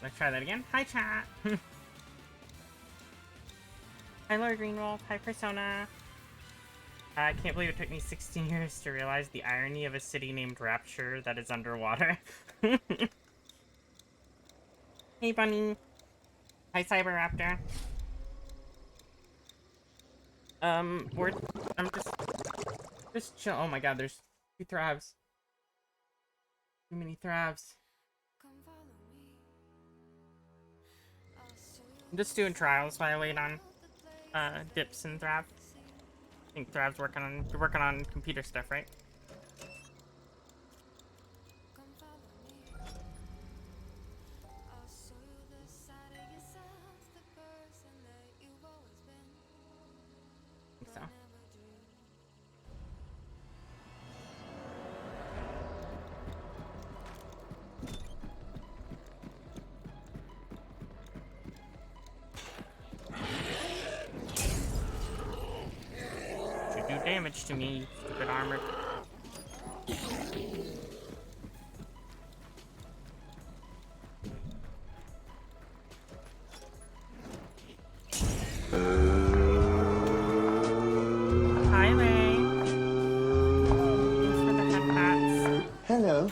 let's try that again. Hi, chat. Hi, Lord Greenwolf. Hi, Persona. I can't believe it took me 16 years to realize the irony of a city named Rapture that is underwater. Hey, Bunny. Hi, Cyberraptor. I'm just chill. Oh my god, there's 2 thrabs. Too many thrabs. I'm just doing trials while I wait on Dips and Thrab. I think Thrab's working on computer stuff, right? I think so. You do damage to me, stupid armor. Hi, Lay. Thanks for the head pats. Hello.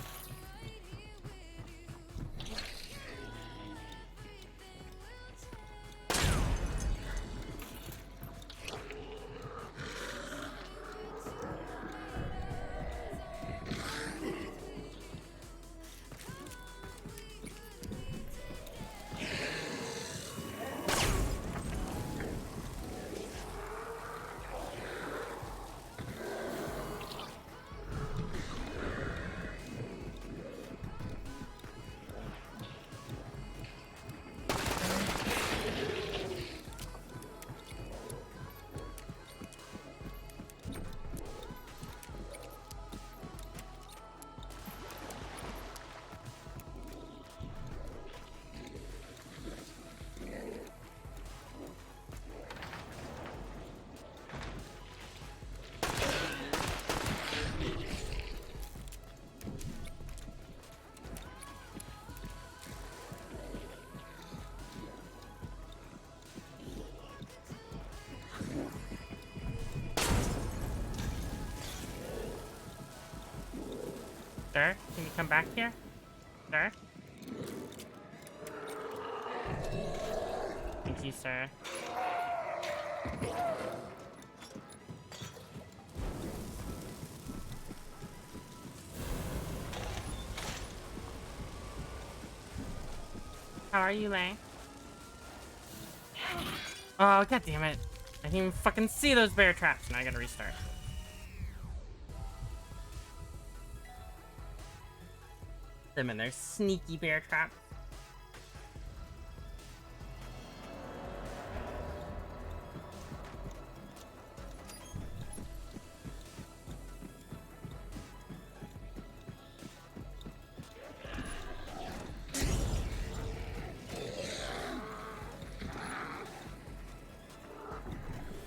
Sir, can you come back here? Sir? Thank you, sir. How are you, Lay? Oh, god damn it. I didn't even fucking see those bear traps. Now I gotta restart. Them and their sneaky bear trap.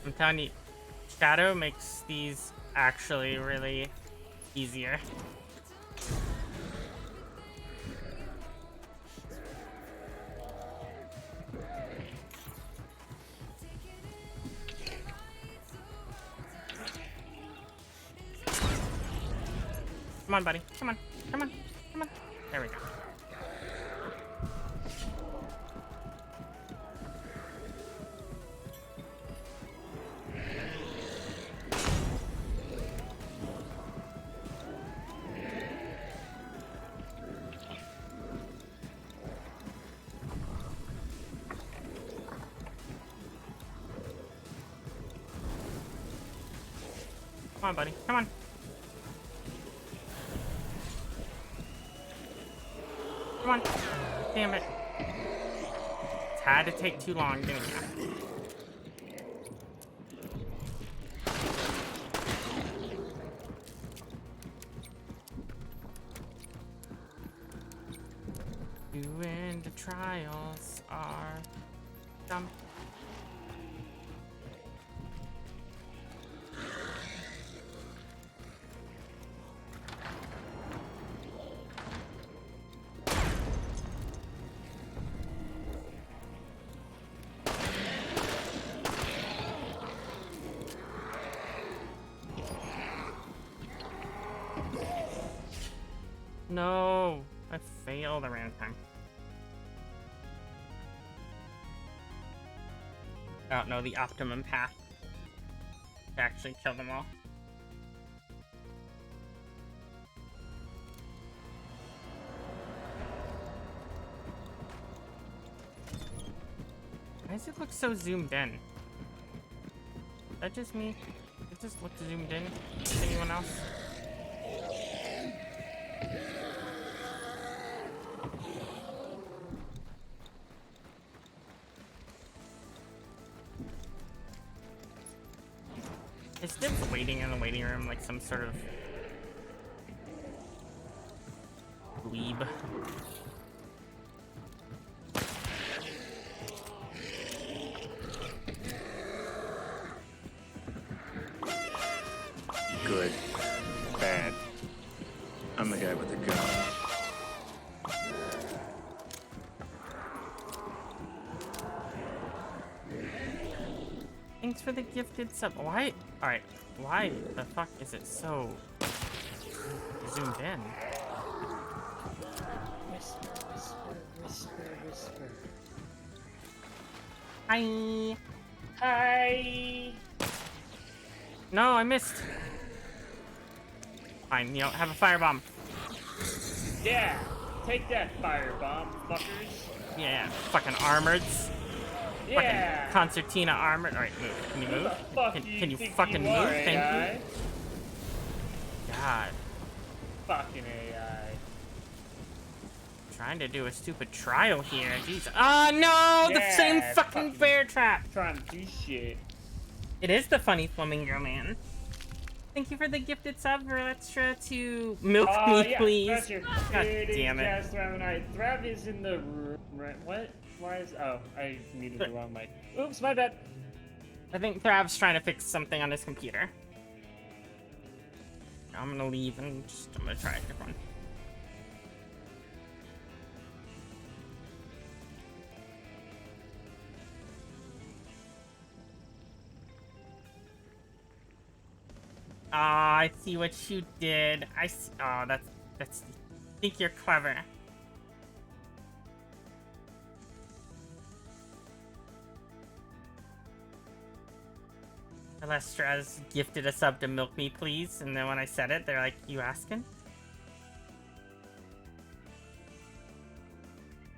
I'm telling you, Shadow makes these actually really easier. Come on, buddy. Come on. Come on. Come on. There we go. Come on, buddy. Come on. Come on. Damn it. It's had to take too long, didn't ya? Doing the trials are dumb. No, I failed a random time. I don't know the optimum path to actually kill them all. Why does it look so zoomed in? Is that just me? It just looks zoomed in. Is anyone else? Is Dibs waiting in the waiting room like some sort of dweeb? Good. Bad. I'm the guy with the gun. Thanks for the gifted sub. Why? Alright. Why the fuck is it so zoomed in? Whisper, whisper, whisper, whisper. Hi. Hi. No, I missed. Fine, you know, have a firebomb. Yeah. Take that firebomb, fuckers. Yeah, fucking armoreds. Yeah. Fucking concertina armored. Alright, move. Can you move? Who the fuck do Can you think fucking you move? are, Thank AI? you. God. Fucking AI. Trying to do a stupid trial here. Jeez. Oh no! The Yeah, same fucking bear trap! Trying to do shit. It is the funny flamingo man. Thank you for the gifted sub for extra to milk me, Yeah, please. that's your God damn it. Jazz Thrav and I. Thrav is in the room, right? What? Why is... Oh, I muted the wrong mic. Oops, my bad. I think Thav's trying to fix something on his computer. I'm gonna leave and I'm gonna try a different one. Ah, I see what you did. I see. Oh, that's. I think you're clever. Alestras gifted a sub to milk me, please. And then when I said it, they're like, "You asking?"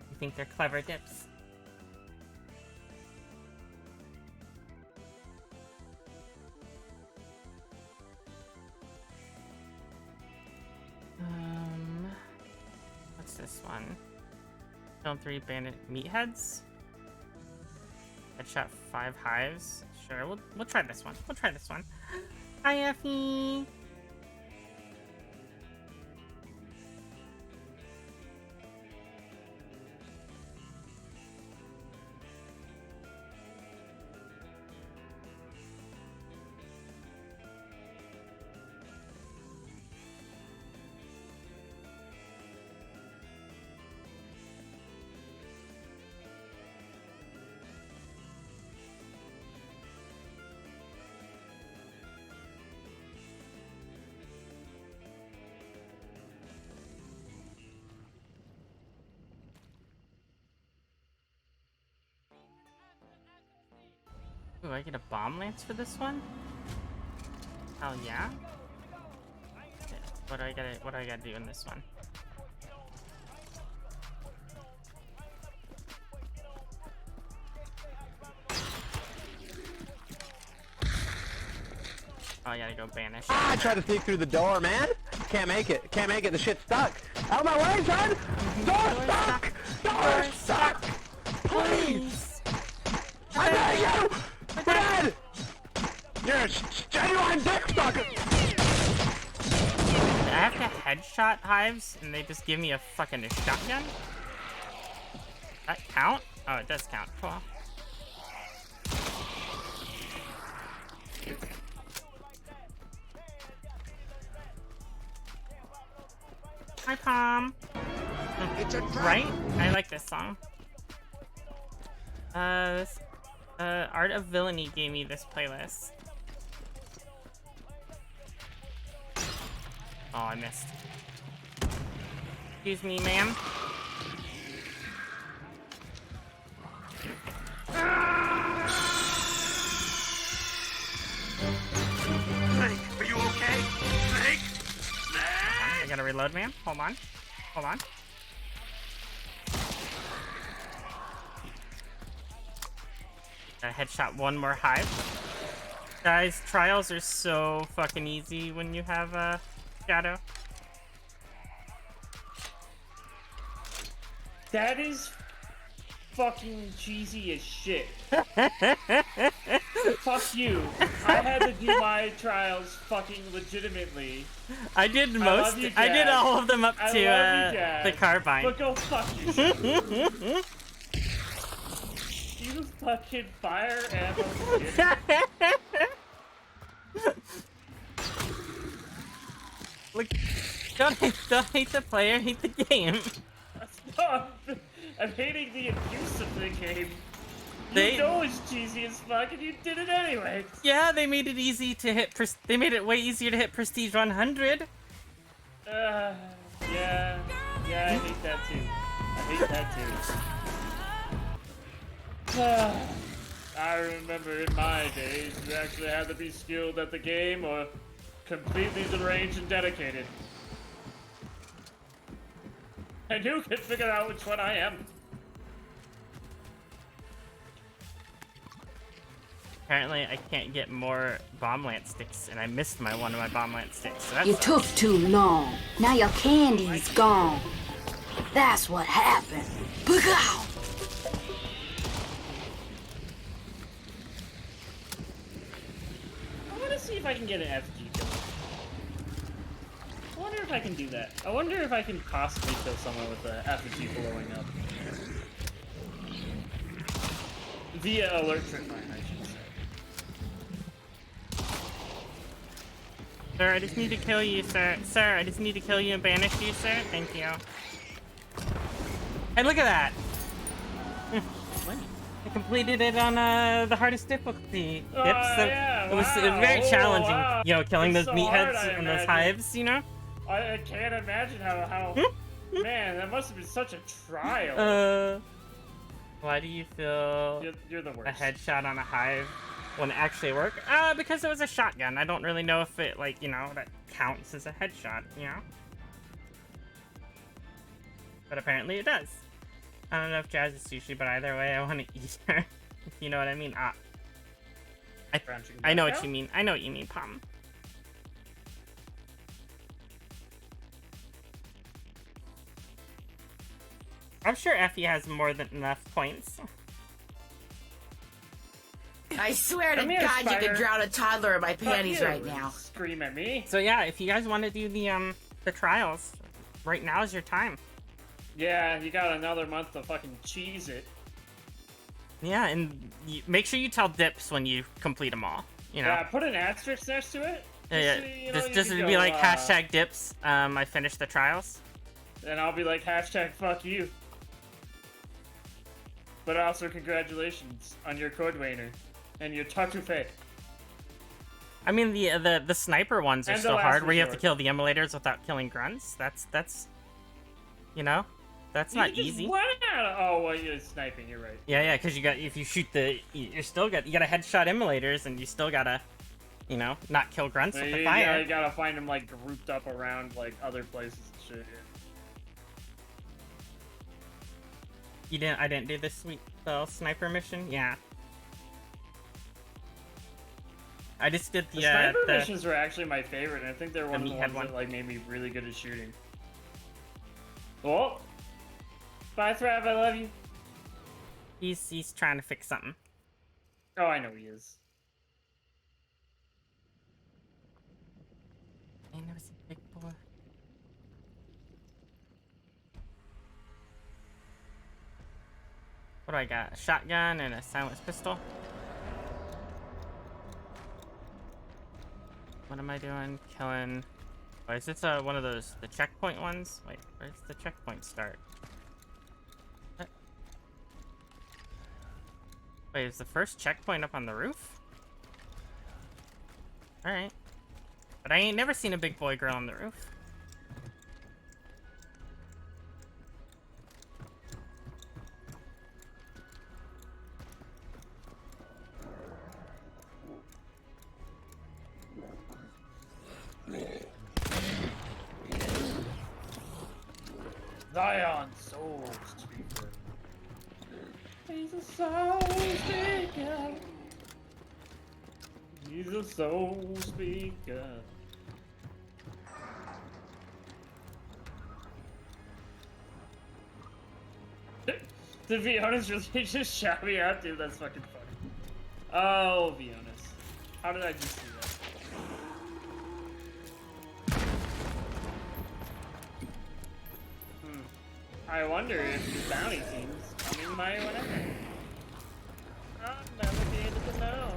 You think they're clever dips? What's this one? Film 3 bandit meatheads? Headshot 5 hives? Sure, we'll try this one. We'll try this one. Hi, Effie! Ooh, I get a bomb lance for this one? Hell yeah. Okay, what do I gotta do in this one? Oh, I gotta go banish. I tried to sneak through the door, man. Can't make it. Can't make it. The shit's stuck. Out of my way, son! Door stuck! Door stuck! Please! I beg you! Dad! You're a genuine dick sucker! I have to headshot hives and they just give me a fucking shotgun? That count? Oh, it does count. Cool. Hi, Palm. It's a Right? I like this song. Art of Villainy gave me this playlist. Oh, I missed. Excuse me, ma'am. Snake, are you okay? Snake? I gotta reload, ma'am. Hold on. Hold on. Gotta headshot one more hive. Guys, trials are so fucking easy when you have a shadow. That is fucking cheesy as shit. Fuck you. I had to do my trials fucking legitimately. I did I most. love you, I did Jazz. all of them up I to love you, Jazz. the carbine. But go fuck yourself. You fucking fire ammo shit. Look, don't hate the player, hate the game. I'm hating the abuse of the game. They- You know it's cheesy as fuck, and you did it anyway. Yeah, they made it easy to hit. They made it way easier to hit Prestige 100. Yeah, I hate that too. I hate that too. I remember in my days, you actually had to be skilled at the game or completely deranged and dedicated. And you can figure out which one I am. Apparently, I can't get more bomb lance sticks, and I missed one of my bomb lance sticks. So that's You took too long. Now your candy's gone. That's what happened. Pow! I want to see if I can get an FG kill. I wonder if I can do that. I wonder if I can possibly kill someone with the FG blowing up. Via alert trip line, I should say. Sir, I just need to kill you, sir. Sir, I just need to kill you and banish you, sir. Thank you. Hey, look at that! I completed it on the hardest difficulty. Oh, yeah, it was wow. very challenging. Wow. You know, killing It's those so hard, meatheads I and those imagine. hives, you know? I can't imagine how man, that must have been such a trial. Why do you feel You're the a worst. headshot on a hive wouldn't actually work? Because it was a shotgun. I don't really know if it, like, you know, that counts as a headshot, you know? But apparently it does. I don't know if Jazz is sushi, but either way, I want to eat her. If you know what I mean. I know what you mean. I know what you mean, Pom. I'm sure Effie has more than enough points. I swear to Come here, God, you spider. could drown a toddler in my panties Fuck you. right now. Scream at me. So yeah, if you guys want to do the trials, right now is your time. Yeah, you got another month to fucking cheese it. Yeah, and make sure you tell Dips when you complete them all. You know. Yeah, put an asterisk next to it. Yeah, so, you know, you just can be go, like hashtag Dips. I finished the trials. And I'll be like hashtag fuck you. But also congratulations on your Cordwainer and your Tartuffe. I mean the sniper ones are And the still last hard, where you have to resort. kill the emulators without killing grunts. That's you know, that's You not just easy. went out. Oh, well, you're sniping. You're right. Yeah, because if you shoot you gotta headshot emulators, and you still gotta, you know, not kill grunts with the You fire. gotta find them like grouped up around like other places and shit. I didn't do this sweet little sniper mission. Yeah. I just did The sniper missions were actually my favorite, and I think they're one of the meathead ones one. that like made me really good at shooting. Oh, bye, Thrav. I love you. He's trying to fix something. Oh, I know he is. I never seen big boy. What do I got? A shotgun and a silenced pistol. What am I doing? Killing. Oh, is this one of those the checkpoint ones? Wait, where's the checkpoint start? What? Wait, is the first checkpoint up on the roof? All right, but I ain't never seen a big boy girl on the roof. Zion Soul Speaker. He's a soul speaker. He's a soul speaker. To be honest, really just shout me out, dude. That's fucking funny. Oh, be honest. How did I just do that? I wonder if the bounty team's coming my way. I'll never be able to know.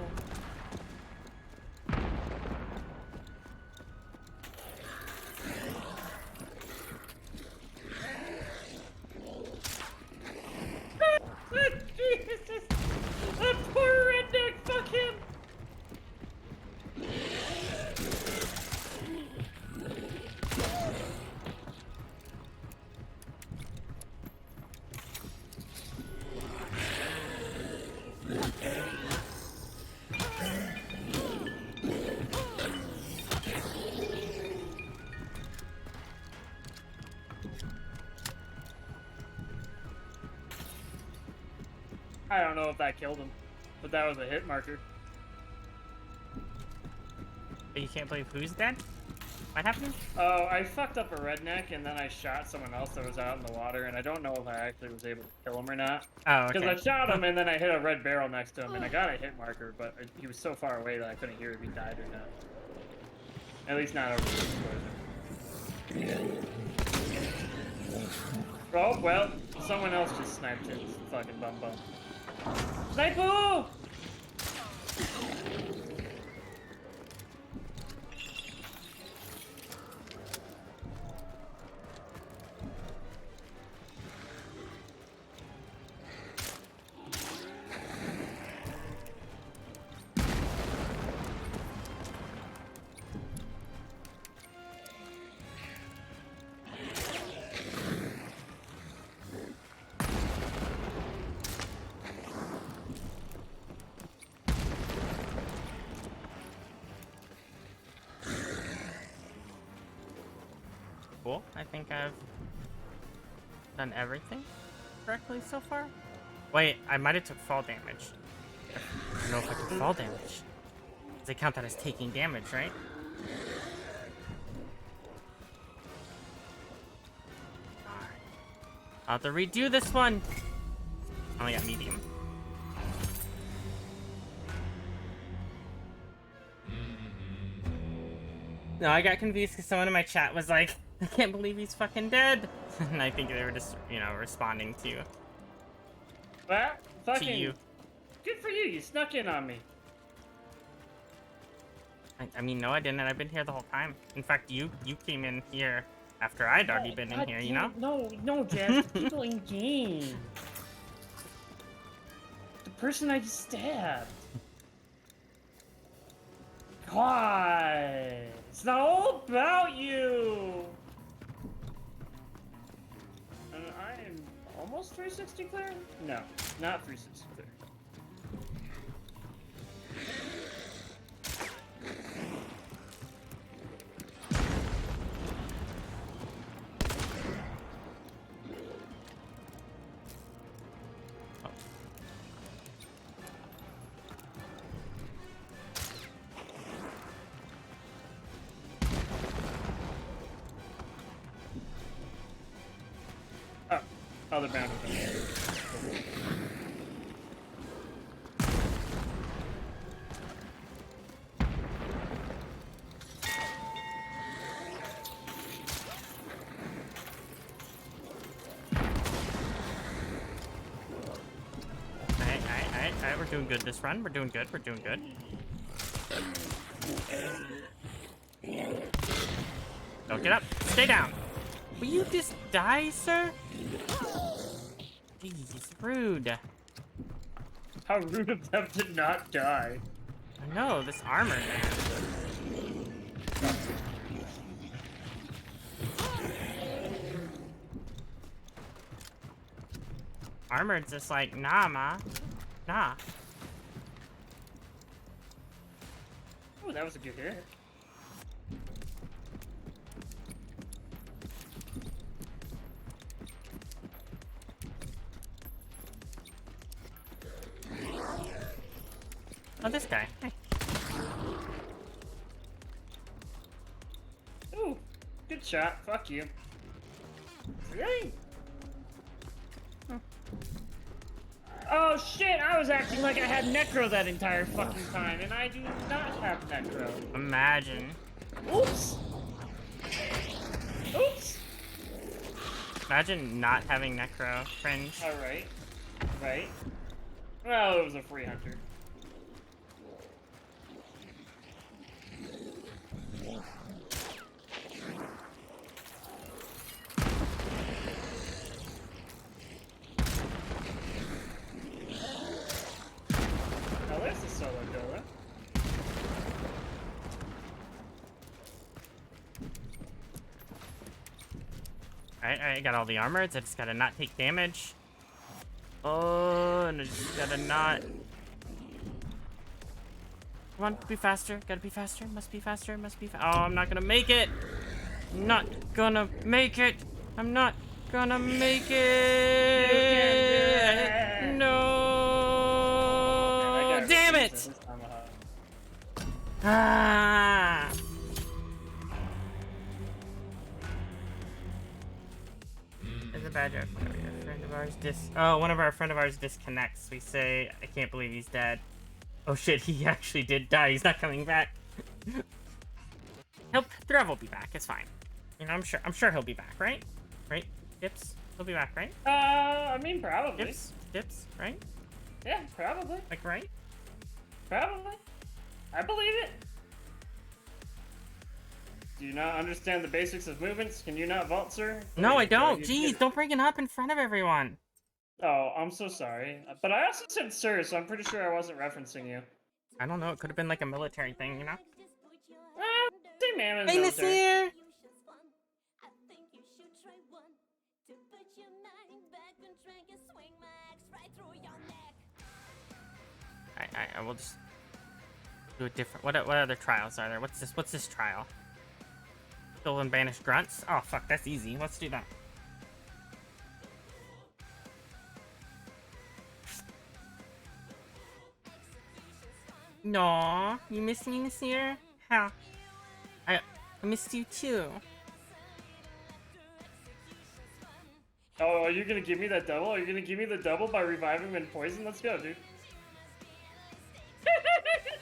Jesus! That poor redneck, fuck him! I don't know if that killed him, but that was a hit marker. But you can't believe who's dead? What happened? Oh, I fucked up a redneck and then I shot someone else that was out in the water, and I don't know if I actually was able to kill him or not. Oh, okay. Because I shot him and then I hit a red barrel next to him and I got a hit marker, but he was so far away that I couldn't hear if he died or not. At least not over the explosion. Oh, well, someone else just sniped his fucking bum. Sniper! Cool. I think I've done everything correctly so far. Wait, I might have took fall damage. I don't know if I took fall damage. They count that as taking damage, right? Alright. I'll have to redo this one. I only got medium. No, I got confused because someone in my chat was like, I can't believe he's fucking dead. And I think they were just, you know, responding to Well, fucking you. Good for you. You snuck in on me. I mean, no, I didn't. I've been here the whole time. In fact, you came in here after I'd already been in here, you know? No, Jazz. People in game. The person I just stabbed. God, it's not all about you. And I am almost 360 clear? No, not 360 clear. Oh, other boundary. Alright, we're doing good this run. We're doing good. Don't get up. Stay down. Will you just die, sir? Jeez, rude. How rude of them to not die. I know, this armor, man. Armored's just like, nah, ma. Nah. Oh, that was a good hit. Oh, this guy. Hey. Ooh, good shot. Fuck you. Really? Oh shit, I was acting like I had Necro that entire fucking time, and I do not have Necro. Imagine. Oops! Oops! Imagine not having Necro. Cringe. Alright. Right. Well, it was a free hunter. Now there's the solo Dora. Alright, got all the armor. I just gotta not take damage. Oh, and I just gotta not. Come on, be faster. Gotta be faster. Must be faster. Must be Oh, I'm not gonna make it. I'm not gonna make it. I'm not gonna make it. No. Damn it. Ah. As a badger, a friend of ours one of our friend of ours disconnects. We say, I can't believe he's dead. Oh shit, he actually did die. He's not coming back. Threv will be back. It's fine. You know, I'm sure he'll be back, right? Right? Dips? He'll be back, right? I mean, probably. Dips, right? Yeah, probably. Like, right? Probably. I believe it. Do you not understand the basics of movements? Can you not vault, sir? No, I don't. Jeez, don't bring it up in front of everyone. Oh, I'm so sorry. But I also said sir, so I'm pretty sure I wasn't referencing you. I don't know. It could have been like a military thing, you know? Same man as Hey, military. Nasir! I will just do a different. What other trials are there? What's this trial? Kill and banish grunts? Oh fuck, that's easy. Let's do that. No, you miss me, Nasir? How? I missed you too. Oh, are you gonna give me that double? Are you gonna give me the double by reviving him in poison? Let's go, dude.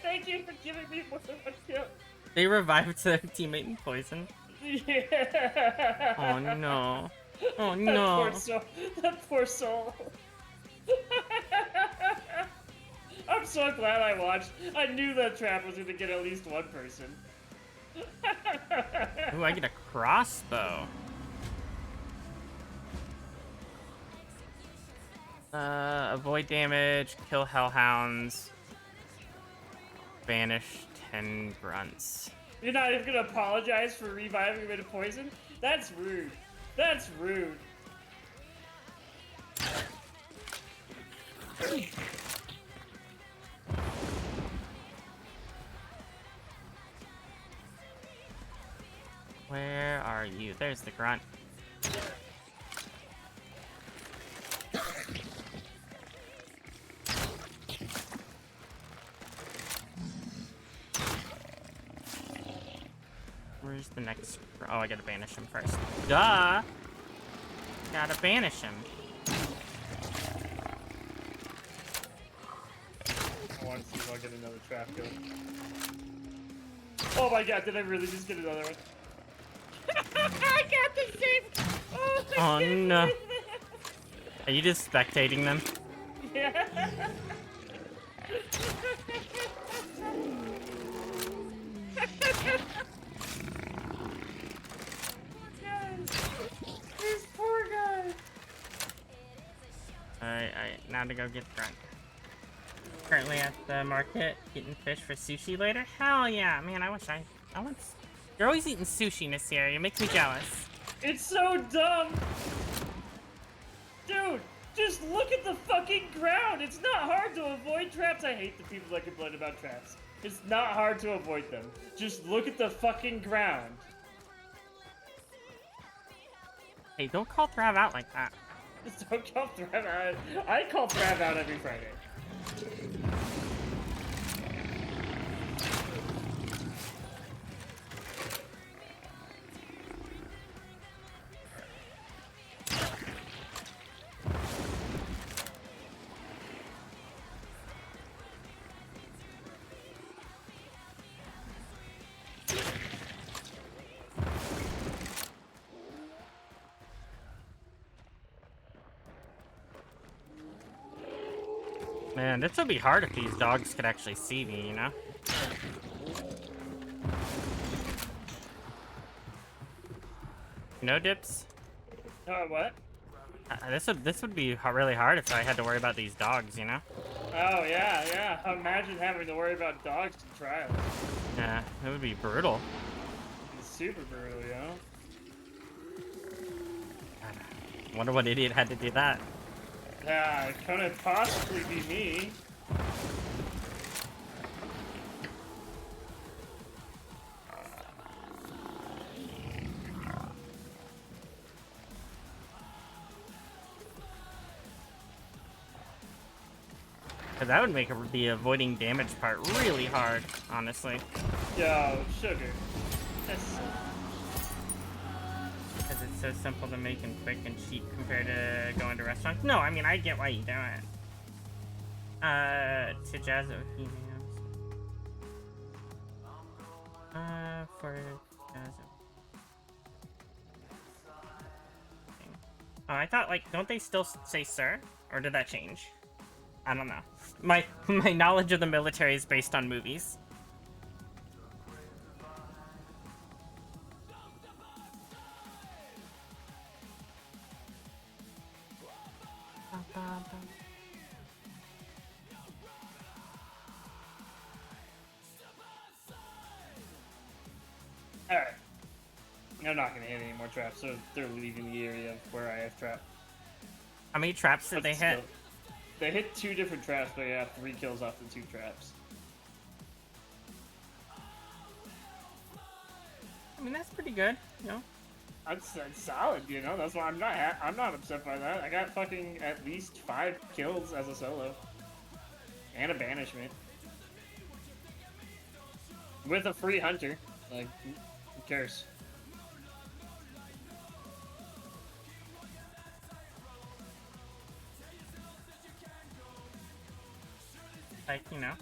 Thank you for giving me more than one kill. They revived their teammate in poison. Yeah. Oh no. Oh That no. poor soul. That poor soul. I'm so glad I watched. I knew that trap was gonna get at least one person. Ooh, I get a crossbow. Avoid damage, kill hellhounds, banish 10 grunts. You're not even gonna apologize for reviving him in poison? That's rude. That's rude. Where are you? There's the grunt. Where's the next? Oh, I gotta banish him first. Duh! Gotta banish him. I want to see if I'll get another trap kill. Oh my god, did I really just get another one? I got the same! Oh, Oh no. Are you just spectating them? Yeah. These poor guys. Alright, now to go get drunk. Currently at the market, getting fish for sushi later. Hell yeah, man, I wish I want... You're always eating sushi, Nasir. You make me jealous. It's so dumb. Dude, just look at the fucking ground. It's not hard to avoid traps. I hate the people that complain about traps. It's not hard to avoid them. Just look at the fucking ground. Hey, don't call Thrav out like that. Just don't call Thrav out. I call Thrav out every Friday. Man, this would be hard if these dogs could actually see me, you know? No dips? What? This would be really hard if I had to worry about these dogs, you know? Oh, yeah, yeah. Imagine having to worry about dogs in trials. Yeah, it would be brutal. It's super brutal, you know? God, wonder what idiot had to do that. Yeah, it couldn't possibly be me. Cause that would make the avoiding damage part really hard, honestly. Yo, sugar. That's Because it's so simple to make and quick and cheap compared to going to restaurants. No, I mean, I get why you do it. To Jazzo emails. For Jazzo. Oh, I thought, like, don't they still say sir? Or did that change? I don't know. My knowledge of the military is based on movies. alright. I'm not gonna hit any more traps, so they're leaving the area where I have trapped. How many traps did they hit? They hit 2 different traps, but yeah, 3 kills off the 2 traps. I mean, that's pretty good, you know? That's solid, you know. That's why I'm not upset by that. I got fucking at least 5 kills as a solo, and a banishment with a free hunter. Like, who cares? Like, you know.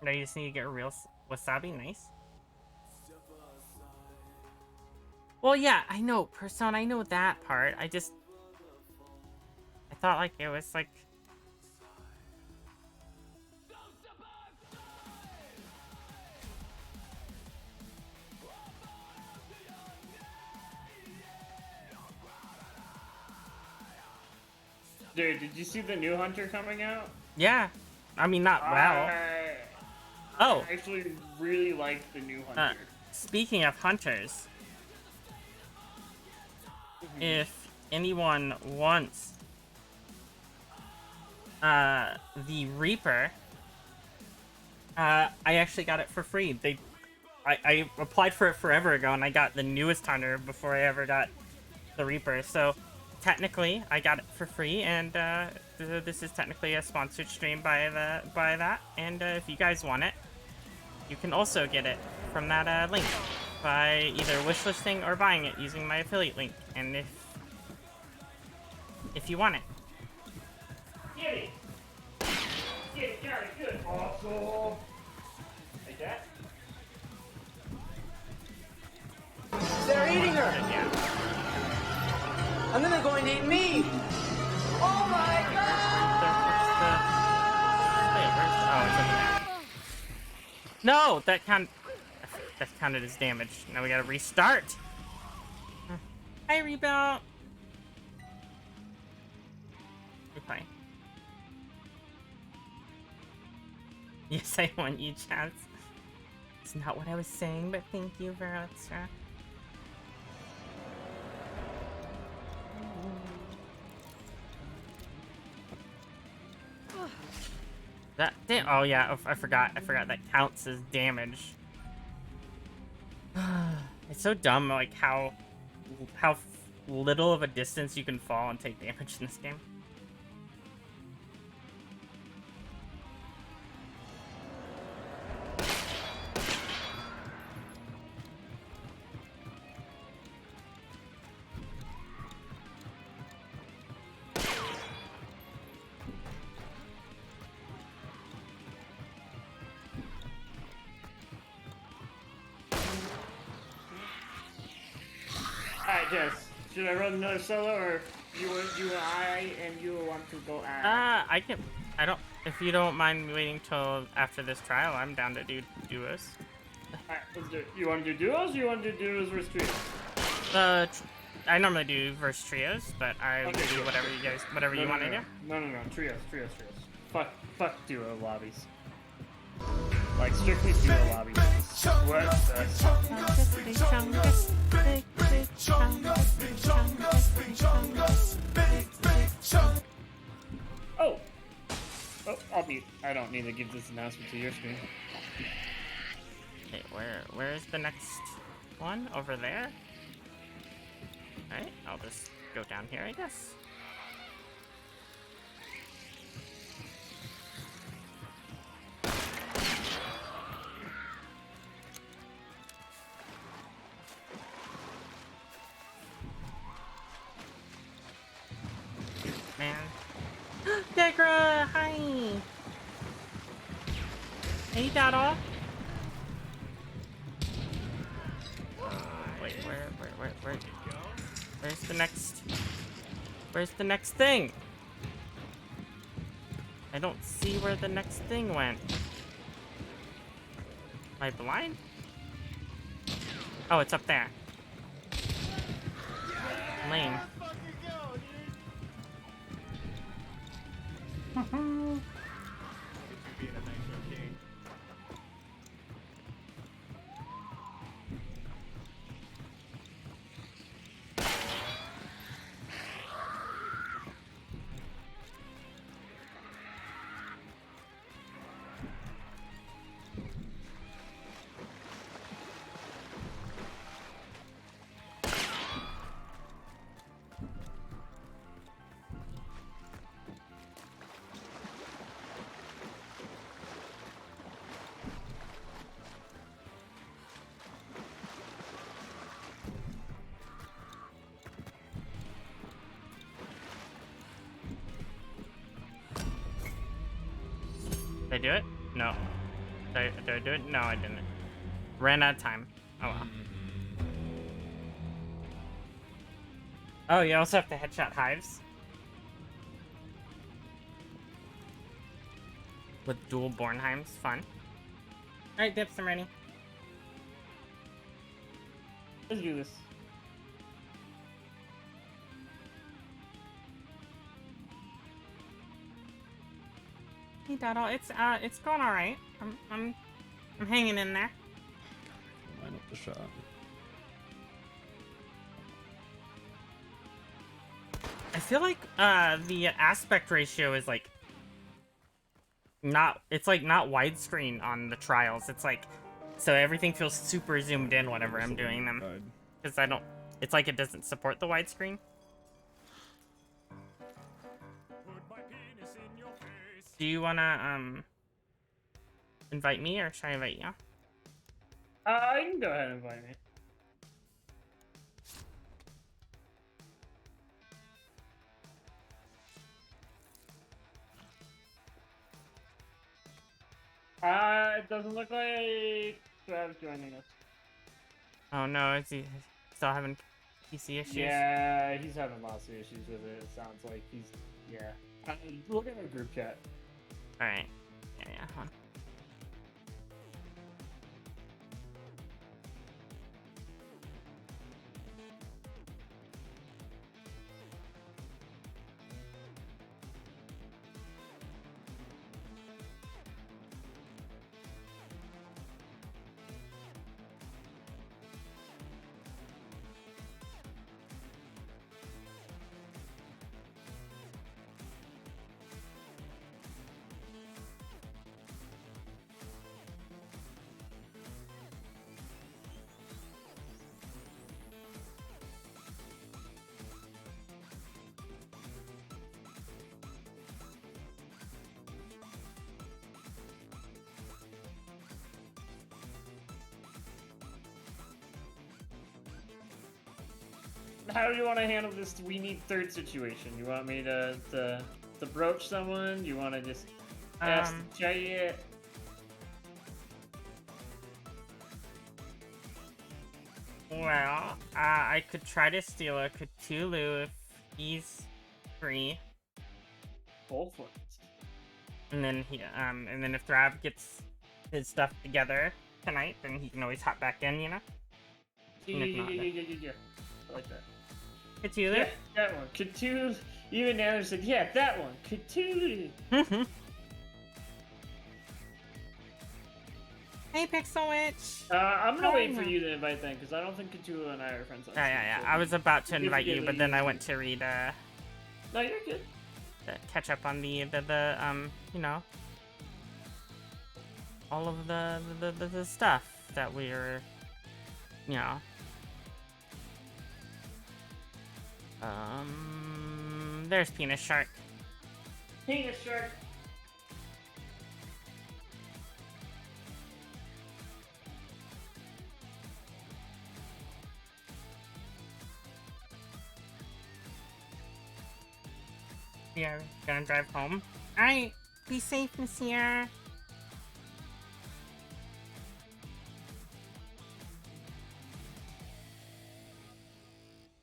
No, you just need to get a real wasabi, nice. Well, yeah, I know, Persona, I know that part. I thought, like, it was, like... Dude, did you see the new hunter coming out? Yeah. I mean, not well. Oh. I actually really like the new hunter. Speaking of hunters, if anyone wants the Reaper, I actually got it for free. I applied for it forever ago, and I got the newest hunter before I ever got the Reaper. So technically, I got it for free, and this is technically a sponsored stream by that. And if you guys want it, you can also get it from that link by either wishlisting or buying it using my affiliate link. And if you want it. Get it! Get it, got it, good. Awesome. Like that? They're eating her! Yeah. And then they're going to eat me! Oh my god! Oh, it's over there. No, that counted as damage. Now we gotta restart. Hi, Rebuild. Okay. Yes, I want you, Chance. It's not what I was saying, but thank you, Verotra. Oh yeah, I forgot that counts as damage. It's so dumb, like how little of a distance you can fall and take damage in this game. Alright, Jess. Should I run another solo, or you and I and you want to go at? I can. I don't. If you don't mind waiting till after this trial, I'm down to do duos. Alright, let's do it. You want to do duos, or you want to do duos versus trios? I normally do verse trios, but I will Okay, do cool. whatever you want to do. No, trios. Fuck duo lobbies. Like, strictly duo lobbies. What Oh! Oh, I'll mute. I don't need to give this announcement to your screen. Okay, where's the next one? Over there? Alright, I'll just go down here, I guess. Man. Degra! Hi! Hey, Dada! Wait, where's the next... Where's the next thing? I don't see where the next thing went. Am I blind? Oh, it's up there. Lame. Did I do it? No. Did I do it? No, I didn't. Ran out of time. Oh well. Oh, you also have to headshot hives? With dual Bornheims. Fun. Alright, Dips, I'm ready. Let's do this. Hey, Doddle, it's going alright. I'm hanging in there. Line up the shot. I feel like the aspect ratio is like not widescreen on the trials. It's like so everything feels super zoomed in whenever I'm doing them. Because it's like it doesn't support the widescreen. Do you wanna invite me, or should I invite you? You can go ahead and invite me. It doesn't look like Trav's joining us. Oh no, is he still having PC issues? Yeah, he's having lots of issues with it. It sounds like yeah. Look at our group chat. Alright. Yeah, hold on. How do you want to handle this we need third situation? You want me to broach someone? You want to just ask to chat it? Well, I could try to steal a Cthulhu if he's free. Both ones. And then and then if Thrab gets his stuff together tonight, then he can always hop back in, you know? Yeah. I like that. Cthulhu? Yeah, that one. Cthulhu. Even Nanner said, yeah, that one. Cthulhu. Hey, Pixel Witch! I'm gonna wait for you to invite them, because I don't think Cthulhu and I are friends on Yeah. Steam, I was about to invite you, forget but that then you- I went to read, No, you're good. catch up on the you know, all of the stuff that we're, you know. There's Penis Shark. Penis shark. Yeah, gonna drive home. Alright, be safe, Monsieur.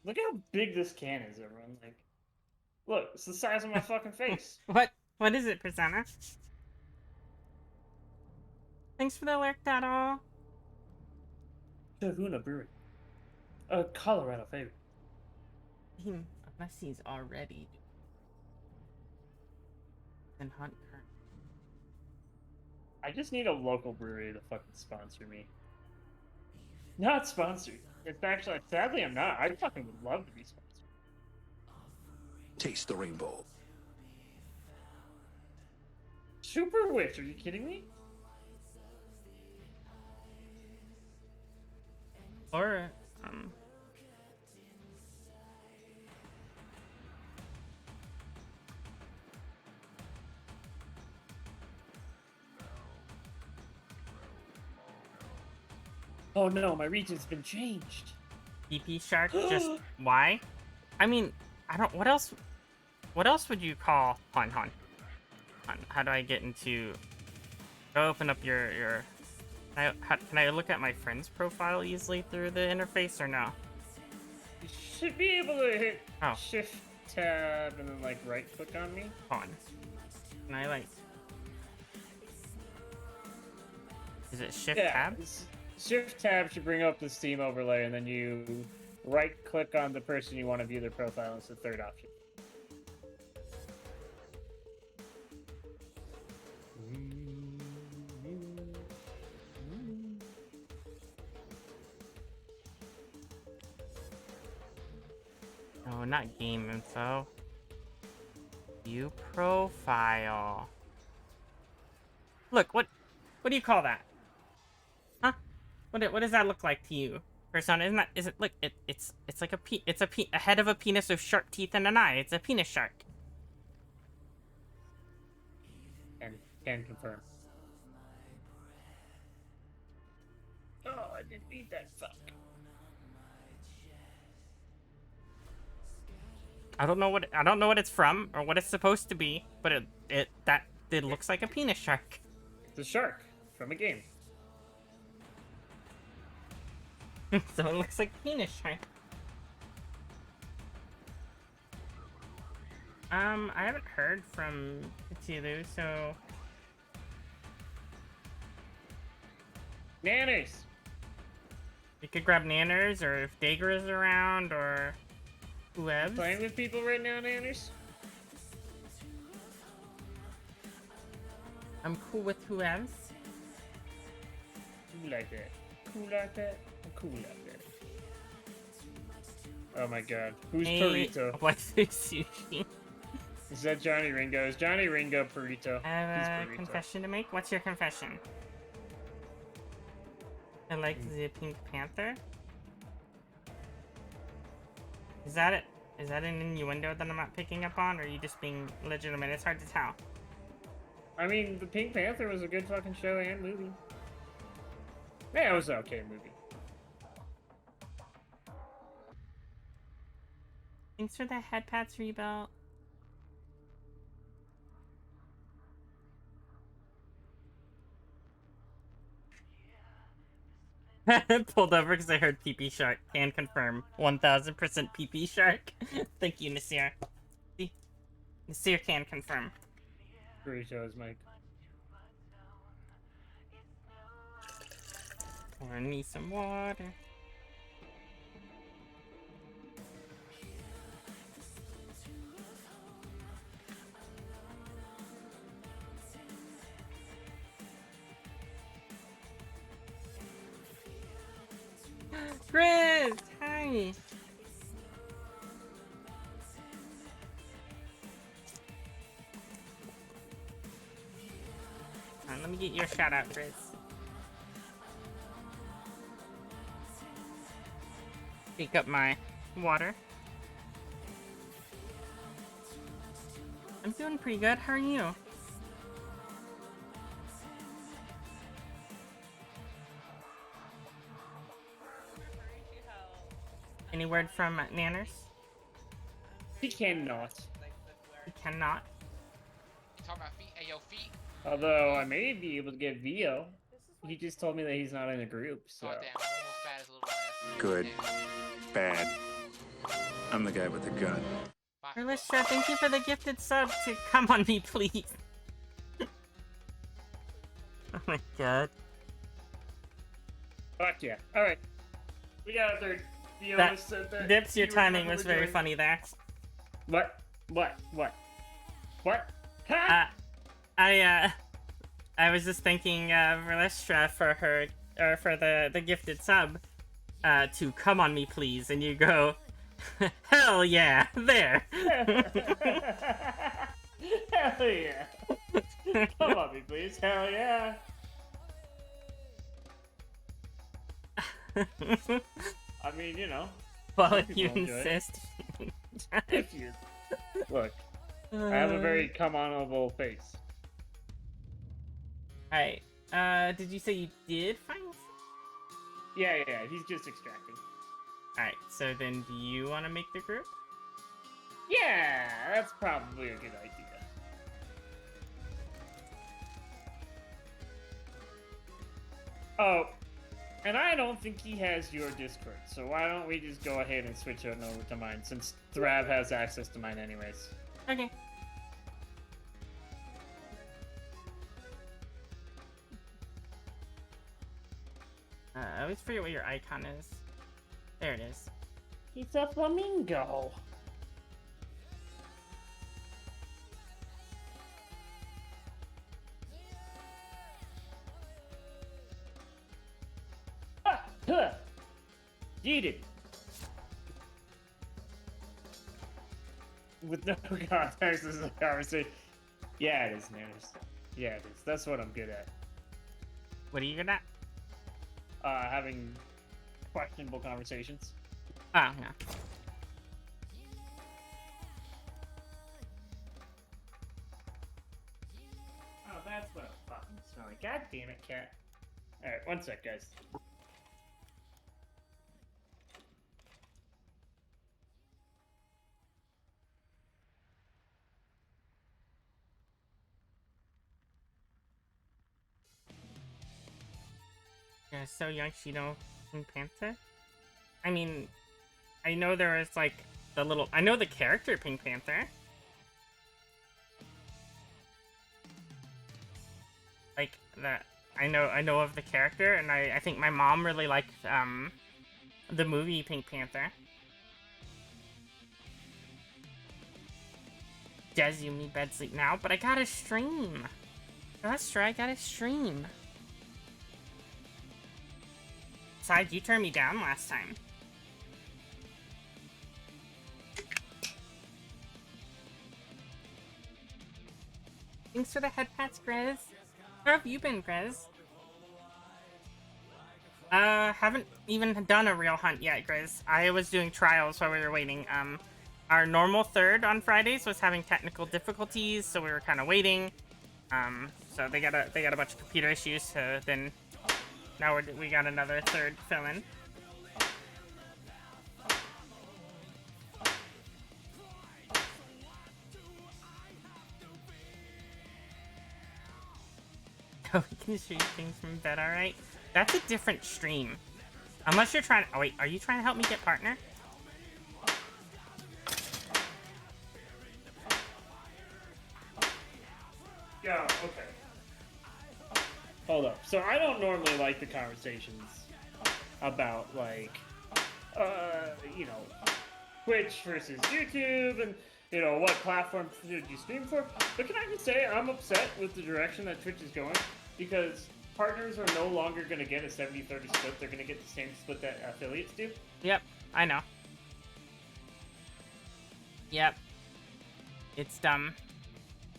Look how big this can is, everyone. Like, look, it's the size of my fucking face. What is it, Persona? Thanks for the alert, Daddle. Kahuna Brewery. A Colorado favorite. Unless he's already in Hunt current. I just need a local brewery to fucking sponsor me. Not sponsored. It's actually, sadly, I'm not. I fucking would love to be sponsored. Taste the rainbow. Super Witch, are you kidding me? Or, Oh no, my region's been changed. DP Shark, just why? I mean, I don't, what else would you call, hold on. How do I get into, go open up your, can I look at my friend's profile easily through the interface or no? You should be able to hit Oh. Shift Tab and then like right click on me. Hold on. Can I like, is it Shift Tab? Shift Tab should bring up the Steam overlay, and then you right click on the person you want to view their profile. It's the third option. No, not game info. View profile. Look, what do you call that? Huh? What does that look like to you? Persona, is it look, it's like a head of a penis with sharp teeth and an eye. It's a penis shark. And can confirm. Oh, I didn't eat that fuck. I don't know what it's from or what it's supposed to be, but it looks like a penis shark. It's a shark from a game. So it looks like a penis shark. I haven't heard from Cthulhu, so Nanners! you could grab Nanners, or if Dager is around, or whoever. Playing with people right now, Nanners? I'm cool with whoever. Cool like that. Cool like that. I'm cool like that. Oh my god. Who's Burrito? What's this sushi? Is that Johnny Ringo? Is Johnny Ringo Burrito? I have a He's Burrito. confession to make. What's your confession? I like the Pink Panther. Is that it? Is that an innuendo that I'm not picking up on, or are you just being legitimate? It's hard to tell. I mean, the Pink Panther was a good fucking show and movie. Yeah, it was an okay movie. Thanks for the head pats rebuilt. Pulled over because I heard PP Shark. Can confirm. 1000% PP Shark. Thank you, Nasir. See? Nasir can confirm. Three shows, Mike. Pour me some water. Chris! Hi! Let me get your shout out, Chris. Pick up my water. I'm doing pretty good. How are you? Any word from Nanners? He cannot. He cannot. You talking about feet? Hey, yo, feet. Although I may be able to get Vio. He just told me that he's not in a group, so. Oh, damn. I'm almost bad as a little ass. Good. Bad. I'm the guy with the gun. Bye. Relisha, thank you for the gifted sub to come on me, please. Oh my god. Fuck yeah. Alright. We got a third. Vio That- said that Dips, your you timing remember was very doing- funny there. What? What? Ha! I was just thanking Relisha for her, or for the gifted sub, to come on me, please, and you go, hell yeah, there. Hell yeah. Come on me, please. Hell yeah. I mean, you know. Well, if People you enjoy it. insist. If you look, I have a very come onable face. Alright, did you say you did find some? Yeah, he's just extracting. Alright, so then do you want to make the group? Yeah, that's probably a good idea. Oh, and I don't think he has your Discord, so why don't we just go ahead and switch it over to mine, since Thrav has access to mine anyways. Okay. I always forget what your icon is. There it is. He's a flamingo. Yeeted. With no context, this is a conversation. Yeah, it is, Nanners. Yeah, it is. That's what I'm good at. What are you good at? Having questionable conversations. Oh, yeah. Oh, that's what I'm fucking smelling. God damn it, cat. Alright, one sec, guys. You're so young, she know Pink Panther? I mean, I know there was like the little. I know the character Pink Panther. Like that. I know of the character, and I think my mom really liked the movie Pink Panther. Des, you need bed sleep now, but I gotta stream. That's right, I gotta stream. Besides, you turned me down last time. Thanks for the head pats, Grez. How have you been, Grez? Haven't even done a real hunt yet, Grizz. I was doing trials while we were waiting. Our normal third on Fridays was having technical difficulties, so we were kind of waiting. So they got a bunch of computer issues, so then now we got another third fill-in. Oh, we can shoot things from bed, alright? That's a different stream. Unless you're trying. Oh wait, are you trying to help me get partner? Yeah, okay. Hold up. So I don't normally like the conversations about, like, you know, Twitch versus YouTube and, you know, what platform should you stream for. But can I just say I'm upset with the direction that Twitch is going, because partners are no longer going to get a 70-30 split. They're going to get the same split that affiliates do. Yep, I know. Yep. It's dumb.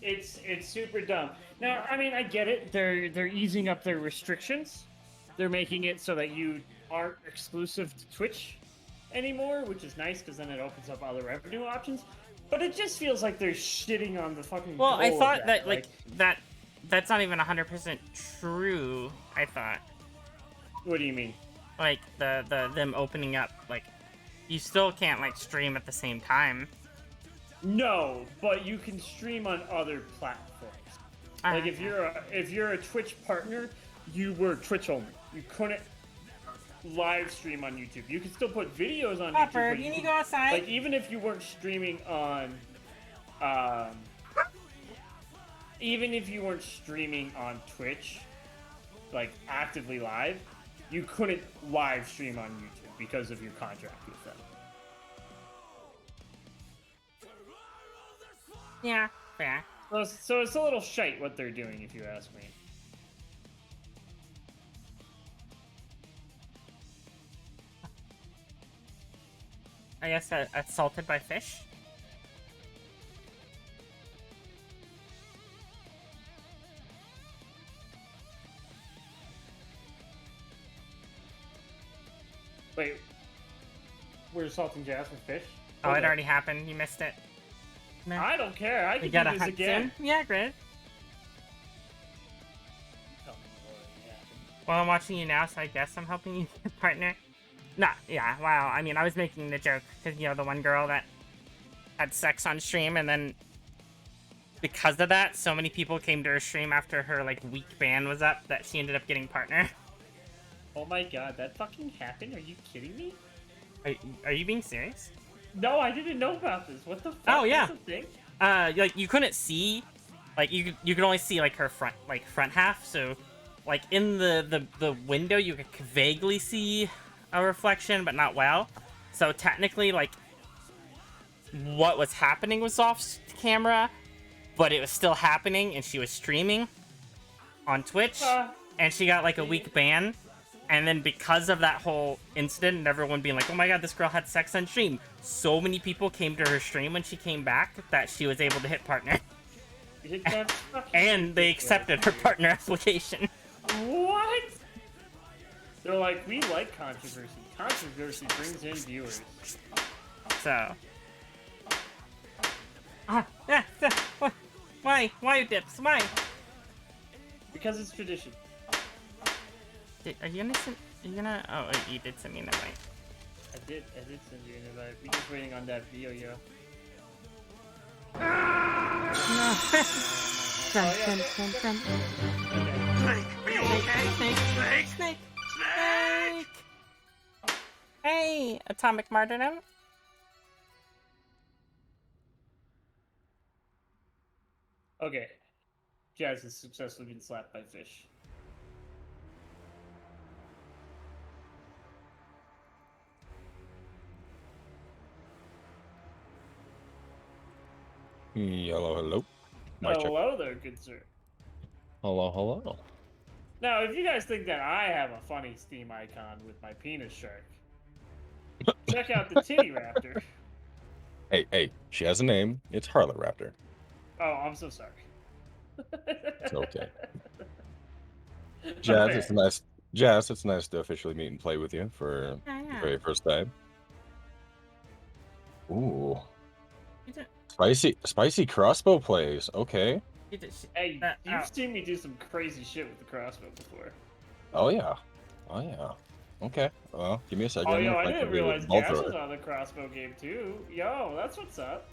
It's super dumb. Now, I mean, I get it. They're easing up their restrictions. They're making it so that you aren't exclusive to Twitch anymore, which is nice because then it opens up other revenue options. But it just feels like they're shitting on the fucking. Well, I goal of thought that like that's not even 100% true. I thought. What do you mean? Like them opening up, like you still can't like stream at the same time. No, but you can stream on other platforms. Like if you're a Twitch partner, you were Twitch only. You couldn't live stream on YouTube. You can still put videos on YouTube. But you need to go outside. Like even if you weren't streaming on, even if you weren't streaming on Twitch, like actively live, you couldn't live stream on YouTube because of your contract with them. Yeah, fair. So it's a little shite what they're doing, if you ask me. I guess assaulted by fish. Wait, we're assaulting Jazz with fish? Oh, it already happened. You missed it. No. I don't care. I We can gotta do this hunt again. soon. Yeah, great. Tell me what already happened. Well, I'm watching you now, so I guess I'm helping you, partner. Nah, yeah, wow. I mean, I was making the joke because, you know, the one girl that had sex on stream, and then because of that, so many people came to her stream after her, like, week ban was up that she ended up getting partner. Oh my god, that fucking happened? Are you kidding me? Are you being serious? No, I didn't know about this. What the fuck? Oh, yeah. That's a thing? Like, you couldn't see, like, you could only see, like, her front half, so, like, in the window, you could vaguely see a reflection, but not well. So, technically, like, what was happening was off camera, but it was still happening, and she was streaming on Twitch, and she got, like, a week ban. And then because of that whole incident and everyone being like, oh my god, this girl had sex on stream, so many people came to her stream when she came back that she was able to hit partner. That's fucking And they accepted her partner application. What? They're like, we like controversy. Controversy brings in viewers. So. Why? Why, Dips? Why? Because it's tradition. Are you gonna send... Are you gonna... Oh, wait, you did send me an invite. I did send you an invite. We're just waiting on that video, yo. No. Snake! Hey, Atomic Martyrdom. Okay. Jazz has successfully been slapped by fish. Hello, hello. Mic check. Hello there, good sir. Hello, hello. Now, if you guys think that I have a funny Steam icon with my penis shark, check out the Titty Raptor. Hey, she has a name. It's Harlot Raptor. Oh, I'm so sorry. It's okay. Jazz, it's nice. Jazz, it's nice to officially meet and play with you for the very first time. Ooh. Spicy crossbow plays. Okay. Hey, you've seen me do some crazy shit with the crossbow before. Oh yeah. Okay. Well, give me a second. Oh, yo, I didn't realize Jazz was on the crossbow game too. Yo, that's what's up.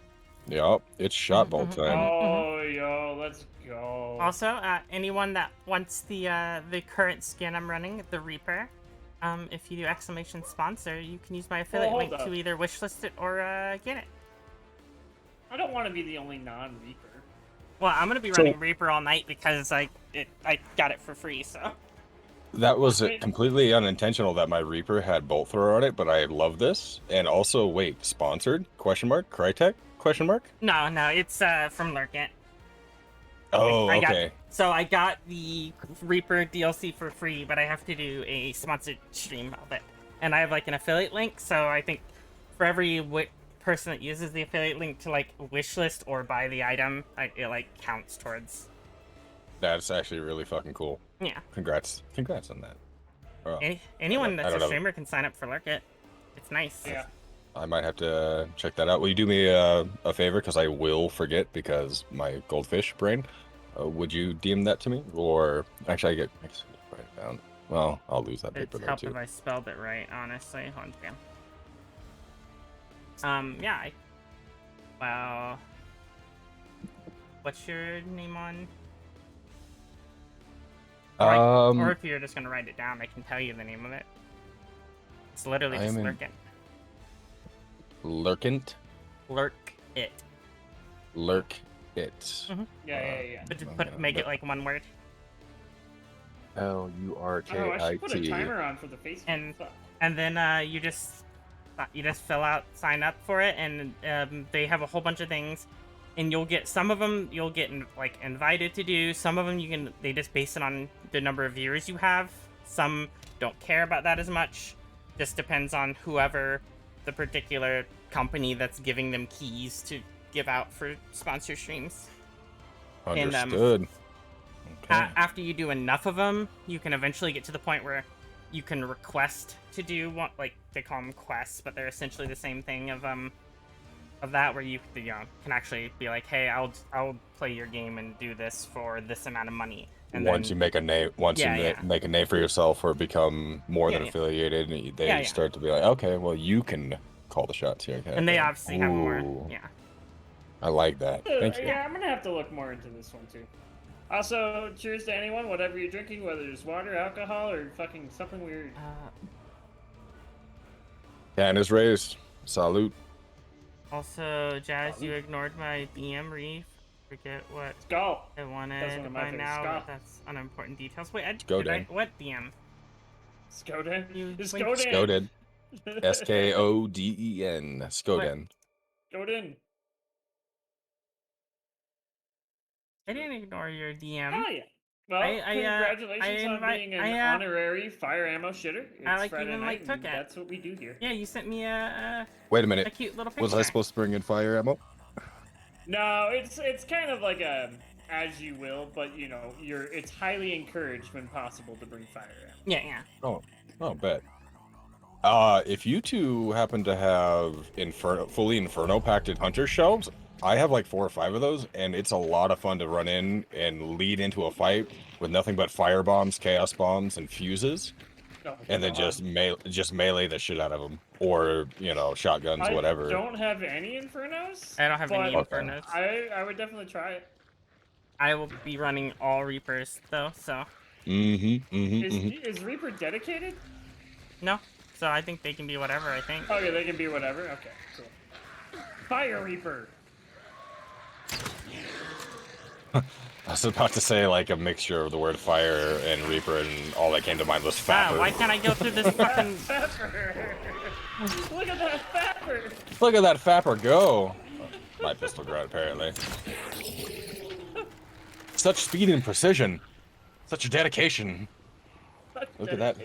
Yep, it's shot bolt time. Oh, yo, let's go. Also, anyone that wants the current skin I'm running, the Reaper, If you do exclamation sponsor, you can use my affiliate hold link up. to either wishlist it or get it. I don't want to be the only non-Reaper. Well, I'm gonna be running Reaper all night because I got it for free. So That was Wait. completely unintentional that my Reaper had bolt thrower on it, but I love this. And also, wait, sponsored? Question mark? Crytek? Question mark? no, it's from Lurkit. Oh, I got, okay. so I got the Reaper DLC for free, but I have to do a sponsored stream of it, and I have like an affiliate link. So I think for every person that uses the affiliate link to like wishlist or buy the item, it like counts towards. That's actually really fucking cool. Yeah. Congrats on that. Oh, Anyone I that's don't a know. streamer can sign up for Lurkit. It's nice. Yeah. I might have to check that out. Will you do me a favor? Because I will forget because my goldfish brain. Would you DM that to me? Or actually, I just write it down. Well, I'll lose that It'd paper there help too. if I spelled it right, honestly. Hold on. Yeah. Well, what's your name on? Or if you're just gonna write it down, I can tell you the name of it. It's literally just Lurkit. Lurkint? Lurk it. Lurk it. Yeah. But just make it like one word. Lurkit. Oh, I should put a timer on for the face. And then you just sign up for it, and they have a whole bunch of things, and you'll get some of them you'll get like invited to do. Some of them they just base it on the number of viewers you have. Some don't care about that as much. Just depends on whoever the particular company that's giving them keys to give out for sponsor streams. Understood. Okay. After you do enough of them, you can eventually get to the point where you can request to do one, like they call them quests, but they're essentially the same thing of that, where you can actually be like, hey, I'll play your game and do this for this amount of money. And once you make a name, make a name for yourself or become more than Yeah. affiliated, they start to be like, okay, well, you can call the shots here. And they obviously have more. Ooh. Yeah. I like that. Thank you. Yeah, I'm gonna have to look more into this one too. Also, cheers to anyone, whatever you're drinking, whether it's water, alcohol, or fucking something weird. Can is raised. Salute. Also, Jazz, you ignored my DM reef. Forget what Go. I That's wanted one of my by favorites. now, Go. but that's unimportant details. Wait, Go, did I, Dan. what DM? Skoden. Wait, Skoden. Skoden. Skoden. Skoden. I didn't ignore your DM. Oh yeah. Well, congratulations on being an honorary fire ammo shitter. It's Friday even night, took and it. that's what we do here. Yeah, you sent me a Wait a minute. cute little picture. Was I supposed to bring in fire ammo? No, it's kind of like a as you will, but it's highly encouraged when possible to bring fire ammo. Yeah. Oh, bet. If you two happen to have fully Inferno packed Hunter shelves, I have like 4 or 5 of those, and it's a lot of fun to run in and lead into a fight with nothing but fire bombs, chaos bombs, and fuses, and then just melee the shit out of them, or shotguns, whatever. I don't have any Infernos. I don't have any but Infernos. I would definitely try it. I will be running all Reapers though, so. Is Reaper dedicated? No, so I think they can be whatever. I think. Okay, they can be whatever. Okay, cool. Fire Reaper. I was about to say like a mixture of the word fire and reaper, and all that came to mind was fapper. Why can't I go through this fucking? Fapper. Look at that fapper. Look at that fapper go! My pistol grad, apparently. Such speed and precision. Such dedication. Look at that.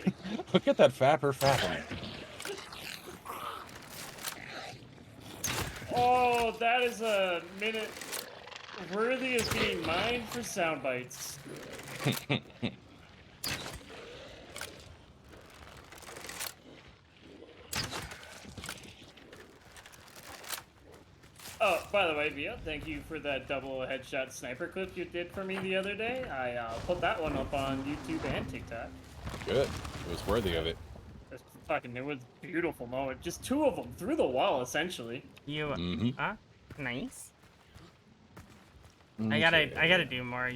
Look at that fapper fapping. Oh, that is a minute worthy of being mined for sound bites. Oh, by the way, Via, thank you for that double headshot sniper clip you did for me the other day. I put that one up on YouTube and TikTok. Good. It was worthy of it. It was a beautiful moment. Just 2 of them through the wall, essentially. Nice. I gotta do more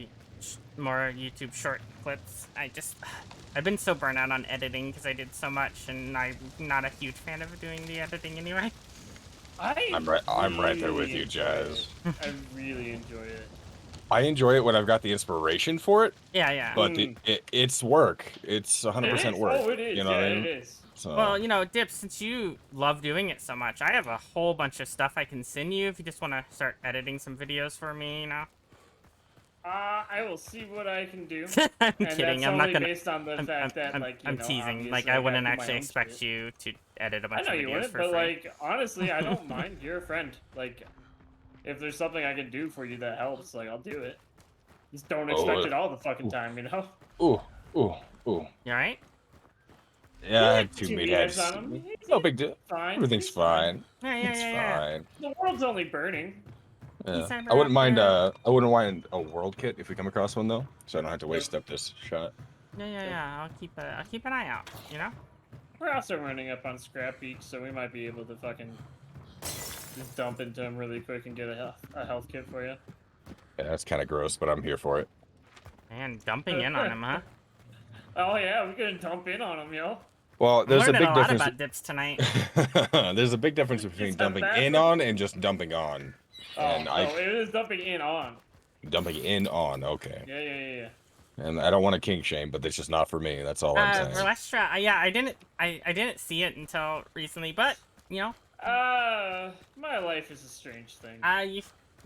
more YouTube short clips. I've been so burnt out on editing because I did so much, and I'm not a huge fan of doing the editing anyway. I'm right there with you, Jazz. I really enjoy it. I enjoy it when I've got the inspiration for it, Yeah, yeah. but it's work. It's 100% work. Oh, it is. You know yeah, what I mean? it is. So, Well, you know, Dip, since you love doing it so much, I have a whole bunch of stuff I can send you if you just want to start editing some videos for me, you know? I will see what I can do. I'm and kidding. That's I'm not only gonna. based on the fact that, like, you I'm know, teasing. Like, obviously I I wouldn't gotta do my actually own expect shit. you to edit a I bunch know of you videos wouldn't, for but free. like, honestly, I don't mind. You're a friend. Like, if there's something I can do for you that helps, like, I'll do it. Just don't expect it all the fucking time, you know? ooh. You alright? Yeah, I had Two 2 meatheads meatheads. on him. No big deal. Fine. Everything's He's fine. fine. Yeah. It's fine. The world's only burning. Yeah. Cyber I wouldn't mind. Raptor. I wouldn't mind a world kit if we come across one though, so I don't have to waste up this shot. Yeah. I'll keep an eye out. You know? We're also running up on Scrap Beach, so we might be able to fucking just dump into him really quick and get a health kit for you. Yeah, that's kind of gross, but I'm here for it. Man, dumping in on him, huh? Oh yeah, we're gonna dump in on him, yo. Well, there's a Learning big a lot difference. about dips tonight. There's a big difference between Is that dumping bad? in on and just dumping on. Oh, And no, I it is dumping in on. dumping in on. Okay. Yeah. And I don't want to kink shame, but it's just not for me. That's all I'm saying. Relestra, yeah, I didn't see it until recently, but you know, My life is a strange thing.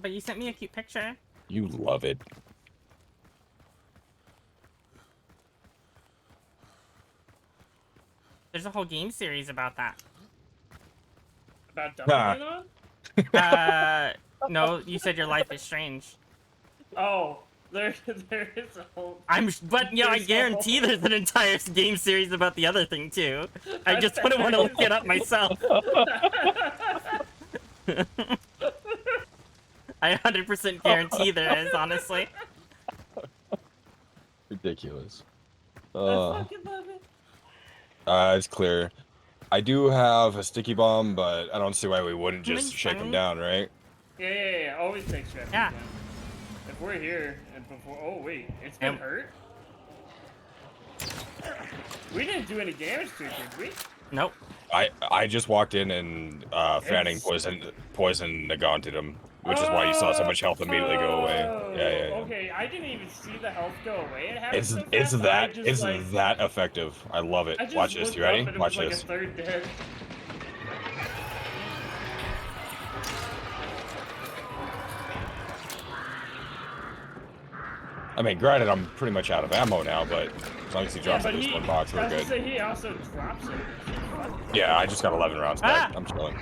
but you sent me a cute picture. You love it. There's a whole game series about that. About dumping in on? No, you said your life is strange. Oh, there is a whole. But yeah, I There's a guarantee whole- there's an entire game series about the other thing too. I just wouldn't want to look it up myself. I 100% guarantee there is, honestly. Ridiculous. I fucking love it. It's clear. I do have a sticky bomb, but I don't see why we wouldn't just Nice, shake them right? down, right? Yeah. Always take Scrap Beach Yeah. down. If we're here and before. Oh wait, it's been hurt. We didn't do any damage to it, did we? Nope. I just walked in and fanning poison neganted him, which is why you saw so much health immediately go away. Yeah. Okay, I didn't even see the health go away. It happened It's so it's fast, that I just, it's like, that effective. I love it. I just Watch this. looked You ready? up and it Watch was like this. a third dead. I mean, granted, I'm pretty much out of ammo now, but as long as he drops but at least one box, we're I was good. gonna say, he also drops it. Yeah, I just got 11 rounds back. Ah! I'm chilling.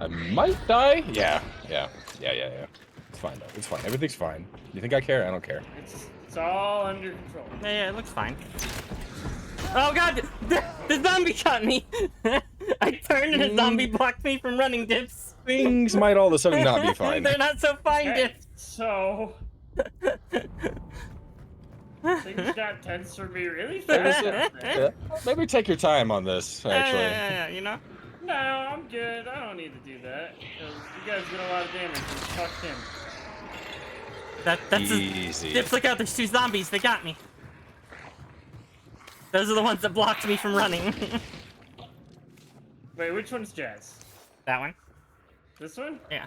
I might die. Yeah. It's fine though. It's fine. Everything's fine. You think I care? I don't care. It's all under control. Yeah, it looks fine. Oh god, the zombie got me. I turned and a zombie blocked me from running, Dips. Things might all of a sudden not be fine. They're not so fine, Okay, Dips. so things got tense for me really Maybe, fast. maybe take your time on this, actually. Yeah, you know? No, I'm good. I don't need to do that. 'Cause you guys did a lot of damage and fuck him. That's Easy. Dips, look out, there's 2 zombies. They got me. Those are the ones that blocked me from running. Wait, which one's Jazz? That one? This one? Yeah.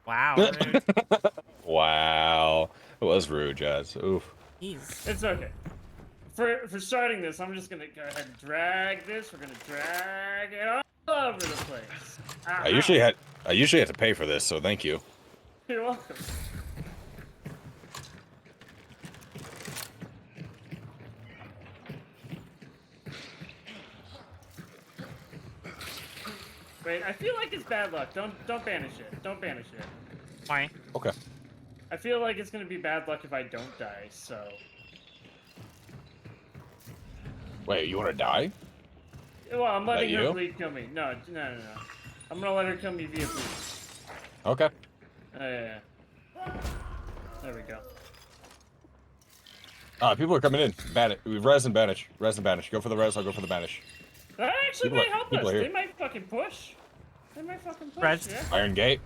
Wow. Rude. Wow. It was rude, Jazz. Oof. Jeez. It's okay. For starting this, I'm just gonna go ahead and drag this. We're gonna drag it all over the place. I usually had to pay for this, so thank you. You're welcome. Wait, I feel like it's bad luck. Don't banish it. Don't banish it. Why? Okay. I feel like it's gonna be bad luck if I don't die. So. Wait, you want to die? Well, I'm letting her you? bleed kill me. No. I'm gonna let her kill me via bleed. Okay. Yeah. There we go. People are coming in. Banish. Res and banish. Res and banish. Go for the res. I'll go for the banish. That actually People might are- help people us. are here. They might fucking push. They might fucking push. Reds. Yeah. Iron Gate.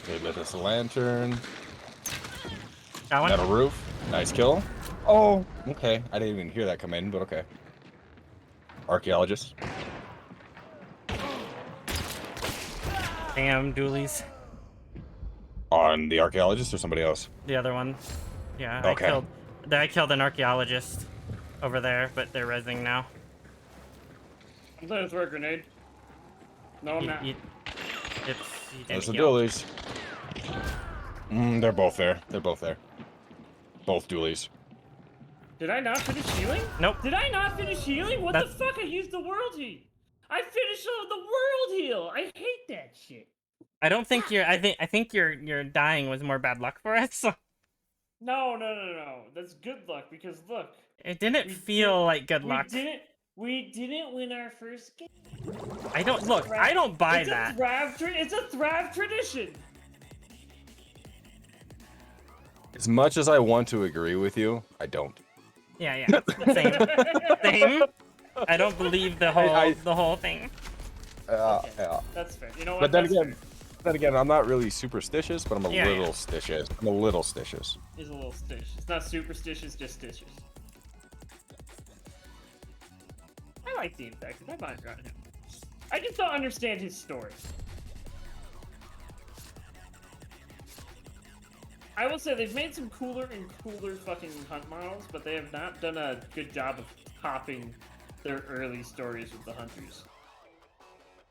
They lit us a lantern. Got one? Metal roof. Nice kill. Oh, okay. I didn't even hear that come in, but okay. Archaeologist. Damn, dualies. On the archaeologist or somebody else? The other one. Yeah, Okay. I killed an archaeologist over there, but they're rezzing now. I'm gonna throw a grenade. No, I'm not. You didn't There's the heal. dualies. They're both there. They're both there. Both dualies. Did I not finish healing? Nope. Did I not finish healing? What That's- the fuck? I used the world heal. I finished the world heal. I hate that shit. I don't think I think your dying was more bad luck for us. No. That's good luck because look, It didn't We feel like good we luck. we didn't win our first game. I don't buy it's that. It's a Thrav tradition. As much as I want to agree with you, I don't. Yeah. Same. I don't believe the whole thing. Yeah. That's fair. You know what? But then That's again, fair. I'm not really superstitious, but I'm a Yeah, little yeah. stitious. I'm a little stitious. He's a little stitch. It's not superstitious, just stitches. I like the infected. I mind around him. I just don't understand his story. I will say they've made some cooler and cooler fucking hunt models, but they have not done a good job of topping their early stories with the hunters.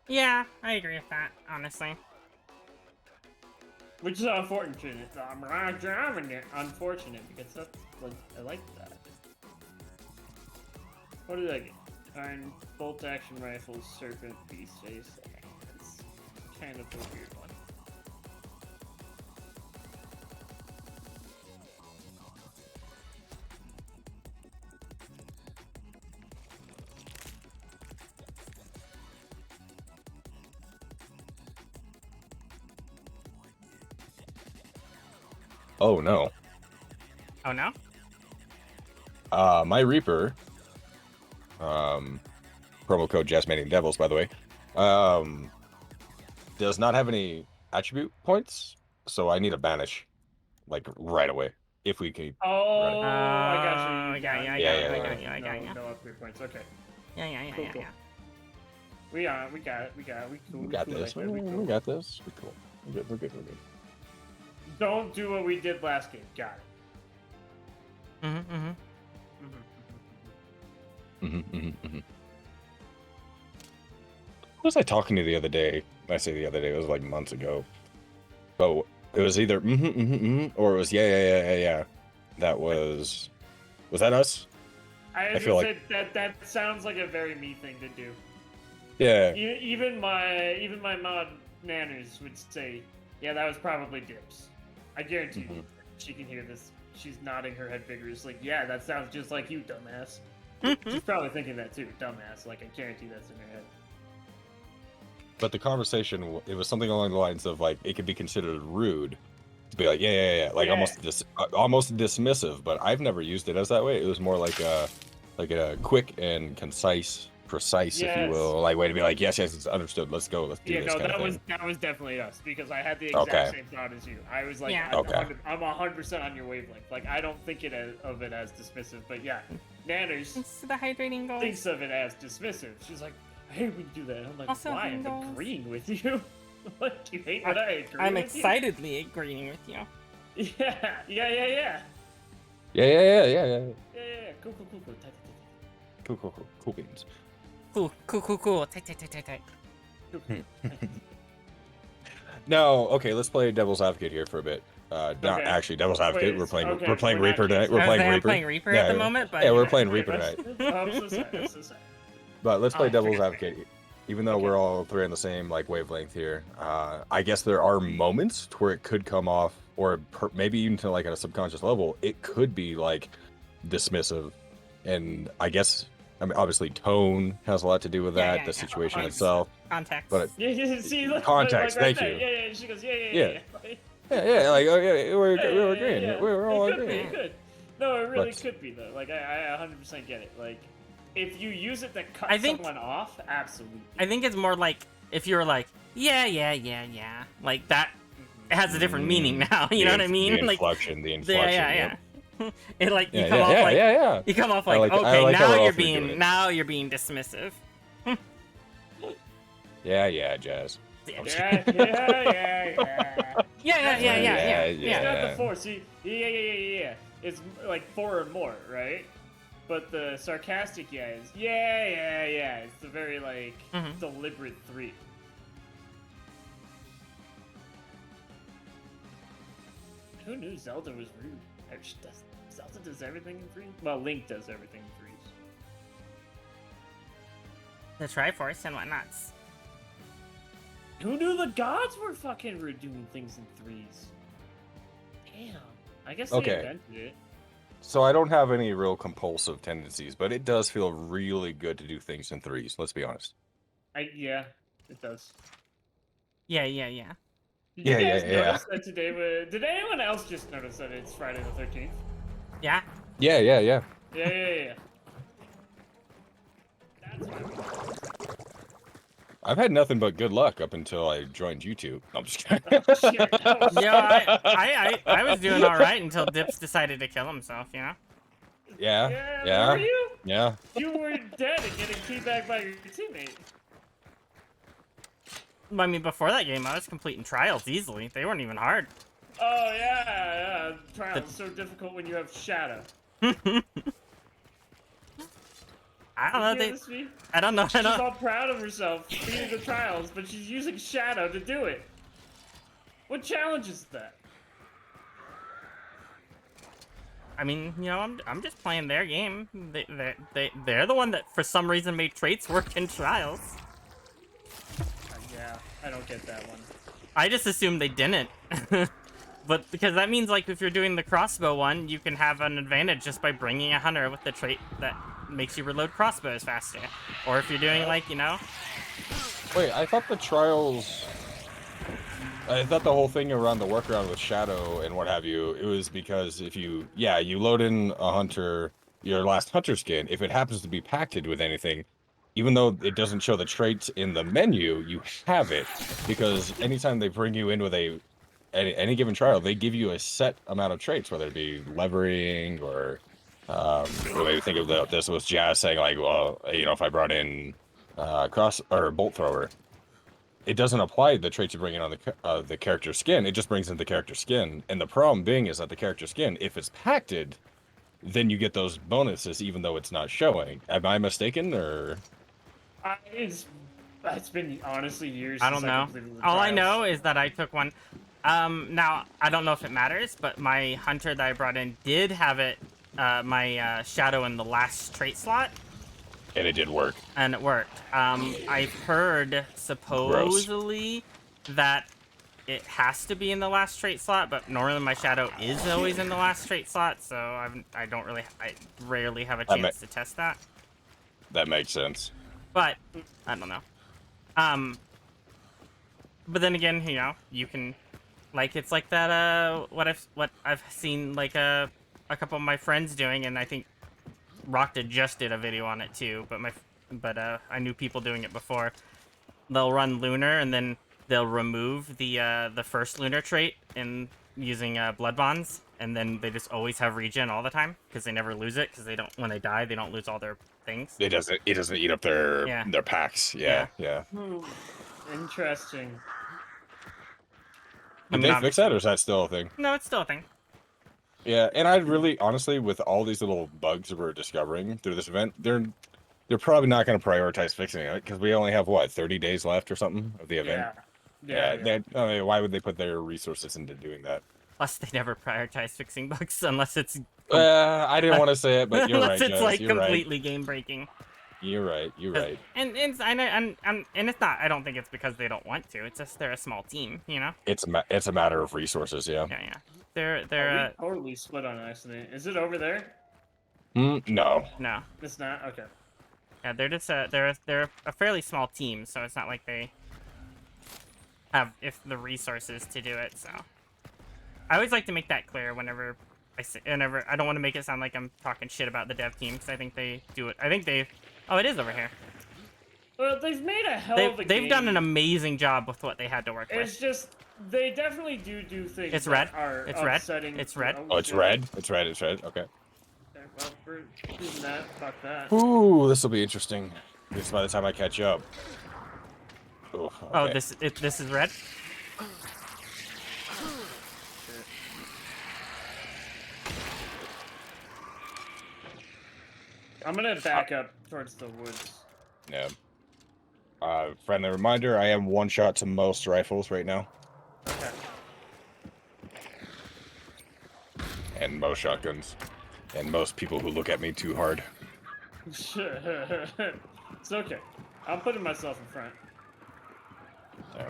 Yeah, I agree with that, honestly. Which is unfortunate. I'm not driving it. Unfortunate because that's like I like that. What did I get? Iron bolt action rifles, serpent, beast face. It's kind of a weird one. Oh no. Oh no? My Reaper, promo code Jasmanian Devils, by the way, does not have any attribute points, so I need a banish, like right away, if we can. Oh, I got you. I got you. Yeah, I got you. No upgrade points. Okay. Yeah. Cool. We got it. We cool. We got cool this. like that, We cool. got this. We're cool. We're good. Don't do what we did last game. Got it. Mm-hmm. Who was I talking to the other day? I say the other day, it was like months ago. Oh, it was either or it was yeah. That was that us? I feel feel like that sounds like a very me thing to do. Yeah. Even my mod Nanners would say, yeah, that was probably Dips. I guarantee you, she can hear this. She's nodding her head vigorously. Yeah, that sounds just like you, dumbass. She's probably thinking that too, dumbass. Like, I guarantee that's in her head. But the conversation, it was something along the lines of like, it could be considered rude to be like, yeah, like almost dismissive. But I've never used it as that way. It was more like a quick and concise, precise, if you will, like way to be like, yes, it's understood. Let's go. Let's do this kind of thing. That was definitely us because I had the exact same thought as you. I was like, I'm 100% on your wavelength. Like, I don't think of it as dismissive, but yeah, Nanners It's the hydrating goals. thinks of it as dismissive. She's like, I hate when you do that. And I'm like, Also why? I'm Windows. agreeing with you. Like, you hate when I agree I'm with excitedly agreeing with you. you? Yeah. Yeah. Yeah. Cool beans. Cool. Tight. No, okay, let's play Devil's Advocate here for a bit. Not Okay. actually Devil's Advocate. Wait, We're playing okay, we're playing we're Reaper not- tonight. We're I was playing saying I'm Reaper. playing Reaper at the moment, but yeah, we're playing Reaper That's- tonight. Oh, I'm so sorry. I'm so sorry. But let's play Oh, Devil's forget Advocate. Even though we're all three on the same like wavelength here, I guess there are moments where it could come off, or maybe even to like at a subconscious level, it could be like dismissive. And I guess, I mean, obviously tone has a lot to do with that, Yeah. the situation 100%. itself. context. But Yeah, see, look, Context, like right thank there. you. Yeah. She goes, yeah. Yeah, like, oh, yeah, we're Yeah, agreeing. yeah. We're all It could be, agreeing. it could. No, it really But- could be though. Like I 100% get it. Like if you use it to cut I think- someone off, absolutely. I think it's more like if you were like, yeah, like that. It has a different meaning now. You know what I mean? The Like, inflection, the inflection. yeah. It like you Yeah, come off yeah, like yeah. you come off I like like- I okay, like how now we're all you're three doing being it. dismissive. Yeah, Jazz. Yeah. Yeah. It's not the 4. See, yeah. It's like 4 or more, right? But the sarcastic is yeah. It's the very like deliberate 3. Who knew Zelda was rude? Zelda does everything in 3? Well, Link does everything in 3s. The Triforce and whatnots. Who knew the gods were fucking rude doing things in 3s? Damn. I guess they Okay. invented it. So I don't have any real compulsive tendencies, but it does feel really good to do things in 3s. Let's be honest. Yeah, it does. Yeah. Did you Yeah, guys yeah. notice that today? Did anyone else just notice that it's Friday the 13th? Yeah. Yeah. Yeah. That's I've had nothing but good luck up until I joined YouTube. No, I'm just kidding. Yeah, I was doing all right until Dips decided to kill himself. You know. Were you? Yeah. You were dead and getting teabagged by your teammate. I mean, before that game, I was completing trials easily. They weren't even hard. Oh yeah. Trials so difficult when you have Shadow. I don't know. You hear this, V? I don't know. She's all proud of herself beating the trials, but she's using Shadow to do it. What challenge is that? I mean, you know, I'm just playing their game. They're the one that for some reason made traits work in trials. Yeah, I don't get that one. I just assumed they didn't. But because that means like if you're doing the crossbow one, you can have an advantage just by bringing a hunter with the trait that makes you reload crossbows faster. Or if you're doing like, you know, Wait, I thought the trials. I thought the whole thing around the workaround with Shadow and what have you, it was because if you load in a hunter, your last hunter skin, if it happens to be packed with anything, even though it doesn't show the traits in the menu, you have it. Because anytime they bring you in with any given trial, they give you a set amount of traits, whether it be levering or the way we think of this was Jazz saying like, well, you know, if I brought in cross or bolt thrower, it doesn't apply the traits you bring in on the character skin. It just brings in the character skin. And the problem being is that the character skin, if it's packed, then you get those bonuses even though it's not showing. Am I mistaken or? It's been honestly years. I don't since know. completed the All I trials. know is that I took one. Now I don't know if it matters, but my hunter that I brought in did have it, my shadow in the last trait slot. And it did work. And it worked. I've heard supposedly that it has to be in the last trait slot, but normally my shadow is always in the last trait slot, so I rarely have a chance to test that. That makes sense. But I don't know. But then again, you know, you can, like, it's like that. What I've seen like a couple of my friends doing, and I think Rockta just did a video on it too. But I knew people doing it before. They'll run Lunar, and then they'll remove the first Lunar trait in using Blood Bonds, and then they just always have regen all the time because they never lose it because they don't, when they die, they don't lose all their things. It doesn't eat up their packs. Yeah. Interesting. Did they fix that, or is that still a thing? No, it's still a thing. Yeah, and I really, honestly, with all these little bugs that we're discovering through this event, they're probably not going to prioritize fixing it because we only have 30 days left or something of the event. Yeah. I mean, why would they put their resources into doing that? Plus, they never prioritize fixing bugs unless it's. I didn't want to say it, but you're unless right. it's Jess, like you're completely game breaking. You're right. You're right. And it's not. I don't think it's because they don't want to. It's just they're a small team, you know. It's a matter of resources. Yeah. Yeah. They're we totally split on accident. Is it over there? No. No. It's not. Okay. Yeah, they're just they're a fairly small team, so it's not like they have the resources to do it. So. I always like to make that clear whenever I don't want to make it sound like I'm talking shit about the dev team because I think they do it. I think they. Oh, it is over here. Well, they've made a hell of a game. They've done an amazing job with what they had to work with. It's just they definitely do things. It's red. That are It's red. upsetting. It's red. Oh, it's red. It's red. It's red. Okay. Okay, well, we're doing that. Fuck that. Ooh, this will be interesting. This by the time I catch up. Ooh, okay. Oh, this is red. I'm gonna back up towards the woods. Yeah. Friendly reminder: I am one shot to most rifles right now, Okay. and most shotguns, and most people who look at me too hard. It's okay. I'm putting myself in front.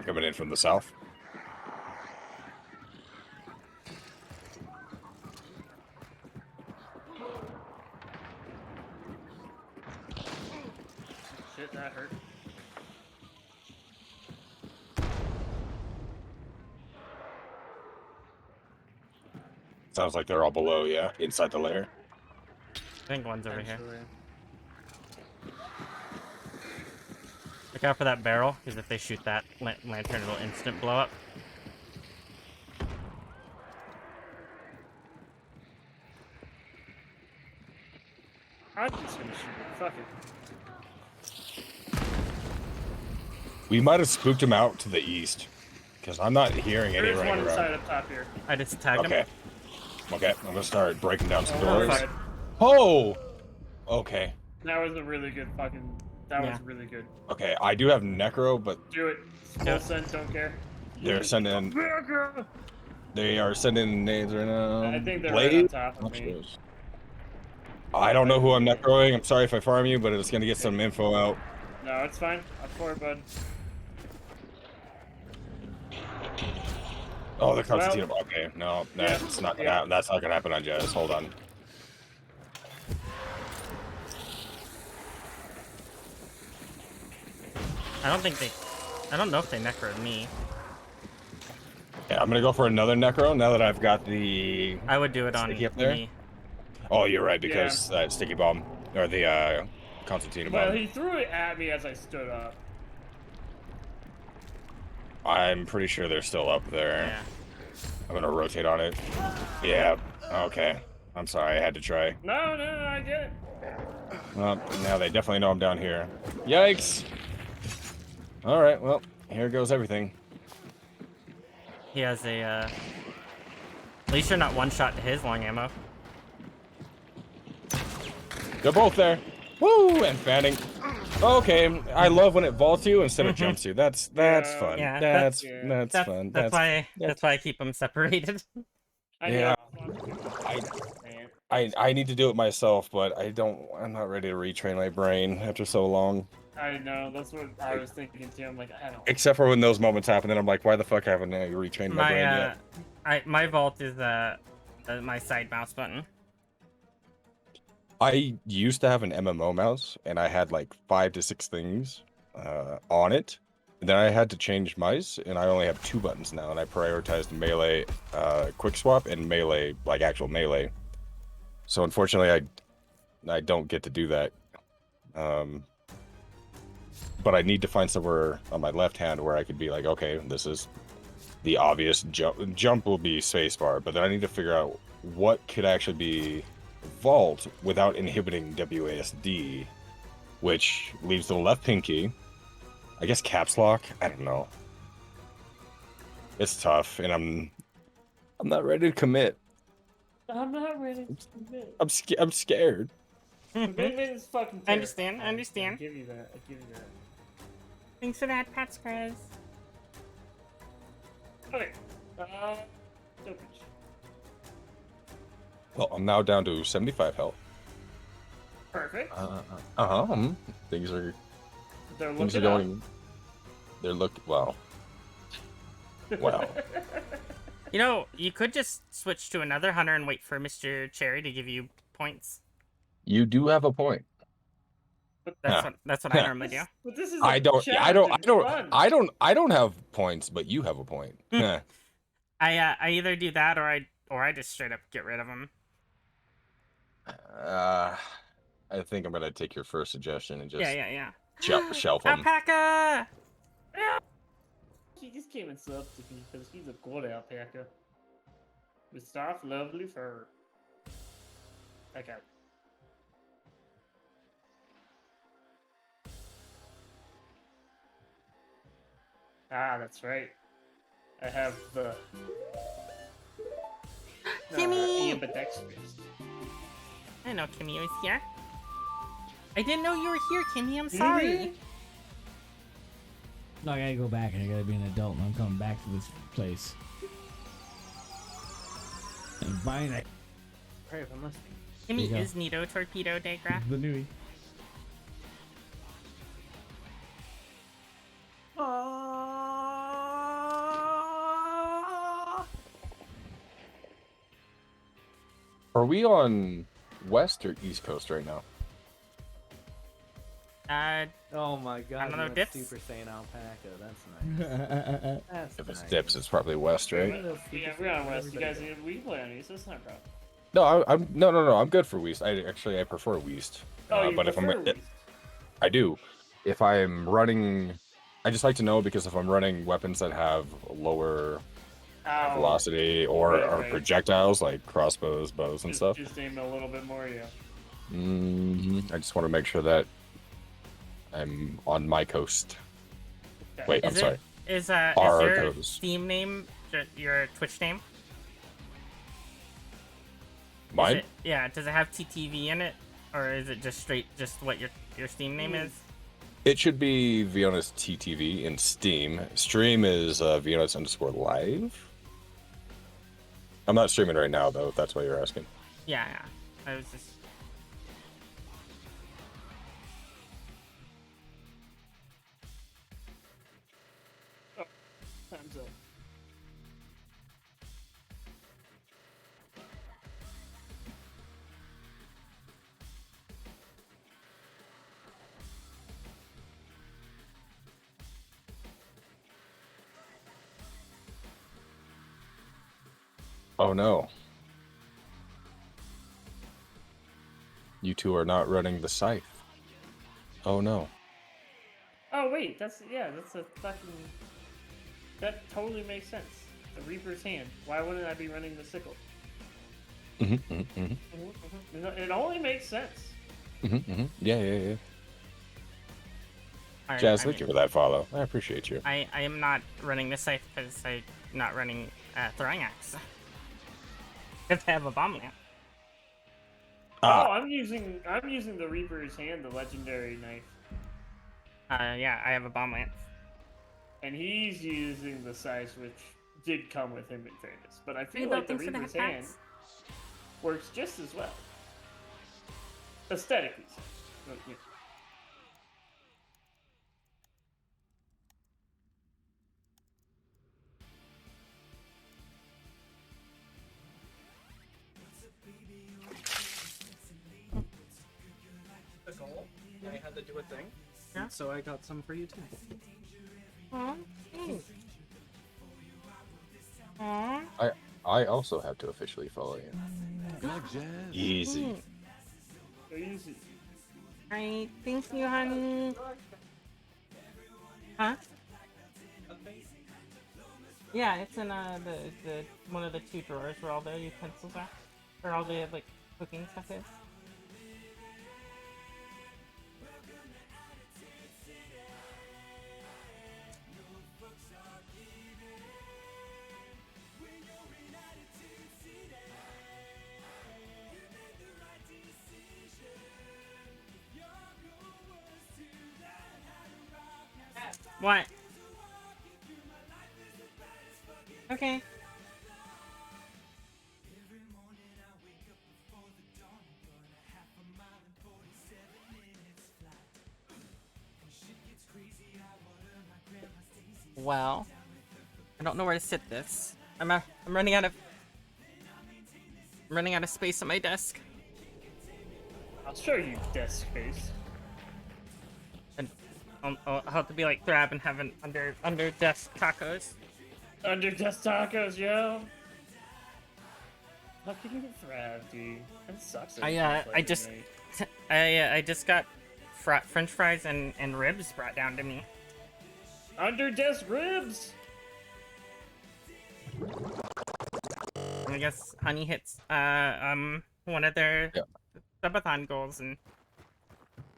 Coming in from the south. Shit, that hurt. Sounds like they're all below, yeah, inside the lair. I think one's over here. Actually. Look out for that barrel, because if they shoot that lantern, it'll instant blow up. I'm just gonna shoot it. Fuck it. We might have spooked him out to the east, because I'm not hearing any There's running one around. side up top here. I just tagged Okay. him. Okay, I'm gonna start breaking down some Oh, doors. fuck. Oh! Okay. That was a really good fucking. That Yeah. was really good. Okay, I do have Necro, but Do it. Full send, don't care. they're sending... They are sending nades right now. I think they're Blade? right on top of me. I don't know who I'm necroing. I'm sorry if I farm you, but it's gonna get some info out. No, it's fine. I'm for it, bud. Oh, the Constantine. Okay, no, that's not gonna happen. That's not gonna happen on Jazz. Hold on. I don't know if they necroed me. Yeah, I'm gonna go for another necro now that I've got the. I would do it on Sticky up there? me. Oh, you're right because that sticky bomb or the Constantine Well, bomb. he threw it at me as I stood up. I'm pretty sure they're still up there. Yeah. I'm gonna rotate on it. Yeah. Okay. I'm sorry. I had to try. No, I get it. Well, now they definitely know I'm down here. Yikes! All right. Well, here goes everything. He has a. At least you're not one shot to his long ammo. They're both there. Woo! And fanning. Okay, I love when it vaults you instead of jumps you. That's fun. Yeah, That's that's fun. That's why I keep them separated. Yeah. Man. I need to do it myself, but I'm not ready to retrain my brain after so long. I know, that's what I was thinking too. I'm like, I don't. Except for when those moments happen, then I'm like, why the fuck haven't I retrained my brain yet? My vault is my side mouse button. I used to have an MMO mouse, and I had like 5 to 6 things on it. And then I had to change mice, and I only have 2 buttons now, and I prioritized melee quick swap and melee, like actual melee. So unfortunately, I don't get to do that. But I need to find somewhere on my left hand where I could be like, okay, this is the obvious jump. Jump will be spacebar, but then I need to figure out what could actually be vault without inhibiting WASD, which leaves the left pinky. I guess caps lock. I don't know. It's tough, and I'm not ready to commit. I'm not ready to commit. I'm scared. Commitment is fucking I understand, I terrifying. understand. I give you that. I give you that. Thanks for that, Pat Scruz. Okay. Dopage. Well, I'm now down to 75 health. Perfect. Things are They're things are looking going. They're well. Wow. You know, you could just switch to another hunter and wait for Mr. Cherry to give you points. You do have a point. That's what I normally do. But this is I don't have have points, but you have a point. I either do that or I just straight up get rid of them. I think I'm gonna take your first suggestion and just Yeah. shelf them. Alpaca! She just came and slept with me because she's a good alpaca. With soft, lovely fur. Okay. Ah, that's right. I have the Kimmy! ambidextrous. I didn't know Kimmy was here. I didn't know you were here, Kimmy. I'm sorry. No, I gotta go back and I gotta be an adult and I'm coming back to this place. And find it. Alright, if I'm listening. There you Kimmy go. is Nito Torpedo Dagra. The newie. Are we on West or East Coast right now? Oh my god, I don't know, you went dips? Super Saiyan alpaca. That's nice. That's If it's nice. dips, it's probably West, right? Yeah, we're on West. You guys, we play on East. That's not a problem. No, I'm no. I'm good for West. I prefer West. Oh, you but if I'm, prefer West. I do. If I'm running, I just like to know because if I'm running weapons that have lower velocity or right. projectiles like crossbows, bows, and stuff. Just aim a little bit more, yeah. I just want to make sure that I'm on my coast. Okay. Wait, I'm Is sorry. Is Our your coast. Steam name your Twitch name? Is Mine? yeah. Does it have TTV in it, or is it just straight just what your Steam name is? It should be Viona's TTV in Steam. Stream is Viona's_live. I'm not streaming right now though. If that's what you're asking. Yeah. I was just. Time's up. Oh no. You two are not running the scythe. Oh no. Oh wait, that's a fucking. That totally makes sense. The Reaper's hand. Why wouldn't I be running the sickle? It only makes sense. Yeah. Alright, Jazz, I thank you mean, for that follow. I appreciate you. I am not running the scythe because I'm not running throwing axe. Because I have a bomb lamp. Oh, I'm using the Reaper's hand, the legendary knife, Yeah, I have a bomb lance. and he's using the size which did come with him in fairness. But I feel Hey, like the thanks for the Reaper's hand hats. works just as well, aesthetically. But, yeah. The goal, I had to do a thing. Yeah. So I got some for you too. Aww, thanks. Aww. I also have to officially follow you. Easy. Easy. Alright, thank you, honey. Huh? Yeah, it's in the one of the two drawers where all the utensils are, where all the like cooking stuff is. What? Okay. Well, I don't know where to sit this. I'm running out of space at my desk. I'll show you desk space. And I'll have to be like Thrab and have an under desk tacos. Under desk tacos, yo. How can you get Thrav, dude? That sucks. I just got French fries and ribs brought down to me. Under desk ribs. I guess Honey hits one of their subathon goals, and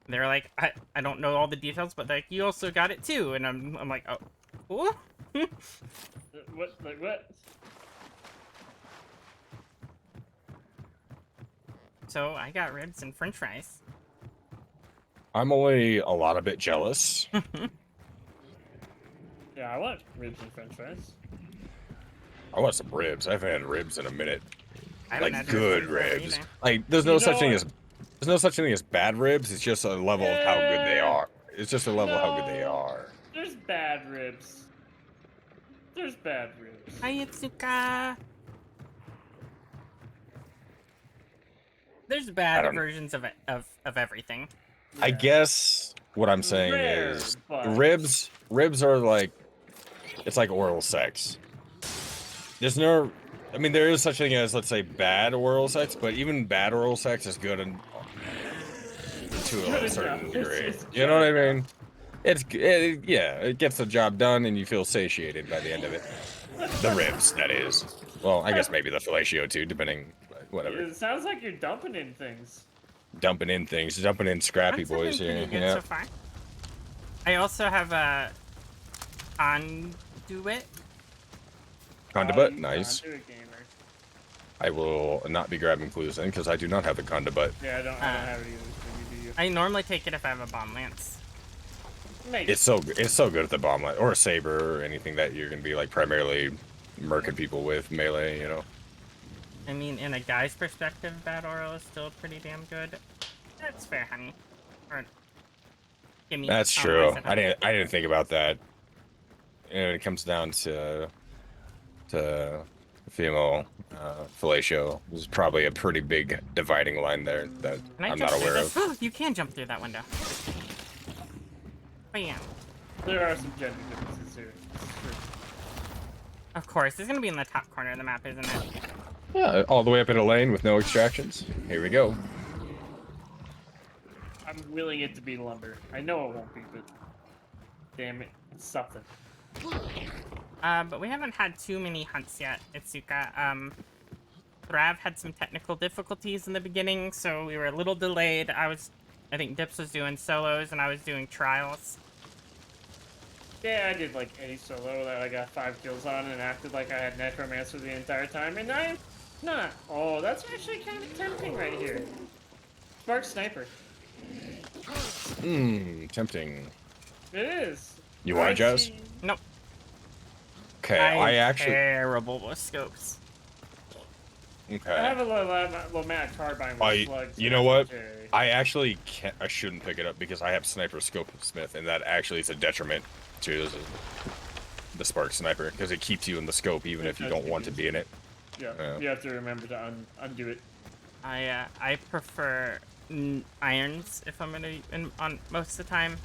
they're like, I don't know all the details, but like you also got it too, and I'm like, oh, cool. What? Like what? So I got ribs and French fries. I'm only a lot a bit jealous. Yeah, I want ribs and French fries. I want some ribs. I haven't had ribs in a minute. I haven't Like had good ribs ribs. either. Like there's no such thing as bad ribs. It's just a level of how good they are. It's just a level of how good they are. There's bad ribs. There's bad ribs. Hi, Itsuka. There's bad versions of everything. Yeah. I guess what I'm saying Rare, is but- ribs are like, it's like oral sex. There's no, I mean, there is such thing as, let's say, bad oral sex, but even bad oral sex is good to a certain degree. You know what I mean? It gets the job done, and you feel satiated by the end of it. The ribs, that is. Well, I guess maybe the fellatio too, depending. Whatever. It sounds like you're dumping in things. Dumping in things, dumping in scrappy That's been boys pretty here. good Yeah. so far. I also have a conduit. Conduit, nice. Conduit gamer. I will not be grabbing clues then, because I do not have the conduit. Yeah, I don't have it either. So you do you. I normally take it if I have a bomb lance. Maybe. It's so good at the bomb line, or a saber, or anything that you're gonna be like primarily murking people with melee. You know. I mean, in a guy's perspective, bad oral is still pretty damn good. That's fair, honey. Or, give me. That's true. I didn't think about that. You know, when it comes down to female fellatio, there's probably a pretty big dividing line there that I'm not aware of. Oh, you can jump through that window. Bam. There are some gender differences here. Of course, it's gonna be in the top corner of the map, isn't it? Yeah, all the way up in a lane with no extractions. Here we go. I'm willing it to be lumber. I know it won't be, but damn it, it's something. But we haven't had too many hunts yet, Itsuka. Thrav had some technical difficulties in the beginning, so we were a little delayed. I think Dips was doing solos, and I was doing trials. Yeah, I did like a solo that I got 5 kills on and acted like I had Necromancer the entire time, and I'm not. Oh, that's actually kind of tempting right here. Spark Sniper. Tempting. It is. You want it, Jazz? Nope. Okay, I'm I actually. terrible with scopes. Okay. I have a Lomatic carbine with slugs. You know what? Okay. I actually can't. I shouldn't pick it up because I have sniper scope smith, and that actually is a detriment to the spark sniper because it keeps you in the scope even if you don't want to be in it. Yeah, you have to remember to undo it. I prefer irons if I'm gonna on most of the time.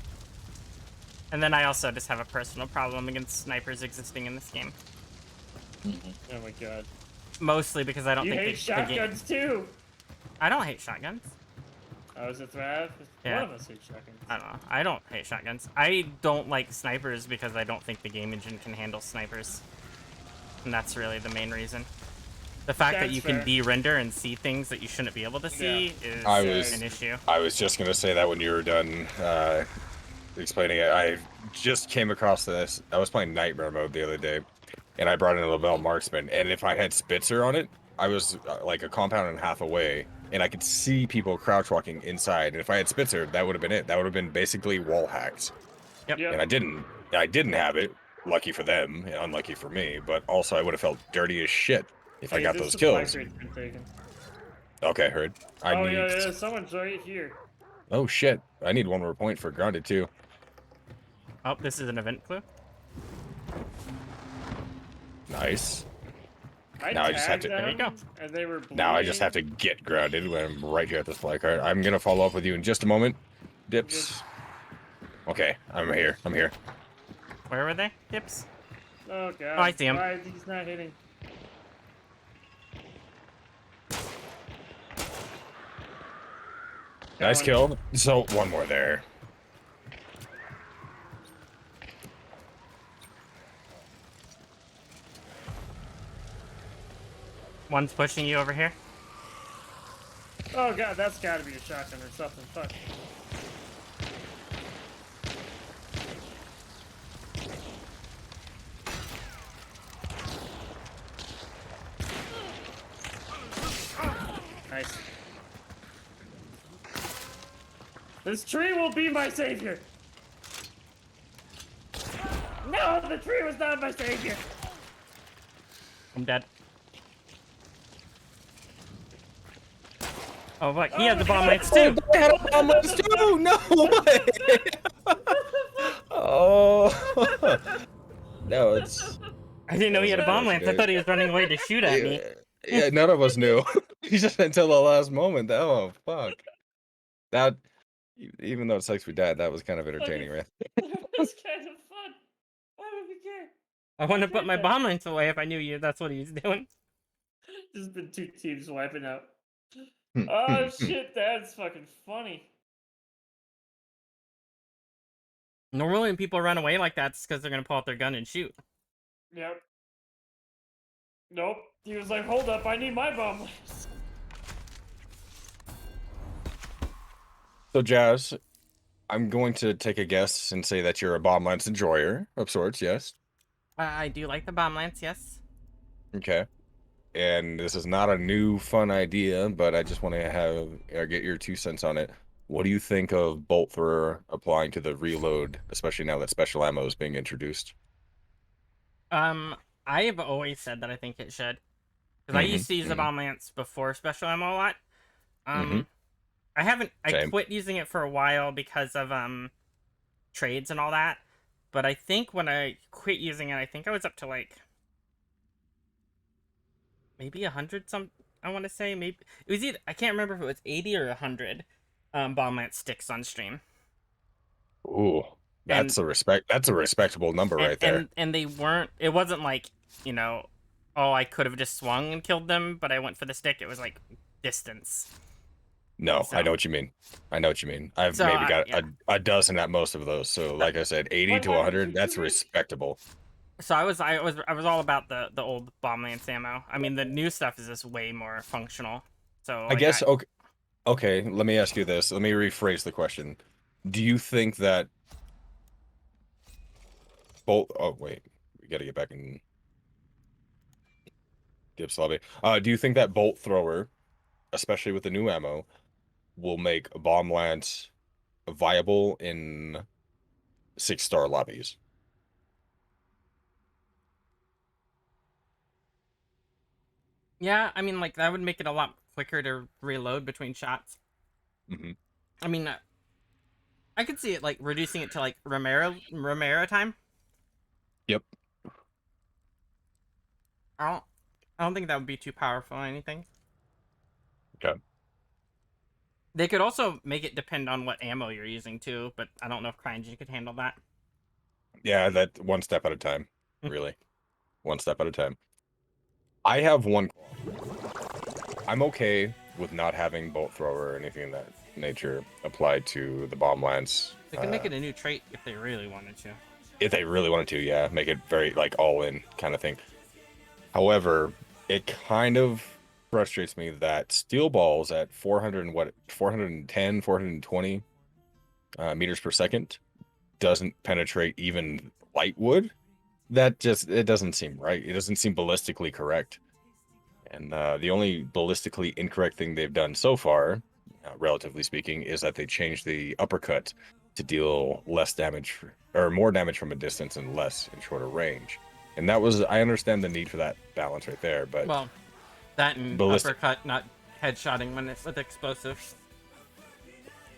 And then I also just have a personal problem against snipers existing in this game. Oh my god. Mostly because I don't You think hate shotguns too. I don't hate shotguns. Oh, is it Thrav? Yeah. One of us hates shotguns. I don't know. I don't hate shotguns. I don't like snipers because I don't think the game engine can handle snipers. And that's really the main reason. The fact that That's you fair. can de-render and see things that you shouldn't be able to see is an issue. I was just gonna say that when you were done explaining it. I just came across this. I was playing Nightmare mode the other day, and I brought in a Lavelle Marksman. And if I had Spitzer on it, I was like a compound and a half away, and I could see people crouch walking inside. And if I had Spitzer, that would have been it. That would have been basically wall hacks. Yep. Yep. And I didn't have it. Lucky for them, and unlucky for me. But also, I would have felt dirty as shit if I got those kills. Okay, heard. Yeah, someone's right here. Oh shit! I need 1 more point for grounded too. Oh, this is an event clue. Nice. Now I just have to. There you go. And they were Now I just have to get grounded when I'm right here at this fly card. I'm gonna follow up with you in just a moment. Dips. Okay, I'm here. Where were they? Dips? Oh god. Oh, I see him. Why is he not hitting? Nice one. kill. So one more there. One's pushing you over here. Oh god, that's gotta be a shotgun or something. Fuck. Nice. This tree will be my savior. No, the tree was not my savior. I'm dead. Oh, look, he has the bomb lights too. I had a bomb lance too. No way. Oh. No, it's. I didn't know he had a bomb lance. I thought he was running away to shoot at me. Yeah, none of us knew. Just until the last moment. Oh fuck. That. Even though it sucks we died, that was kind of entertaining, right? That's kind of fun. Why would we care? I wouldn't have put my bomb lance away if I knew that's what he was doing. There's been 2 teams wiping out. Hmm, Oh shit, that's fucking funny. Normally when people run away like that, it's because they're going to pull out their gun and shoot. Yep. Nope. He was like, hold up, I need my bomb lance. So, Jazz, I'm going to take a guess and say that you're a bomb lance enjoyer of sorts, yes? I do like the bomb lance, yes. Okay. And this is not a new fun idea, but I just want to have get your 2 cents on it. What do you think of bolt thrower applying to the reload, especially now that special ammo is being introduced? I have always said that I think it should. Because I used to use the bomb lance before special ammo a lot. I Same. quit using it for a while because of trades and all that. But I think when I quit using it, I think I was up to like maybe 100 I want to say. Maybe it was either, I can't remember if it was 80 or 100 bomb lance sticks on stream. Ooh, that's a respectable number right there. And they weren't, it wasn't like, oh, I could have just swung and killed them, but I went for the stick. It was like distance. No, So- I know what you mean. I know what you mean. I've So, maybe got yeah. a dozen at most of those. So, like I said, 80 to 100, that's respectable. So I was all about the old bomb lance ammo. I mean, the new stuff is just way more functional. So I guess okay, let me ask you this. Let me rephrase the question. Do you think that bolt oh wait, we got to get back in Gibbs lobby. Do you think that bolt thrower, especially with the new ammo, will make a bomb lance viable in 6-star lobbies? Yeah, I mean, like that would make it a lot quicker to reload between shots. Mm-hmm. I mean, I could see it like reducing it to like Romero time. Yep. I don't think that would be too powerful or anything. Okay. They could also make it depend on what ammo you're using too, but I don't know if CryEngine could handle that. Yeah, that one step at a time, really. One step at a time. I have one. I'm okay with not having bolt thrower or anything of that nature applied to the bomb lance. They could make it a new trait if they really wanted to. If they really wanted to, yeah, make it very like all in kind of thing. However, it kind of frustrates me that steel balls at 410, 420 meters per second doesn't penetrate even light wood. That just, it doesn't seem right. It doesn't seem ballistically correct. And the only ballistically incorrect thing they've done so far, relatively speaking, is that they changed the uppercut to deal less damage or more damage from a distance and less in shorter range. And that was, I understand the need for that balance right there, but Well, that and uppercut, not headshotting when it's with explosives.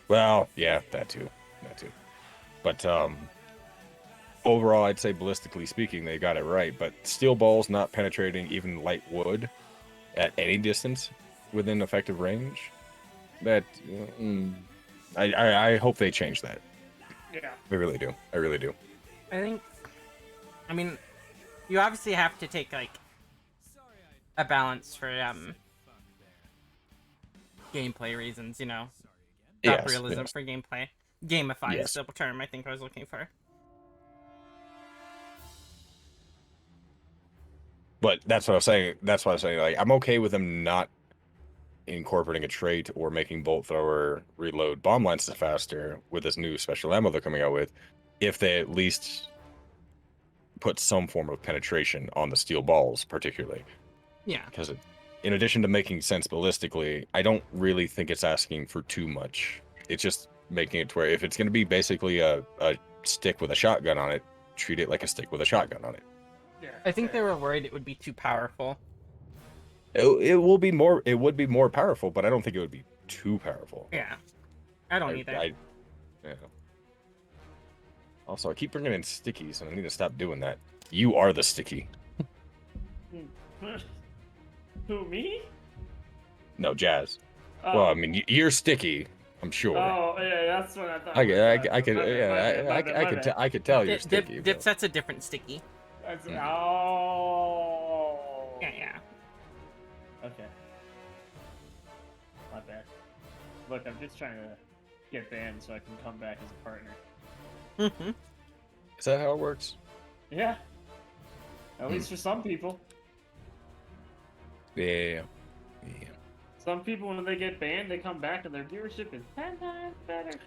Well, yeah, that too. But overall, I'd say ballistically speaking, they got it right. But steel balls not penetrating even light wood at any distance within effective range. That I hope they change that. Yeah. I really do. I really do. I think, I mean, you obviously have to take like a balance for gameplay reasons, you know. Drop Yes, realism yes. for gameplay. Gamify is Yes. the term I think I was looking for. But that's what I was saying. That's what I was saying. Like, I'm okay with them not incorporating a trait or making bolt thrower reload bomb lances faster with this new special ammo they're coming out with, if they at least put some form of penetration on the steel balls, particularly. Yeah. Because in addition to making sense ballistically, I don't really think it's asking for too much. It's just making it to where if it's going to be basically a stick with a shotgun on it, treat it like a stick with a shotgun on it. Yeah, I think they were worried it would be too powerful. It will be more. It would be more powerful, but I don't think it would be too powerful. Yeah. I don't either. Yeah. Also, I keep bringing in stickies, and I need to stop doing that. You are the sticky. Who, me? No, Jazz. Oh. Well, I mean, you're sticky. I'm sure. Oh, yeah, that's what I thought. I could tell you're sticky. but- Dipset's a different sticky. That's, oh. Yeah. Okay. My bad. Look, I'm just trying to get banned so I can come back as a partner. Mm-hmm. Is that how it works? Yeah. At least for some people. Yeah. Some people, when they get banned, they come back and their viewership is 10 times better.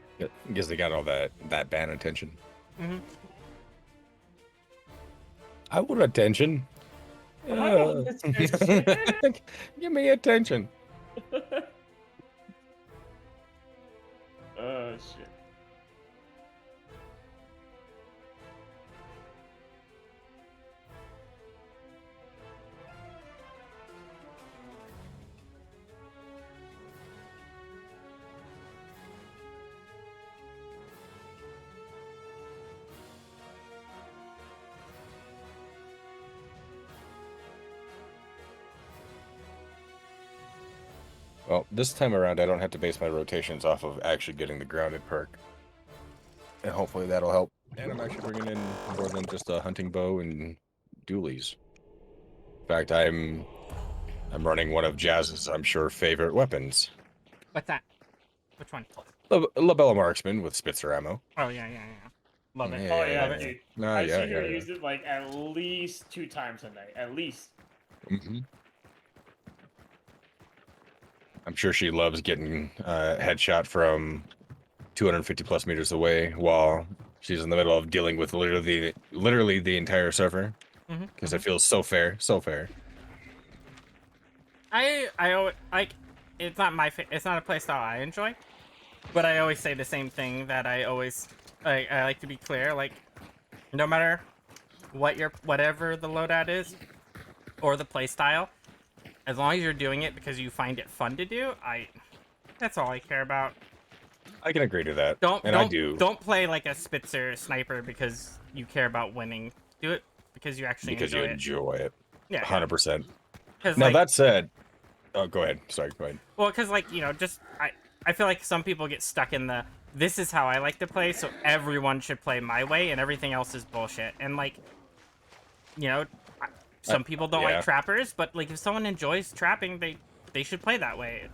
Because they got all that ban attention. Mm-hmm. I want attention. Give me attention. Oh, shit. Well, this time around, I don't have to base my rotations off of actually getting the grounded perk. And hopefully that'll help. And I'm actually bringing in more than just a hunting bow and dualies. In fact, I'm running one of Jazz's, I'm sure, favorite weapons. What's that? Which one? Labella Marksman with Spitzer ammo. Oh, yeah. Love it. Oh, yeah, Love it. dude. No, I've yeah, seen her yeah. use it like at least 2 times a night. At least. Mm-hmm. I'm sure she loves getting headshot from 250 plus meters away while she's in the middle of dealing with literally the entire server. Because it feels so fair, so fair. I like. It's not it's not a playstyle I enjoy, but I always say the same thing that I always I like to be clear. Like, no matter whatever the loadout is, or the playstyle, as long as you're doing it because you find it fun to do, that's all I care about. I can agree to that. I do. Don't play like a Spitzer sniper because you care about winning. Do it because you actually enjoy it. Yeah, 100%. Now, like, that said... Oh, go ahead. Sorry, go ahead. Well, because, like, you know, just... I feel like some people get stuck in this is how I like to play, so everyone should play my way, and everything else is bullshit. And, like, you know, some people don't like trappers, but, like, if someone enjoys trapping, they should play that way.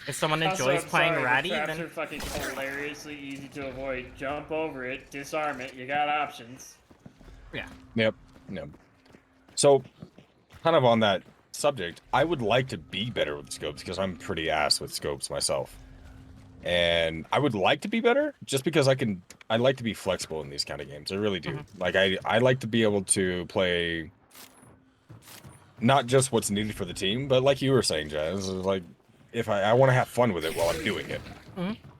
If someone enjoys playing ratty, the traps then... are fucking hilariously easy to avoid. Jump over it, disarm it, you got options. Yeah. Yep. So, kind of on that subject, I would like to be better with scopes because I'm pretty ass with scopes myself. And I would like to be better just because I like to be flexible in these kind of games. I really do. Like, I like to be able to play not just what's needed for the team, but like you were saying, Jazz, like, if I want to have fun with it while I'm doing it.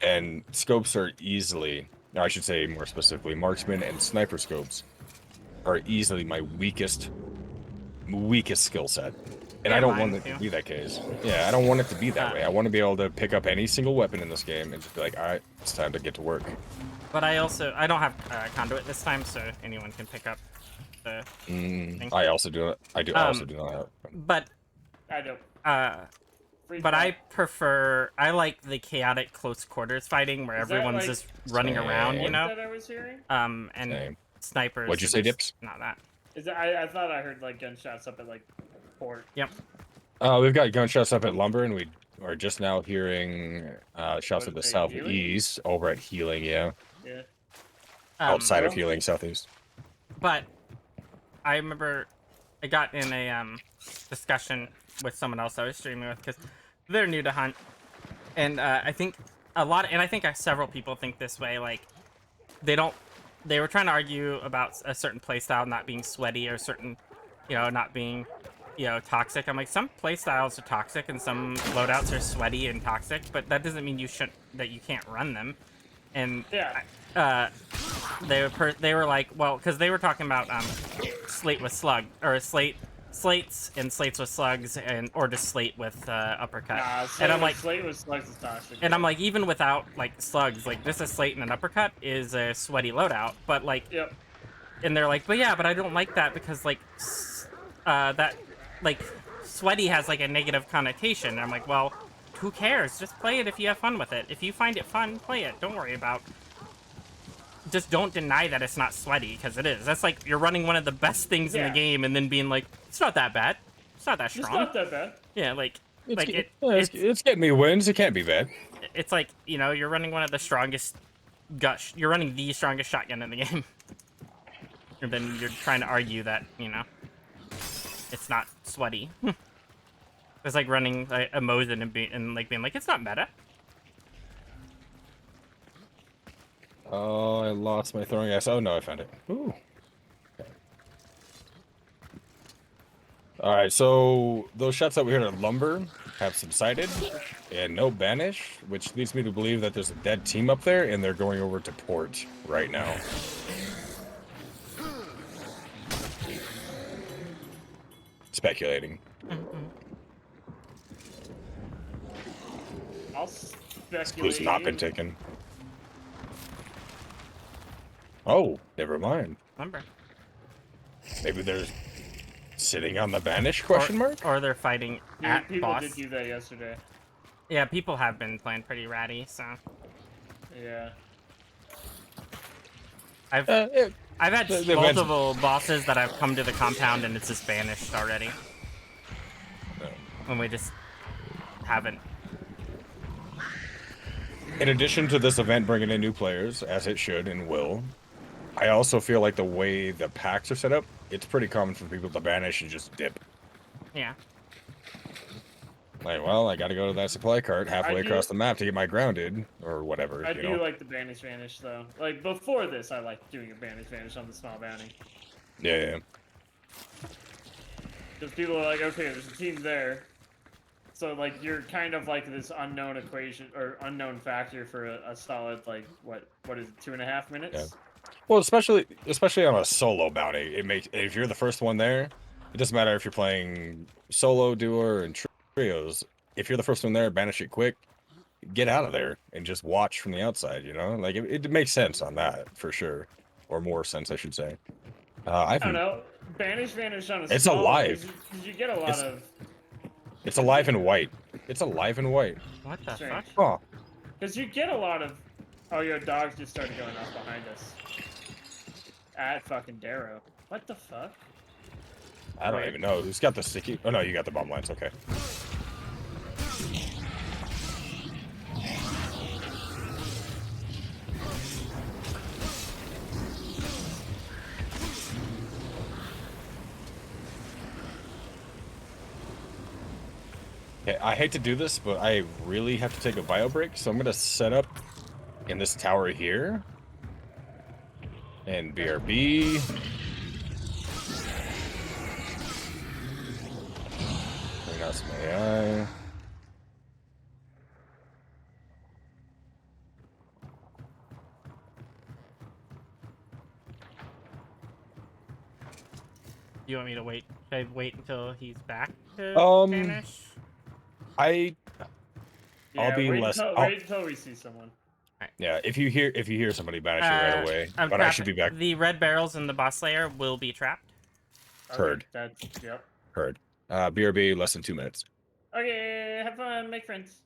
And scopes are easily, or I should say more specifically, marksman and sniper scopes are easily my weakest skill set. And I don't want it to be that case. Yeah, I don't want it to be that way. I want to be able to pick up any single weapon in this game and just be like, all right, it's time to get to work. But I don't have conduit this time, so anyone can pick up the thing. I also do not. I also do not have. But I don't. But I like the chaotic close quarters fighting where everyone's just running around, you know? That I was hearing? And snipers. What'd you say, Dips? Not that. I thought I heard like gunshots up at like port. Yep. We've got gunshots up at Lumber, and we are just now hearing shots What at the is it, Healing? southeast over at Healing, yeah. Yeah. Outside of well- Healing, southeast. But I remember I got in a discussion with someone else I was streaming with because they're new to Hunt, and I think several people think this way. Like they were trying to argue about a certain playstyle not being sweaty or certain, not being, toxic. I'm like, some playstyles are toxic and some loadouts are sweaty and toxic, but that doesn't mean that you can't run them. And Yeah. they were like, well, because they were talking about slate with slug or slates and slates with slugs or just slate with uppercut. And I'm like, slate with slugs is toxic. and I'm like, even without like slugs, like this is slate and an uppercut is a sweaty loadout, but like, Yep. and they're like, but yeah, but I don't like that because like that like sweaty has like a negative connotation. And I'm like, well, who cares? Just play it if you have fun with it. If you find it fun, play it. Don't worry about. Just don't deny that it's not sweaty, because it is. That's like you're running one of the best things in the game and then being like, it's not that bad. It's not that strong. It's not that bad. Yeah, like It's getting me wins. It can't be bad. it's like, you're running one of the strongest you're running the strongest shotgun in the game. And then you're trying to argue that, it's not sweaty. It's like running a Mosin and being like, it's not meta. Oh, I lost my throwing axe. Oh, no, I found it. Ooh. Okay. All right, so those shots that we heard at Lumber have subsided, and no banish, which leads me to believe that there's a dead team up there, and they're going over to port right now. Speculating. I'll speculate. This clue's not been taken. Oh, never mind. Lumber. Maybe they're sitting on the banish, question mark? Or they're fighting Yeah, at people boss. did do that yesterday. Yeah, people have been playing pretty ratty, so. Yeah. I've had the multiple bosses that have come to the compound and it's just banished already. No. And we just haven't. In addition to this event bringing in new players, as it should and will, I also feel like the way the packs are set up, it's pretty common for people to banish and just dip. Yeah. Like, well, I gotta go to that supply cart halfway across the map to get my grounded, or whatever, I you do know? like the banish vanish, though. Like, before this, I liked doing a banish vanish on the small bounty. Yeah. Because people are like, okay, there's a team there. So, like, you're kind of like this unknown equation, or unknown factor for a solid, like, what is it, 2.5 minutes? Yeah. Well, especially on a solo bounty, if you're the first one there, it doesn't matter if you're playing solo, duo, and trios. If you're the first one there, banish it quick, get out of there, and just watch from the outside. Like it makes sense on that for sure, or more sense, I should say. I don't know. Banish vanish on a. It's small, alive. You get a lot of. It's alive and white. It's alive and white. What the Strange. fuck? Oh. Because you get a lot of. Oh, your dogs just started going off behind us. At fucking Darrow. What the fuck? I don't even know. Who's got the sticky? Oh no, you got the bomb lines. Okay. Okay, I hate to do this, but I really have to take a bio break, so I'm gonna set up in this tower here. And BRB. Bring out some AI. You want me to wait? Should I wait until he's back to banish? I'll be wait less. Wait until we see someone. Yeah, if you hear somebody banish it right away, but I should be back. The red barrels in the boss layer will be trapped. Heard. That's yep. Heard. BRB less than 2 minutes. Okay, have fun, make friends.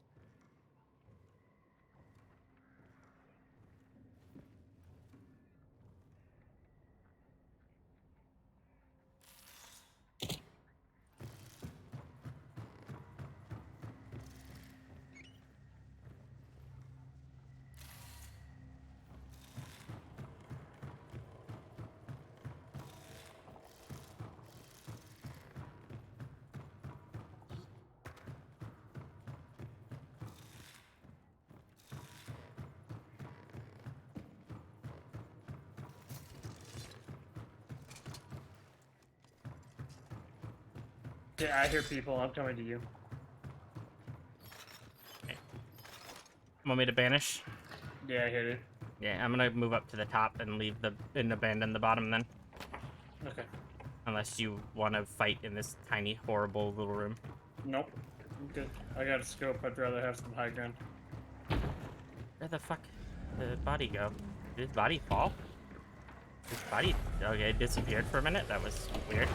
Yeah, I hear people. I'm coming to you. Want me to banish? Yeah, I hit it. Yeah, I'm gonna move up to the top and leave and abandon the bottom then. Okay. Unless you want to fight in this tiny, horrible little room. Nope. I'm good. I got a scope. I'd rather have some high ground. Where the fuck did the body go? Did his body fall? His body... Okay, it disappeared for a minute. That was weird.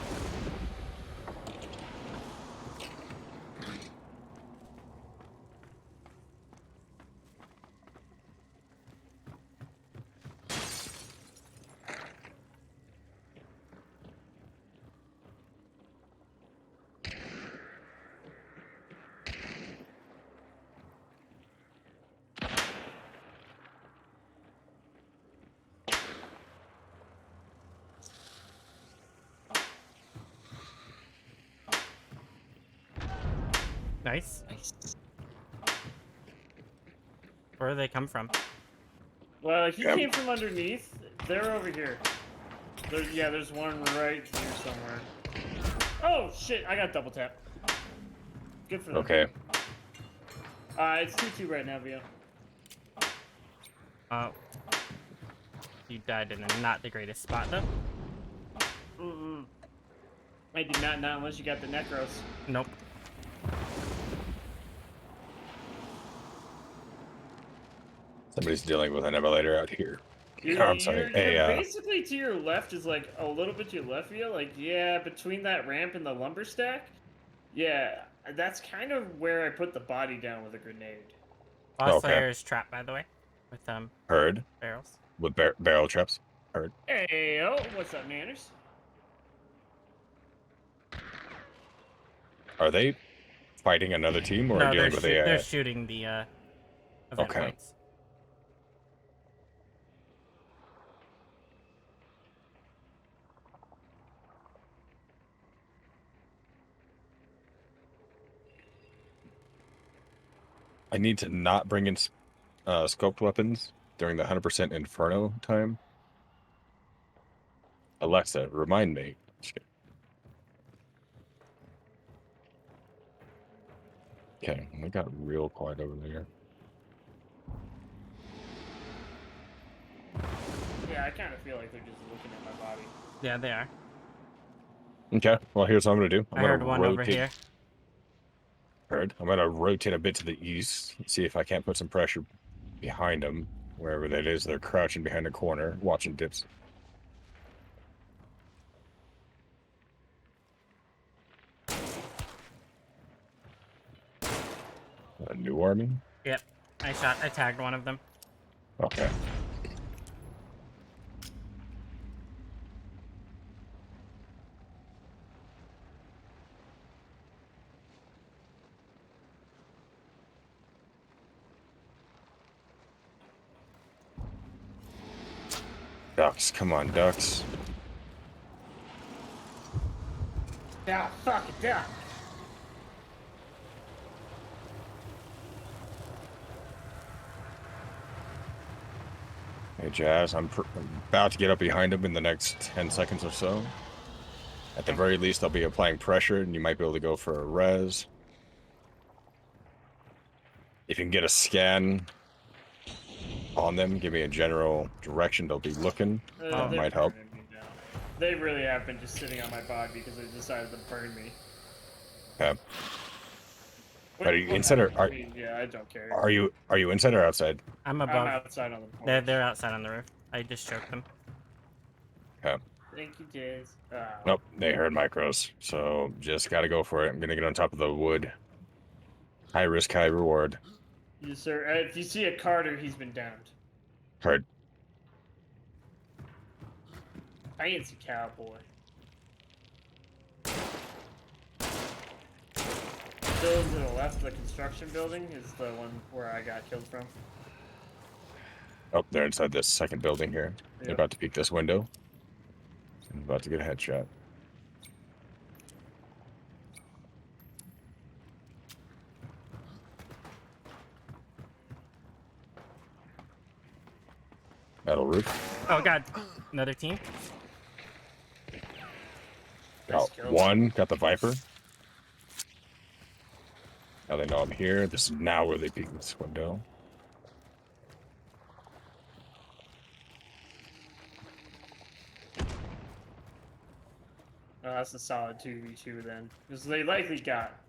Nice. Where do they come from? Well, he came from underneath. They're over here. Yeah, there's one right here somewhere. Oh, shit. I got double tap. Good for them. Okay. It's 2-2 right now, Vio. You died in not the greatest spot, though. Mm-mm. Maybe not unless you got the Necros. Nope. Somebody's dealing with an emulator out here. You're, I'm sorry. you're Hey, basically to your left is like a little bit to your left, Vio. Like, yeah, between that ramp and the lumber stack. Yeah, that's kind of where I put the body down with a grenade. Boss Okay. Slayer is trapped, by the way, with Heard. barrels. With barrel traps. Heard. Hey, oh, what's up, Manners? Are they fighting another team or No, dealing with a... they're shooting the event Okay. points. I need to not bring in scoped weapons during the 100% Inferno time. Alexa, remind me. Okay, we got real quiet over there. Yeah, I kind of feel like they're just looking at my body. Yeah, they are. Okay, well, here's what I'm going to do. I'm I going heard to one over here. Heard. I'm going to rotate a bit to the east, see if I can't put some pressure behind them, wherever that is. They're crouching behind a corner, watching dips. A new army? Yep. I tagged one of them. Okay. Ducks, come on, ducks. Yeah, fuck it, yeah. Hey, Jazz, I'm about to get up behind him in the next 10 seconds or so. At the very least, I'll be applying pressure, and you might be able to go for a res. If you can get a scan on them, give me a general direction they'll be looking. That They're might help. burning me now. They really have been just sitting on my body because they decided to burn me. Okay. Are you inside or Yeah, I don't care. are you inside or outside? I'm above. I'm outside on the porch. They're outside on the roof. I just choked them. Okay. Thank you, Jazz. Nope, they heard micros, so just gotta go for it. I'm gonna get on top of the wood. High risk, high reward. Yes, sir. If you see a Carter, he's been downed. Heard. Fancy cowboy. Building to the left of the construction building is the one where I got killed from. Oh, they're inside this second building here. They're Yep. about to peek this window. I'm about to get a headshot. Metal roof. Oh god, another team. Got kill. one. Got the Viper. Now they know I'm here. This is now where they peek this window. Oh, that's a solid 2v2 then. Because they likely got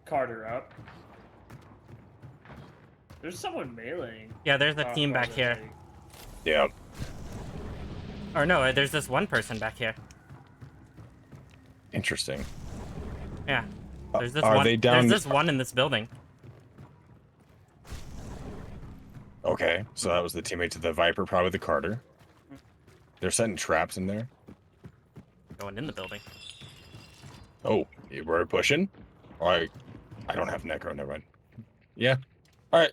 Carter up. There's someone meleeing. Yeah, there's a team back here. Yeah. Or no, there's this one person back here. Interesting. Yeah. There's this Are one. they down? There's this one in this building. Okay, so that was the teammate to the Viper, probably the Carter. They're setting traps in there. Going in the building. Oh, we're pushing? Oh, I don't have Necro, never mind. Yeah. Alright.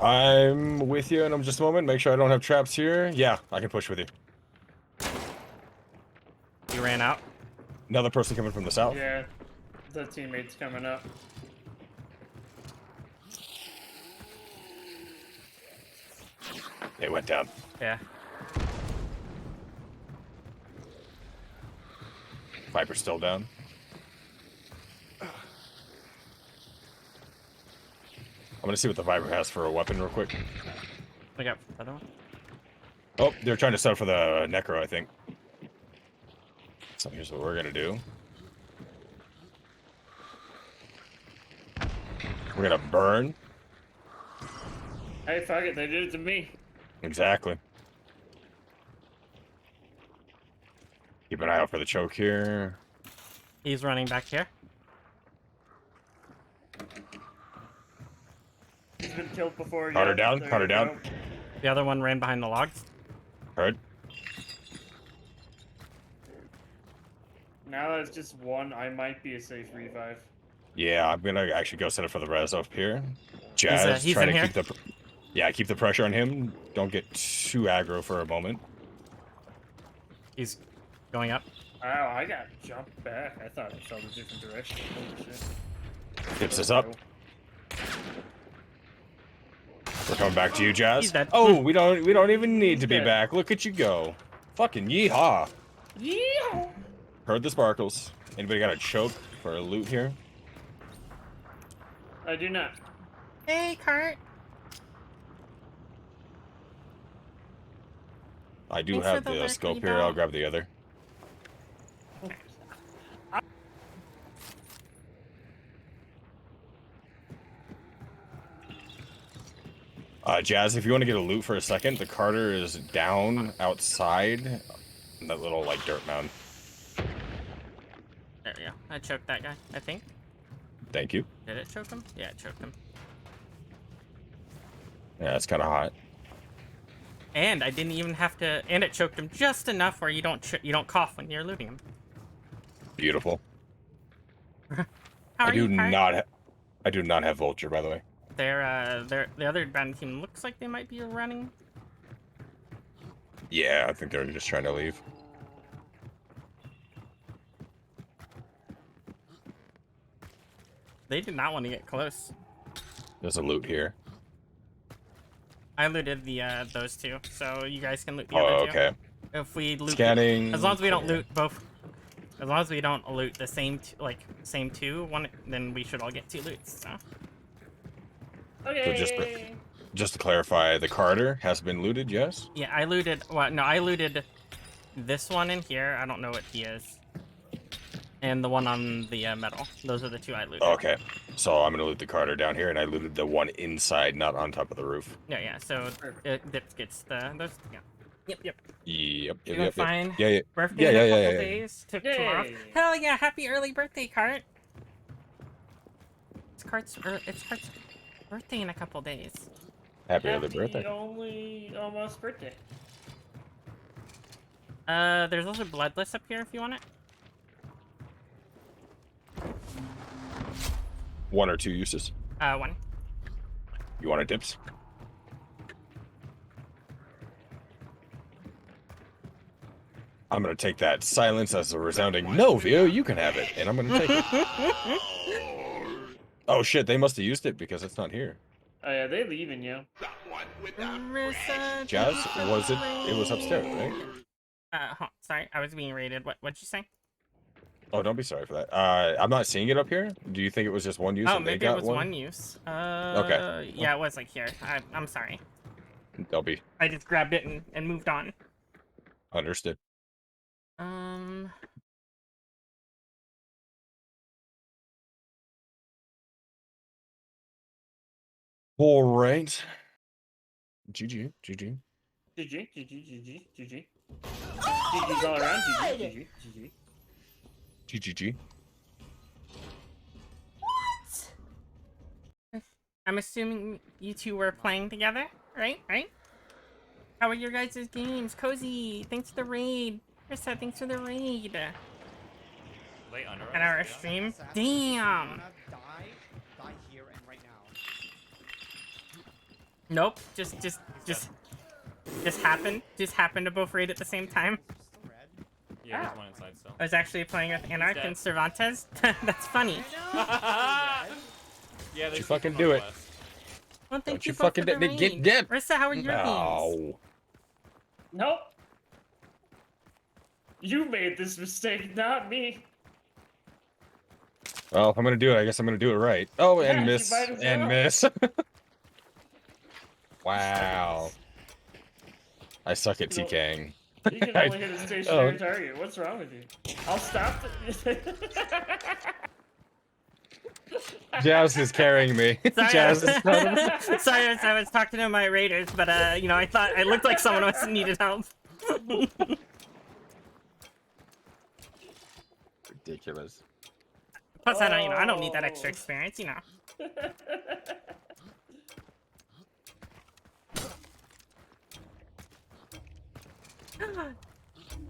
I'm with you in just a moment. Make sure I don't have traps here. Yeah, I can push with you. You ran out. Another person coming from the south. Yeah, the teammate's coming up. It went down. Yeah. Viper's still down. I'm gonna see what the Viper has for a weapon real quick. I got another one. Oh, they're trying to set up for the Necro, I think. So here's what we're gonna do. We're gonna burn. Hey, fuck it, they did it to me. Exactly. Keep an eye out for the choke here. He's running back here. He's been killed before. Carter yeah, down, there Carter you down. go. The other one ran behind the logs. Heard. Now that it's just one, I might be a safe revive. Yeah, I'm gonna actually go set up for the res up here. Jazz, he's trying in to here? keep the keep the pressure on him. Don't get too aggro for a moment. He's going up. Wow, I got jumped back. I thought it felt a different direction. Holy shit. Dips us up. We're coming back to you, Jazz. He's dead. Oh, we don't even need to be dead. back. Look at you go. Fucking yeehaw. Yeah. Heard the sparkles. Anybody got a choke for a loot here? I do not. Hey, Cart. I do Thanks have for the the lurky scope here. I'll dog. grab the other. Jazz, if you want to get a loot for a second, the Carter is down outside in that little, like, dirt mound. There we go. I choked that guy, I think. Thank you. Did it choke him? Yeah, it choked him. Yeah, it's kind of hot. And I didn't even have to. And it choked him just enough where you don't cough when you're looting him. Beautiful. How I are do you, Cart? not. I do not have Vulture, by the way. The other band team looks like they might be running. Yeah, I think they're just trying to leave. They did not want to get close. There's a loot here. I looted the those two, so you guys can loot the Oh, other two. okay. If we loot, Scanning. as long as we don't loot both, as long as we don't loot the same same two, then we should all get two loots. So. Okay. So just to clarify, the Carter has been looted, yes? Yeah, I looted. Well, no, I looted this one in here. I don't know what he is. And the one on the metal. Those are the two I looted. Okay. So I'm gonna loot the Carter down here, and I looted the one inside, not on top of the roof. Yeah, yeah. So Dips gets those. Yeah. Yep, yep. Yep. You doing fine? Yeah, yeah. Birthday Yeah, in yeah, a yeah, couple yeah. days to tomorrow. Yay. Hell yeah! Happy early birthday, Cart. It's Cart's birthday in a couple days. Happy early birthday. Only almost birthday. There's also Bloodless up here if you want it. One or two uses. One. You want a Dips? I'm gonna take that silence as a resounding no, Vio, you can have it, and I'm gonna take it. Oh shit, they must have used it because it's not here. Oh yeah, they leaving you. Jazz, it was upstairs, right? Sorry, I was being raided. What'd you say? Oh, don't be sorry for that. I'm not seeing it up here. Do you think it was just one use Oh, and they maybe it got was one? one use. Okay. Yeah, it was like here. I'm sorry. Don't be I just grabbed it and moved on. understood. Um. All right. GG. GG. GG, GG, GG, GG. GG's all around. GG, GG, GG. GGG. I'm assuming you two were playing together, right? Right? How are your guys' games? Cozy, thanks for the raid. Krista, thanks for the raid. Wait, under And our stream? Damn! Nope, just happened. Just happened to both raid at the same time. Yeah, there's one inside still. I was actually playing with Anarch and Cervantes. That's funny. Yeah, You fucking do it. Well, thank Don't you you both fucking for the get raid. dead. Rissa, how are your games? No. Nope. You made this mistake, not me. Well, if I'm gonna do it, I guess I'm gonna do it right. Oh, and Yeah, you miss. might as And well. miss. Wow. I suck at No. TKing. You can only hit a stationary target. What's wrong with you? I'll stop Jazz is carrying me. Sorry, Jazz is sorry, I was talking to my raiders, but you know, I thought it looked like someone else needed help. ridiculous. Plus, I don't need that extra experience, you know.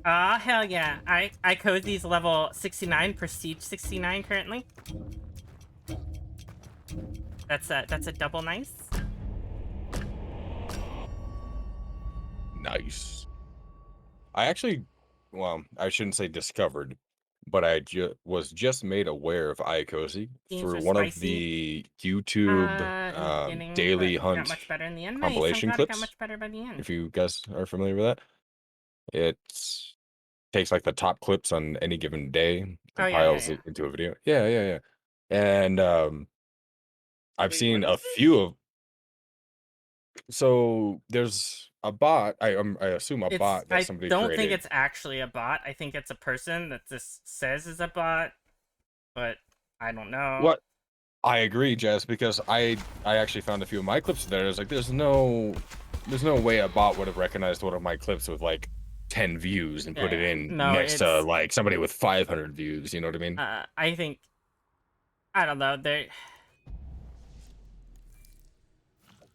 Hell yeah. I Cozy's level 69, Prestige 69 currently. That's a double nice. Nice. I actually, well, I shouldn't say discovered, but I was just made aware of iCozy Games through are one of spicy. the YouTube In the beginning, daily but hunt got much better in the end. compilation Nice, I'm glad it got clips. much better by the end. If you guys are familiar with that, it takes like the top clips on any given day, Oh, compiles yeah. it into a video. Yeah. And I've Wait, seen what a is this? few of. So there's a bot. I assume a bot that somebody I don't created. think it's actually a bot. I think it's a person that this says is a bot, but I don't know. What? I agree, Jess, because I actually found a few of my clips there. I was like, there's no way a bot would have recognized one of my clips with like 10 views and put it in next to like somebody with 500 views. You know what I mean? I think, I don't know.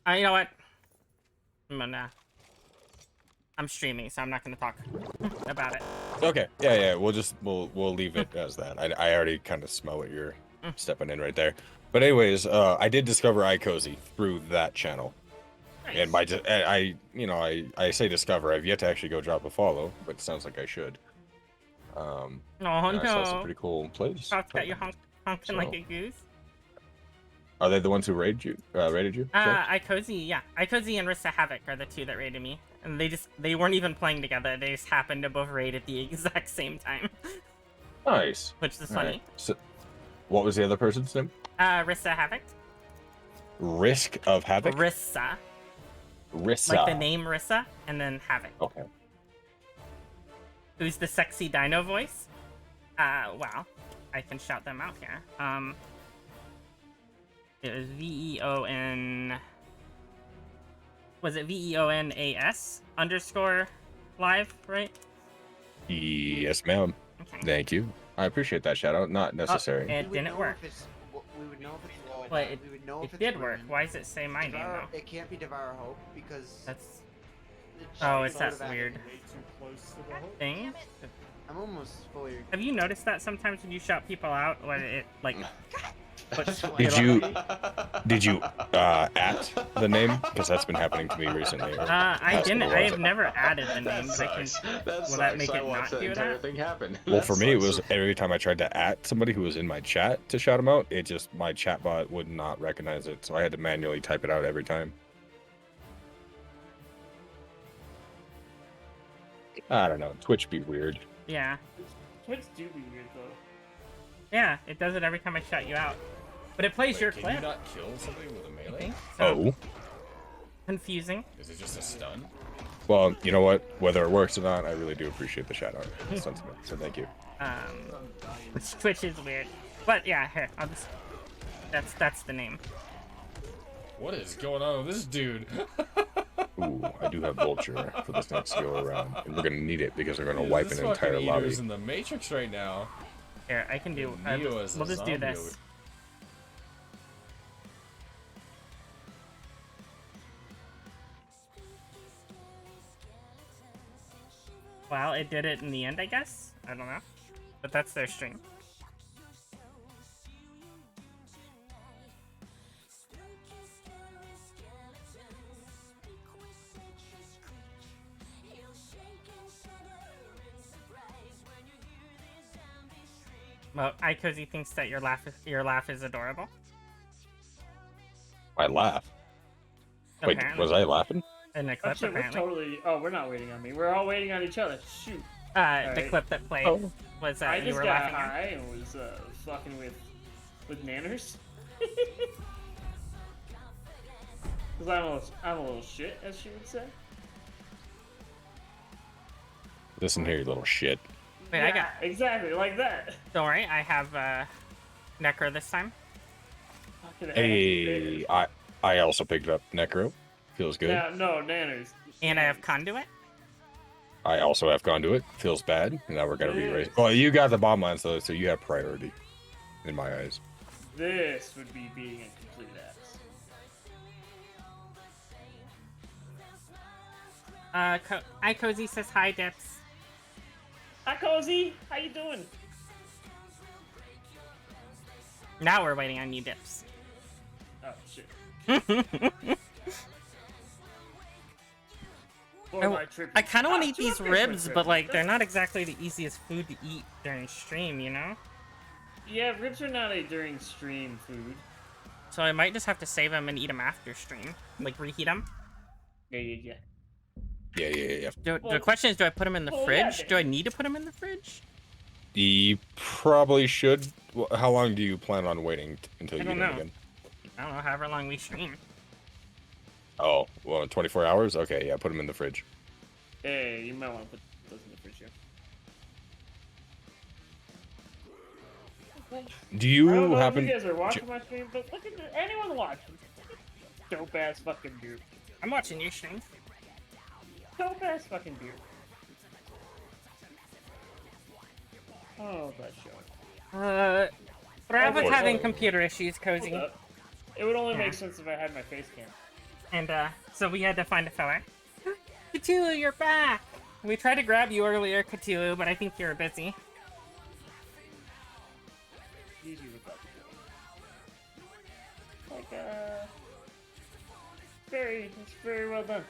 You know what? I'm streaming, so I'm not gonna talk about it. Okay. Yeah. We'll leave it as that. I already kind of smell what you're stepping in right there. But anyways, I did discover iCozy through that channel. Nice. And by I say discover. I've yet to actually go drop a follow, but it sounds like I should. Oh I saw some no! pretty cool plays. Talk's got you honking like a goose. Are they the ones who rated you? Jeff? iCozy, yeah. iCozy and Rissa Havoc are the two that raided me. And they weren't even playing together. They just happened to both raid at the exact same time. Nice. Which is All funny. right. So, what was the other person's name? Rissa Havoc. Risk of Havoc? Rissa. Rissa. Like the name Rissa, and then Havoc. Okay. Who's the sexy dino voice? Wow. I can shout them out here. It was VEON... Was it VEONAS _live, right? Yes, ma'am. Okay. Thank you. I appreciate that shout out. Not necessary. It didn't work. We would know if it's But we would know it if it's did work. green. Why does it say my name though? It can't be Devour Hope because That's... it Oh, shows it's that back- weird thing. I'm almost fully. Have you noticed that sometimes when you shout people out, when it like... Did you at the name? Because that's been happening to me recently. I didn't. I have never added the names. Will that make it not do that? Well, for me, it was every time I tried to at somebody who was in my chat to shout them out, it just, my chat bot would not recognize it, so I had to manually type it out every time. I don't know. Twitch be weird. Yeah. Twitch do be weird though. Yeah, it does it every time I shut you out. But it plays your Can clip. you not kill somebody with a I melee? think so. Oh. Confusing. Is it just a stun? Well, you know what? Whether it works or not, I really do appreciate the shout out sentiment. So thank you. Twitch is weird. But yeah, here, I'll just... That's the name. What is going on with this dude? Ooh, I do have Vulture for this next go around. And we're gonna need it because we're gonna wipe an entire lobby. in the Matrix right now. Here, I can do... Neo is a we'll just do zombie this. Well, it did it in the end, I guess? I don't know. But that's their stream. Well, iCozy thinks that your laugh is adorable. I laugh. Wait, Apparently. was I laughing? In the Oh clip, shit, we're apparently. totally. Oh, we're not waiting on me. We're all waiting on each other. Shoot. The Alright. clip that played was I you just were got laughing at. high and was fucking with nanners. Cause I'm a little shit, as she would say. Listen here, you little shit. Wait, yeah, I got... exactly like that. Don't worry, I have Necro this time. Fucking ass Hey, nanners. I also picked up Necro. Feels good. No, nanners. And I have Conduit. I also have Conduit. Feels bad. Now we're gonna be raised. Well, you got the bomb lines though, so you have priority in my eyes. This would be being a complete ass. iCozy says hi, Dips. Hi, Cozy. How you doing? Now we're waiting on you, Dips. Oh shit. I kind of want to eat these ribs, but like they're not exactly the easiest food to eat during stream, you know? Yeah, ribs are not a during stream food. So I might just have to save them and eat them after stream. Like reheat them. Yeah. Yeah. The question is, do I put them in the fridge? Yeah, Do I need to put them in the fridge? You probably should. How long do you plan on waiting until you I get don't in know. again? I don't know, however long we stream. Oh, well, 24 hours? Okay, yeah, put them in the fridge. Hey, you might want to put those in the fridge here. Do you I don't know happen... if you guys are watching my stream, but look at anyone watching. Dope ass fucking beard. I'm watching your stream. Dope ass fucking beard. Oh, that show. Brad was Okay, having so- computer issues, Cozy. Hold up. It would only Yeah. make sense if I had my face cam. And so we had to find a fella. Cthulhu, you're back! We tried to grab you earlier, Cthulhu, but I think you were busy. GG with that. Like, it's very well done.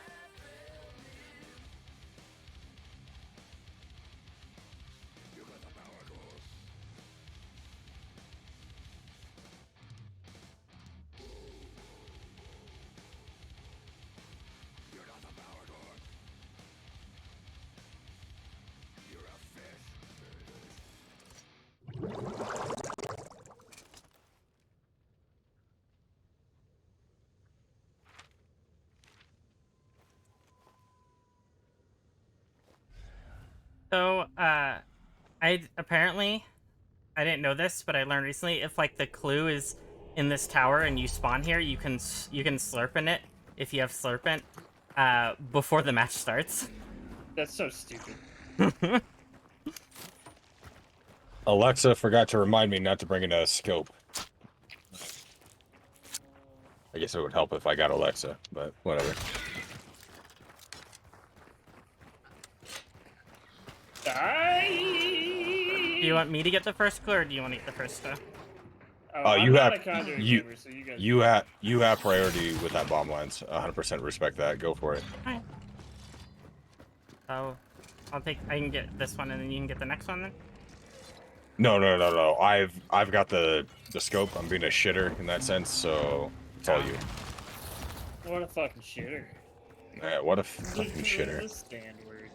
So, I didn't know this, but I learned recently, if like the clue is in this tower and you spawn here, you can slurp in it if you have slurpent before the match starts. That's so stupid. Alexa forgot to remind me not to bring in a scope. I guess it would help if I got Alexa, but whatever. Do you want me to get the first clue, or do you want to get the first clue? I'm you not have a Conjuring you gamer, so you guys. you have priority with that bomb lines. 100% respect that. Go for it. Alright. So, I can get this one, and then you can get the next one, then? No. I've got the scope. I'm being a shitter in that sense, so it's all you. What a fucking shitter. Yeah, what a fucking shitter. That's a stand word.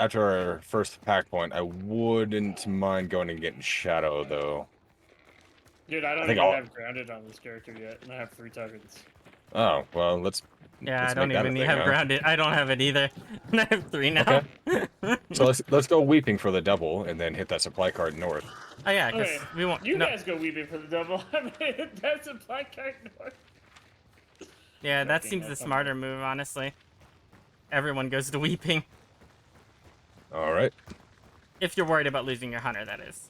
after our first pack point, I wouldn't mind going and getting Shadow though. Dude, I don't think even I'll- have grounded on this character yet, and I have 3 tokens. Oh well, let's. Yeah, let's I don't make that a even thing, have huh? grounded. I don't have it either. I have 3 now. Okay. So let's go weeping for the double and then hit that supply card north. Oh yeah, because Okay, we won't. you No, guys go weeping for the double. I mean, that's a black card north. yeah, that Okay, seems no, the it's not smarter move, honestly. Everyone goes to weeping. All right. If you're worried about losing your hunter, that is.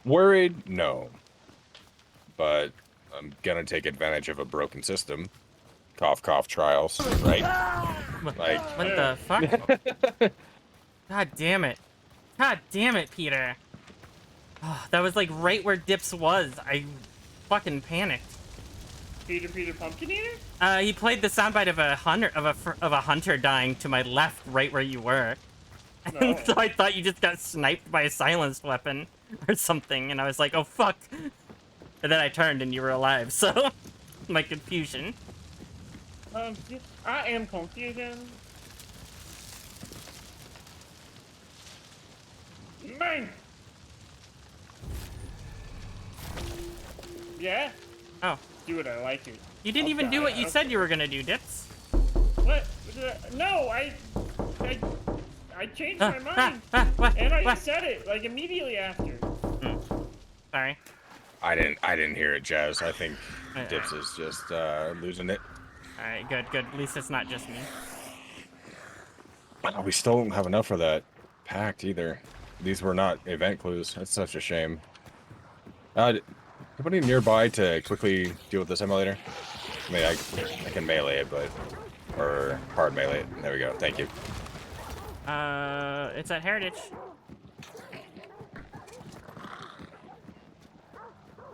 Worried? No. But I'm gonna take advantage of a broken system. Cough, cough, trials, right? Like, What the fuck? God damn it. God damn it, Peter. Oh, that was like right where Dips was. I fucking panicked. Peter Pumpkin Eater? He played the soundbite of a hunter dying to my left, right where you were. And No. so I thought you just got sniped by a silenced weapon or something, and I was like, oh fuck. And then I turned and you were alive, so my confusion. I am confusion. Man! Yeah? Oh. Do it, I like it. You didn't I'll even do die, what you I'll- said you were gonna do, Dips. What? No, I changed my mind. What? And I What? said it, like, immediately after. Sorry. I didn't hear it, Jazz. I think Dips is just losing it. Alright, good. At least it's not just me. Oh, we still don't have enough for that pact either. These were not event clues. That's such a shame. Anybody nearby to quickly deal with this emulator? I mean, I can melee it, but... Or hard melee it. There we go. Thank you. It's at Heritage.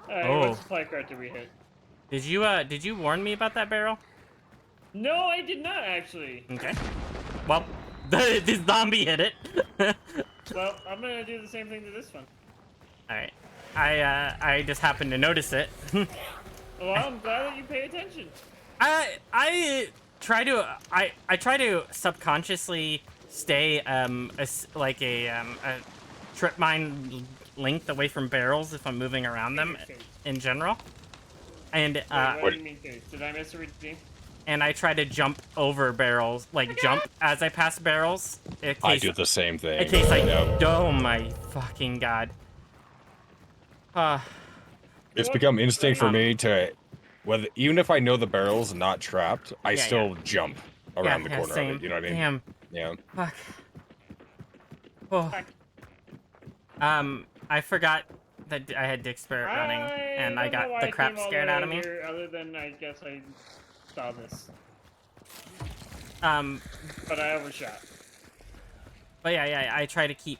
Alright, what supply card did we hit? Did you warn me about that barrel? No, I did not, actually. Okay. Well, the zombie hit it. Well, I'm gonna do the same thing to this one. Alright. I just happened to notice it. Well, I'm glad that you pay attention. I try to subconsciously stay a trip mine length away from barrels if I'm moving around them in general. And What do you mean, Case? Did I miss a redeem? and I try to jump over barrels, like jump as I pass barrels. In case, I do the same thing. In case Yep. oh my fucking god. It's become instinct for me to, even if I know the barrel's not trapped, I still jump around the corner same. of it. You know what I mean? Damn. Yeah. Fuck. Oh. I forgot that I had dixper running, and I got the crap scared out of me. Other than I guess I saw this. But I overshot. But yeah, I try to keep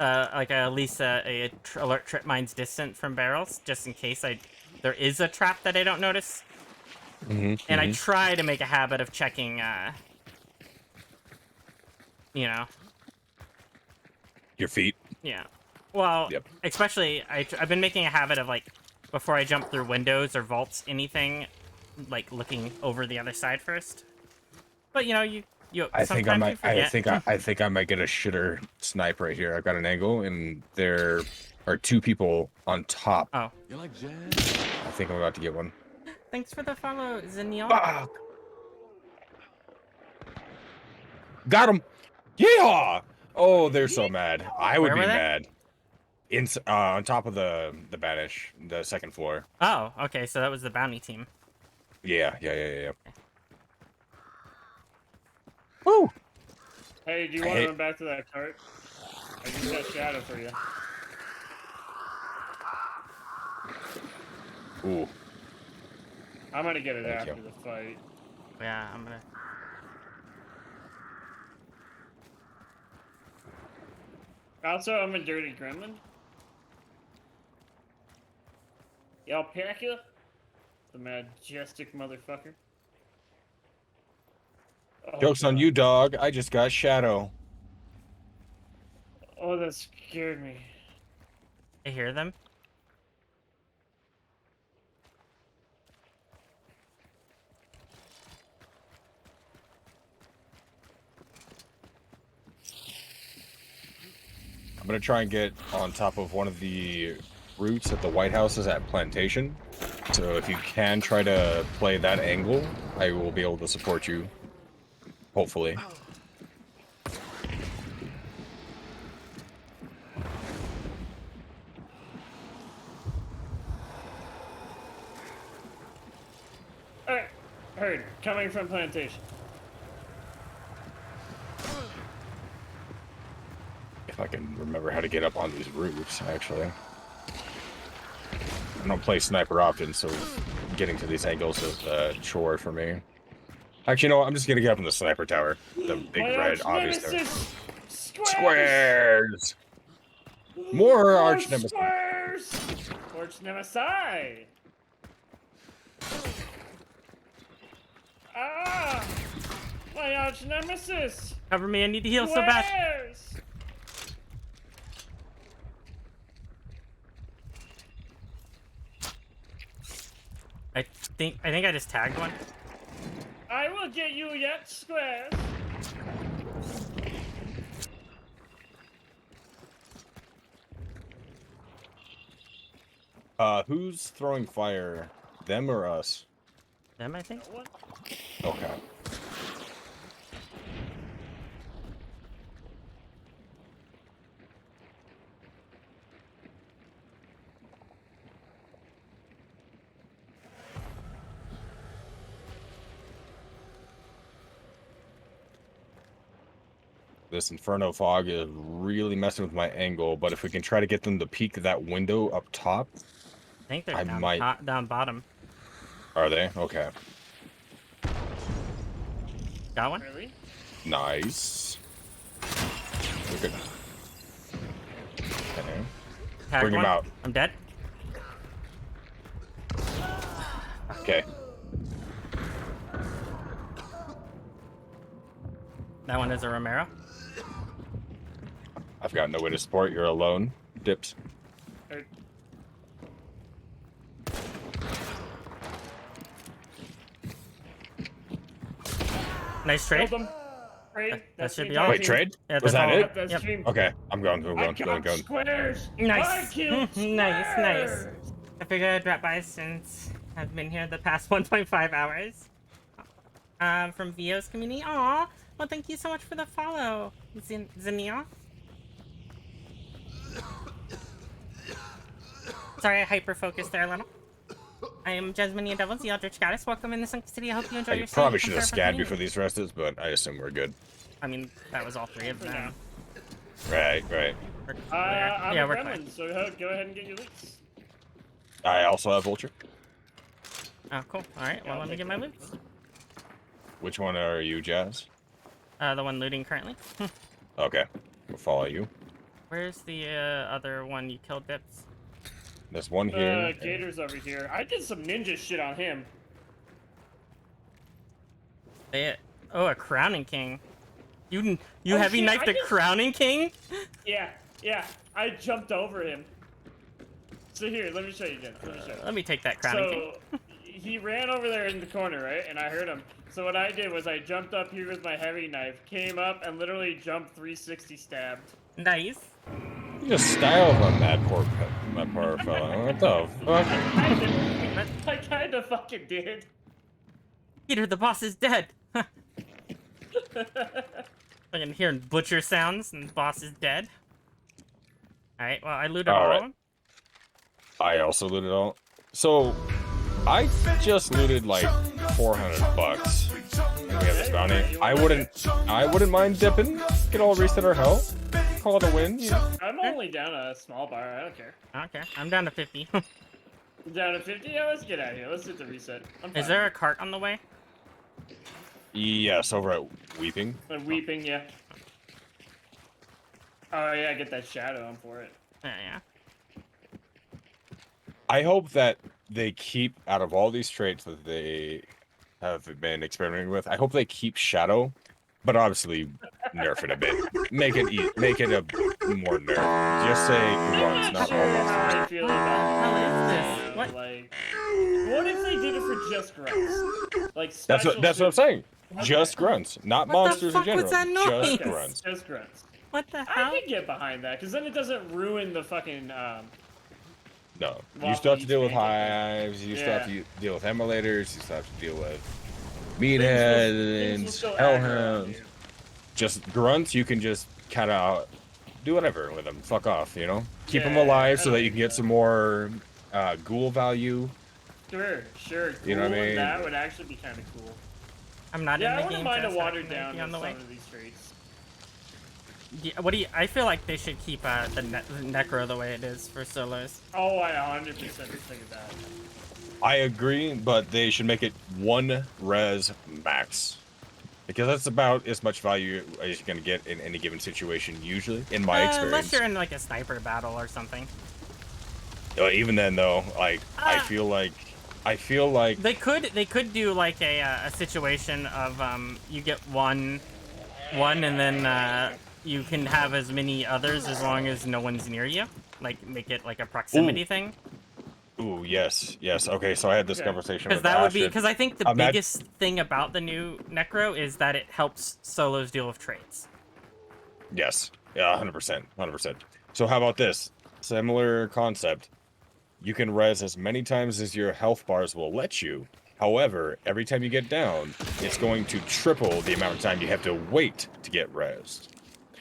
like at least a alert trip mines distant from barrels, just in case there is a trap that I don't notice. And I try to make a habit of checking, you know. Your feet. Yeah. Well, Yep. especially I've been making a habit of like before I jump through windows or vaults, anything, like looking over the other side first. But you know, you I think I sometimes might. you forget. I think I might get a shitter snipe right here. I've got an angle, and there are 2 people on top. Oh. You like jazz? I think I'm about to get one. Thanks for the follow, Zenil. Fuck! Got him! Yeah! Oh, they're so mad. I would Where be were they? mad. On top of the banish, the 2nd floor. Oh, okay, so that was the bounty team. Yeah. Woo! Hey, do you want to run back to that cart? I just got shadow for you. Ooh. I'm gonna get it Thank after you. the fight. Yeah, I'm gonna. Also, I'm a dirty gremlin. The alpaca, the majestic motherfucker. Oh, Joke's on God. you, dog. I just got shadow. Oh, that scared me. I hear them. I'm gonna try and get on top of one of the routes at the White Houses at Plantation. So if you can try to play that angle, I will be able to support you. Hopefully. Alright, heard. Coming from Plantation. If I can remember how to get up on these roofs, actually. I don't play sniper often, so getting to these angles is a chore for me. Actually, you know what? I'm just gonna get up in the sniper tower. The big red, obvious tower. Squares! More arch nemesis. Squares! Arch nemesis! Ah! My arch nemesis! Cover me, I need to heal so bad. Squares! I think I just tagged one. I will get you yet, Squares! Who's throwing fire? Them or us? Them, I think. Okay. This Inferno fog is really messing with my angle, but if we can try to get them to peek that window up top, I think they're I down, might... down bottom. Are they? Okay. Got one? Really? Nice. Look at... Okay. Tagged Bring him one. out. I'm dead. Okay. That one is a Romero. I've got no way to support. You're alone. Dips. Nice trade. Killed him. Trade. That should be the all. Wait, trade? Yeah, Was that's that all. it? That's Yep. stream. Okay, I'm going. I got Squares! I Nice. killed Nice, nice. Squares! I figured I'd drop by since I've been here the past 1.5 hours. From Vio's community. Aw, well, thank you so much for the follow, Zania. Sorry, I hyper-focused there a little. I am Jasmine Devils, the Eldritch Goddess. Welcome in the Sunken City. I hope you enjoy I your stay. probably should have Prepare for scanned community. before these restes, but I assume we're good. I mean, that was all three of them. Right, right. I'm Yeah, a we're gremlin, so go ahead and get your loots. I also have Vulture. Oh, cool. Alright, well, let me get my loot. Which one are you, Jazz? The one looting currently. Okay, we'll follow you. Where's the other one you killed, Dips? There's one here. Gator's over here. I did some ninja shit on him. Oh, a Crowning King. You Oh, heavy shit, knifed I a just- Crowning King? Yeah. I jumped over him. So here, let me show you, Jen. Let me take that Crowning King. So he ran over there in the corner, right? And I heard him. So what I did was I jumped up here with my heavy knife, came up, and literally jumped 360 stabbed. Nice. You just styled on that poor fella. What the fuck? I kinda fucking did. Peter, the boss is dead. I can hear butcher sounds and the boss is dead. Alright, well, I looted all of them. I also looted all. So, I just looted like 400 bucks. And we have this bounty. I wouldn't mind dipping. Get all reset our health. Call it a win. I'm only down a small bar. I don't care. Okay, I'm down to 50. Down to 50? Yeah, let's get out of here. Let's hit the reset. Is there a cart on the way? Yes, over at Weeping. Weeping, yeah. Oh yeah, get that shadow on for it. Yeah. I hope that they keep, out of all these traits that they have been experimenting with, I hope they keep Shadow, but obviously nerf it a bit. Make it a more nerf. Just say grunts, not all monsters. I feel about How is this? What? like, what if they did it for just grunts? Like That's what I'm saying. Just grunts, not What the monsters in fuck was general. that Just noise? grunts. Just grunts. What the I hell? can get behind that, because then it doesn't ruin the fucking, No, you Waffle still have to Eats deal with pancake thing. hives. You still have Yeah. to deal with emulators. You still have to deal with Things will meatheads, still aggro on hellhounds. you. Just grunts, you can just kind of do whatever with them. Fuck off, you know? Keep them Yeah, alive I so that don't you think can get so. some more ghoul value. Sure. You know what I Ghoul and mean? that would actually be kind of cool. I'm not Yeah, in I the wouldn't game. mind a Jess, watered can I down be on the of way? some of these traits. Yeah, what do you? I feel like they should keep the necro the way it is for solos. Oh, I 100% think of that. I agree, but they should make it 1 res max. Because that's about as much value as you're going to get in any given situation, usually, in my Unless experience. you're in like a sniper battle or something. Even then, though, like, I feel like they could do like a situation of you get one and then you can have as many others as long as no one's near you. Like make it like a proximity thing. Ooh, yes. Okay, so I had this Okay. conversation Because with that would be Astrid. because I think the biggest thing about the new Necro is that it helps solos deal with traits. Yes. Yeah, 100%. So how about this? Similar concept. You can res as many times as your health bars will let you. However, every time you get down, it's going to triple the amount of time you have to wait to get resed.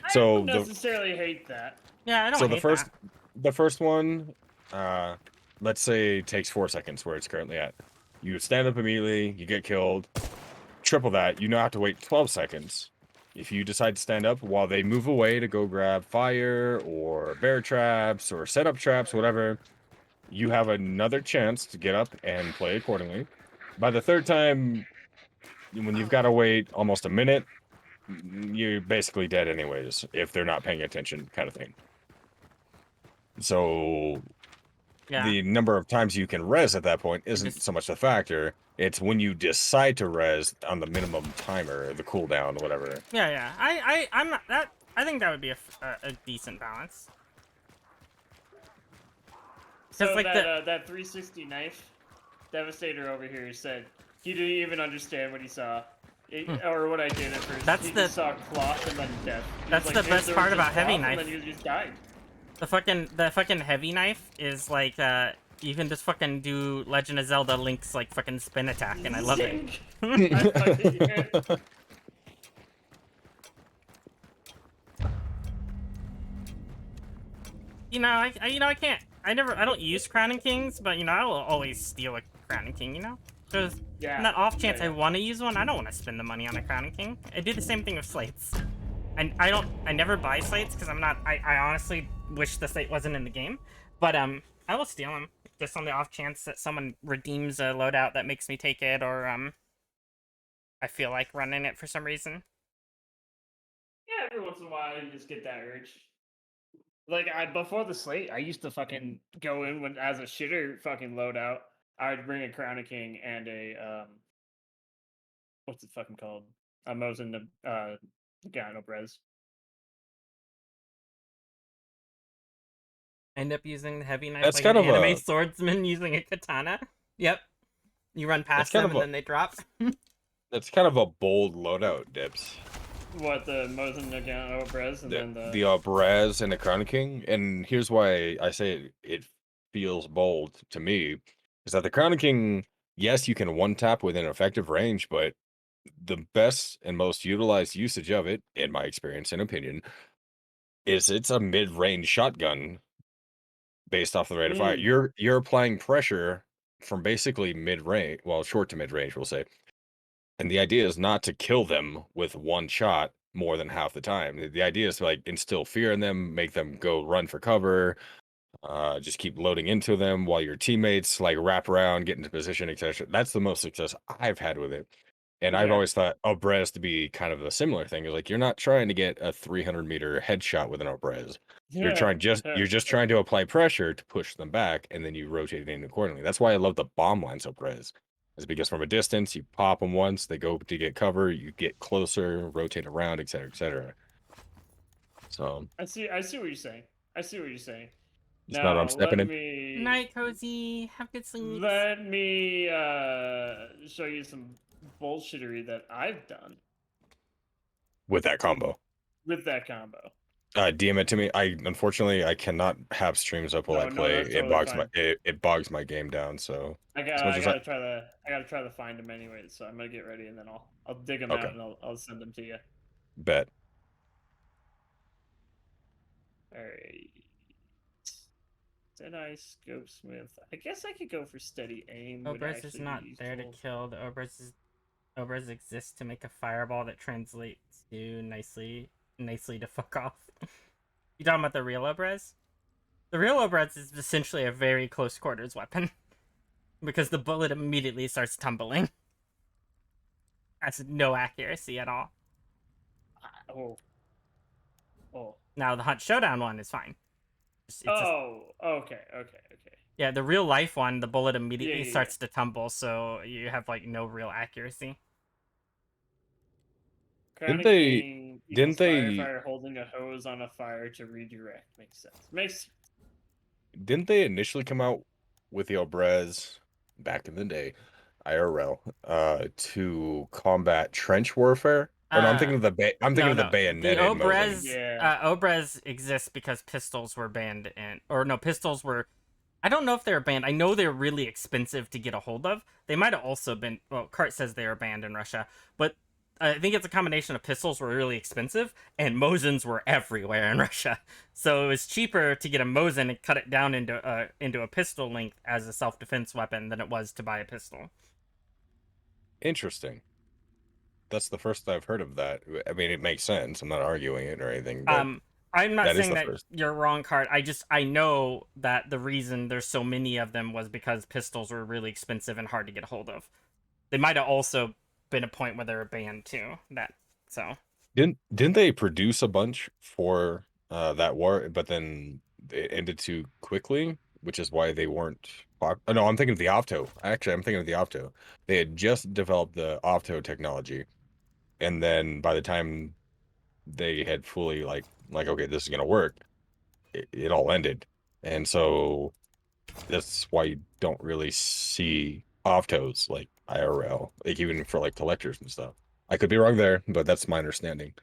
I So don't necessarily hate that. Yeah, I don't hate that. The first one, let's say takes 4 seconds where it's currently at. You stand up immediately, you get killed. Triple that, you now have to wait 12 seconds. If you decide to stand up while they move away to go grab fire or bear traps or set up traps, whatever, you have another chance to get up and play accordingly. By the third time, when you've got to wait almost a minute, you're basically dead anyways, if they're not paying attention, kind of thing. So the number of times you can res at that point isn't so much the factor. It's when you decide to res on the minimum timer, the cooldown, whatever. Yeah. I'm not that. I think that would be a decent balance. So like that 360 knife Devastator over here said he didn't even understand what he saw. Or what I did at first. He just saw cloth and then death. That's the best part about heavy knife. And then he just died. The fucking heavy knife is like you can just fucking do Legend of Zelda Link's like fucking spin attack, and I love it. I don't use Crowning Kings, but I will always steal a Crowning King, because in that off chance I want to use one, I don't want to spend the money on a Crowning King. I do the same thing with slates. And I never buy slates because I honestly wish the slate wasn't in the game, but I will steal them just on the off chance that someone redeems a loadout that makes me take it, or I feel like running it for some reason. Yeah, every once in a while you just get that urge. Like before the slate, I used to fucking go in as a shitter fucking loadout. I'd bring a Crown of King and a what's it fucking called? A Mosin the Gano Brez. End up using the heavy knife That's like kind an of anime swordsman using a katana. Yep. You run past them and then they drop. That's kind of a bold loadout, Dips. What, the Mosin the Gano Brez and then The Brez and the Crown King, and here's why I say it feels bold to me, is that the Crown King, yes, you can one tap within effective range, but the best and most utilized usage of it, in my experience and opinion, is it's a mid-range shotgun based off the rate of fire. You're applying pressure from basically mid-range, well, short to mid-range, we'll say. And the idea is not to kill them with one shot more than half the time. The idea is to like instill fear in them, make them go run for cover, just keep loading into them while your teammates like wrap around, get into position, etc. That's the most success I've had with it. And I've always thought Obrez to be kind of a similar thing. Like you're not trying to get a 300-meter headshot with an Obrez. You're just trying to apply pressure to push them back, and then you rotate in accordingly. That's why I love the bomb lines Obrez. Is because from a distance, you pop them once, they go to get cover, you get closer, rotate around, etc., etc. So I see what you're saying. It's not I'm stepping in. Night, Cozy. Have good sleep. Let me show you some bullshittery that I've done With that combo. DM it to me. Unfortunately I cannot have streams up while I No, play. that's totally fine. It bogs my game down. So I as much as gotta try to find them anyway. So I'm gonna get ready and then I'll dig them okay, out and I'll send them to you. bet. All right. Deadeye Scope Smith. I guess I could go for steady aim. Would Obras is actually not be there to useful. kill. The Obras exists to make a fireball that translates to nicely to fuck off. You talking about the real Obras? The real Obras is essentially a very close quarters weapon because the bullet immediately starts tumbling. Has no accuracy at all. Oh. Now the Hunt Showdown one is fine. Okay. Yeah, the real life one, the bullet immediately Yeah. starts to tumble, so you have like no real accuracy. Didn't they Firefighter holding a hose on a fire to redirect. Makes sense. didn't they initially come out with the Obrez back in the day, IRL, to combat trench warfare? Or no, I'm thinking of the The bayoneted Obrez, Yeah. Obrez exists because pistols were banned, pistols were. I don't know if they were banned. I know they're really expensive to get a hold of. They might have also been. Well, Cart says they were banned in Russia, but I think it's a combination of pistols were really expensive and Mosins were everywhere in Russia. So it was cheaper to get a Mosin and cut it down into a pistol length as a self-defense weapon than it was to buy a pistol. Interesting. That's the first I've heard of that. I mean, it makes sense. I'm not arguing it or anything, but I'm not saying that first. you're wrong, Cart. I know that the reason there's so many of them was because pistols were really expensive and hard to get a hold of. They might have also been a point where they were banned too. Didn't they produce a bunch for that war, but then it ended too quickly, which is why they weren't. Oh, no, I'm thinking of the Opto. Actually, I'm thinking of the Opto. They had just developed the Opto technology, and then by the time they had fully like okay, this is gonna work, it all ended, and so that's why you don't really see Optos like IRL, like even for like collectors and stuff. I could be wrong there, but that's my understanding.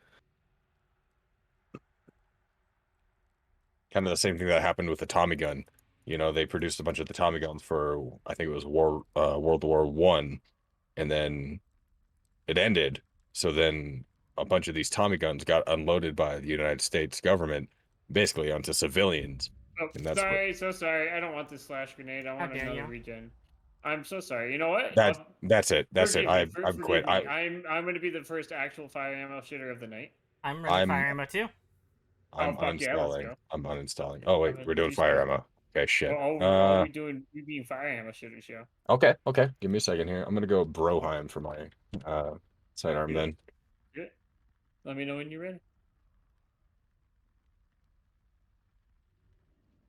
Kind of the same thing that happened with the Tommy gun. You know, they produced a bunch of the Tommy guns for I think it was World War I, and then it ended. So then a bunch of these Tommy guns got unloaded by the United States government, basically onto civilians. Oh, And that's what so sorry. I don't want this slash grenade. I want dare another you. regen. I'm so sorry. You know what? that's it. That's it. I've Forgive quit. me. I'm going to be the first actual fire ammo shooter of the night. I'm running fire ammo too. I'm fuck yeah, let's uninstalling. go. I'm uninstalling. Oh wait, I'm we're doing too fire scared. ammo. Okay, shit. We being fire ammo shooters, yo. Okay. Give me a second here. I'm gonna go Broheim for my sidearm then. Good. Let me know when you're ready.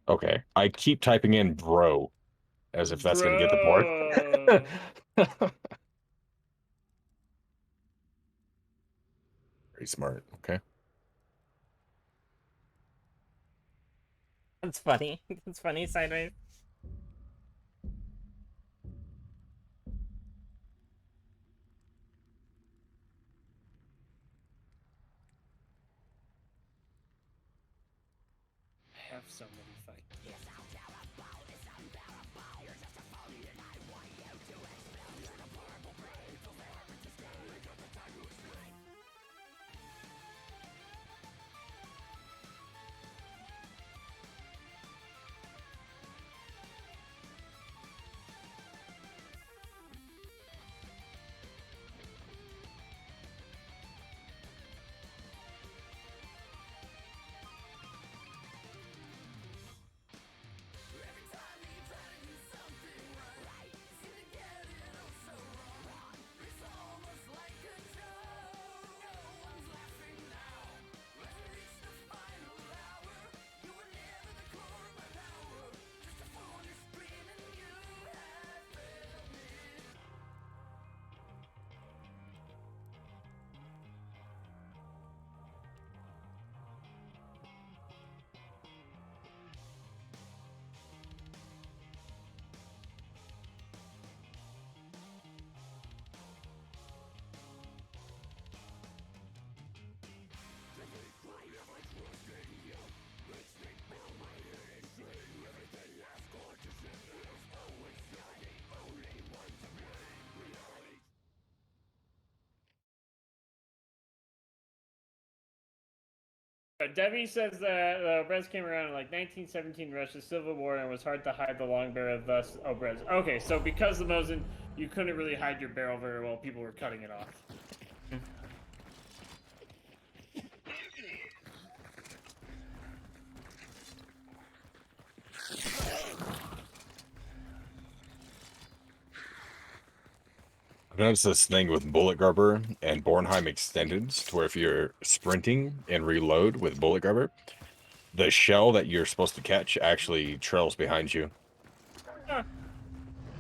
Okay. I keep typing in bro as if that's gonna get the port. Very smart. Okay. That's funny. It's funny sideways. I have so many fights. Debbie says that Brez came around in like 1917 Russia's Civil War and it was hard to hide the long barrel, thus, oh, Brez. Okay, so because the Mosin, you couldn't really hide your barrel very well. People were cutting it off. I've noticed this thing with Bullet Grubber and Bornheim Extendeds, to where if you're sprinting and reload with Bullet Grubber, the shell that you're supposed to catch actually trails behind you. Huh.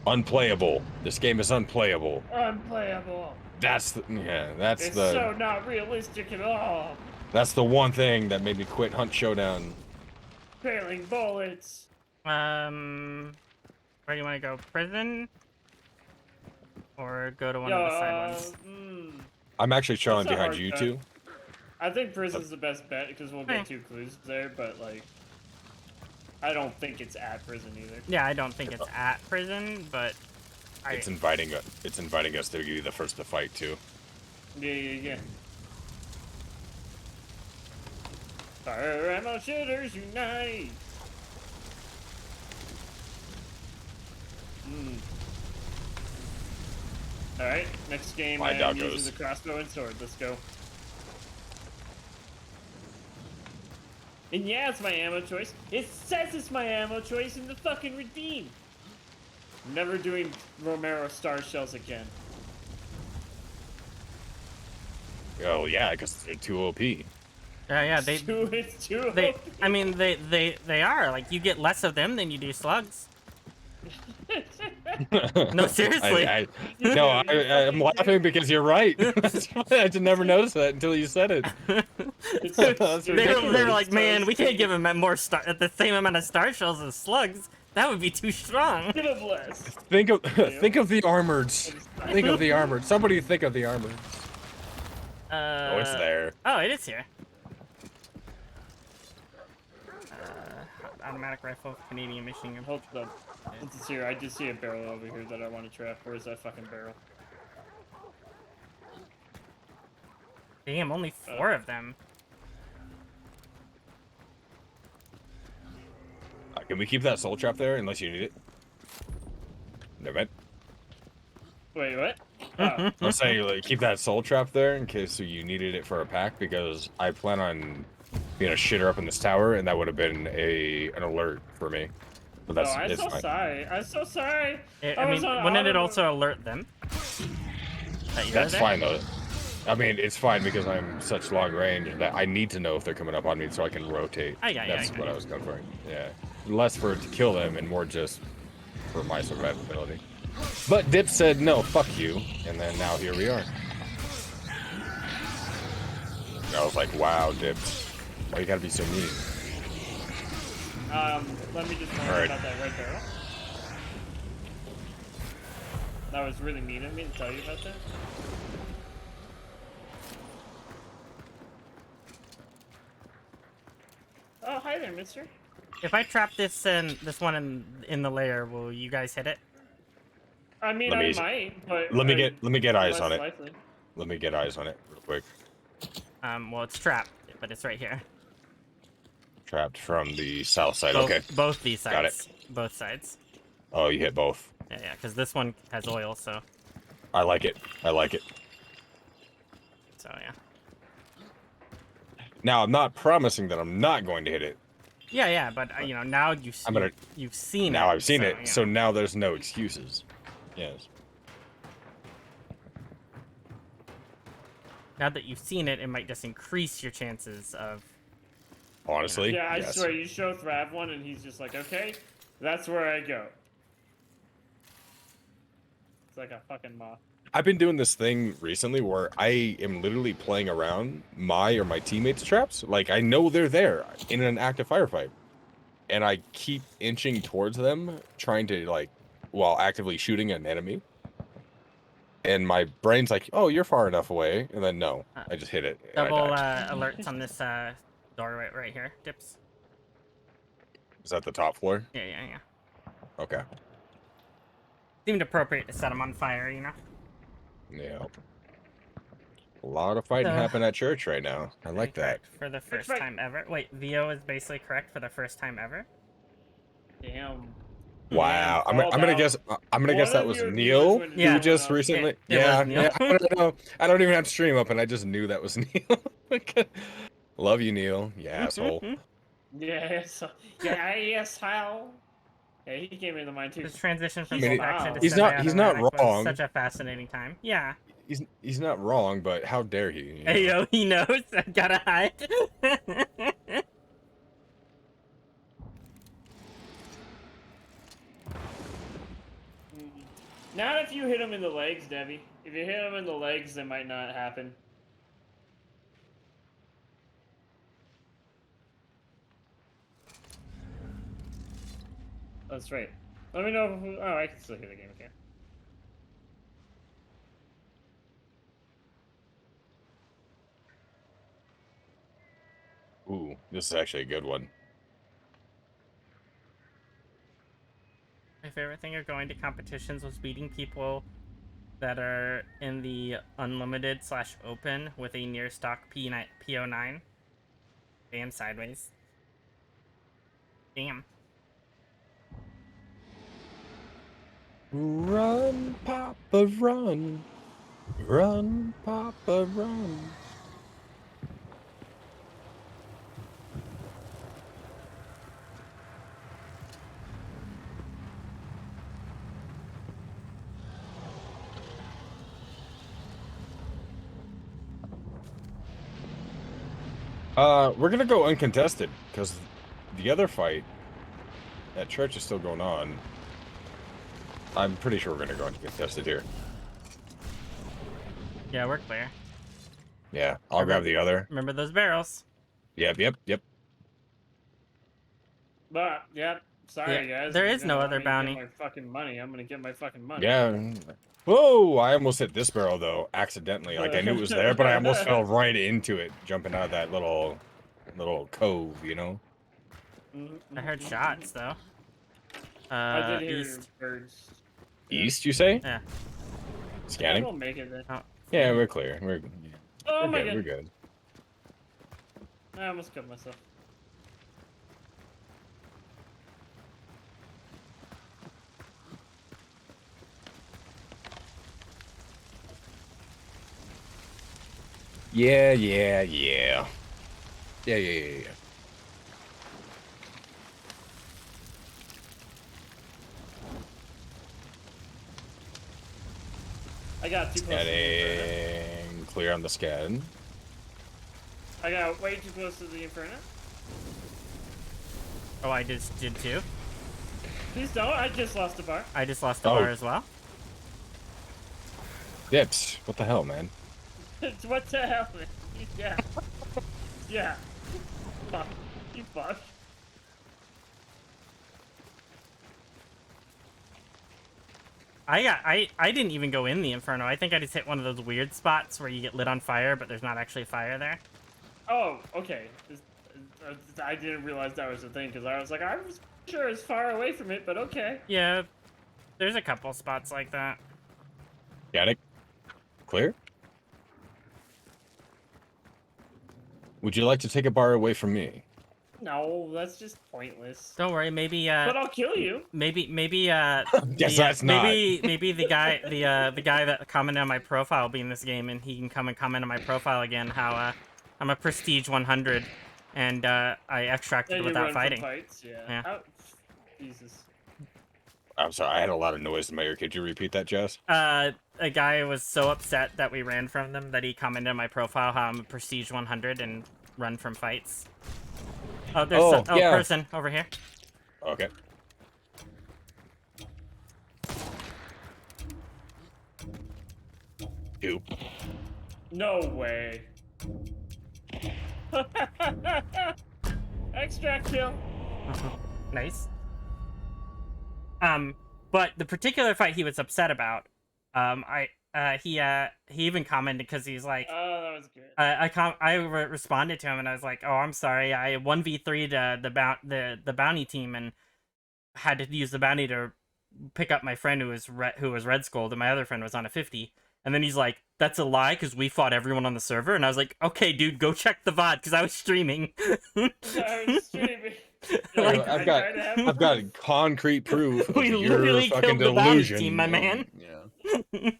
Unplayable. This game is unplayable. Unplayable. That's the, yeah, that's It's the so not realistic at all. that's the one thing that made me quit Hunt Showdown. Failing bullets. Where do you want to go? Prison? Or go to one of the side ones? I'm actually trailing That's a behind hard you cut. two. I think prison's the best bet because we'll get 2 clues there, but like, I don't think it's at prison either. Yeah, I don't think it's at prison, but It's inviting us to be the first to fight too. Yeah. Fire ammo shooters unite! Alright, next game My I'm doggos. using the crossbow and sword. Let's go. And yeah, it's my ammo choice. It says it's my ammo choice in the fucking redeem. Never doing Romero star shells again. Oh yeah, because they're too OP. Yeah, It's too they OP. I mean they are, like, you get less of them than you do slugs. No, seriously. I'm laughing because you're right. I just never noticed that until you said it. That's They ridiculous. were like, man, we can't give him the same amount of star shells as slugs. That would be too strong. Give him less. Think of the armoreds. Think of the armored. Somebody think of the armored. Oh, it's there. Oh, it is here. Automatic rifle, Canadian machine gun. Hold up. It's here. I just see a barrel over here that I want to trap. Where's that fucking barrel? Damn, only 4 of them. Can we keep that soul trap there unless you need it? Never mind. Wait, what? Oh. I'll say like, keep that soul trap there in case you needed it for a pack, because I plan on being a shitter up in this tower, and that would have been an alert for me. But that's I'm it's so fine. sorry. I'm so sorry. I mean, wouldn't it also alert them? That you're That's there? fine though. I mean, it's fine because I'm such long range that I need to know if they're coming up on me so I can rotate. That's what I was going for. Yeah, less for to kill them and more just for my survivability. But Dip said no, fuck you, and then now here we are. I was like, wow, Dip, why you gotta be so mean? Let me just Alright. about that red barrel. That was really mean of me to tell you about that. Oh, hi there, mister. If I trap this one in the layer, will you guys hit it? I mean, I might, but Let me get eyes on less it. likely. Let me get eyes on it real quick. Well, it's trapped, but it's right here. Trapped from the south side. Both, Okay. Both these sides. Got it. Both sides. Oh, you hit both. Yeah, because this one has oil, so. I like it. I like it. So yeah. Now, I'm not promising that I'm not going to hit it. Yeah, but you know, now you've seen it. Now I've seen it, yeah. so now there's no excuses. Yes. Now that you've seen it, it might just increase your chances of. Honestly, Yeah, I yes. swear, you show Thrav one and he's just like, okay, that's where I go. It's like a fucking moth. I've been doing this thing recently where I am literally playing around my or my teammates' traps. Like, I know they're there in an active firefight. And I keep inching towards them, trying to, like, while actively shooting an enemy. And my brain's like, oh, you're far enough away. And then, no, I just hit it. And Double I die. alerts on this door right here. Dips. Is that the top floor? Yeah. Okay. Seemed appropriate to set them on fire, you know? Yeah. A lot of fighting Uh, happening at church right now. I like that. Incorrect for the first right. time ever. Wait, Vio is basically correct for the first time ever? Damn. Wow. I'm called gonna out. guess. I'm gonna guess One that of was your viewers Neil went who Yeah. just up. recently. It was Yeah. Neil. Yeah. I don't know. I don't even have stream up, and I just knew that was Neil. Love you, Neil. You asshole. Yes. Yes, how? Yeah, he came into mine too. This transition from He's full not- action to He's not semi-automatic was wrong. such a fascinating time. Yeah. He's not wrong, but how dare he? You know? Hey, yo, he knows. I gotta hide. Not if you hit him in the legs, Debbie. If you hit him in the legs, that might not happen. That's right. Let me know if... Oh, I can still hear the game, okay. Ooh, this is actually a good one. My favorite thing of going to competitions was beating people that are in the unlimited/open with a near stock PO9. Damn, sideways. Damn. Run, Papa, run. Run, Papa, run. We're gonna go uncontested, because the other fight at church is still going on. I'm pretty sure we're gonna go uncontested here. Yeah, we're clear. Yeah, I'll grab the other. Remember those barrels. Yep. But, yep. Sorry, Yeah, guys. there If is you're no gonna other let me bounty. Get my fucking money. I'm gonna get my fucking money. Yeah. Whoa, I almost hit this barrel, though, accidentally. Like, I knew it was there, but I almost fell right into it, jumping out of that little cove, you know? I heard shots, though. I did hear East. birds. East, you say? Yeah. Scanning? We'll make it then. Oh. Yeah, we're clear. Oh We're my good, god. we're good. I almost killed myself. Yeah. Yeah. I got too close to the Inferno. Scanning. Clear on the scan. I got way too close to the Inferno. Oh, I just did too. Please don't. I just lost a bar. I just lost the bar as well. Dips. What the hell, man? What the hell, man? Yeah. Yeah. Fuck. You fuck. I didn't even go in the Inferno. I think I just hit one of those weird spots where you get lit on fire, but there's not actually fire there. Oh, okay. I didn't realize that was a thing, because I was like, I was sure it's far away from it, but okay. Yeah, there's a couple spots like that. Got it. Clear? Would you like to take a bar away from me? No, that's just pointless. Don't worry, maybe But I'll kill you. maybe Guess that's not. maybe the guy the guy that commented on my profile will be in this game, and he can come and comment on my profile again how I'm a prestige 100 and I extracted And you without run from fighting. fights, yeah. Yeah. Oh, Jesus. I'm sorry, I had a lot of noise in my ear. Could you repeat that, Jess? A guy was so upset that we ran from them that he commented on my profile how I'm a prestige 100 and run from fights. Oh, there's yeah. Person over here. Okay. Two. No way. Extract kill. Nice. But the particular fight he was upset about, he even commented because he's like, Oh, that was good. I responded to him and I was like, oh, I'm sorry, I 1v3'd the bounty team and had to use the bounty to pick up my friend who was Red Skulled, and my other friend was on a 50. And then he's like, "That's a lie, because we fought everyone on the server." And I was like, "Okay, dude, go check the VOD," because I was streaming. I was streaming. Like, I've got concrete proof of we your literally fucking killed the bounty delusion. team, my man. Yeah. And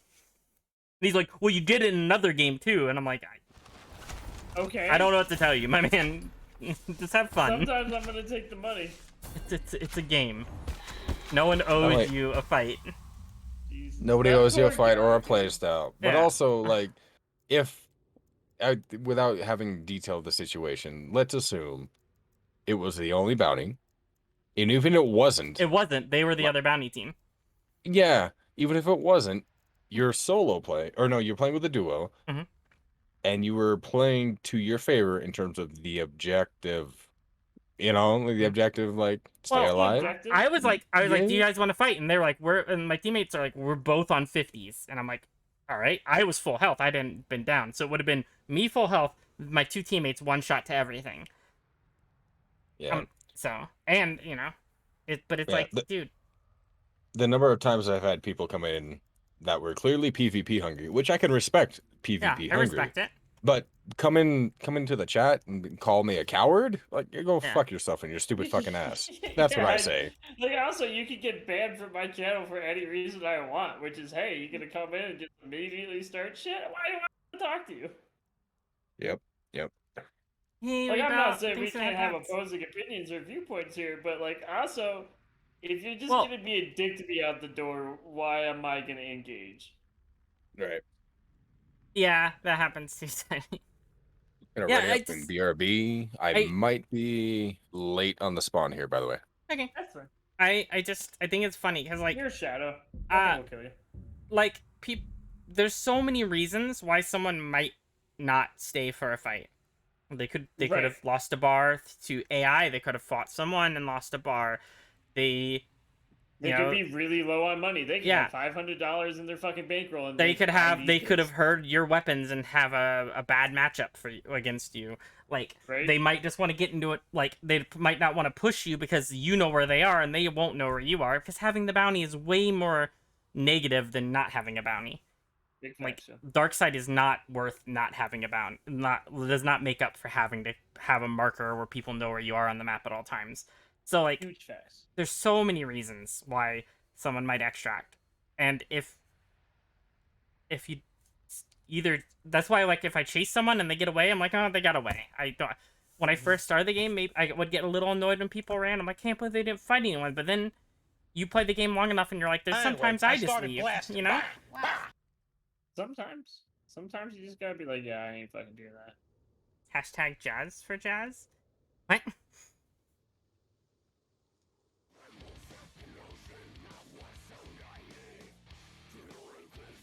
he's like, "Well, you did it in another game too," and I'm like, Okay. I don't know what to tell you, my man. Just have fun. Sometimes I'm gonna take the money. It's a game. No one owes wait. you a fight. Jesus. Nobody That owes you a poor fight or guy. a play style. But Yeah. also, like, if, without having detailed the situation, let's assume it was the only bounty. And even if it wasn't. It wasn't. They were the other bounty team. Yeah. Even if it wasn't, you're solo play. Or no, you're playing with a duo. Mhm. And you were playing to your favor in terms of the objective. You know, like the objective, like, stay alive. Objective? I was like, Yeah. "Do you guys want to fight?" And they're like, and my teammates are like, "We're both on 50s." And I'm like, "All right." I was full health. I didn't been down. So it would have been me full health, my two teammates one shot to everything. Yeah. So, and, you know, but it's Yeah, like, dude. The number of times I've had people come in that were clearly PvP hungry, which I can respect PvP Yeah, hungry. I respect it. But come into the chat and call me a coward? Like, you go Yeah. fuck yourself and your stupid fucking ass. That's what I say. Like, also, you could get banned from my channel for any reason I want, which is, hey, you're gonna come in and just immediately start shit? Why do I want to talk to you? Yep. Hey, Like, I'm not saying we thanks for can't the have hats. opposing opinions or viewpoints here, but, like, also, if you're just Well- gonna be a dick to me out the door, why am I gonna engage? Right. Yeah, that happens too, Tiny. Gonna Yeah, ready up in BRB. I might be late on the spawn here, by the way. Okay. That's fine. I think it's funny, because, like, You're a shadow. uh, Nothing will kill you. like, there's so many reasons why someone might not stay for a fight. They could Right. have lost a bar to AI. They could have fought someone and lost a bar. They They could be really low on money. They could Yeah. have $500 in their fucking bankroll. And they could have 90 they could kills. have heard your weapons and have a bad matchup for you, against you. Like, Right. they might just want to get into it. Like, they might not want to push you because you know where they are, and they won't know where you are, because having the bounty is way more negative than not having a bounty. Big Like, facts, yeah. dark side is not worth not having a bounty. Does not make up for having to have a marker where people know where you are on the map at all times. So, like, Huge facts. there's so many reasons why someone might extract, and if you either, that's why, like, if I chase someone and they get away, I'm like, oh, they got away. I don't. When I first started the game, maybe I would get a little annoyed when people ran. I'm like, can't believe they didn't fight anyone. But then you play the game long enough, and you're like, there's sometimes I just leave. You know? Sometimes you just gotta be like, yeah, I ain't fucking doing that. Hashtag jazz for jazz. What?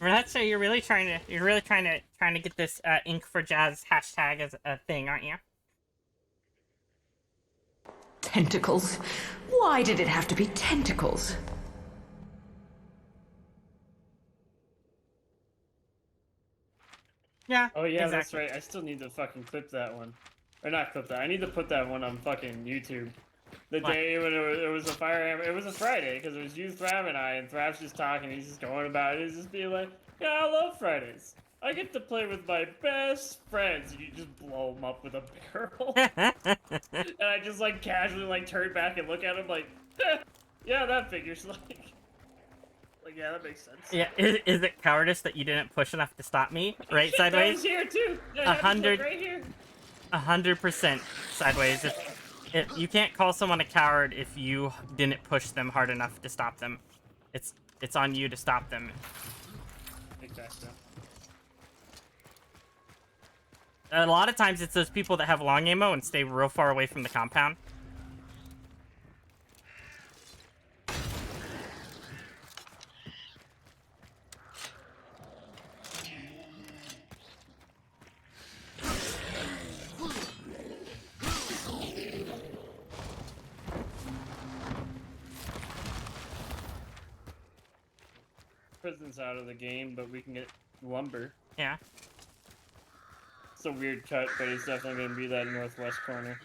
That's so you're really trying to get this ink for jazz hashtag as a thing, aren't you? Tentacles? Why did it have to be tentacles? Yeah. Oh yeah, that's exactly. right. I still need to fucking clip that one, or not clip that. I need to put that one on fucking YouTube. The What? day when it was a fire hammer, it was a Friday because it was you, Thrav, and I, and Thav's just talking. He's just going about it. He's just being like, "Yeah, I love Fridays. I get to play with my best friends." And you just blow them up with a barrel. And I just like casually like turn back and look at him like, yeah, that figures like yeah, that makes sense. Yeah, is it cowardice that you didn't push enough to stop me? Right, That was sideways. here too. Yeah, 100 right here. 100% sideways. If you can't call someone a coward if you didn't push them hard enough to stop them. It's on you to stop them. Exactly. A lot of times it's those people that have long ammo and stay real far away from the compound. Prison's out of the game, but we can get lumber. Yeah. It's a weird cut, but it's definitely gonna be that northwest corner.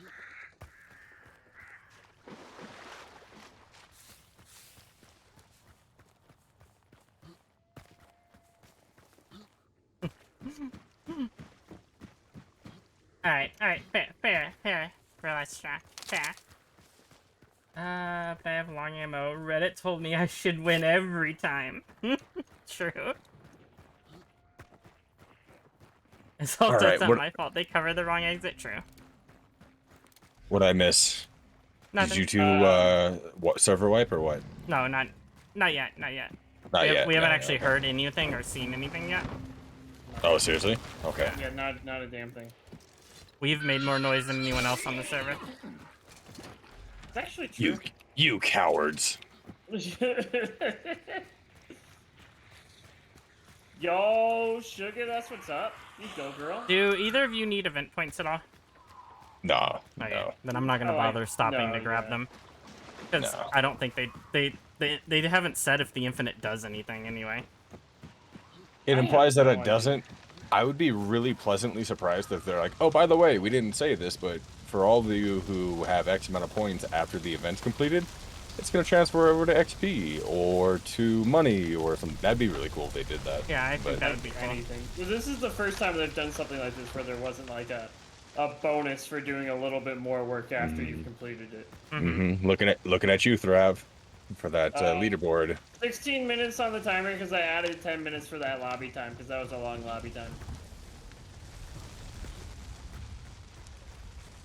Alright, fair. Relax, fair. If I have long ammo, Reddit told me I should win every time. True. It's also Alright, it's not what- my fault. They covered the wrong exit. True. What'd I miss? Nothing. Did you two, what, server wipe or what? No, not yet. Not we yet. We haven't no, actually okay. heard anything or seen anything yet. Oh, seriously? Okay. Yeah, not a damn thing. We've made more noise than anyone else on the server. It's actually true. You cowards. Yo, sugar, that's what's up. You go, girl. Do either of you need event points at all? Nah, Okay, no. then I'm not gonna Oh, bother stopping no, to grab yeah. them. Because No. I don't think they haven't said if the infinite does anything anyway. It I implies have that no it idea. doesn't. I would be really pleasantly surprised if they're like, oh, by the way, we didn't say this, but for all of you who have X amount of points after the event's completed, it's going to transfer over to XP or to money or something. That'd be really cool if they did that. Yeah, I think But- that would be cool. Anything. Well, this is the first time they've done something like this where there wasn't like a bonus for doing a little bit more work after you've completed it. Mm-hmm. Looking at you, Thrav, for that leaderboard. 16 minutes on the timer because I added 10 minutes for that lobby time because that was a long lobby time.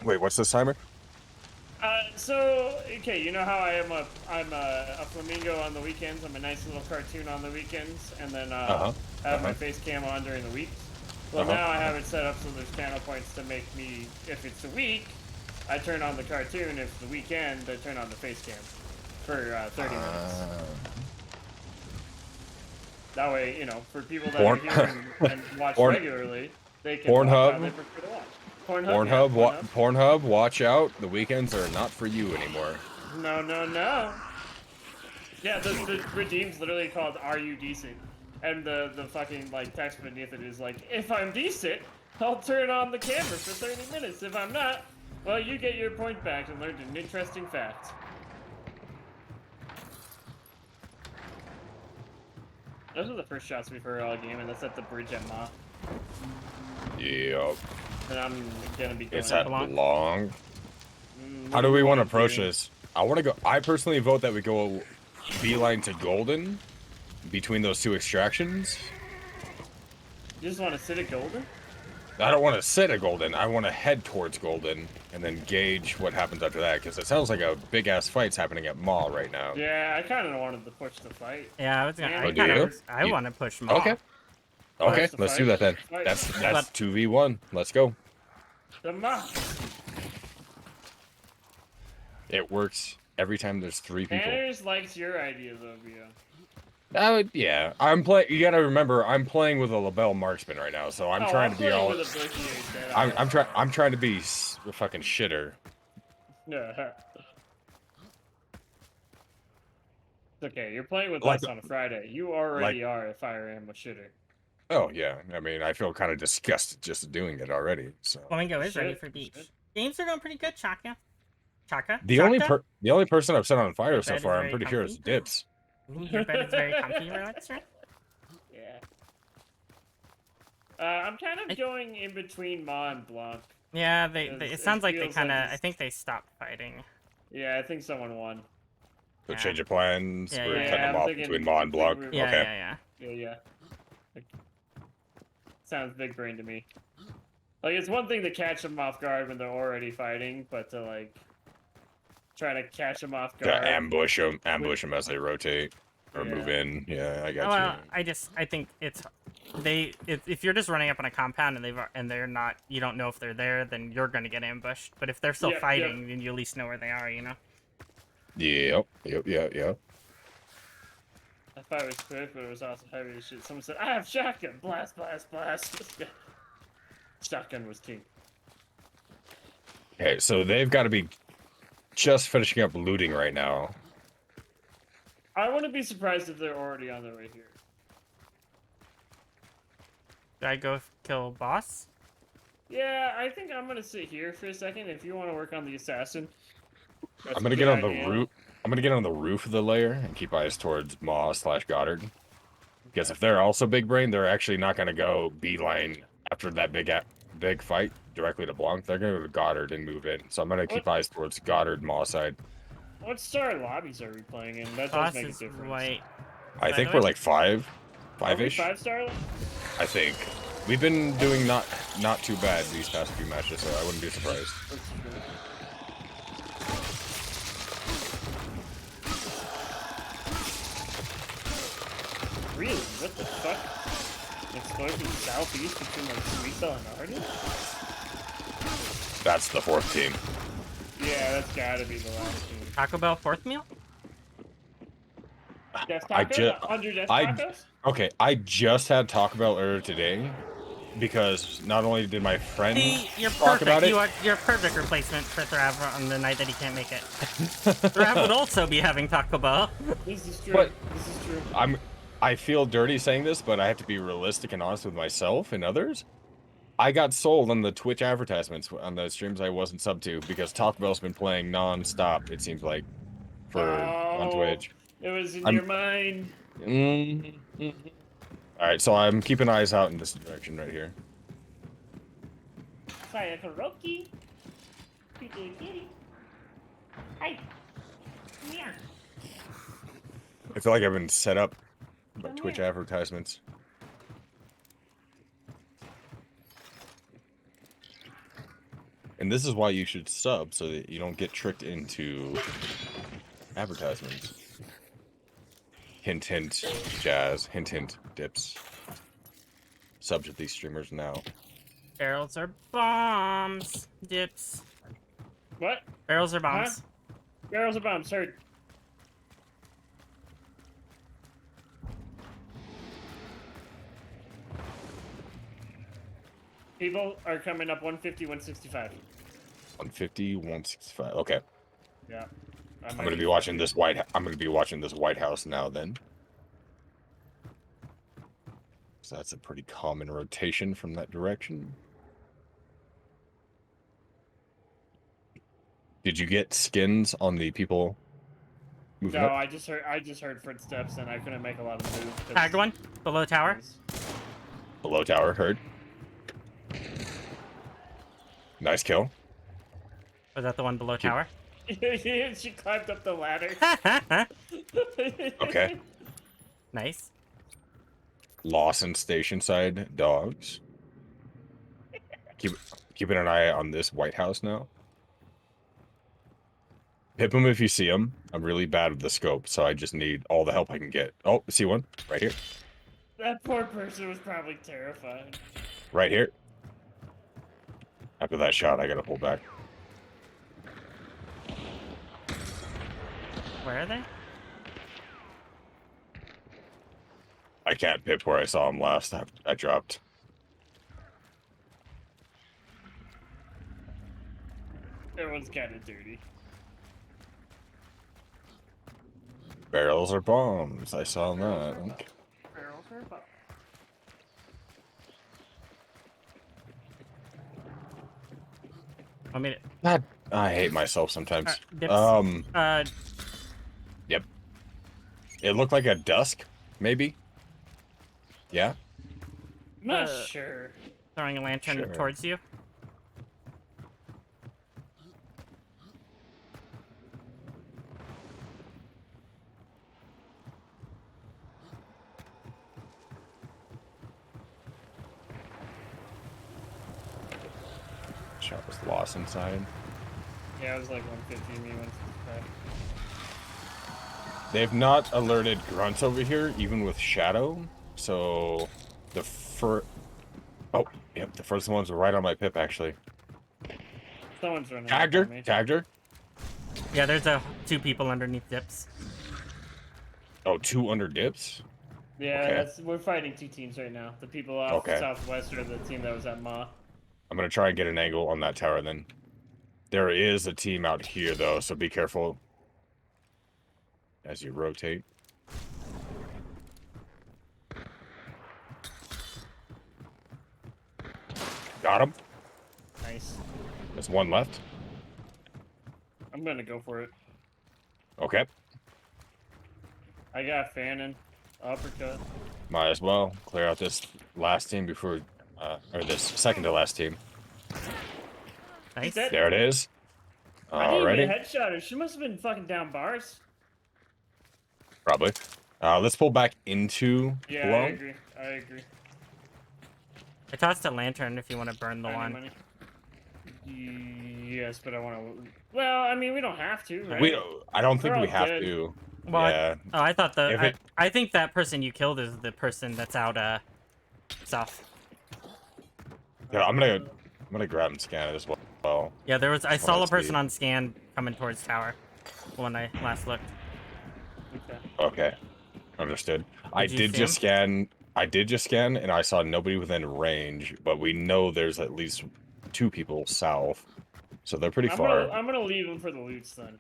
Wait, what's this timer? So okay, you know how I'm a flamingo on the weekends. I'm a nice little cartoon on the weekends, and then I have my face cam on during the week. Well, now I have it set up so there's channel points to make me, if it's the week, I turn on the cartoon. If it's the weekend, I turn on the face cam for 30 minutes. That way, you know, for people that are here and watch regularly, they can watch how they prefer to watch. Pornhub, watch out. The weekends are not for you anymore. No. Yeah, the redeem's literally called "Are You Decent?" And the fucking like text beneath it is like, "If I'm decent, I'll turn on the camera for 30 minutes. If I'm not, well, you get your point back and learned an interesting fact." Those are the first shots we've heard all game, and that's at the bridge at Ma. Yep. And I'm gonna be going It's that long. Mm, How do we want to approach this? I want to go. I personally vote that we go beeline to Golden between those two extractions. You just want to sit at Golden? I don't want to sit at Golden. I want to head towards Golden and then gauge what happens after that, because it sounds like a big ass fight's happening at Maw right now. Yeah, I kind of wanted to push the fight. Yeah, I was gonna. Yeah. I want to push Maw. Okay. Okay, Push the let's fight. do that then. Fight. That's 2v1. Let's go. The Ma. It works every time there's 3 people. Manners likes your idea though, Vio. Yeah, I'm play. You gotta remember, I'm playing with a LaBelle marksman right now, so I'm trying to be all. With a bushy Jedi. I'm trying to be a fucking shitter. Yeah. It's okay. You're playing with Like- us on a Friday. You already are a fire ammo shitter. Oh yeah, I mean, I feel kind of disgusted just doing it already. So Flamingo is ready Shit, for beach. shit. Games are going pretty good, Chaka. Chaka? the only person I've set on fire so bed is far, I'm very pretty sure is comfy. Dips. Your bed is very comfy, relax, right? Yeah. I'm kind of going in between Ma and Blanc. Yeah, It it sounds like they feels kind of. like I think they stopped fighting. Yeah, I think someone won. So Yeah. change of plans. Yeah, We're yeah, cutting yeah. them I'm off thinking- between Ma and Block. Yeah, Yeah, Okay. yeah. Like, sounds big brain to me. Like, it's one thing to catch them off guard when they're already fighting, but to, like, try to catch them off To guard. ambush them as they rotate or Yeah. move in. Yeah, I got Well, you. I think it's if you're just running up on a compound and they're not, you don't know if they're there, then you're gonna get ambushed. But if they're still Yep, fighting, then you at least know where they are, you know. Yep. I thought it was quick, but it was also heavy as shit. Someone said, "I have shotgun! Blast, blast, blast!" Shotgun was king. Okay, so they've got to be just finishing up looting right now. I wouldn't be surprised if they're already on their way here. Did I go kill boss? Yeah, I think I'm gonna sit here for a second. If you want to work on the assassin, that's I'm gonna a get good on the idea. roof. I'm gonna get on the roof of the layer and keep eyes towards Maw / Goddard. Because if they're also big brain, they're actually not going to go beeline after that big fight directly to Blanc. They're going to go to Goddard and move in. So I'm going to keep eyes towards Goddard Maw side. What star lobbies are we playing in? That does Boss make a is difference. white. I By think the we're way, like five-ish. Are we 5-star? I think. We've been doing not too bad these past few matches, so I wouldn't be surprised. Really? What the fuck? Explosion southeast between like Suiza and Arden? That's the fourth team. Yeah, that's gotta be the last team. Taco Bell fourth meal? Death Taco? Under Death Tacos? Okay, I just had Taco Bell earlier today because not only did my friend See, you're talk perfect. about it. You're a perfect replacement for Thrav on the night that he can't make it. Thrav would also be having Taco Bell. This is true. But this is true. I feel dirty saying this, but I have to be realistic and honest with myself and others. I got sold on the Twitch advertisements on the streams I wasn't sub to because Taco Bell's been playing non-stop, it seems like, on Twitch. It was in your mind. Alright, so I'm keeping eyes out in this direction right here. Sayakaroki. Kitty kitty. Hi. Come here. I feel like I've been set up by Twitch advertisements. And this is why you should sub, so that you don't get tricked into advertisements. Hint, hint, Jazz. Hint, hint, Dips. Sub to these streamers now. Barrels are bombs. Dips. What? Barrels are bombs. Huh? Barrels are bombs, heard. People are coming up 150, 165. 150, 165. Okay. Yeah. I'm gonna be watching this White House now then. So that's a pretty common rotation from that direction. Did you get skins on the people moving No, up? I just heard footsteps and I couldn't make a lot of moves. Tagged one below tower. Below tower, heard. Nice kill. Was that the one below tower? She climbed up the ladder. Okay. Nice. Lawson station side dogs. Keeping an eye on this White House now. Pip him if you see him. I'm really bad with the scope, so I just need all the help I can get. Oh, see one right here. That poor person was probably terrified. Right here. After that shot, I gotta pull back. Where are they? I can't pip where I saw him last. I dropped. Everyone's kind of dirty. Barrels are bombs. I saw that. Barrels are bombs. Want me to... I hate myself sometimes. Dips. Yep. It looked like a dusk, maybe. Yeah. Not sure. Throwing a lantern Sure. towards you. Shot was lost inside. Yeah, it was like 150, me 165. They've not alerted grunts over here, even with shadow. So the oh, yep, the first ones were right on my pip actually. Someone's running. Tagged her. Tagged her. Yeah, there's two people underneath Dips. Oh, 2 under Dips. Yeah, Okay. we're fighting 2 teams right now. The people off southwest are the team that was at Ma. I'm gonna try and get an angle on that tower then. There is a team out here though, so be careful as you rotate. Got him. Nice. There's one left. I'm gonna go for it. Okay. I got Fannin, uppercut. Might as well clear out this last team before, or this second to last team. Nice. There it is. I didn't even Alrighty. headshot her. She must have been fucking down bars. Probably. Let's pull back into Yeah, below. I agree. I agree. I tossed a lantern if you want to burn the one. Money. Yes, but I want to. Well, I mean, we don't have to, right? We don't. I don't think We're we all have good. to. Well, Yeah. I thought If it- I think that person you killed is the person that's out south. Yeah, I'm gonna grab and scan it as well. Yeah, I Just saw wanna a person see. on scan coming towards tower when I last looked. Okay. Okay. Understood. I Did you did see just scan. I did just scan, and I saw nobody within range. But we know there's at least 2 people south, so they're pretty far. I'm gonna leave them for the loots then.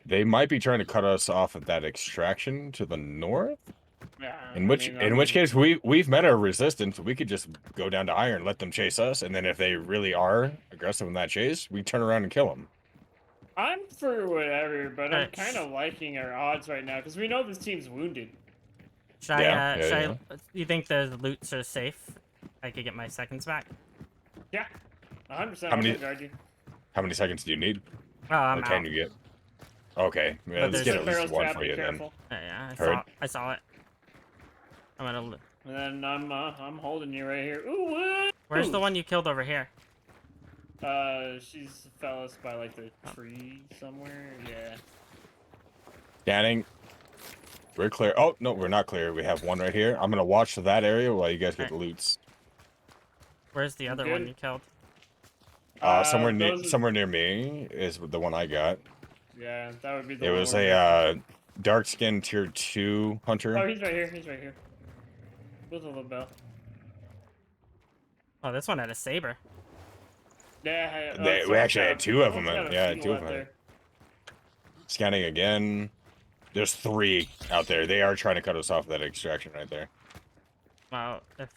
They might be trying to cut us off at that extraction to the north. Yeah. In which case we've met our resistance. We could just go down to iron, let them chase us, and then if they really are aggressive in that chase, we turn around and kill them. I'm for whatever, but I'm kind of liking our odds right now because we know this team's wounded. Should I? You think the loots are safe? I could get my seconds back. Yeah, 100%. How many- I'll guard you. How many seconds do you need? Oh, I'm Or can out. you get? Okay, yeah, let's get at least one for you then. Yeah, Heard. I saw it. I'm gonna. And then I'm holding you right here. Ooh, what? Where's the one you killed over here? She's fell us by like the tree somewhere. Yeah. Scanning. We're clear. Oh no, we're not clear. We have one right here. I'm gonna watch that area while you guys get the loots. Where's the other one you killed? Somewhere those- near me is the one I got. Yeah, that would be the It one was we're a dark skin tier 2 hunter. Oh, he's right here. He's right here. With a little bell. Oh, this one had a saber. Yeah. We actually had 2 of them. Someone's got a Yeah, few 2 of out them. there. Scanning again. There's 3 out there. They are trying to cut us off that extraction right there. Wow. If...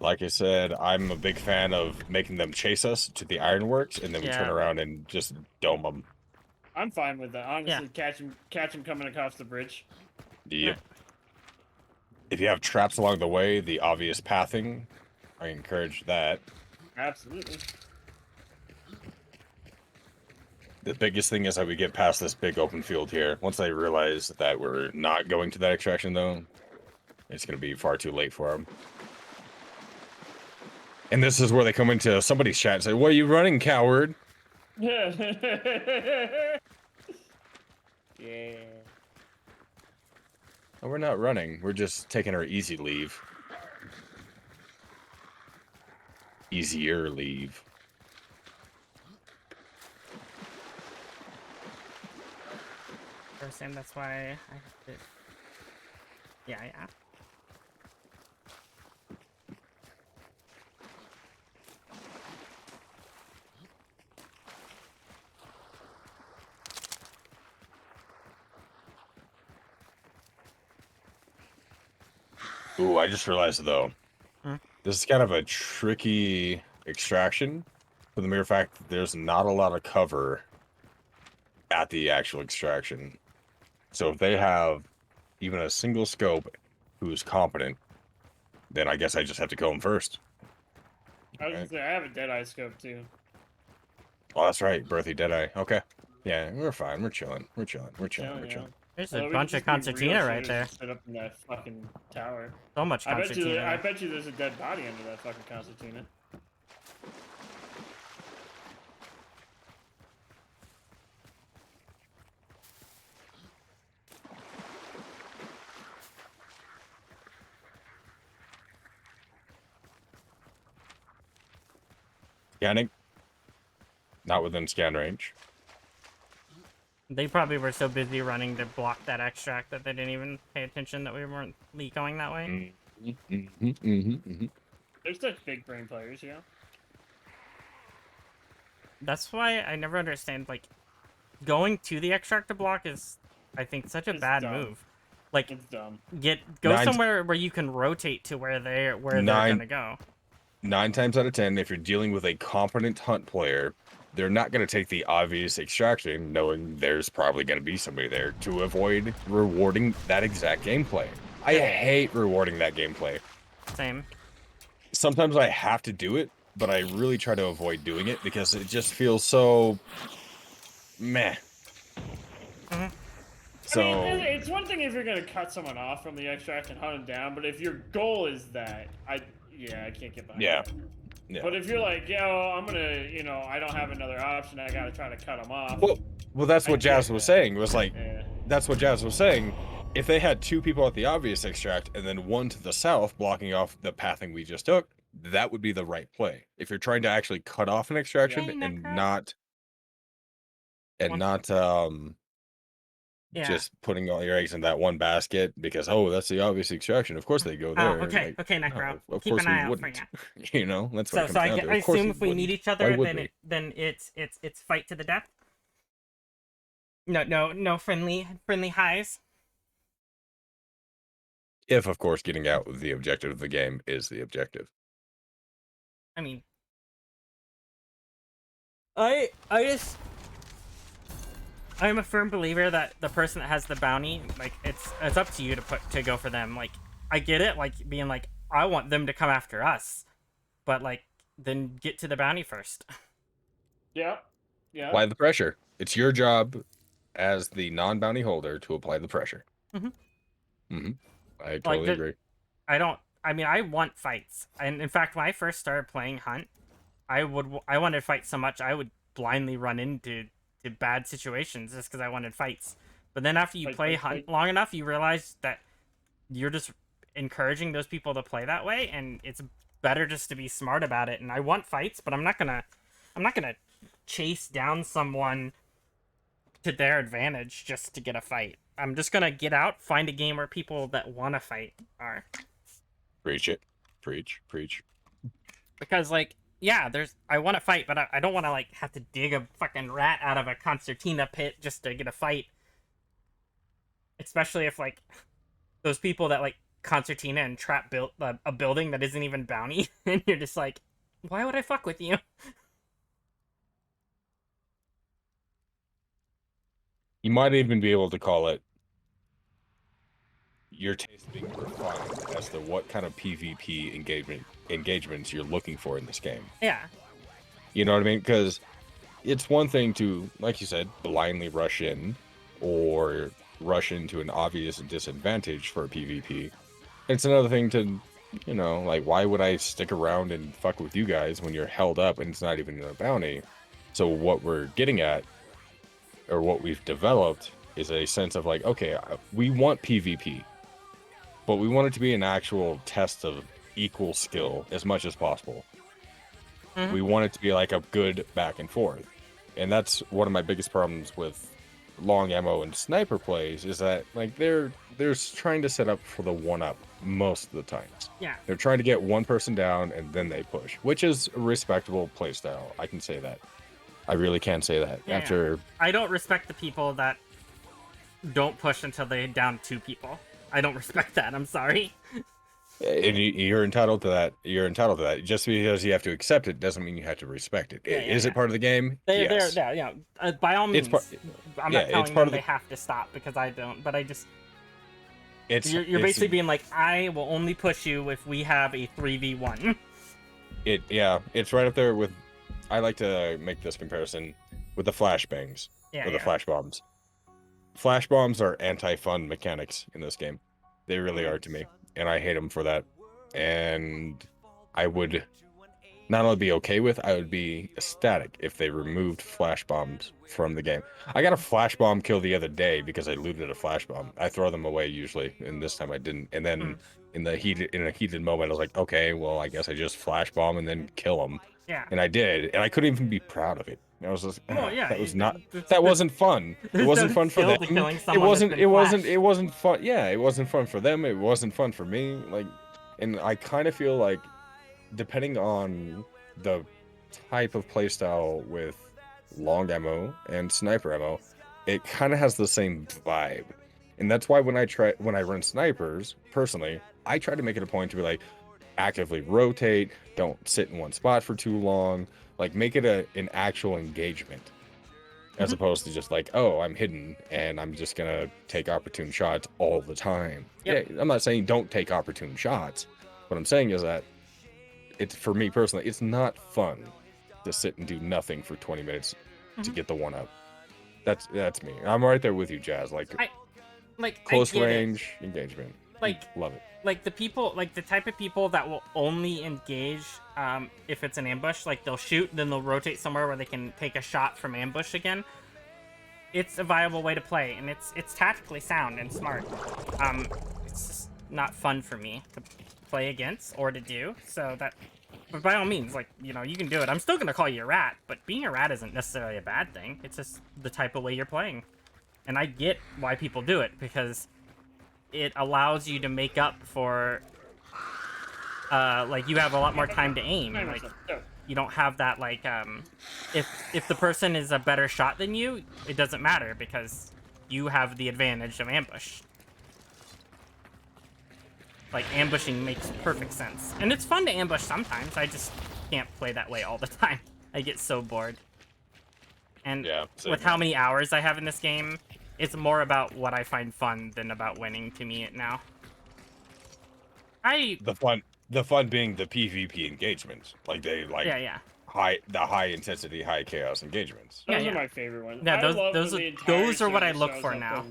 Like I said, I'm a big fan of making them chase us to the ironworks, and then we turn around and just dome them. I'm fine with that. Honestly, catch him coming across the bridge. Yep. If you have traps along the way, the obvious pathing, I encourage that. Absolutely. The biggest thing is that we get past this big open field here. Once they realize that we're not going to that extraction, though, it's going to be far too late for them. And this is where they come into somebody's chat and say, "What are you running, coward?" Yeah. Oh, we're not running. We're just taking our easy leave. Easier leave. Sam, that's why I have to. Yeah. Ooh, I just realized, though, this is kind of a tricky extraction for the mere fact that there's not a lot of cover at the actual extraction. So if they have even a single scope who's competent, then I guess I just have to kill them first. I was gonna say, I have a Deadeye scope too. Oh, that's right, Birthy Deadeye. Okay. Yeah, we're fine. We're chilling. We're chilling. We're chilling. We're chilling. There's Well, a we bunch could of just be real concertina right shooters there. and Sit up in that fucking tower. So much concertina. I bet you there's a dead body under that fucking concertina. Scanning. Not within scan range. They probably were so busy running to block that extract that they didn't even pay attention that we weren't going that way. They're such big brain players, yeah. That's why I never understand, like, going to the extractor block is, I think, such a bad dumb. move. Like, It's dumb. Go somewhere where you can rotate to where they're gonna go. 9 times out of 10, if you're dealing with a competent hunt player, they're not going to take the obvious extraction, knowing there's probably going to be somebody there, to avoid rewarding that exact gameplay. I hate rewarding that gameplay. Same. Sometimes I have to do it, but I really try to avoid doing it because it just feels so meh. So I mean, it's one thing if you're gonna cut someone off from the extract and hunt them down, but if your goal is that, I can't get behind that. Yeah. But if you're like, I'm gonna, I don't have another option, I gotta try to cut them off. Well, that's what Jazz was saying. Was like, Yeah. that's what Jazz was saying. If they had 2 people at the obvious extract and then 1 to the south blocking off the pathing we just took, that would be the right play. If you're trying to actually cut off an extraction and not just putting all your eggs in that one basket because that's the obvious extraction. Of course they go there. Okay, Necro. No, of Keep course an eye we out for wouldn't. you. That's what it comes So down to. I Of course assume we if we wouldn't. meet each other, then it's fight to the death. No friendly highs. If, of course, getting out with the objective of the game is the objective. I mean, I'm a firm believer that the person that has the bounty, like, it's up to you to go for them. Like, I get it, like, being like, I want them to come after us, but, like, then get to the bounty first. Yeah. Apply the pressure. It's your job as the non-bounty holder to apply the pressure. I totally agree. I want fights. And in fact, when I first started playing Hunt, I wanted to fight so much I would blindly run into bad situations just because I wanted fights. But then after you play Hunt long enough, you realize that you're just encouraging those people to play that way, and it's better just to be smart about it. And I want fights, but I'm not gonna chase down someone to their advantage just to get a fight. I'm just gonna get out, find a game where people that want to fight are. Preach it. Preach. Because, like, yeah, I want to fight, but I don't want to, like, have to dig a fucking rat out of a concertina pit just to get a fight. Especially if, like, those people that, like, concertina and trap built a building that isn't even bounty, and you're just like, why would I fuck with you? You might even be able to call it your taste being refined as to what kind of PvP engagements you're looking for in this game. Yeah. You know what I mean? Because it's one thing to, like you said, blindly rush in or rush into an obvious disadvantage for a PvP. It's another thing to, like, why would I stick around and fuck with you guys when you're held up and it's not even a bounty? So what we're getting at, or what we've developed, is a sense of like, okay, we want PvP, but we want it to be an actual test of equal skill as much as possible. We want it to be like a good back and forth. And that's one of my biggest problems with long ammo and sniper plays, is that, like, they're trying to set up for the one-up most of the times. Yeah. They're trying to get one person down and then they push, which is a respectable playstyle. I can say that. I really can say that. Yeah. I don't respect the people that don't push until they down 2 people. I don't respect that. I'm sorry. And you're entitled to that. You're entitled to that. Just because you have to accept it doesn't mean you have to respect it. Is it part of the game? Yes. By all means, I'm not telling them they have to stop, because I don't. But I just... You're basically being like, I will only push you if we have a 3v1. It's right up there with... I like to make this comparison with the flashbangs. Or the flash bombs. Flash bombs are anti-fun mechanics in this game. They really are to me. And I hate them for that. And I would not only be okay with, I would be ecstatic if they removed flash bombs from the game. I got a flash bomb kill the other day because I looted a flash bomb. I throw them away usually, and this time I didn't. And then in a heated moment, I was like, okay, well, I guess I just flash bomb and then kill them. Yeah. And I did, and I couldn't even be proud of it. I was just, that wasn't fun. It wasn't fun for them. It wasn't fun. Yeah, it wasn't fun for them. It wasn't fun for me. Like, and I kind of feel like, depending on the type of playstyle with long ammo and sniper ammo, it kind of has the same vibe. And that's why when I run snipers, personally, I try to make it a point to be like, actively rotate. Don't sit in one spot for too long. Like, make it an actual engagement, as opposed to just like, oh, I'm hidden and I'm just gonna take opportune shots all the time. Yep. Yeah, I'm not saying don't take opportune shots. What I'm saying is that it's, for me personally, it's not fun to sit and do nothing for 20 minutes to get the one up. That's me. I'm right there with you, Jazz. Like close range engagement. Like, love it. Like the people, like the type of people that will only engage if it's an ambush. Like they'll shoot, then they'll rotate somewhere where they can take a shot from ambush again. It's a viable way to play, and it's tactically sound and smart. It's just not fun for me to play against or to do. So that, but by all means, like, you know, you can do it. I'm still gonna call you a rat, but being a rat isn't necessarily a bad thing. It's just the type of way you're playing, and I get why people do it, because it allows you to make up for, like, you have a lot more time to aim. Like, you don't have that, like, if the person is a better shot than you, it doesn't matter, because you have the advantage of ambush. Like, ambushing makes perfect sense. And it's fun to ambush sometimes, I just can't play that way all the time. I get so bored. And with how many hours I have in this game, it's more about what I find fun than about winning to me now. The fun being the PvP engagements. Like they like high intensity, high chaos engagements. Those are my favorite ones. Yeah, those are what I look for now.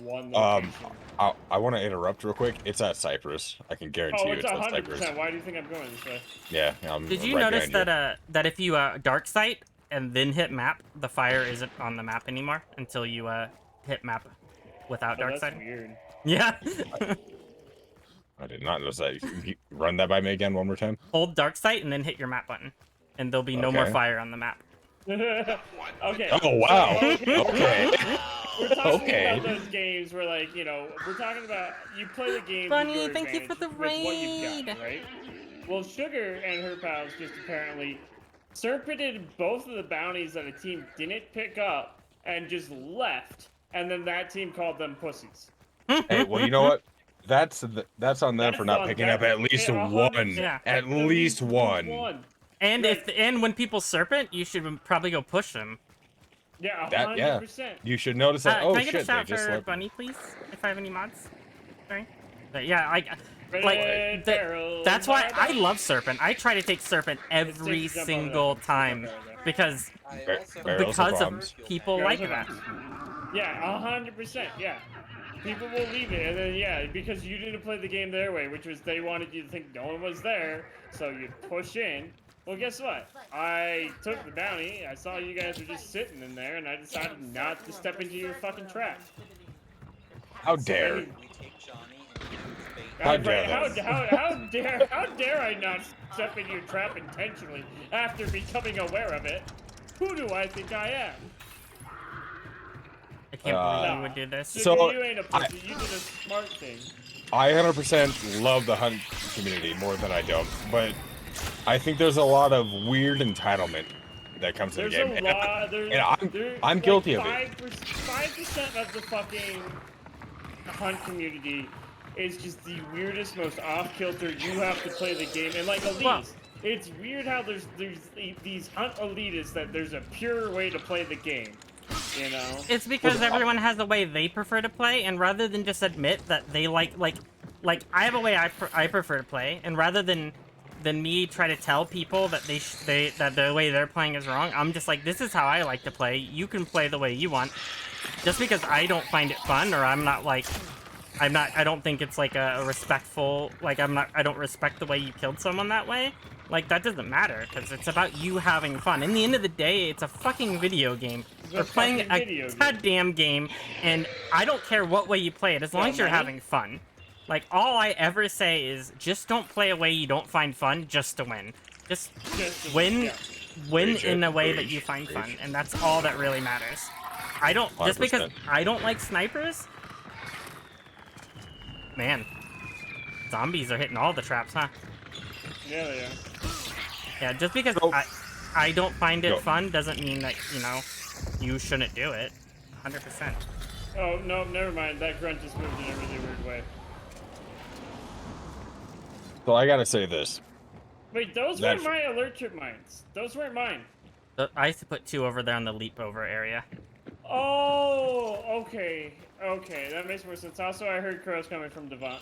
I want to interrupt real quick. It's at Cyprus. I can guarantee you it's at Cyprus. Why do you think I'm going this way? Yeah, Did you notice that that if you dark sight and then hit map, the fire isn't on the map anymore until you hit map without dark sight? That's weird. Yeah. I did not notice that. You run that by me again one more time. Hold dark sight and then hit your map button, and there'll be no more fire on the map. Okay. Oh wow. Okay. We're talking about those games where, like, you know, we're talking about you play the game. Bunny, with thank you for the raid. What you've got, raid. right? Well, Sugar and her pals just apparently serpented both of the bounties that a team didn't pick up and just left, and then that team called them pussies. Hey, well, you know what? That's on them for not picking up at least one. Yeah. At least one. And when people serpent, you should probably go push them. Yeah, 100%. You should notice that. Can Oh I get shit! a shout They just for left. Bunny, please? If I have any mods. Sorry. But yeah, that's why I love serpent. I try to take serpent every single time because of people like that. Yeah, 100%. Yeah. People will leave it, and then because you didn't play the game their way, which was they wanted you to think no one was there, so you push in. Well, guess what? I took the bounty, I saw you guys were just sitting in there, and I decided not to step into your fucking trap. How dare? How dare I not step in your trap intentionally after becoming aware of it? Who do I think I am? I can't believe you would do this. So you ain't a pussy. You did a smart thing. I 100% love the hunt community more than I don't, but I think there's a lot of weird entitlement that comes in the game. I'm guilty of it. 5% of the fucking hunt community is just the weirdest, most off-kilter. You have to play the game, and like elites, it's weird how there's these hunt elitists that there's a pure way to play the game. You know? It's because everyone has a way they prefer to play, and rather than just admit that they like I have a way I prefer to play, and rather than me try to tell people that that the way they're playing is wrong, I'm just like, this is how I like to play. You can play the way you want. Just because I don't find it fun, or I don't think it's like a respectful, like I don't respect the way you killed someone that way. Like, that doesn't matter, because it's about you having fun. In the end of the day, it's a fucking video game. We're playing a goddamn game, and I don't care what way you play it, as long as you're having fun. Like, all I ever say is, just don't play a way you don't find fun just to win. Just win in a way that you find fun, and that's all that really matters. Just because I don't like snipers, man, zombies are hitting all the traps, huh? Yeah, they are. Yeah, just because I don't find it fun doesn't mean that, you know, you shouldn't do it. 100%. Oh, no, never mind. That grunt just moved in a really weird way. So I gotta say this. Wait, those That's- weren't my alert trip mines. Those weren't mine. I used to put 2 over there in the leap over area. Oh, okay. Okay, that makes more sense. Also, I heard crows coming from Devon.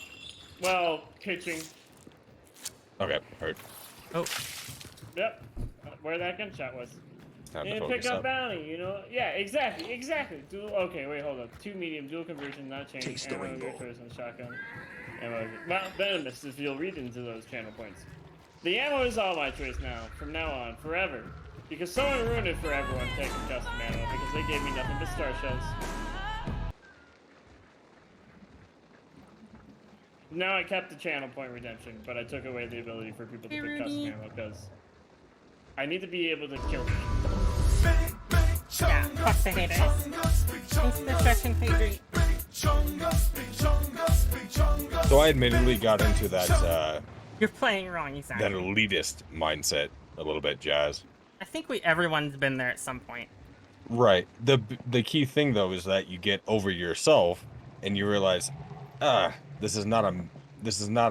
Well, pitching. Okay, heard. Oh, Yep. Where that gunshot was. Time to And focus pick up up. bounty, you know? Yeah, exactly. Dual. Okay, wait, hold up. 2 medium, dual conversion, not change. Taste the Ammo, rainbow. your choice on shotgun. Ammo. Mount venomous if you'll read into those channel points. The ammo is all my choice now, from now on, forever. Because someone ruined it for everyone taking custom ammo because they gave me nothing but star shells. Now I kept the channel point redemption, but I took away the ability for people to pick custom ammo because I need to be able to kill people. yeah, fuck the haters. Thanks for the stretching, Pedri. So I admittedly got into that You're playing wrong, that exactly. elitist mindset a little bit, Jazz. I think everyone's been there at some point. Right. The key thing though is that you get over yourself and you realize, this is not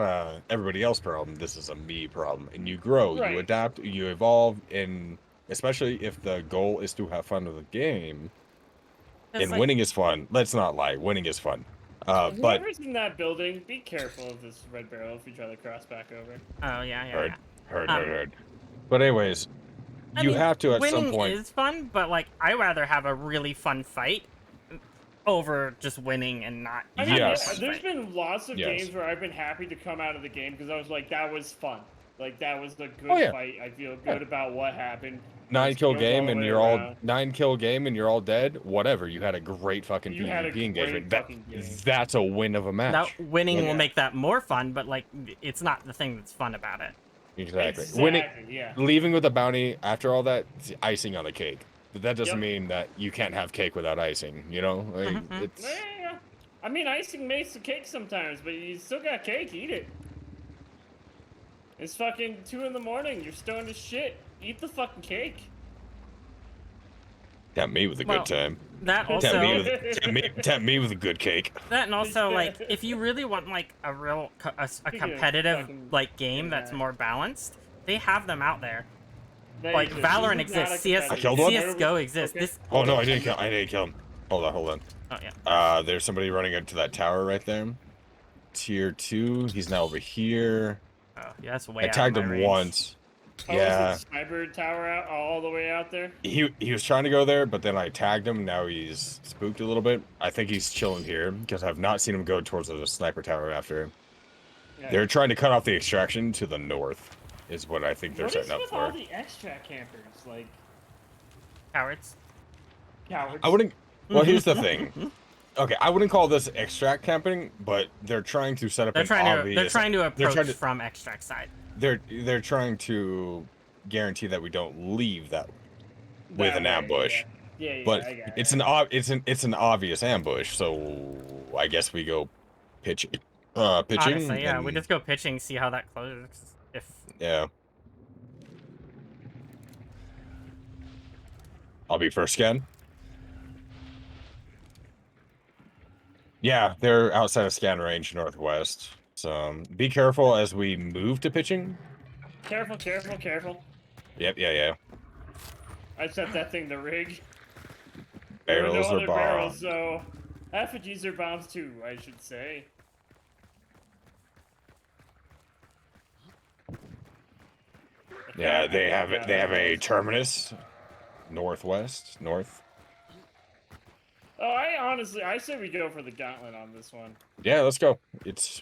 a everybody else problem. This is a me problem, and you grow, Right. you adapt, you evolve, and especially if the goal is to have fun with the game. And Like, winning is fun. Let's not lie, winning is fun. But Whoever's in that building, be careful of this red barrel if you try to cross back over. oh yeah, heard. Um, Heard. But anyways, I you mean, have to at some winning point. is fun, but like I rather have a really fun fight over just winning and not. I mean, Yes. there's been lots of Yes. games where I've been happy to come out of the game because I was like, that was fun. Like, that was a good Oh, yeah. fight. I feel good about what happened. 9-kill Skills game all the and way you're all around. 9-kill game and you're all dead. Whatever, you had a great fucking You had a PvP great engagement. fucking game. That's a win of a Now, match. winning Yeah. will make that more fun, but like it's not the thing that's fun about it. Exactly. Winning, yeah. leaving with a bounty after all that, it's icing on the cake. But that doesn't Yep. mean that you can't have cake without icing. You know, like, Mhm. it's Yeah. I mean, icing makes the cake sometimes, but you still got cake. Eat it. It's fucking 2 in the morning. You're stoned as shit. Eat the fucking cake. tempt me with a Well, good time. That also Tempt me with a good cake. that and also like if you really want like a real a Speaking of competitive fucking- like game that's more balanced, they have them out there. They Like exist. Valorant This is not exists, a CS, competitive I killed one? CS:GO exists. Okay. This Oh no, I didn't kill him. Hold on. oh yeah. There's somebody running into that tower right there. Tier 2. He's now over here. Oh yeah, that's way I out of tagged my him range. once. Oh, Yeah. is the sniper tower out all the way out there? He was trying to go there, but then I tagged him. Now he's spooked a little bit. I think he's chilling here because I've not seen him go towards the sniper tower after him. Yeah. They're trying to cut off the extraction to the north, is what I think they're What is setting up with for. all the extract campers? Like, Cowards. cowards. I wouldn't. Well, here's the thing. Okay, I wouldn't call this extract camping, but they're trying to set up They're an trying obvious. to approach trying to- from extract side. They're trying to guarantee that we don't leave that with That an way, ambush. Yeah, But I got it's it. it's an obvious ambush, so I guess we go pitching. Honestly, yeah, we and- just go pitching, see how that closes. If yeah. I'll be first scan. Yeah, they're outside of scan range northwest. So be careful as we move to pitching. Careful. Yep, yeah. I set that thing to rig. Barrels there were no are other barrels, bombs. so effigies are bombs too, I should say. Yeah, they have it. They have a terminus north. Oh, I say we go for the gauntlet on this one. Yeah, let's go.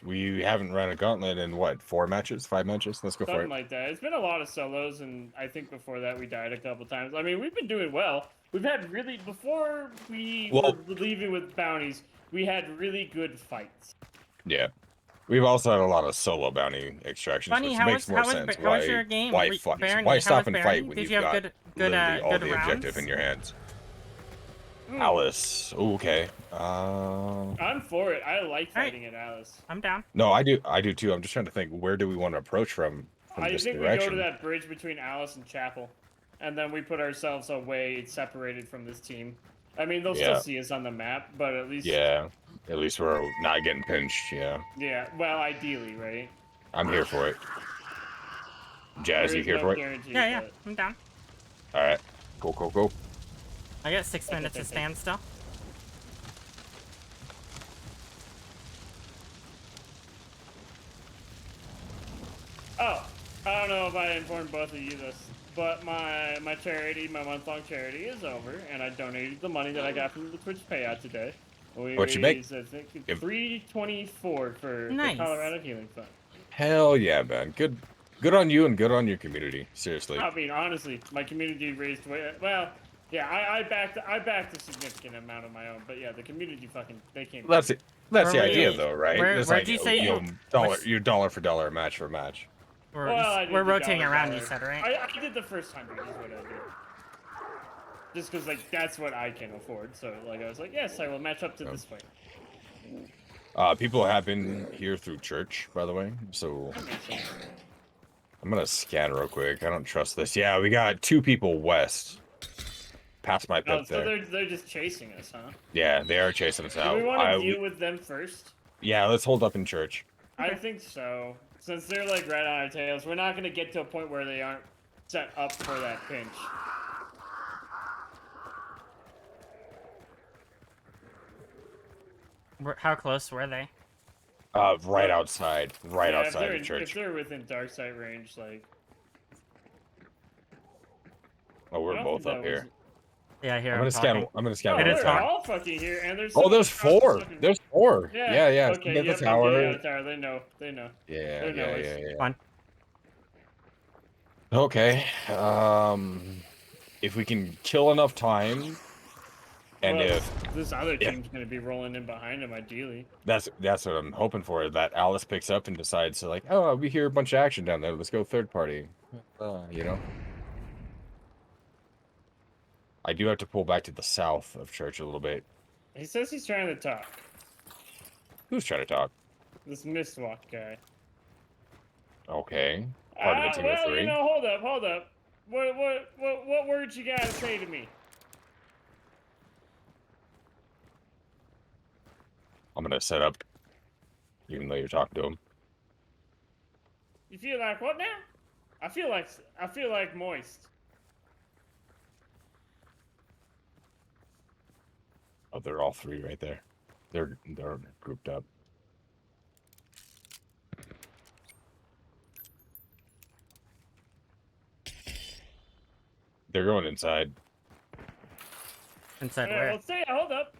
We haven't run a gauntlet in what, 5 matches? Let's go for Something it. like that. It's been a lot of solos, and I think before that we died a couple times. I mean, we've been doing well. We've had really, before we were leaving with bounties, we had really good fights. Yeah. We've also had a lot of solo bounty extractions, Funny, which how makes was more how was sense. how was your game? Why Baron, why how stop was and Baron? fight when Did you've you have got good literally all good the objective rounds? in your hands? Alice. Ooh, okay. I'm for it. I like fighting at Alice. I'm down. No, I do too. I'm just trying to think, where do we want to approach from I this think direction? we go to that bridge between Alice and Chapel, and then we put ourselves away, separated from this team. I mean, they'll Yeah. still see us on the map, but at least... Yeah. At least we're not getting pinched, yeah. Yeah, well, ideally, right? I'm here for it. Jazz, There you is here no for it? guarantee, Yeah, yeah, but- I'm down. All right. Go. I got 6 minutes to stand still. Oh, I don't know if I informed both of you this, but my charity, my month-long charity is over, and I donated the money that I got from the Twitch payout today. We What'd you make? raised, I think, $324 for the Nice. Colorado Healing Fund. Hell yeah, man. Good on you and good on your community. Seriously. I mean, honestly, my community raised well. Yeah, I backed a significant amount of my own, but yeah, the community they came. That's it. That's the Where idea, we- though, right? where'd This you idea, say you- you dollar for dollar, match for match. We're, Well, I did we're the rotating dollar around, dollar. you said, right? I did the first 100 is what I did. Just because, like, that's what I can afford. So, like, I was like, yes, I will match up to this fight. People have been here through church, by the way, so I'm gonna scan real quick. I don't trust this. Yeah, we got 2 people west. Past my pit So there. they're just chasing us, huh? Yeah, they are chasing us out. Do we want to deal with them first? Yeah, let's hold up in church. I think so. Since they're, like, right on our tails, we're not going to get to a point where they aren't set up for that pinch. How close were they? Right outside. Right Yeah, outside the If church. they're within dark sight range, like... Oh, we're I don't both think up that here. Yeah, here. I'm gonna scan. I'm gonna scan. Oh, one It is they're time. all fucking here, and there's... Oh, there's 4. fucking- There's 4. Yeah. Yeah. Okay, Get yep, the I'm getting tower. out of the tower. They know. Yeah. They know us. Fun. Okay. If we can kill enough time, and Well, if this other team's gonna be rolling in behind him, ideally. that's what I'm hoping for, that Alice picks up and decides to, like, oh, we hear a bunch of action down there. Let's go third party. You know. I do have to pull back to the south of church a little bit. He says he's trying to talk. Who's trying to talk? This Mistwalk guy. Okay. Part of the team of well, 3. you know, hold up. What words you gotta say to me? I'm gonna set up, even though you're talking to him. You feel like what now? I feel like moist. Oh, they're all 3 right there. They're grouped up. They're going inside. Inside Alright, where? well, hold up.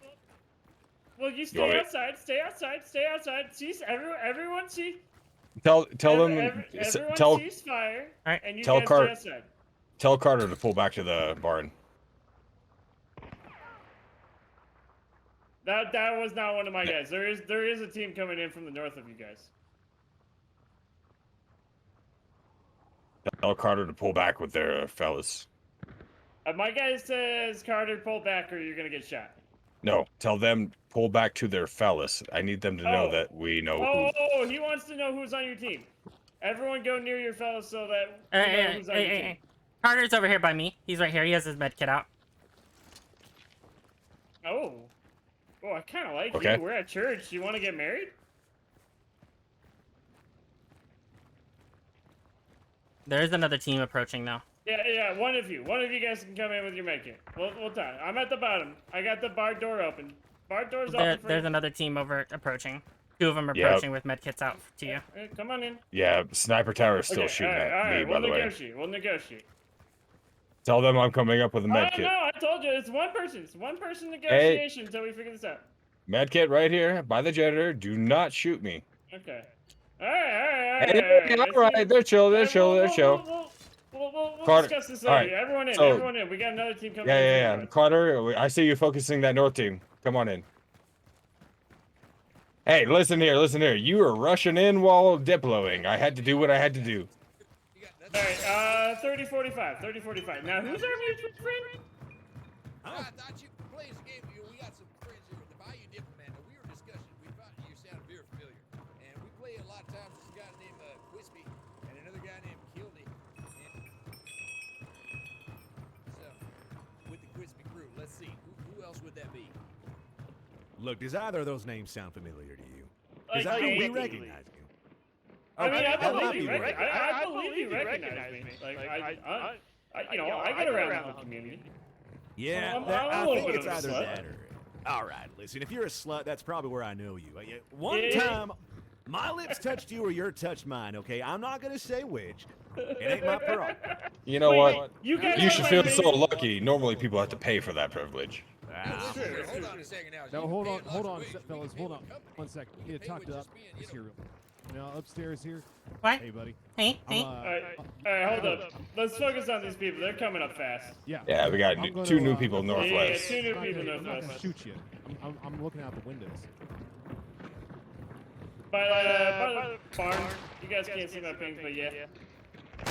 Well, you want stay me- outside. Stay outside. See, everyone see. Tell them. Everyone Tell sees fire. Alright. And you Tell guys Cart- stay outside. tell Carter to pull back to the barn. That was not one of my guys. There is a team coming in from the north of you guys. Tell Carter to pull back with their fellas. My guy says Carter, pull back or you're gonna get shot. No, tell them pull back to their fellas. I need them to know Oh. that we know who. Oh, he wants to know who's on your team. Everyone go near your fellas so that we know Hey, who's on your team. hey. Carter's over here by me. He's right here. He has his med kit out. Oh, I kind of like Okay. you. We're at church. You want to get married? There is another team approaching now. Yeah. One of you guys can come in with your med kit. We'll talk. I'm at the bottom. I got the bar door open. Bar door's open for There's you. another team over approaching. 2 of them are Yep. approaching with med kits out to you. Hey, come on in. Yeah, Sniper Tower is still Okay, shooting all at right, me, by the way. We'll negotiate. Tell them I'm coming up with a med Oh, kit. no, I told you. It's one person. It's one person negotiation until we figure this out. Med kit right here by the janitor. Do not shoot me. Okay. All right. Hey, all right, they're chill. They're chill. We'll Carter- discuss this all later. right, Everyone in. so- Everyone in. We got another team coming in. Yeah. from the north. Carter, I see you focusing that north team. Come on in. Hey, listen here. You were rushing in while diploing. I had to do what I had to do. All right. 30-45. 30-45. Now, who's our mutual friend? I thought you were playing this game. We got some friends here at the Bayou Diplomat. And we were discussing. We thought you sounded very familiar. And we play a lot of times with this guy named Quispy and another guy named Kildy. And so, with the Quispy crew, let's see. Who else would that be? Look, does either of those names sound familiar to you? Like, Because I know we vaguely. recognize you. I mean, I that might believe be you. right. I believe you recognize me. Like, you know, I get around the whole community. Yeah, I'm I a little think bit it's of a either slut. that or. All right, listen. If you're a slut, that's probably where I know you. One Yeah. time, my lips touched you or your touched mine. Okay, I'm not gonna say which. It ain't my prerogative. You know Wait, what? you guys You are should my feel main- so lucky. Normally, people have to pay for that privilege. Listen here, hold on a second now. No, You hold pay on, lots hold of on, ways. We fellas, can pay hold with on. company. 1 second. We Need to pay talk with to just up. being, Just you here, know. real. Now upstairs here. What? Hey, buddy. Hey, I'm, hey. Alright, hold up. Let's focus on these people. They're coming up fast. Yeah. Yeah, we got I'm gonna, two new people Yeah, northwest. two new I'm not people gonna- I'm not gonna northwest. shoot you. I'm looking out the windows. By the barn. You guys can't see my pings, but yeah.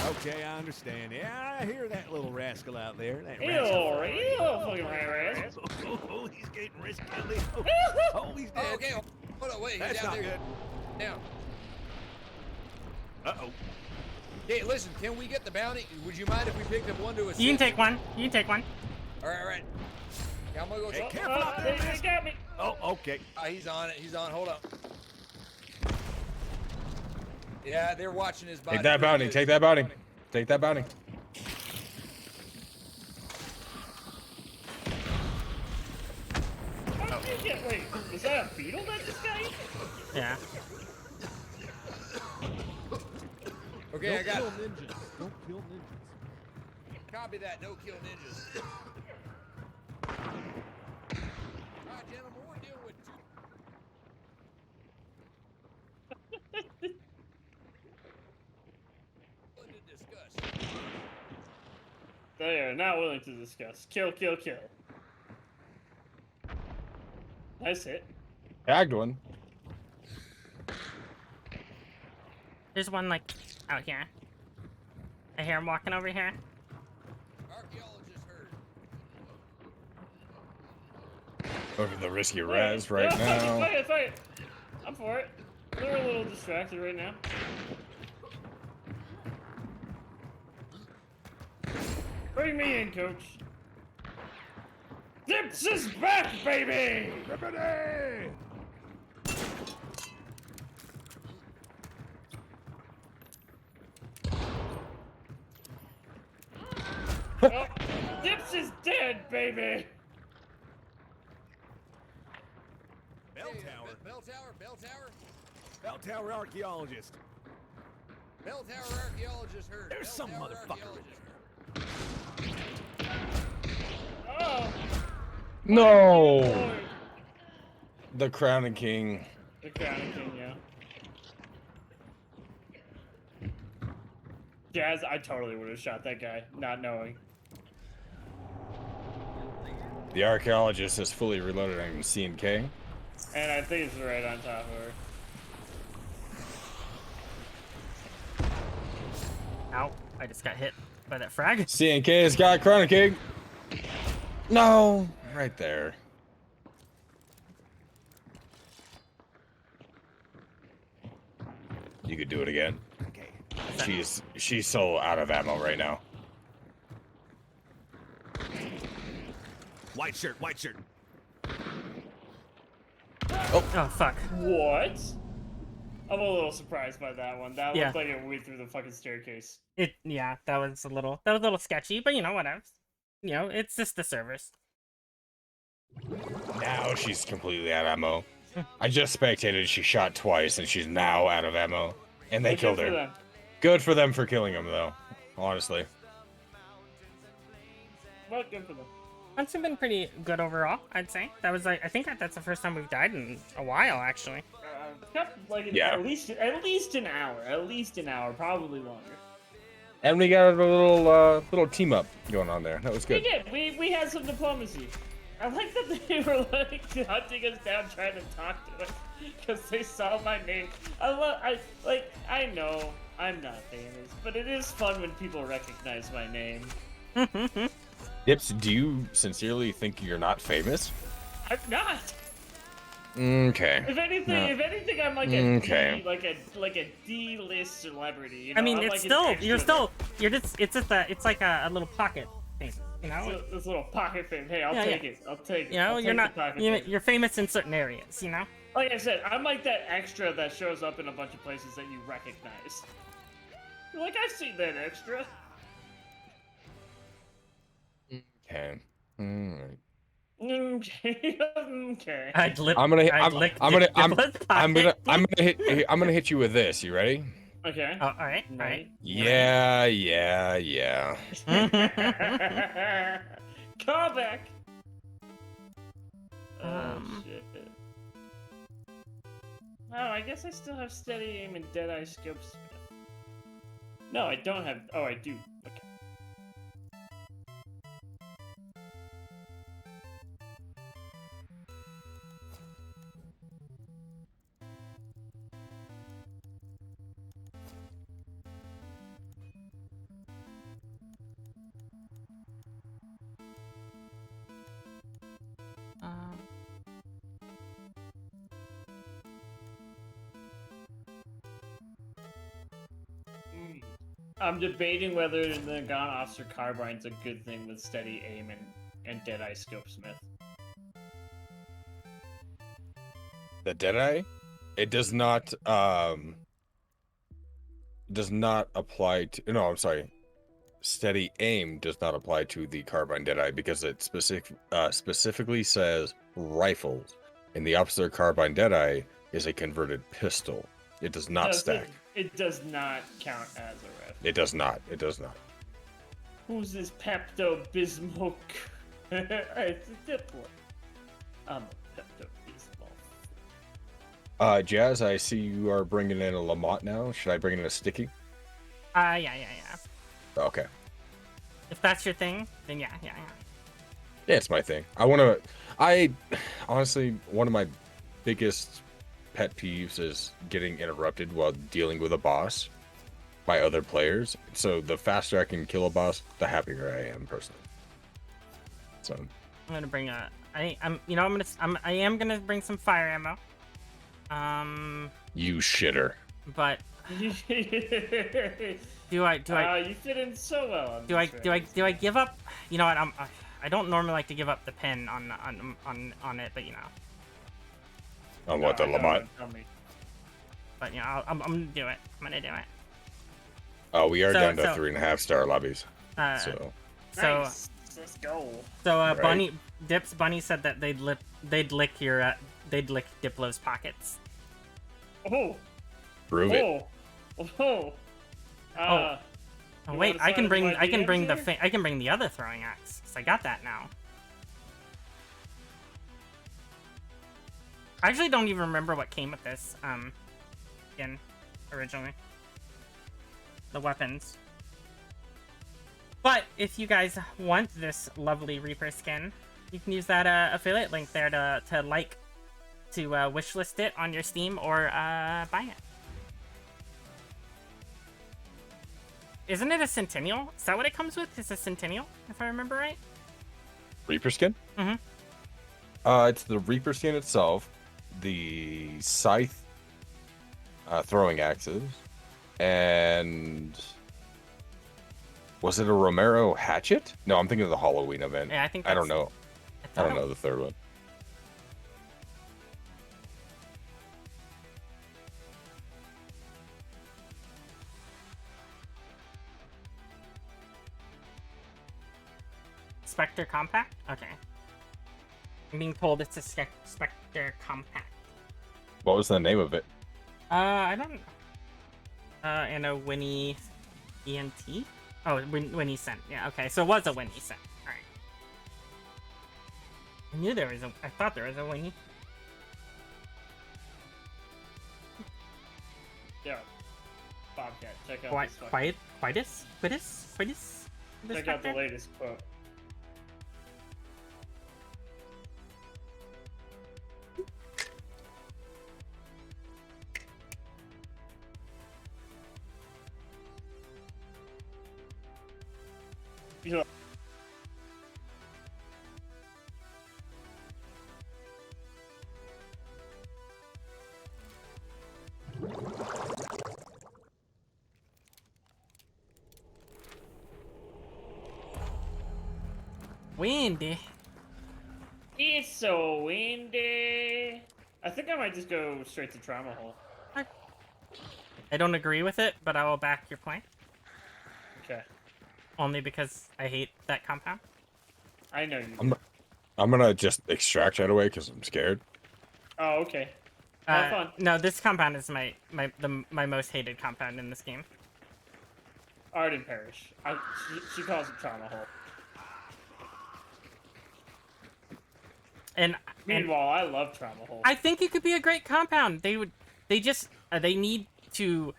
Okay, I understand. Yeah, I hear that little rascal out there. That Ew, rascal. you little fucking rat. Oh, he's getting risky. Oh, he's dead. Oh, okay, hold on, wait. That's He's out not there. good. Down. Uh-oh. Hey, listen, can we get the bounty? Would you mind if we picked up one to assist? You can take one. You can take one. All right. Yeah, I'm gonna go. Hey, check. careful out there. They got me. Oh, okay. He's on it. He's on. Hold up. Yeah, they're watching his body. Take that bounty. Take that bounty. Take that bounty. How did you get? Wait, is that a beetle that just got you? Yeah. Okay, Don't I got kill it. ninjas. Don't kill ninjas. Copy that. No kill ninjas. All right, gentlemen, we're dealing with two. To discuss. They are not willing to discuss. Kill, kill, kill. Nice hit. Tagged one. There's one like out here. I hear him walking over here. Archaeologist heard. Go for the risky res right Yeah, now. Fight it, fight it. I'm for it. They're a little distracted right now. Bring me in, coach. Dips is back, baby! Oh, Dips is dead, baby! Bell Hey, tower. Bell tower. Bell tower. Bell tower archaeologist. Bell tower archaeologist heard. There's Bell some tower motherfucker. archaeologist heard. Oh! No! Lord. The Crowning King. The Crown King, yeah. Jazz, I totally would have shot that guy, not knowing. The archaeologist is fully reloaded on C&K. And I think it's right on top of her. Ow. I just got hit by that frag. C&K has got Crowning King. No! Right there. You could do it again. Okay. She's so out of ammo right now. White shirt. White shirt. Oh, fuck. What? I'm a little surprised by that one. That Yeah. looked like it went through the fucking staircase. Yeah, that was a little sketchy, but you know, whatever. You know, it's just the servers. Now she's completely out of ammo. I just spectated. She shot twice, and she's now out of ammo. And they But killed good for her. them. Good for them for killing him, though. Honestly. But good for them. Hunts have been pretty good overall, I'd say. That was like, I think that's the first time we've died in a while, actually. Like Yeah. at least an hour. At least an hour, probably longer. And we got a little team up going on there. That was We good. did. We had some diplomacy. I like that they were like hunting us down, trying to talk to us because they saw my name. I know I'm not famous, but it is fun when people recognize my name. Dips, do you sincerely think you're not famous? I'm not. Okay. If anything, I'm like Okay. like a D-list celebrity. You know? I mean, I'm it's like still, an extra. it's like a little pocket thing, you know? This little pocket thing. Hey, I'll Yeah, take yeah. it. I'll take it. You know, I'll you're take not, the pocket thing. you're famous in certain areas, you know? Like I said, I'm like that extra that shows up in a bunch of places that you recognize. You're like, I've seen that extra. Okay. Alright. Okay. I'd lick. I'm gonna hit you with this. You ready? Okay. Oh, all right. All right. Yeah. Callback. Oh shit. Oh, I guess I still have steady aim and deadeye scopes. No, I don't have. Oh, I do. Okay. I'm debating whether the Gone Officer Carbine's a good thing with steady aim and deadeye scope smith. The Deadeye, it does not apply to. No, I'm sorry. Steady aim does not apply to the carbine Deadeye because it specifically says rifles, and the Officer Carbine Deadeye is a converted pistol. It does not stack. It does not count as a rifle. It does not. It does not. Who's this Pepto-Bismol? It's a diplo. I'm a Pepto-Bismol. Jazz, I see you are bringing in a Lamont now. Should I bring in a Sticky? Yeah. Okay. If that's your thing, then yeah. Yeah, it's my thing. I honestly, one of my biggest pet peeves is getting interrupted while dealing with a boss by other players. So the faster I can kill a boss, the happier I am personally. So I'm gonna bring I am gonna bring some fire ammo. You shitter. But do I you fit in so well. Do I give up? You know what? I don't normally like to give up the pin on it, but you know. On what, the Lamont? But you know, I'm gonna do it. I'm gonna do it. Oh, we are down to 3.5-star lobbies. Nice. Let's go. So right. Bunny said that they'd lick Diplo's pockets. Oh. Prove it. Oh wait, I can bring the other throwing axe, 'cause I got that now. I actually don't even remember what came with this skin originally. The weapons. But if you guys want this lovely Reaper skin, you can use that affiliate link there to wishlist it on your Steam or buy it. Isn't it a Centennial? Is that what it comes with? It's a Centennial, if I remember right? Reaper skin? Mm-hmm. It's the Reaper skin itself, the scythe throwing axes, and was it a Romero hatchet? No, I'm thinking of the Halloween event. Yeah, I think I don't know. I don't know the third one. Spectre Compact? Okay. I'm being told it's a Spectre Compact. What was the name of it? I don't... and a Winnie ENT? Oh, Winnie Scent. Yeah, okay. So it was a Winnie Scent. Alright. I thought there was a Winnie. Yeah. Bobcat, check out this Quitus? Check out the latest quote. Yeah. Windy. It's so windy. I think I might just go straight to trauma hole. I don't agree with it, but I will back your point. Okay. Only because I hate that compound. I know you do. I'm gonna just extract right away because I'm scared. Oh, okay. Have fun. No, this compound is my most hated compound in this game. Arden Parish. She calls it trauma hole. And meanwhile, I love trauma hole. I think it could be a great compound. They need to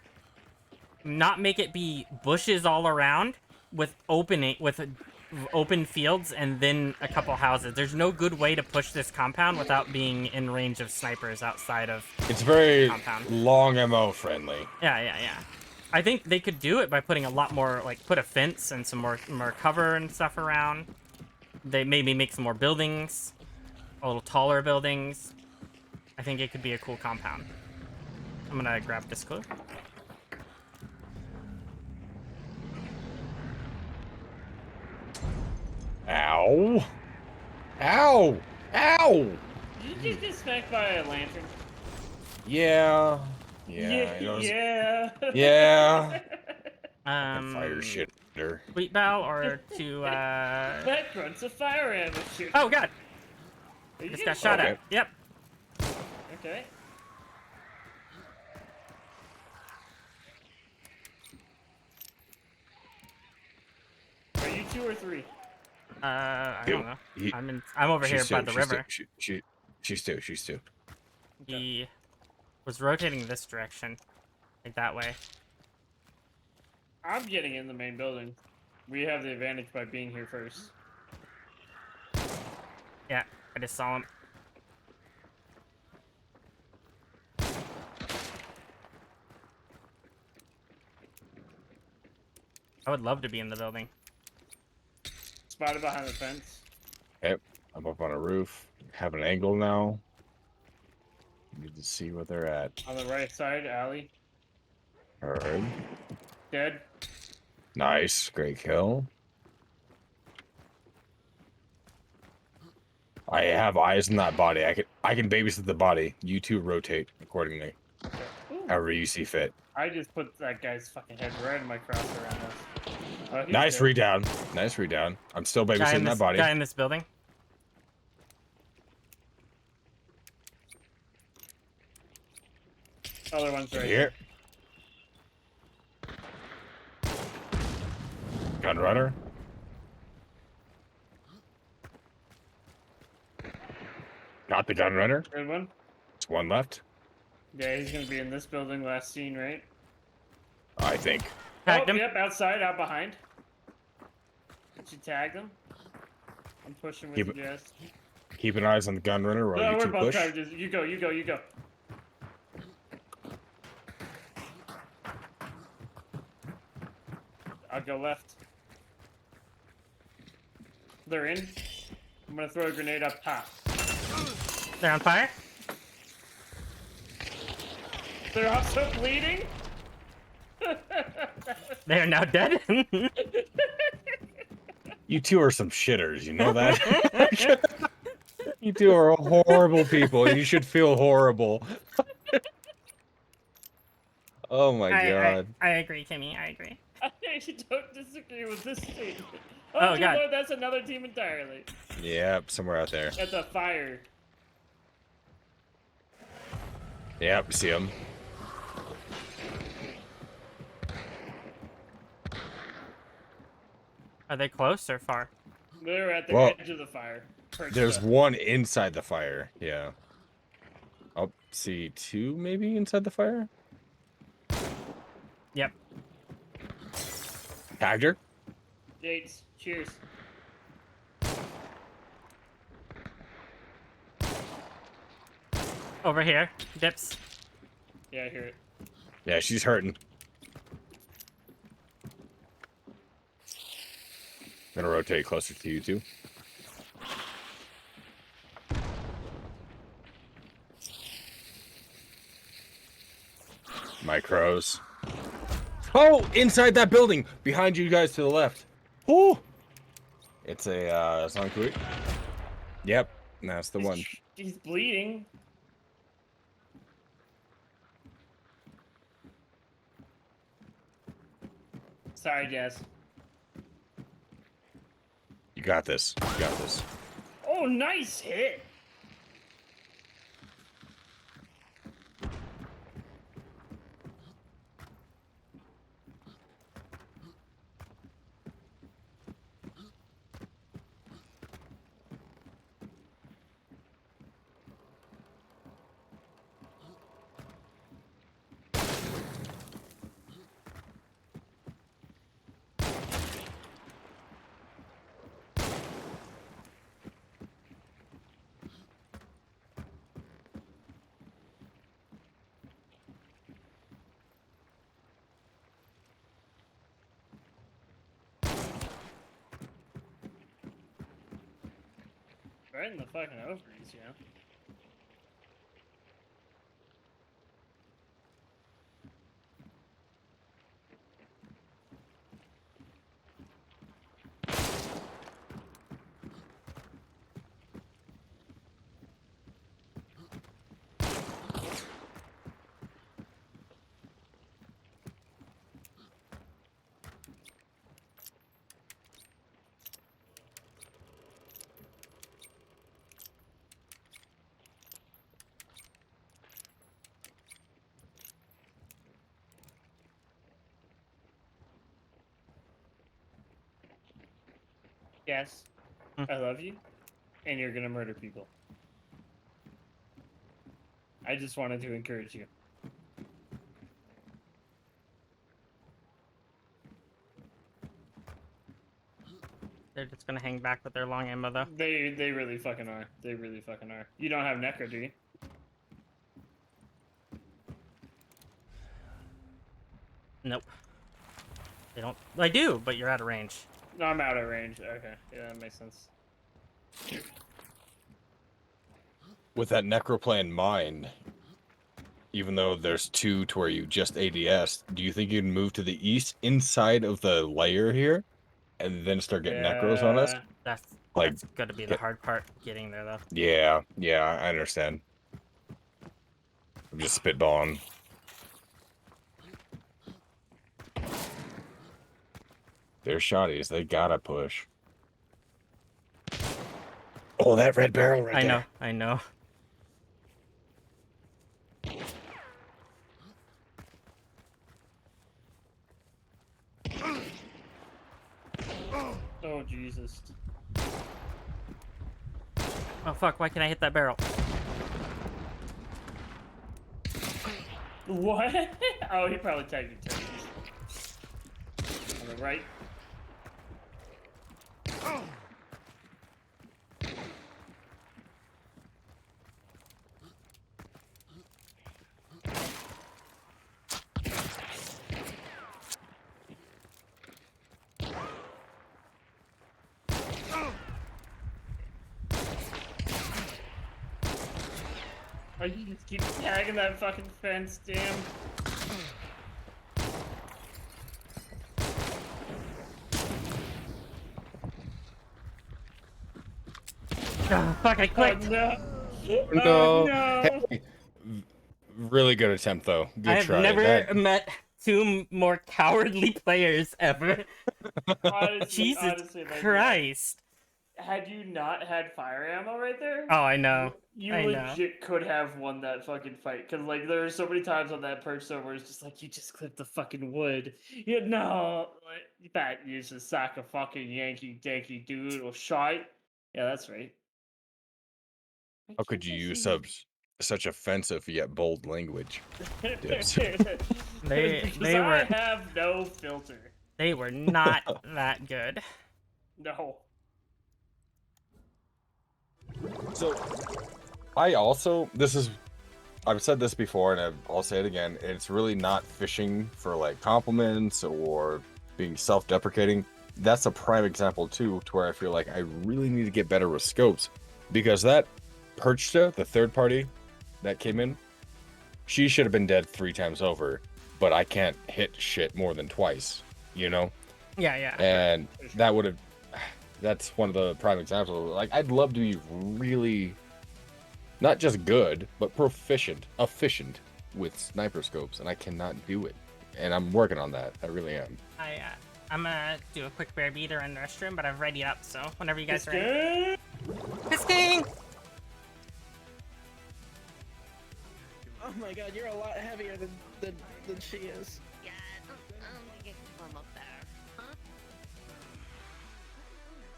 not make it be bushes all around with open fields and then a couple houses. There's no good way to push this compound without being in range of snipers outside of It's very compound. long MO friendly. Yeah. I think they could do it by putting a lot more, like, put a fence and some more cover and stuff around. They maybe make some more buildings, a little taller buildings. I think it could be a cool compound. I'm gonna grab this clue. Ow! Ow! Ow! Did you just get smacked by a lantern? Yeah. Yeah. Yeah. Fire shitter. Sweet bow or to That grunts a fire ammo shit. Oh god! Are you Just getting got shot Okay. at. Yep. Okay. Are you 2 or 3? I don't know. He- I'm over here she's by two, the she's river. two, she's two. She's two. He was rotating this direction, like that way. I'm getting in the main building. We have the advantage by being here first. Yeah, I just saw him. I would love to be in the building. Spotted behind the fence. Okay, I'm up on a roof. Have an angle now. Need to see where they're at. On the right side, alley. Heard. Dead. Nice, great kill. I have eyes in that body. I can babysit the body. You two rotate accordingly. Ooh. However you see fit. I just put that guy's fucking head right in my crosshair around us. Oh, he's Nice dead. read down. Nice read down. I'm still babysitting that body. Guy in this building. Other one's right Here. Gun runner. Got the gun runner. Good one. There's one left. Yeah, he's gonna be in this building last scene, right? I think. Tagged him. Yep, outside, out behind. Did you tag him? I'm pushing with Keep you guys. Keep an eyes on the gun runner while No, you we're two both push. trying to just, you go. I'll go left. They're in. I'm gonna throw a grenade up top. They're on fire. They're also bleeding. They are now dead. You two are some shitters, you know that? You two are horrible people, and you should feel horrible. Oh my god. I agree, Kimmy. I agree. I actually don't disagree with this statement. Oh, dear God. Lord, that's another team entirely. Yep, somewhere out there. That's a fire. Yep, see him. Are they close or far? They're at the Well, edge of the fire. Perched There's up. one inside the fire. Yeah. I'll see two maybe inside the fire. Yep. Tagged her. Yates, cheers. Over here. Dips. Yeah, I hear it. Yeah, she's hurting. Gonna rotate closer to you two. Micros. Oh, inside that building, behind you guys to the left. Oh, it's a Sonic. Yep, that's the one. He's bleeding. Sorry, Jess. You got this. You got this. Oh, nice hit. Right in the fucking ovaries, you know? Yes, I love you, and you're gonna murder people. I just wanted to encourage you. They're just gonna hang back with their long ammo, though. They really fucking are. They really fucking are. You don't have Necro, do you? Nope. They don't. I do, but you're out of range. No, I'm out of range. Okay, yeah, that makes sense. With that necroplay in mind, even though there's two to where you just ADS, do you think you'd move to the east inside of the layer here, and then start getting necros on us? That's Like, that's gonna be the hard part, getting there, though. yeah, I understand. I'm just spitballing. They're shotties. They gotta push. Oh, that red barrel right there. I know. Oh, Jesus. Oh, fuck. Why can't I hit that barrel? What? Oh, he probably tagged you turkeys. On the right. Oh, you just keep tagging that fucking fence, damn. Oh, fuck, I clicked. Oh, no. No. Oh, no. Hey, really good attempt, though. Good I have try. never met two more cowardly players ever. Honestly, Jesus honestly, like, Christ. had you not had fire ammo right there, Oh, I know. you I know. legit could have won that fucking fight. Cause like there were so many times on that perch server where it's just like you just clipped the fucking wood. You know, like, that is a sack of fucking Yankee Danky Doodle shite. Yeah, that's right. How could you use such offensive yet bold language? Dips. They I were have no filter. they were not that good. No. So, I've said this before, and I'll say it again. It's really not fishing for like compliments or being self-deprecating. That's a prime example too, to where I feel like I really need to get better with scopes, because that Perchta, the third party that came in, she should have been dead 3 times over, but I can't hit shit more than twice, you know? Yeah. And that would have. That's one of the prime examples. Like, I'd love to be really, not just good, but efficient with sniper scopes, and I cannot do it. And I'm working on that. I really am. I'm gonna do a quick bear beater in the restroom, but I've readied up, so whenever you guys are Pisking! ready. Pisking! Oh my god, you're a lot heavier than she is. Yeah, I don't think I can climb up there. Huh?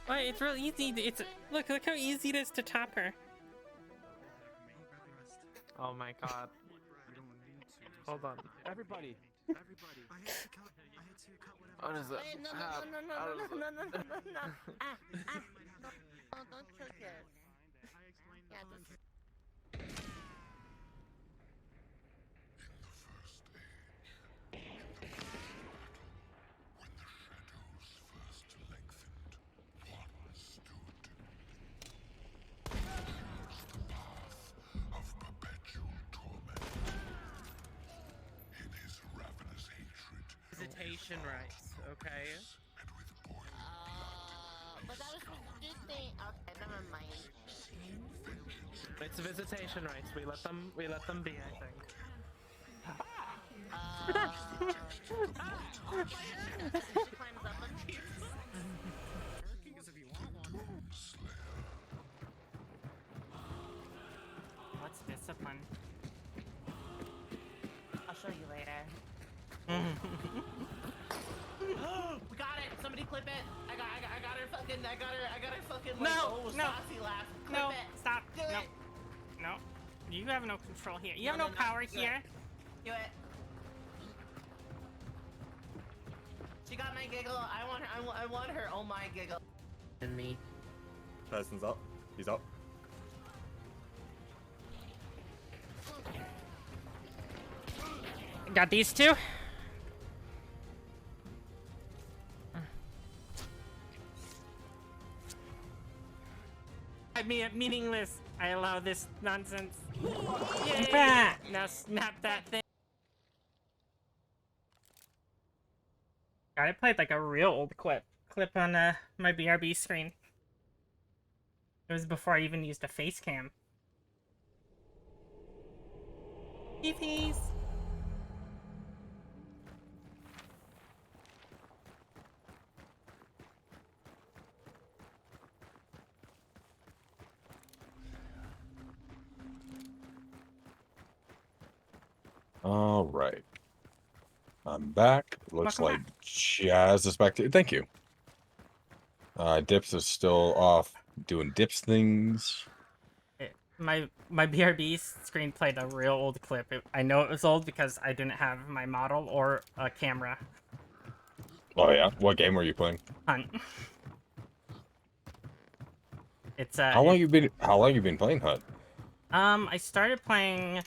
Well, it's real easy. Look how easy it is to top her. Oh my god. Hold on. Everybody. What is it? Wait, no. Ah, no, don't kill kids. Yeah, just... Visitation rights, okay? But that was supposed to do thing. Okay, never mind. It's visitation rights. We let them be, I think. What's discipline? I'll show you later. We got it! Somebody clip it! I got her fucking like, saucy laugh. Clip No, it! stop. Do No. it! No. You have no control here. You have no power do here. it. Do it! She got my giggle. I want her oh my giggle. And me. Person's up. He's up. Got these two. I mean, meaningless. I allow this nonsense. Yay! Now snap that thing. God, I played like a real old clip on my BRB screen. It was before I even used a face cam. Peepees. All right. I'm back. Looks Welcome like Jazz is back. Thank you. Dips is still off doing dips things. My BRB screen played a real old clip. I know it was old because I didn't have my model or a camera. Oh yeah, what game were you playing? Hunt. It's How long you been playing Hunt? I started playing.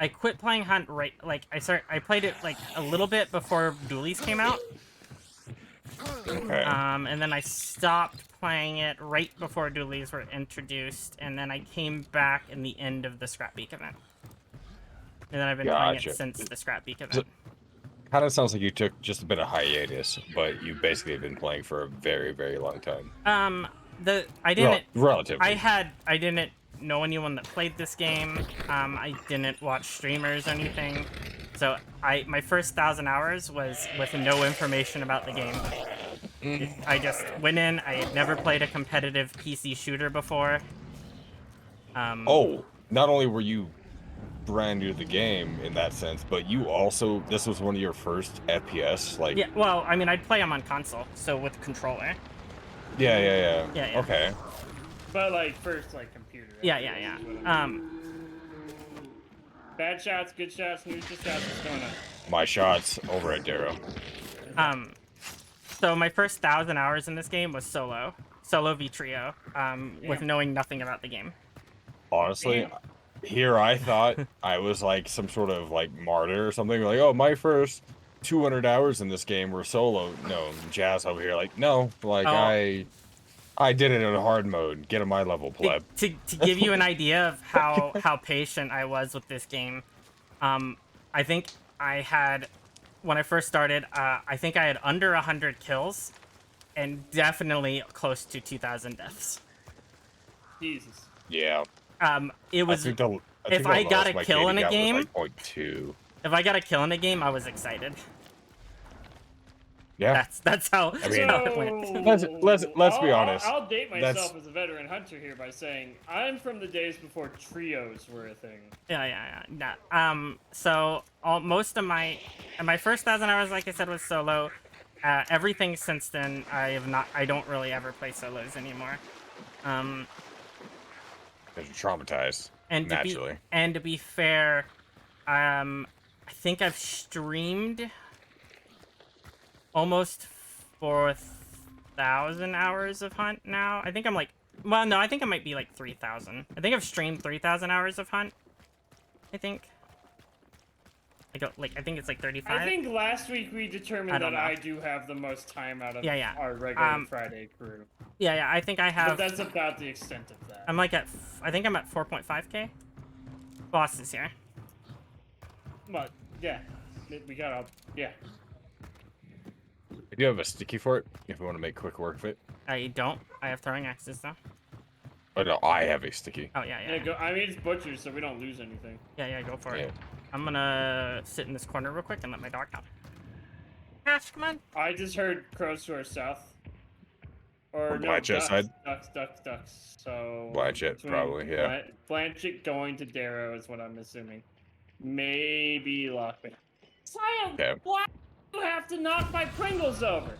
I quit playing Hunt I played it like a little bit before Dualies came out. Okay. And then I stopped playing it right before Dualies were introduced, and then I came back in the end of the Scrapbeak event. And then I've been playing it since the Scrapbeak event. Kind of sounds like you took just a bit of hiatus, but you basically have been playing for a very, very long time. Relatively. I didn't know anyone that played this game. I didn't watch streamers or anything. So my first 1,000 hours was with no information about the game. I just went in. I had never played a competitive PC shooter before. Oh, not only were you brand new to the game in that sense, but you also, this was one of your first FPS, like... Yeah, well, I mean, I'd play them on console, so with controller. Yeah. Yeah. Okay. But like first, like computer. Yeah. Bad shots, good shots, neutral shots. What's going on? My shots over at Darrow. So my first 1,000 hours in this game was solo v trio, with knowing nothing about the game. Honestly, here I thought I was like some sort of like martyr or something. Like, oh, my first 200 hours in this game were solo. No, Jazz over here like, no, like I did it in hard mode. Get on my level, pleb. To give you an idea of how patient I was with this game, I think I had, when I first started, I think I had under 100 kills, and definitely close to 2,000 deaths. Jesus. Yeah. It was. If I got a kill in a game, if I got a kill in a game, I was excited. Yeah. That's how, I mean, how it went. let's be honest. I'll date myself That's- as a veteran hunter here by saying I'm from the days before trios were a thing. Yeah. So most of my first 1,000 hours, like I said, was solo. Everything since then, I don't really ever play solos anymore. Because you're traumatized. And naturally. To be fair, I think I've streamed almost 4,000 hours of Hunt now. I think I'm like, well, no, I think I might be like 3,000. I think I've streamed 3,000 hours of Hunt. I think. I think it's like 35. I think last week we determined that know. I do have the most time out of Yeah. our regular Friday crew. Yeah, I think I have. But that's about the extent of that. I'm like I think I'm at 4.5k. Boss is here. But yeah, we gotta I do have a sticky for it if you want to make quick work of it. I don't. I have throwing axes though. Oh no, I have a sticky. Oh yeah. Go, I mean, it's butchers, so we don't lose anything. Yeah, go for it. I'm gonna sit in this corner real quick and let my dog out. Ash, come on. I just heard crows to our south. Or no, Blanchett side? Ducks. So Blanchett, probably, yeah. Blanchett going to Darrow is what I'm assuming. Maybe Lockman. Science! Okay. Why do you have to knock my Pringles over?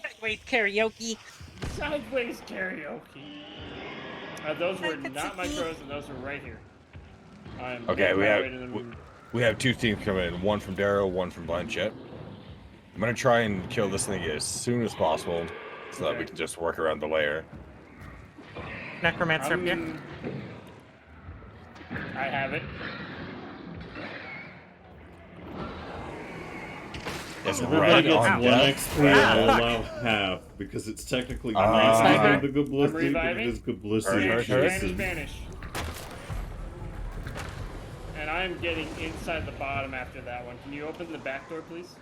Sideways karaoke. Sideways karaoke. Those were not my crows, and those were right here. Okay, we have two teams coming in. One from Darrow, one from Blanchett. I'm gonna try and kill this thing as soon as possible, so that we can just work around the layer. Necromancer up here. I have it. It's Everybody right gets on 1 death. XP, I'll allow half, because it's technically not the good I'm but it reviving. is good ballistic. Spanish. And I'm getting inside the bottom after that one. Can you open the back door, please?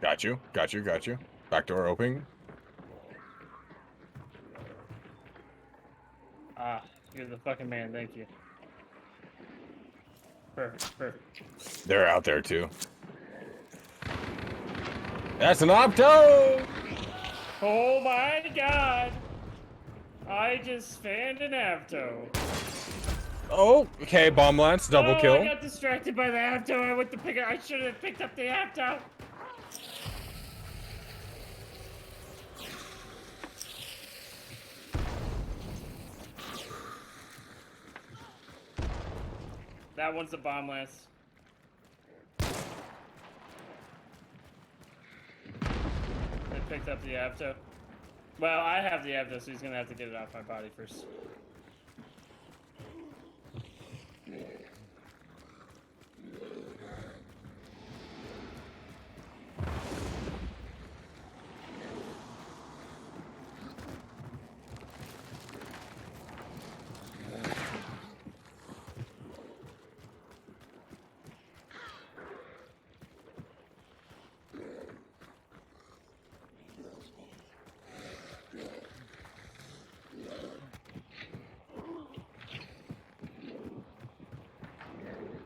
Got you. Back door open. Ah, you're the fucking man. Thank you. Perfect. They're out there too. That's an Opto! Oh my god! I just fanned an Avto. Oh, okay, bomb lance, double kill. I got distracted by the Avto. I went to pick it. I should have picked up the Avto. That one's a bomb lance. I picked up the Avto. Well, I have the Avto, so he's gonna have to get it off my body first.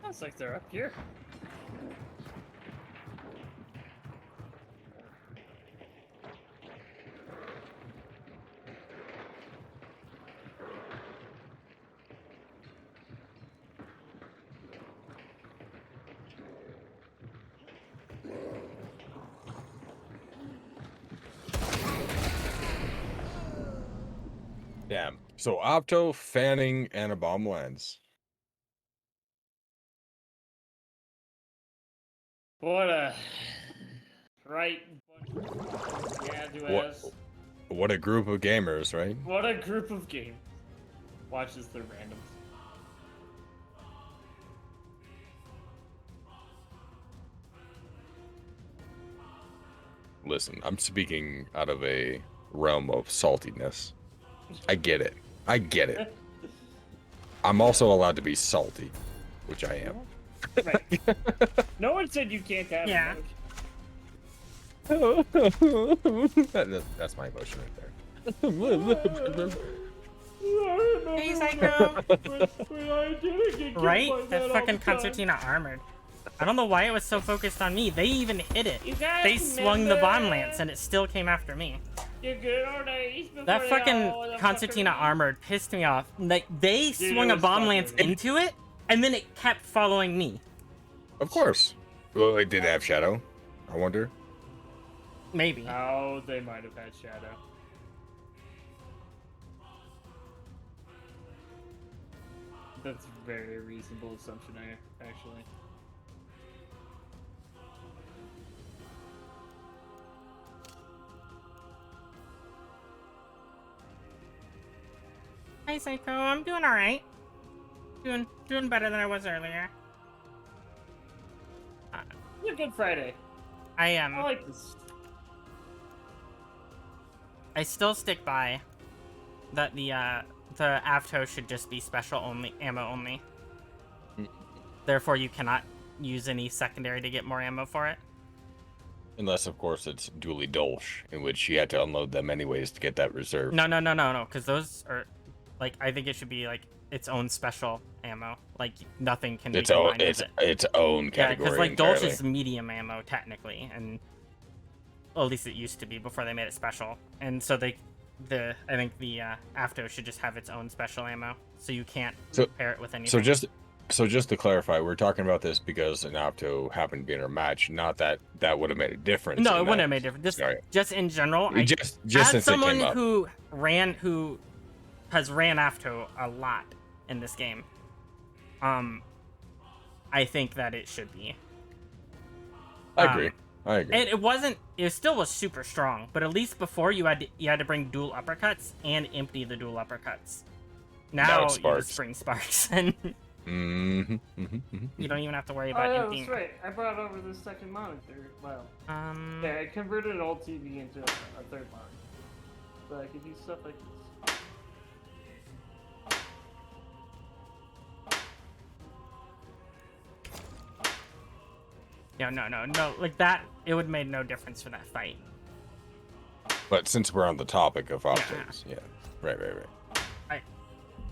Sounds like they're up here. Damn. So Opto, fanning, and a bomb lens. What a right bunch of yeah, What a group of gamers, right? What a group of gamers. Watch this, they're random. Listen, I'm speaking out of a realm of saltiness. I get it. I'm also allowed to be salty, which I am. Right. No one said you can't have That's my emotion right there. Hey, Psycho. When I didn't get Right? like That all fucking the time. concertina armored. I don't know why it was so focused on me. They even hit it. You guys They swung the bomb remember lance and it still came after me. the good old days before That they fucking all the concertina fuckery? armored pissed me off. Like, they Dude, swung it a was bomb fucking lance weird. into it, and then it kept following me. Of course. Well, it did have shadow. I wonder. Maybe. Oh, they might have had shadow. That's a very reasonable assumption, actually. Hi, Psycho. I'm doing alright. Doing better than I was earlier. It's a good Friday. I am. I like this. I still stick by that the AVTO should just be special only, ammo only. Therefore, you cannot use any secondary to get more ammo for it. Unless, of course, it's dually dolch, in which you had to unload them anyways to get that reserve. No, because those are, like, I think it should be, like, its own special ammo. Like, nothing can be combined with it. Its own category. Yeah, because, like, dolch entirely. is medium ammo, technically, and well, at least it used to be before they made it special. And so I think the AVTO should just have its own special ammo, so you can't pair it with anything. So just to clarify, we're talking about this because an Opto happened to be in our match, not that that would have made a difference. No, it wouldn't have made a difference. Just in general, Just as since someone it came up. who has ran AVTO a lot in this game, I think that it should be. I agree. And it still was super strong, but at least before you had to bring dual uppercuts and empty the dual uppercuts. Now you just bring sparks and you don't even have to worry about emptying. That's right. I brought over the second monitor. Well, yeah, I converted an old TV into a third monitor, so I could do stuff like this. No. Like that, it would have made no difference for that fight. But since we're on the topic of optics, yeah. Right.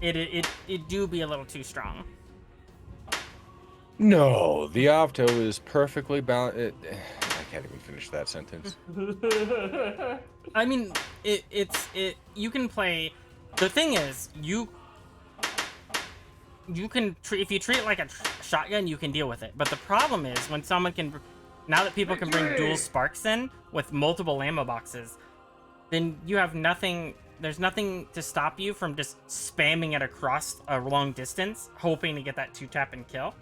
It do be a little too strong. No, the Opto is perfectly balanced. I can't even finish that sentence. I mean, you can play. The thing is, you can if you treat it like a shotgun, you can deal with it. But the problem is when someone can, now that people can bring dual sparks in with multiple ammo boxes, then you have nothing. There's nothing to stop you from just spamming it across a long distance, hoping to get that 2-tap and kill.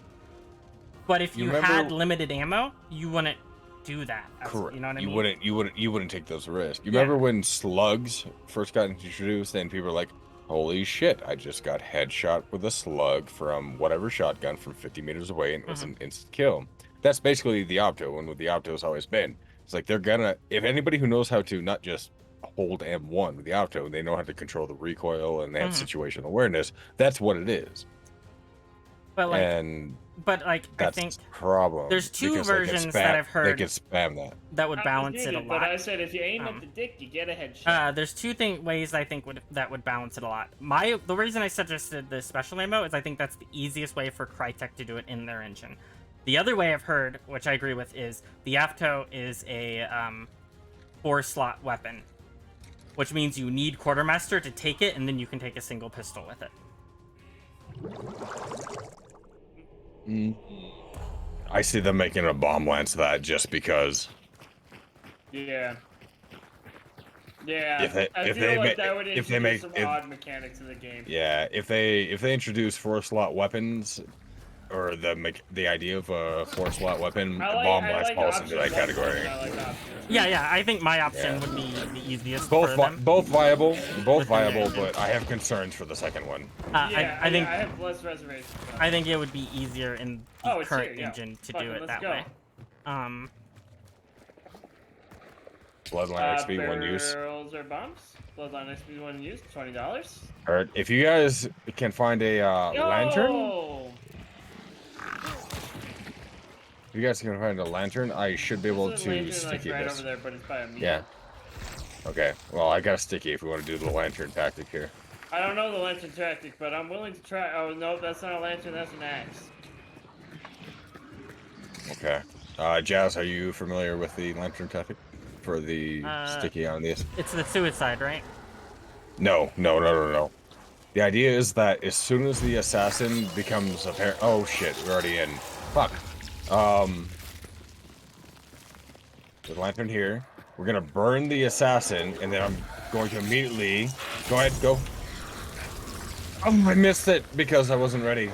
But if you had limited ammo, you wouldn't do that. Correct. You know what I mean? You wouldn't take those risks. You remember when slugs first got introduced, and people were like, "Holy shit! I just got headshot with a slug from whatever shotgun from 50 meters away, and it was an instant kill." That's basically the Opto, and what the Opto's always been. It's like they're gonna, if anybody who knows how to not just hold M1 with the Opto, they know how to control the recoil and they have situational awareness. That's what it is. But like, I think the problem. There's two versions that I've heard. They can spam that would balance it a lot. But I said if you aim at the dick, you get a headshot. There's two ways I think that would balance it a lot. The reason I suggested the special ammo is I think that's the easiest way for Crytek to do it in their engine. The other way I've heard, which I agree with, is the AVTO is a 4-slot weapon, which means you need Quartermaster to take it, and then you can take a single pistol with it. I see them making a bomb lance that just because. Yeah. Yeah. If they make some odd mechanics in the game. Yeah, if they introduce 4-slot weapons, or the idea of a 4-slot weapon, bomb lance falls into that category. Yeah, I think my option would be the easiest. Both viable, but I have concerns for the second one. I think I have less reservations. I think it would be easier in the current engine to do it that way. Bloodline XP 1 use. Barrels or bumps? Bloodline XP 1 use, $20. Alright, if you guys can find a lantern. If you guys can find a lantern, I should be able to sticky right this. Over there, but it's by a meter. Yeah. Okay. Well, I got a sticky if we want to do the lantern tactic here. I don't know the lantern tactic, but I'm willing to try. Oh no, that's not a lantern. That's an axe. Okay. Jazz, are you familiar with the lantern tactic for the sticky on this? It's the suicide, right? No. The idea is that as soon as the assassin becomes apparent, oh shit, we're already in. Fuck. The lantern here. We're gonna burn the assassin, and then I'm going to immediately. Go ahead, go. Oh, I missed it because I wasn't ready.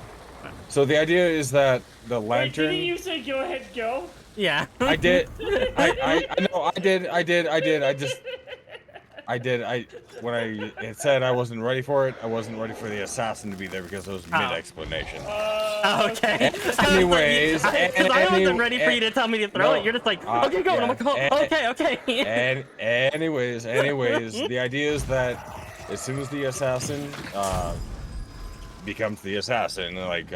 So the idea is that the Wait, lantern. didn't you say go ahead, go? Yeah. I did. I know. I did. When I it said I wasn't ready for it, I wasn't ready for the assassin to be there because it was mid-explanation. Okay. Anyways, Because I wasn't ready for you to tell me to throw it. You're just like, okay, go. And I'm like, okay. And anyways, the idea is that as soon as the assassin becomes the assassin, like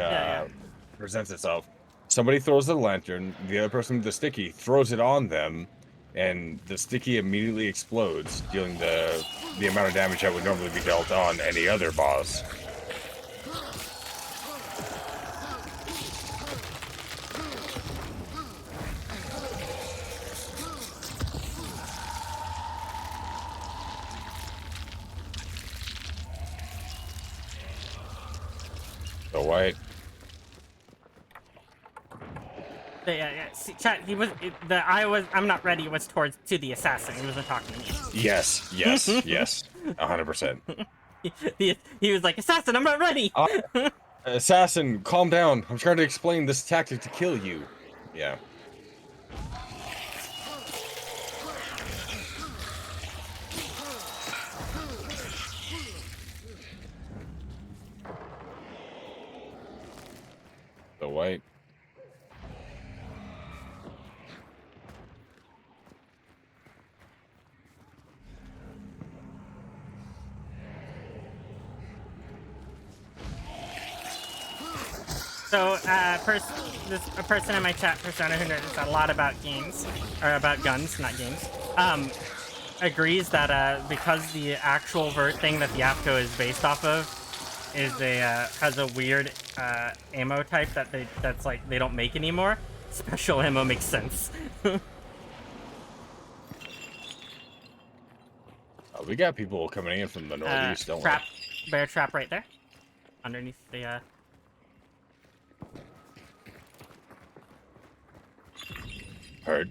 presents itself, somebody throws the lantern, the other person with the sticky throws it on them, and the sticky immediately explodes, dealing the amount of damage that would normally be dealt on any other boss. So white. Yeah. See, chat. He was. I'm not ready. Was towards to the assassin. He wasn't talking to me. Yes. 100%. He was like, assassin, I'm not ready. Assassin, calm down. I'm trying to explain this tactic to kill you. Yeah. The white. So, a person in my chat, Persona, who knows a lot about games, or about guns, not games, agrees that because the actual thing that the APCO is based off of has a weird ammo type that's like they don't make anymore. Special ammo makes sense. We got people coming in from the northeast, don't we? Bear trap right there, underneath the. Heard.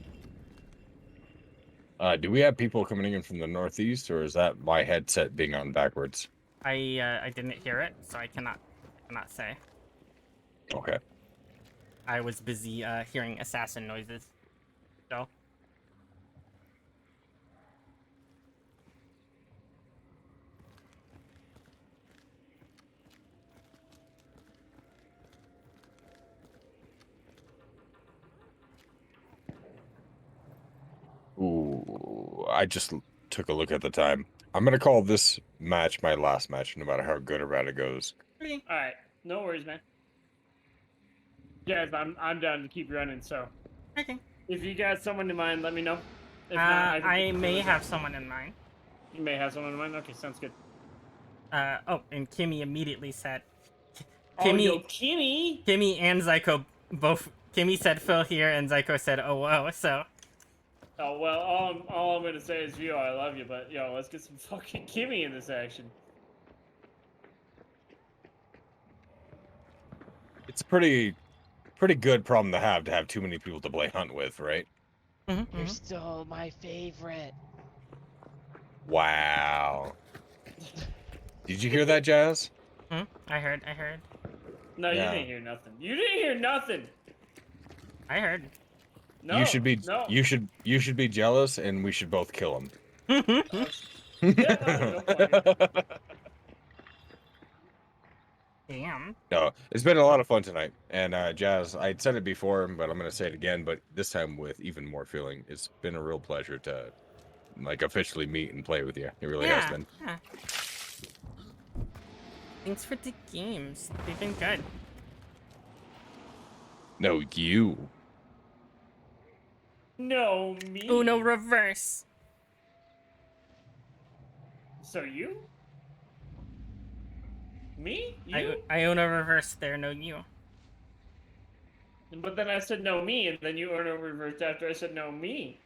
Do we have people coming in from the northeast, or is that my headset being on backwards? I didn't hear it, so I cannot say. Okay. I was busy hearing assassin noises, so. Ooh, I just took a look at the time. I'm gonna call this match my last match, no matter how good or bad it goes. Alright, no worries, man. Guys, I'm down to keep running, so. Okay. If you got someone in mind, let me know. If Not, I may have someone in mind. You may have someone in mind? Okay, sounds good. And Kimmy immediately said... Kimmy and Zyko both... Kimmy said Phil here, and Zyko said, oh, whoa, so... Oh, well, all I'm gonna say is, yo, I love you, but, yo, let's get some fucking Kimmy in this action. It's a pretty good problem to have too many people to play hunt with, right? You're still my favorite. Wow. Did you hear that, Jazz? I heard. No, Yeah. You didn't hear nothing. You didn't hear nothing! I heard. No, you should be no. you should be jealous, and we should both kill him. Damn. No, it's been a lot of fun tonight. And Jazz, I said it before, but I'm gonna say it again, but this time with even more feeling. It's been a real pleasure to like officially meet and play with you. It really has been. Yeah. Thanks for the games. They've been good. No, you. No, me. Uno reverse. So you? Me? You? Iona reversed there, no you. But then I said no me, and then you Iona reversed after I said no me.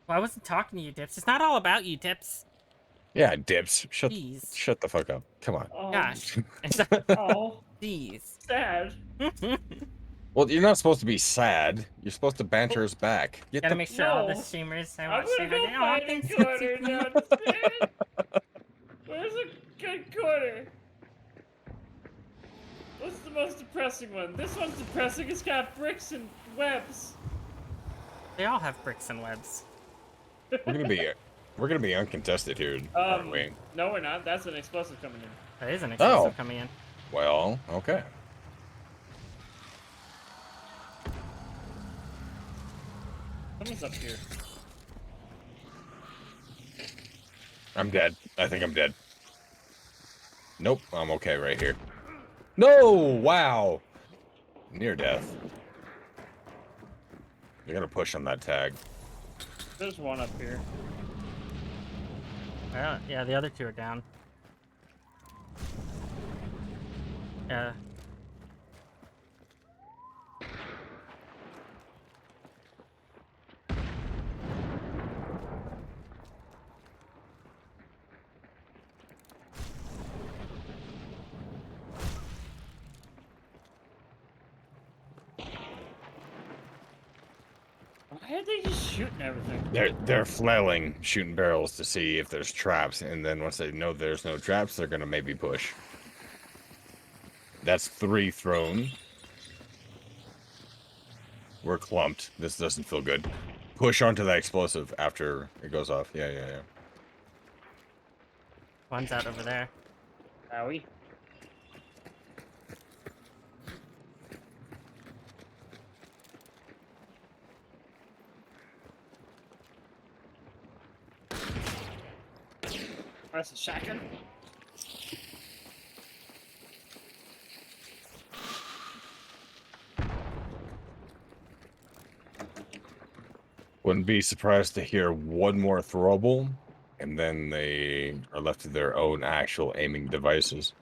Well, I wasn't talking to you, Dips. It's not all about you, Dips. Yeah, Dips. Jeez. Shut the fuck up. Come on. Gosh. Oh. Jeez. Sad. Well, you're not supposed to be sad. You're supposed to banter us back. Get Gotta the make sure all the streamers I I'm watch gonna stream go every day. find Oh, a thanks. corner downstairs. Where's a good corner? What's the most depressing one? This one's depressing. It's got bricks and webs. They all have bricks and webs. We're gonna be uncontested here, aren't we? No, we're not. That's an explosive coming in. That is an explosive Oh. coming in. Well, okay. Someone's up here. I'm dead. I think I'm dead. Nope, I'm okay right here. No! Wow! Near death. You're gonna push on that tag. There's one up here. Yeah, the other two are down. Yeah. Why are they just shooting everything? They're flailing, shooting barrels to see if there's traps, and then once they know there's no traps, they're gonna maybe push. That's 3 thrown. We're clumped. This doesn't feel good. Push onto that explosive after it goes off. Yeah. One's out over there. Howie. That's a shotgun. Wouldn't be surprised to hear one more throwable, and then they are left to their own actual aiming devices.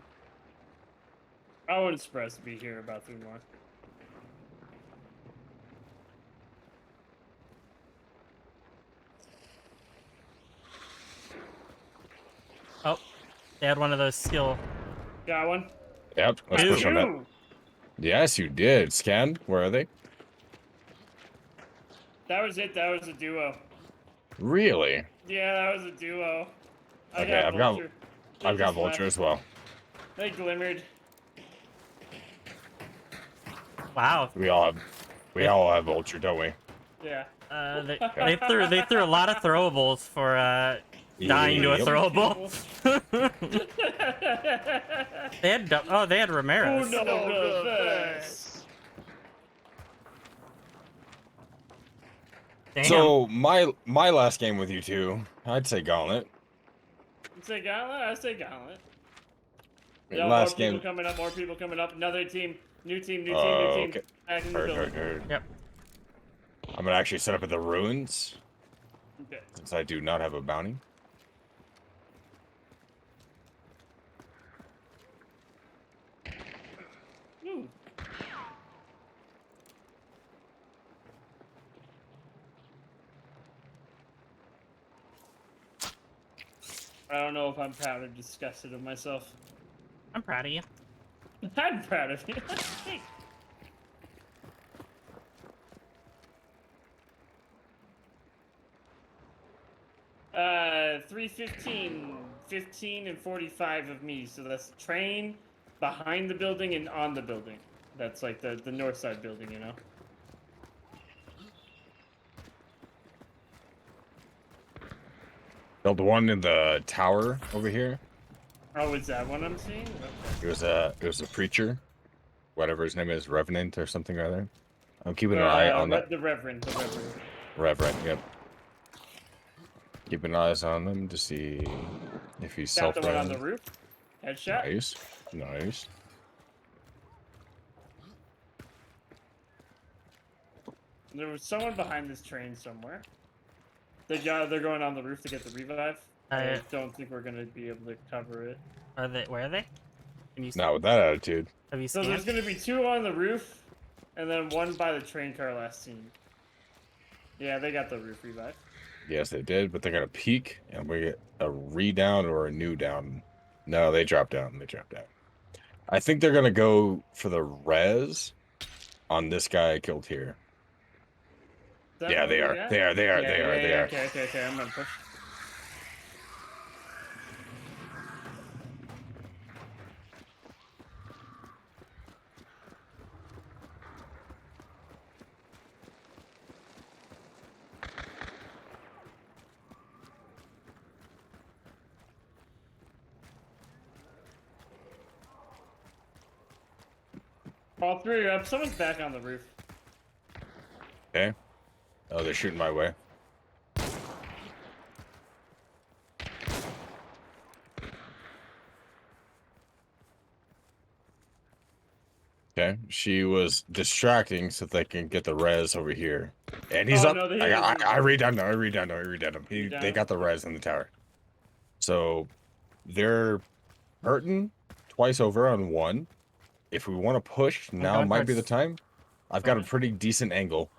I wouldn't surprised to be here about 3 more. Oh, they had one of those skill. Got one. Yep, let's push on that. Yes, you did. Scan, where are they? That was it. That was a duo. Really? Yeah, that was a duo. Okay, I've got Vulture as well. They glimmered. Wow. We all have Vulture, don't we? Yeah. They threw a lot of throwables for dying to a Yep. throwable. they had Ramirez. Damn. So my last game with you two, I'd say Gauntlet. You say Gauntlet? I say Gauntlet. Last more game. people coming up. More people coming up. Another team. New team. Okay. Back in the building. Heard. Yep. I'm gonna actually set up at the ruins, Okay. since I do not have a bounty. Ooh. I don't know if I'm proud or disgusted of myself. I'm proud of you. I'm proud of you. 315, 15, and 45 of me. So that's the train behind the building and on the building. That's like the north side building, you know? Built one in the tower over here. Oh, is that what I'm seeing? Okay. It was a preacher, whatever his name is, Revenant or something or other. I'm keeping an eye on that. The Reverend. Reverend, yep. Keeping eyes on him to see if he's Got the one on self-res. the roof. Headshot. Nice. There was someone behind this train somewhere. They're going on the roof to get the revive. I don't think we're gonna be able to cover it. Where are they? Can you Not with that attitude. Have you So there's scanned? gonna be 2 on the roof, and then 1 by the train car last scene. Yeah, they got the roof revive. Yes, they did, but they're gonna peek, and we get a re-down or a new down. No, they dropped down. They dropped down. I think they're gonna go for the res on this guy I killed here. Is that Yeah, what they we are. got? They are. They are. Yeah, They are. yeah, They yeah, are. Okay, I'm gonna push. All 3 are up. Someone's back on the roof. Okay. Oh, they're shooting my way. Okay. She was distracting so they can get the res over here. And he's Oh, up. no, they I redone him. I redone him. I redone him. You They down? got the res in the tower. So they're hurting twice over on 1. If we want to push, now going might be the towards- time. I've got a pretty decent angle.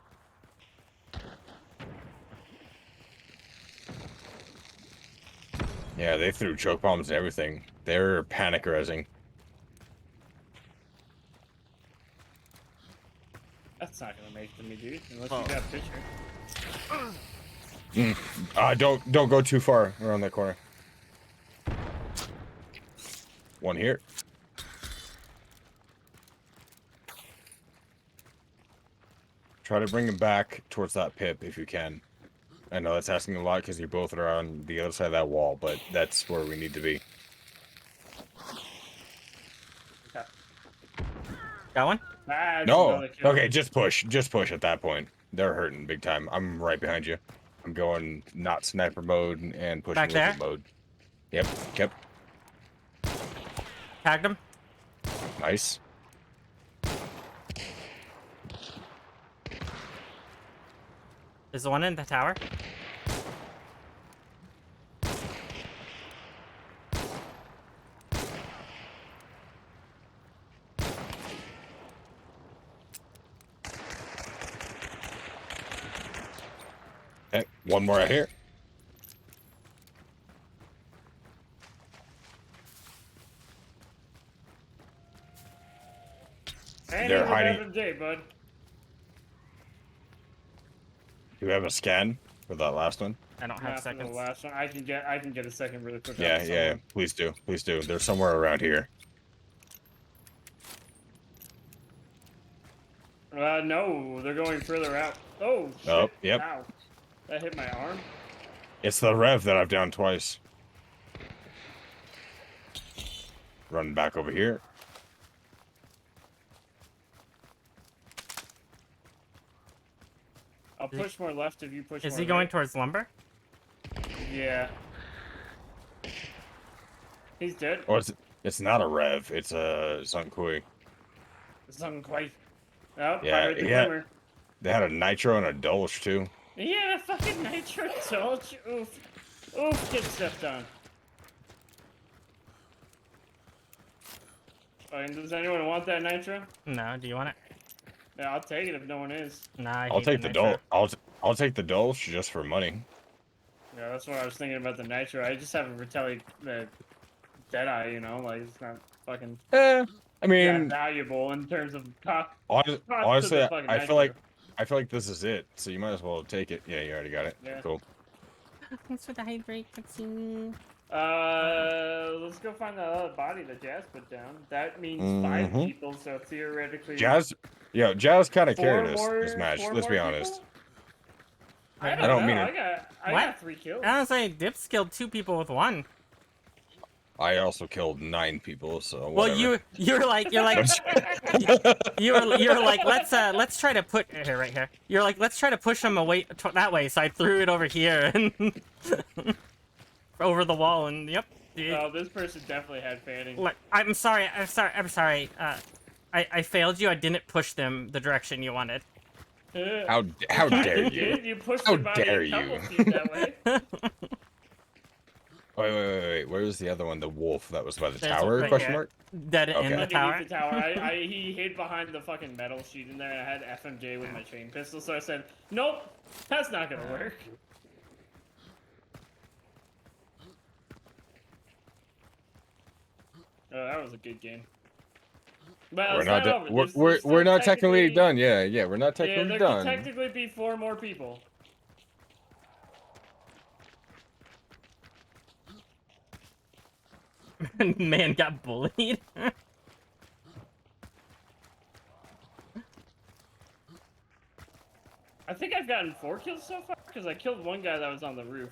Yeah, they threw choke bombs and everything. They're panic resing. That's not gonna make it to me, dude. Unless you got a picture. Don't go too far around that corner. 1 here. Try to bring him back towards that pip if you can. I know that's asking a lot because you both are on the other side of that wall, but that's where we need to be. Okay. Got one? Ah, No. Okay, just push. Just push at that point. They're hurting big time. I'm right behind you. I'm going not sniper mode and pushing Back there? lizard mode. Yep. Yep. Tagged him. Nice. Is the one in the tower? Okay, 1 more right here. They're hiding. Another day, bud. Do we have a scan for that last one? I don't Not have for the seconds. last one. I can get a second really quick. Yeah, yeah. Please do. Please do. They're somewhere around here. No, they're going further out. Oh, shit. Oh, yep. Ow. That hit my arm. It's the rev that I've downed twice. Running back over here. I'll push more left if you push more Is he going right. towards lumber? Yeah. He's dead. Oh, it's not a rev. It's a Zunkui. Something quite. Oh, Yeah, I heard the yeah. glimmer. They had a nitro and a Dolch too. Yeah, fucking nitro torch. Oof. Oof, get stepped on. And does anyone want that nitro? No, do you want it? Yeah, I'll take it if no one is. Nah, I I'll hate take the nitro. Dolch. I'll take the Dolch just for money. Yeah, that's what I was thinking about the nitro. I just haven't retaliate the Deadeye, you know, like it's not fucking I that mean, valuable in terms of cost. honestly, the fucking I nitro. feel like this is it. So you might as well take it. Yeah, you already got it. Yeah. Cool. Thanks for the hydrate, Maxine. Let's go find that other body that Jazz put down. That means 5 Mhm. people, so theoretically. Jazz kind of Four carried us more- this match. four Let's be more honest. people? I don't don't mean know. it. I What? got 3 kills. I was saying Dips killed 2 people with 1. I also killed 9 people, so Well, whatever. you're like you're like let's try to put here right here. You're like let's try to push them away that way. So I threw it over here and over the wall and yep. Oh, this person definitely had fanning. Look, I'm sorry. I failed you. I didn't push them the direction you wanted. How dare You you? did. You pushed How your body dare a couple you? feet that way. Wait. Where was the other one? The wolf that was by the There's tower? right Question here. mark. Dead in Okay. the tower. Underneath the tower. He hid behind the fucking metal sheet in there, and I had FMJ with my chain pistol, so I said, nope, that's not gonna work. Oh, that was a good game. Well, We're not done. We're not technically done. Yeah, we're not Yeah, technically there done. could technically be 4 more people. Man got bullied. I think I've gotten 4 kills so far, because I killed one guy that was on the roof.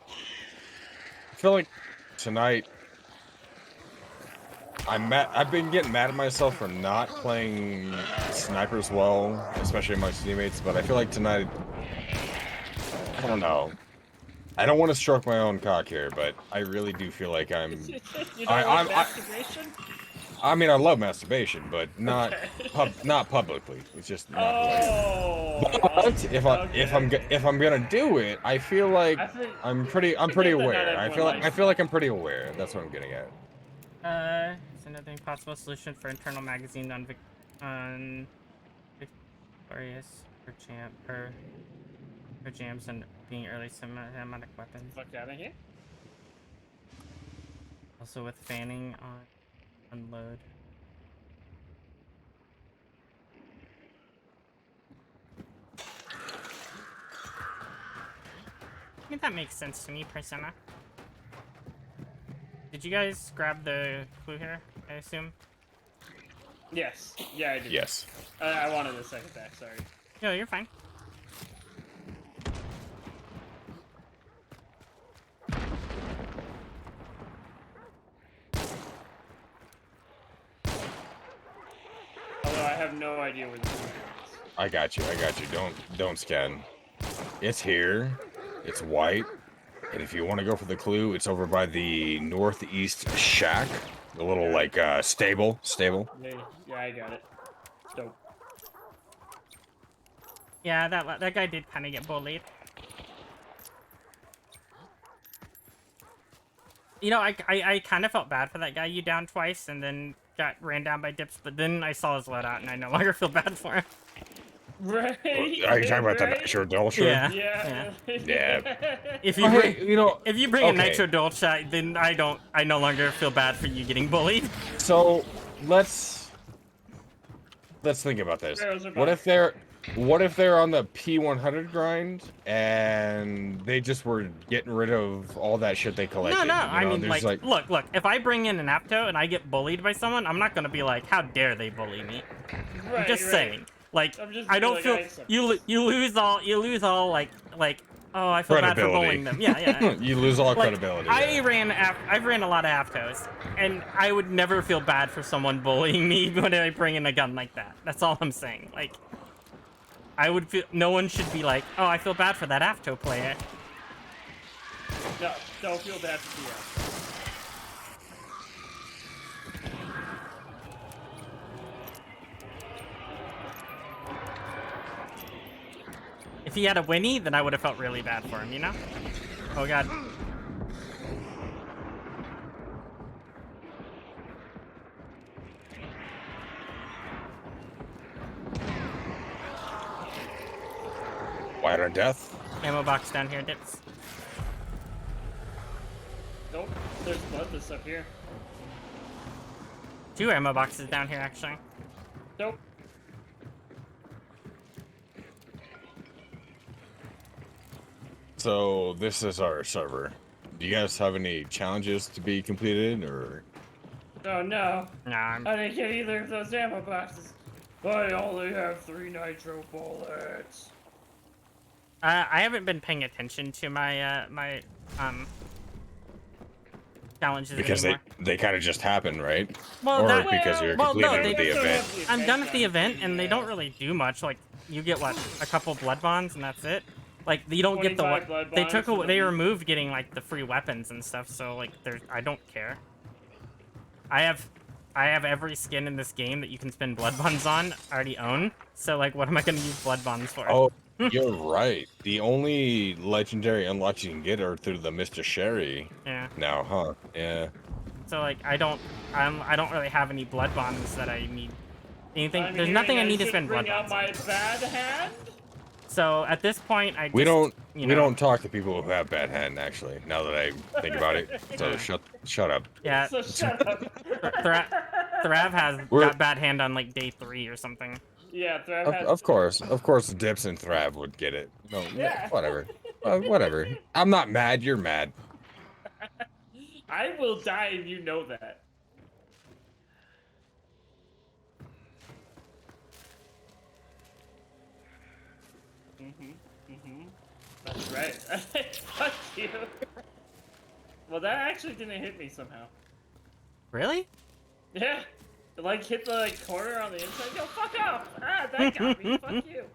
I feel like tonight I've been getting mad at myself for not playing snipers well, especially amongst teammates. But I feel like tonight, I don't know. I don't want to stroke my own cock here, but I really do feel like I'm. You don't like masturbation? I mean, I love masturbation, but not not publicly. It's just not But if I'm gonna do it, I feel like I'm pretty aware. I feel like I'm pretty aware. That's what I'm getting at. Is another possible solution for internal magazine on Victorious or jams and being early semi-automatic weapons. Fuck out of here. Also with fanning on unload. I think that makes sense to me, Persona. Did you guys grab the clue here, I assume? Yes. Yeah, I did. Yes. I wanted a second back, sorry. No, you're fine. Although I have no idea where this is. I got you. Don't scan. It's here. It's white. And if you want to go for the clue, it's over by the northeast shack. The little, like, stable. Yeah, I got it. Dope. Yeah, that guy did kind of get bullied. You know, I kind of felt bad for that guy you downed twice and then got ran down by dips, but then I saw his loadout and I no longer feel bad for him. Right. Are you talking about the Nitro Dolce? Yeah. If you Okay, bring, if you bring a okay. Nitro Dolce, then I no longer feel bad for you getting bullied. So let's think about this. What if they're on the P100 grind and they just were getting rid of all that shit they collected? No, you know? I mean, There's like, look, if I bring in an Apto and I get bullied by someone, I'm not gonna be like, how dare they bully me? I'm just saying. Like, I don't feel you lose all like oh, I feel bad for bullying them. Yeah. You lose all Like, credibility. I've ran a lot of Aptos, and I would never feel bad for someone bullying me when I bring in a gun like that. That's all I'm saying. Like, I would feel no one should be like, oh, I feel bad for that Apto player. No, don't feel bad for you. If he had a Winnie, then I would have felt really bad for him, you know? Oh god. White on death. Ammo box down here, dips. Nope, there's bloodless up here. 2 ammo boxes down here, actually. Nope. So this is our server. Do you guys have any challenges to be completed, or? Oh no. Nah. I didn't get either of those ammo boxes. I only have 3 nitro bullets. I haven't been paying attention to my challenges Because anymore. they kind of just happen, right? Well, or because you're completing the event. I'm done with the event, and they don't really do much. Like, you get what, a couple blood bonds, and that's it. Like, you don't get the 25 blood they bonds took for away, the they week. removed getting like the free weapons and stuff. So like, I don't care. I have every skin in this game that you can spend blood bonds on. I already own. So like, what am I gonna use blood bonds for? Oh, You're right. The only legendary unlocks you can get are through the Mr. Sherry. Yeah. Now, huh? Yeah. So like I don't really have any blood bonds that I need. Anything? I'm There's hearing nothing I I need to should spend blood bring out bonds my bad hand. on. So at this point, I just, We don't you we know, don't talk to people who have bad hand. Actually, now that I think about it, so shut up. Yeah. So shut up. Thrav has got bad hand on like day 3 or something. Yeah, Thrav has. Of course, Dips and Thrav would get it. No, Yeah. whatever, whatever. I'm not mad. You're mad. I will die, and you know that. That's right. Fuck you. Well, that actually didn't hit me somehow. Really? Yeah. It, like, hit the corner on the inside. Yo, fuck off! Ah, that got me. Fuck you.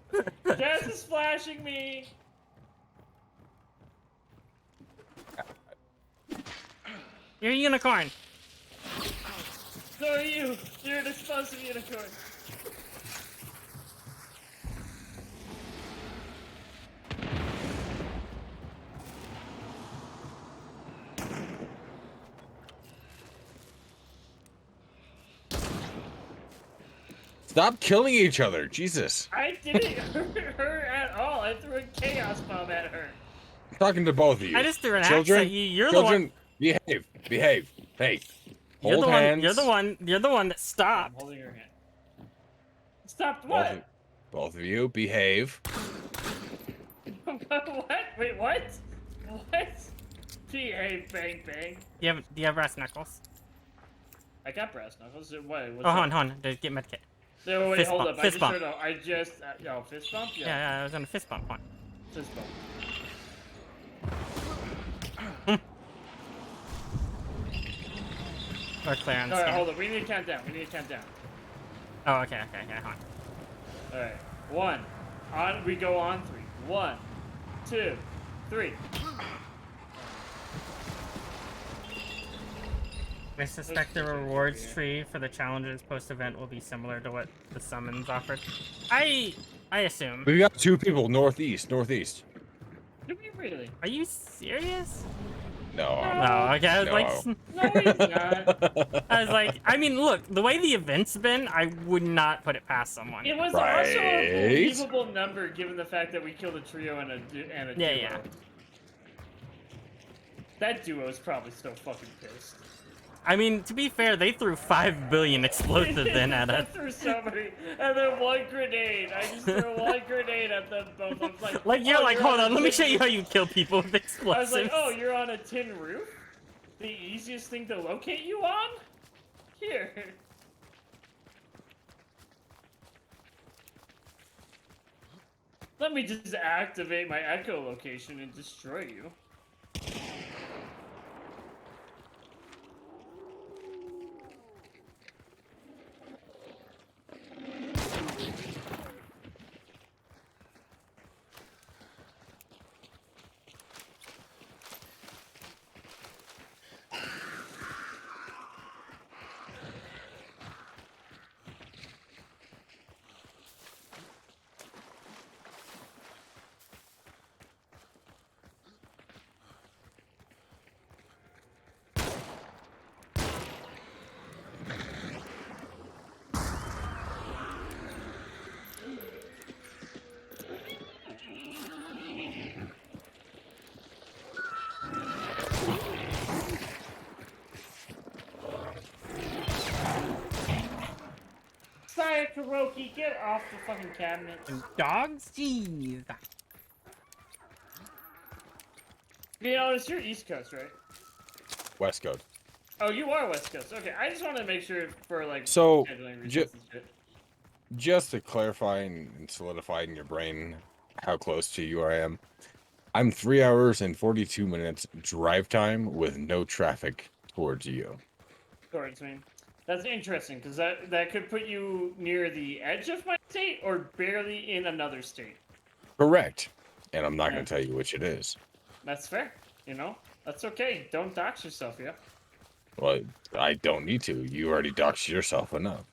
Jazz is flashing me. You're a unicorn. So are you. You're an explosive unicorn. Stop killing each other, Jesus. I didn't hurt her at all. I threw a chaos bomb at her. I'm talking to both of you. I just threw an axe children, at you. You're children, the one. behave. Hey, You're hold the hands. one. You're the one that stopped. I'm holding your hand. Stopped what? Both of you, behave. What? Wait, what? What? Behave, bang, bang. Do you have brass knuckles? I got brass knuckles. What? Oh, hold on. Just get medkit. No, wait, Fist hold bump, up. fist I just bump. heard. I just. Fist bump. Yeah, I was on a fist bump one. Fist bump. Or clear on the Alright, scan. hold up. We need to count down. Oh, okay, hold on. Alright. 1. We go on 3. 1, 2, 3. I suspect the rewards tree for the challenges post-event will be similar to what the summons offered. I assume. We've got 2 people northeast. Do we really? Are you serious? No. No, okay, I was like... No, he's not. I was like, I mean, look, the way the event's been, I would not put it past someone. It was also a believable number given the fact that we killed a trio and a duo. Yeah. That duo is probably still fucking pissed. I mean, to be fair, they threw 5 billion explosives in at us. I threw so many, and then 1 grenade. I just threw 1 grenade at them both. I was like, You're like, hold on, let me show tin you how you kill people with I explosives. was like, oh, you're on a tin roof? The easiest thing to locate you on? Here. Let me just activate my echolocation and destroy you. Karoki, get off the fucking cabinet. Dogs? Jeez. Be honest, you're East Coast, right? West Coast. Oh, you are West Coast. Okay, I just want to make sure for like So, scheduling reasons and shit. just to clarify and solidify in your brain how close to you I am, I'm 3 hours and 42 minutes drive time with no traffic towards you. Towards me. That's interesting, because that could put you near the edge of my state or barely in another state. Correct. And I'm not going to tell you which it is. That's fair. You know? That's okay. Don't dox yourself, yeah? Well, I don't need to. You already doxed yourself enough.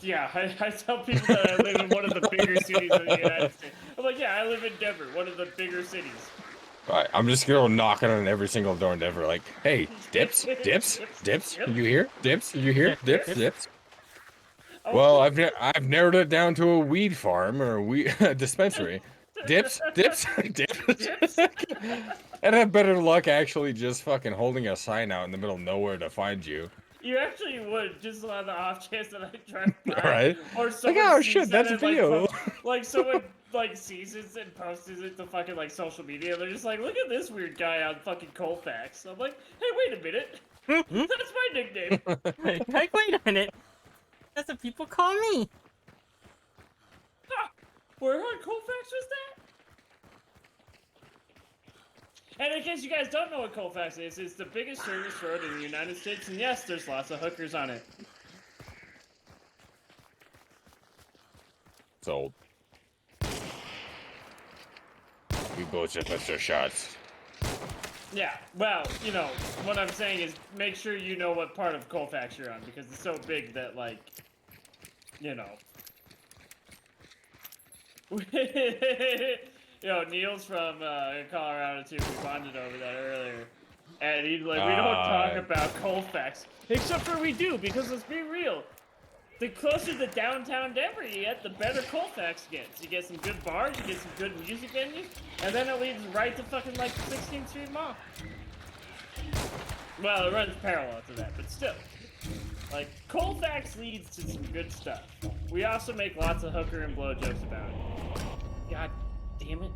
Yeah, I tell people that I live in one of the bigger cities in the United States. I'm like, yeah, I live in Denver, one of the bigger cities. Alright, I'm just gonna knocking on every single door in Denver, like, hey, dips, dips, dips, you here? Dips, you here? Dips, dips. Well, I've narrowed it down to a weed farm or a weed dispensary. Dips, dips, dips. And I have better luck actually just fucking holding a sign out in the middle of nowhere to find you. You actually would, just on the off chance that I drive by, Right? or Like, someone oh sees shit, that that's and Vio. like someone like sees it and posts it to fucking like social media. They're just like, look at this weird guy on fucking Colfax. I'm like, hey, wait a minute, that's my nickname. Like, wait a minute. That's what people call me. Huh, where on Colfax was that? And in case you guys don't know what Colfax is, it's the biggest service road in the United States, and yes, there's lots of hookers on it. So we both just missed our shots. Yeah, well, you know, what I'm saying is make sure you know what part of Colfax you're on, because it's so big that, like, you know. Yo, Neil's from Colorado too. We bonded over that earlier. And he's like, we don't talk about Colfax. Except for we do, because let's be real. The closer to downtown Denver you get, the better Colfax gets. You get some good bars, you get some good music venues, and then it leads right to fucking like 16th Street Mall. Well, it runs parallel to that, but still. Like, Colfax leads to some good stuff. We also make lots of hooker and blow jokes about it. God damn it.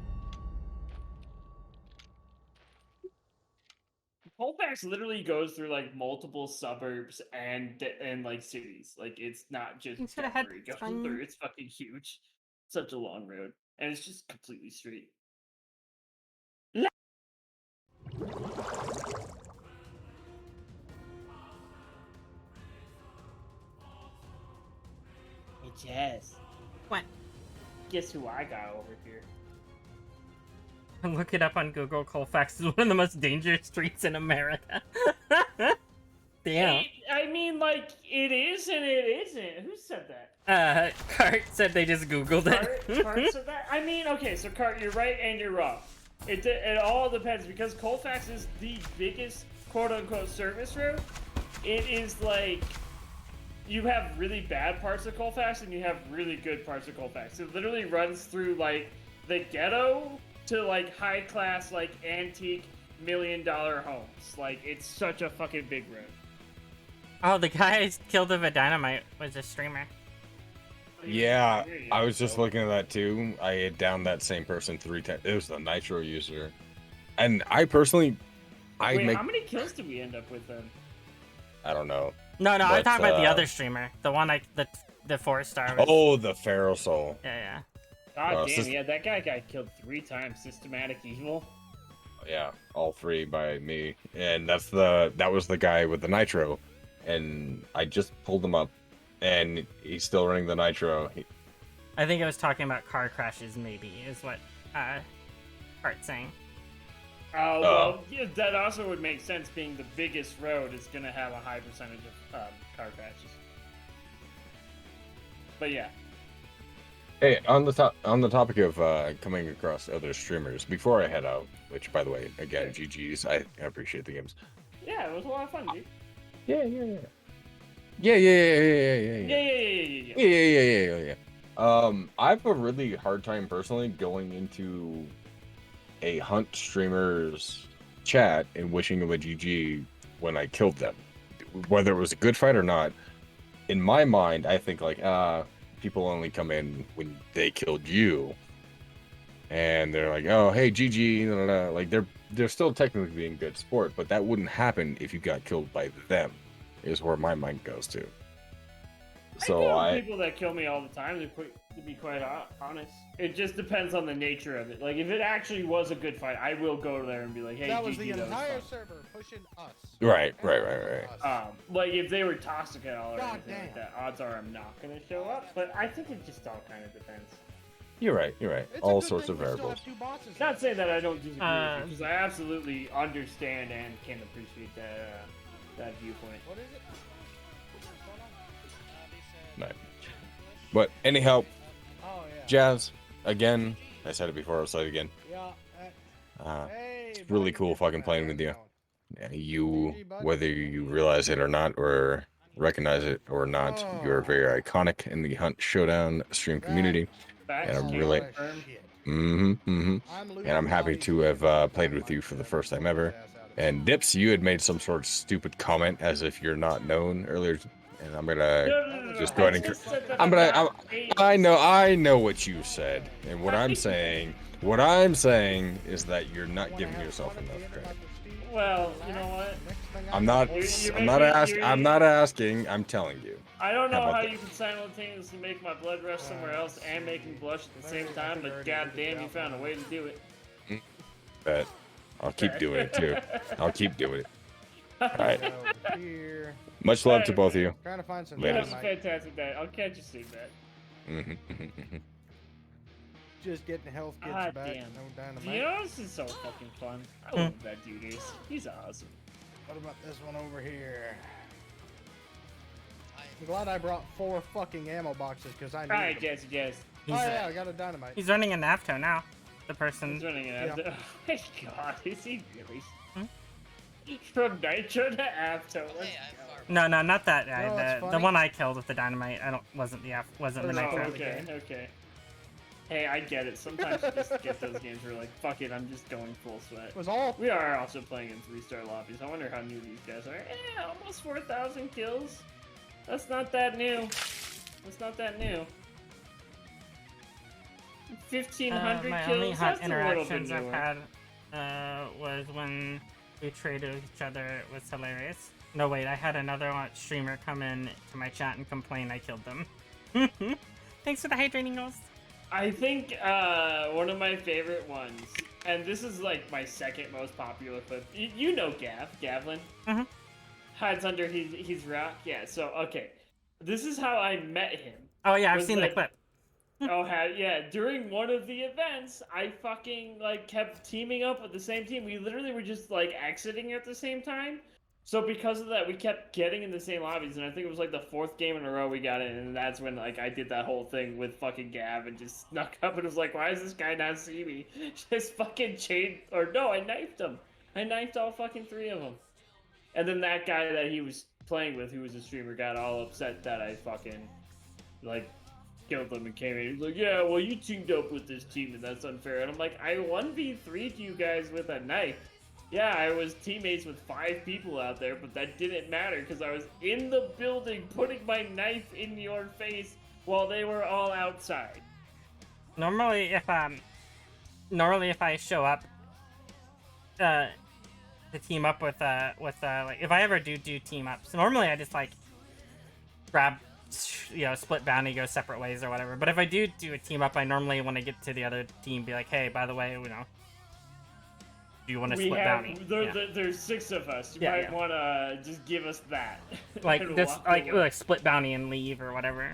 Colfax literally goes through like multiple suburbs and like cities. Like it's not just Denver it goes through. It's fucking huge. Such a long road, and it's just completely straight. Hey Jess. What? Guess who I got over here? Look it up on Google. Colfax is one of the most dangerous streets in America. Damn. I mean, like, it is and it isn't. Who said that? Cart said they just Googled it. Cart said that? I mean, okay, so Cart, you're right and you're wrong. It all depends, because Colfax is the biggest quote-unquote service road. It is like, you have really bad parts of Colfax and you have really good parts of Colfax. It literally runs through, like, the ghetto to, like, high-class, like, antique $1,000,000 homes. Like, it's such a fucking big road. Oh, the guy I killed with a dynamite was a streamer. Yeah, I was just looking at that too. I had downed that same person 3 times. It was the nitro user. And I personally, Wait, how many kills did we end up with then? I don't know. No, I'm talking about the other streamer. The one the 4-star. Oh, the Pharaoh Soul. Yeah. God damn, yeah, that guy got killed 3 times. Systematic evil. Yeah, all 3 by me. And that was the guy with the nitro. And I just pulled him up, and he's still running the nitro. I think I was talking about car crashes, maybe, is what Art's saying. Oh, well, yeah, that also would make sense, being the biggest road is going to have a high percentage of car crashes. But yeah. Hey, on the topic of coming across other streamers, before I head out, which, by the way, again, GG's, I appreciate the games. Yeah, it was a lot of fun, dude. Yeah. I have a really hard time personally going into a hunt streamer's chat and wishing them a GG when I killed them. Whether it was a good fight or not, in my mind, I think like, people only come in when they killed you. And they're like, oh, hey, GG, like they're still technically being good sport, but that wouldn't happen if you got killed by them, is where my mind goes to. So I kill people that kill me all the time, to be quite honest. It just depends on the nature of it. Like, if it actually was a good fight, I will go there and be like, hey, that was GG, the that entire was server pushing us. Right. Like, if they were toxic at all or anything like that, odds are I'm not going to show up. But I think it just all kind of depends. You're right. All sorts of variables. Not saying that I don't disagree with you, because I absolutely understand and can appreciate that viewpoint. What is it? Right. But anyhow, Jazz, again, I said it before, I'll say it again. Yeah. It's really cool fucking playing with you. Yeah, you, whether you realize it or not, or recognize it or not, you're very iconic in the Hunt Showdown stream community. And I'm really, and I'm happy to have played with you for the first time ever. And Dips, you had made some sort of stupid comment as if you're not known earlier, and I'm gonna just go ahead and I know what you said, and what I'm saying is that you're not giving yourself enough credit. Well, you know what? I'm not asking, I'm telling you. I don't know about how that? you can simultaneously make my blood rush somewhere else and make me blush at the same time, but goddamn, you found a way to do it. Bet. I'll keep doing it too. I'll keep doing it. Alright. Much love to both of you. Trying to find some You have a dynamite. fantastic day. I'll catch you soon, man. Just getting health kits God back. damn. No dynamite. You know, this is so fucking fun. I love that dude. He's awesome. What about this one over here? I'm glad I brought 4 fucking ammo boxes because I need Alright, them. Jesse, Jess. Oh yeah, I got a dynamite. He's running an AFTO now. The person. He's running it Yeah. after. Oh my god, is he really? From Nitro to Apto. Let's go. No, not that guy. No, it's the funny. one I killed with the dynamite. Wasn't the Oh, nitro. okay. Hey, I get it. Sometimes you just get those games where you're like, fuck it, I'm just going full sweat. We are also playing in 3-star lobbies. I wonder how new these guys are. Almost 4,000 kills. That's not that new. That's not that new. 1,500 my kills. only hunt That's a little bit interactions I've newer. had was when we traded with each other. It was hilarious. No, wait, I had another streamer come in to my chat and complain I killed them. Thanks for the hydrating goals. I think one of my favorite ones, and this is like my second most popular clip. You know Gavlin. Mm-hmm. Hides under his rock. Yeah. So okay, this is how I met him. Oh yeah, I've Was seen the like- clip. Yeah. During one of the events, I fucking like kept teaming up with the same team. We literally were just like exiting at the same time. So because of that, we kept getting in the same lobbies, and I think it was like the 4th game in a row we got in, and that's when like I did that whole thing with fucking Gav and just snuck up and was like, why does this guy not see me? Just fucking I knifed him. I knifed all fucking 3 of them. And then that guy that he was playing with, who was a streamer, got all upset that I fucking like killed them and came in. He's like, yeah, well you teamed up with this team and that's unfair. And I'm like, I 1v3'd you guys with a knife. Yeah, I was teammates with 5 people out there, but that didn't matter because I was in the building putting my knife in your face while they were all outside. Normally, if I show up, to team up with like if I ever do team ups, normally I just like grab, split bounty, go separate ways or whatever. But if I do a team up, I normally when I get to the other team, be like, hey, by the way, do you want to split bounty? There's 6 of us. You Yeah, might yeah. want to just give us that. Like And this, walk like away. split bounty and leave or whatever.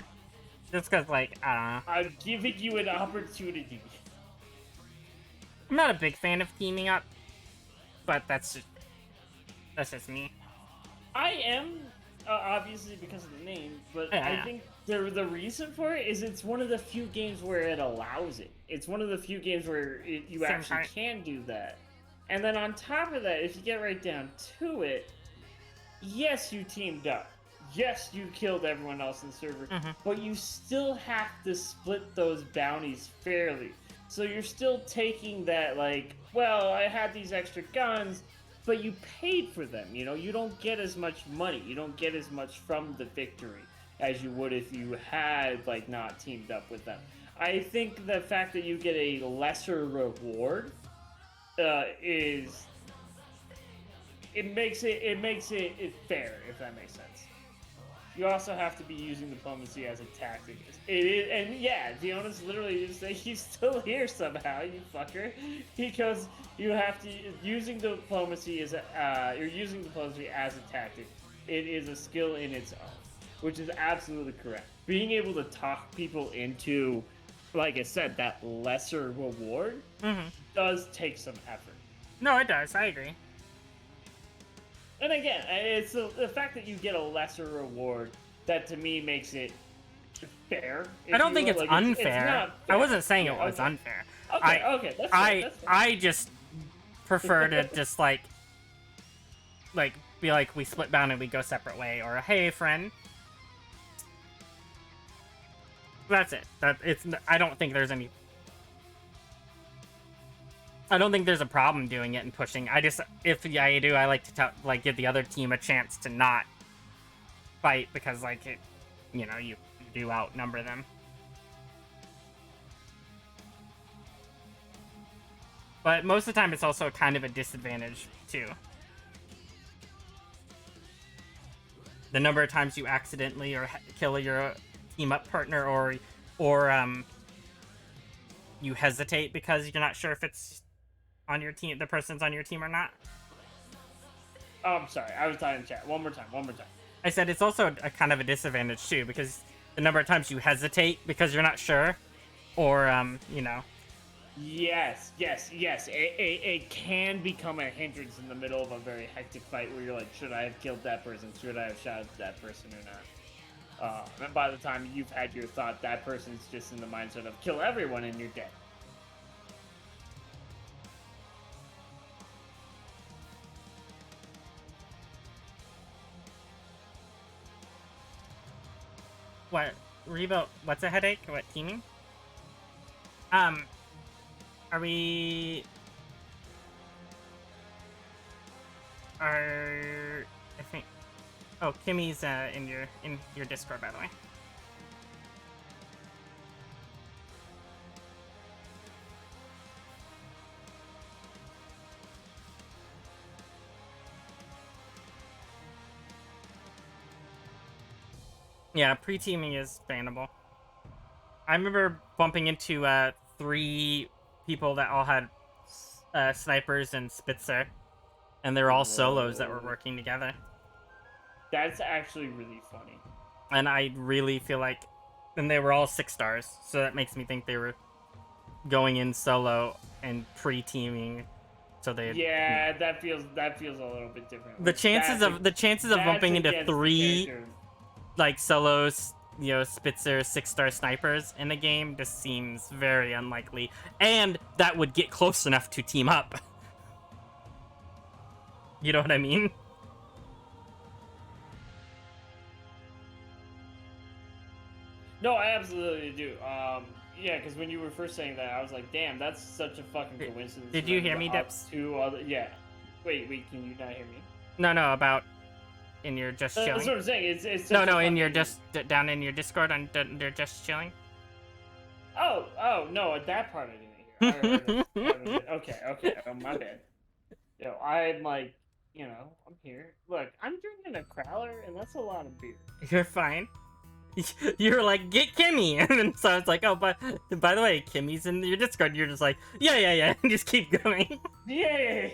Just cause like I'm giving you an opportunity. I'm not a big fan of teaming up, but that's just me. I am, obviously because of the name, but Yeah. I think the reason for it is it's one of the few games where it allows it. It's one of the few games where you Same actually height. can do that. And then on top of that, if you get right down to it, yes, you teamed up. Yes, you killed everyone else in the server, Mhm. but you still have to split those bounties fairly. So you're still taking that, like, well, I had these extra guns, but you paid for them, You don't get as much money. You don't get as much from the victory as you would if you had, like, not teamed up with them. I think the fact that you get a lesser reward it makes it fair, if that makes sense. You also have to be using diplomacy as a tactic. It is, and yeah, Diona's literally just saying he's still here somehow, you fucker. Because you have to using diplomacy as you're using diplomacy as a tactic. It is a skill in its own, which is absolutely correct. Being able to talk people into, like I said, that lesser reward does take some effort. No, it does. I agree. And again, it's the fact that you get a lesser reward that to me makes it fair. I don't think it's unfair. not I wasn't saying Yeah, it was okay. unfair. Okay, that's fair, that's fair. I just prefer to just like be like we split bound and we go separate way, or hey friend. That's it. I don't think there's a problem doing it and pushing. I just, if I do, I like to give the other team a chance to not fight because you do outnumber them. But most of the time, it's also kind of a disadvantage too. The number of times you accidentally or kill your team up partner, or you hesitate because you're not sure if it's on your team, the person's on your team or not. Oh, I'm sorry. I was talking in chat. One more time. I said it's also a kind of a disadvantage too, because the number of times you hesitate because you're not sure, or Yes. It can become a hindrance in the middle of a very hectic fight where you're like, should I have killed that person? Should I have shot at that person or not? And by the time you've had your thought, that person's just in the mindset of kill everyone and you're dead. What, Rebo? What's a headache? What, teaming? Are we... I think... Oh, Kimmy's in your Discord, by the way. Yeah, pre-teaming is bannable. I remember bumping into 3 people that all had snipers and Spitzer, and they were all solos that were working together. That's actually really funny. And I really feel like, and they were all 6 stars, so that makes me think they were going in solo and pre-teaming, so they. Yeah, that feels a little bit different. The chances of bumping into 3 like solos, Spitzer 6-star snipers in the game just seems very unlikely, and that would get close enough to team up. You know what I mean? No, I absolutely do. Yeah, because when you were first saying that, I was like, damn, that's such a fucking coincidence. Did you hear me, Dips? Yeah. Wait, can you not hear me? No, about in your just chilling. That's what I'm saying. It's no, in your just down in your Discord under just chilling. Oh no, at that part I didn't hear. I heard it. Okay. Oh, my bad. I'm like, I'm here. Look, I'm drinking a Crowler, and that's a lot of beer. You're fine. You're like, get Kimmy, and then so it's like, oh, but by the way, Kimmy's in your Discord. You're just like, yeah, and just keep going. Yeah.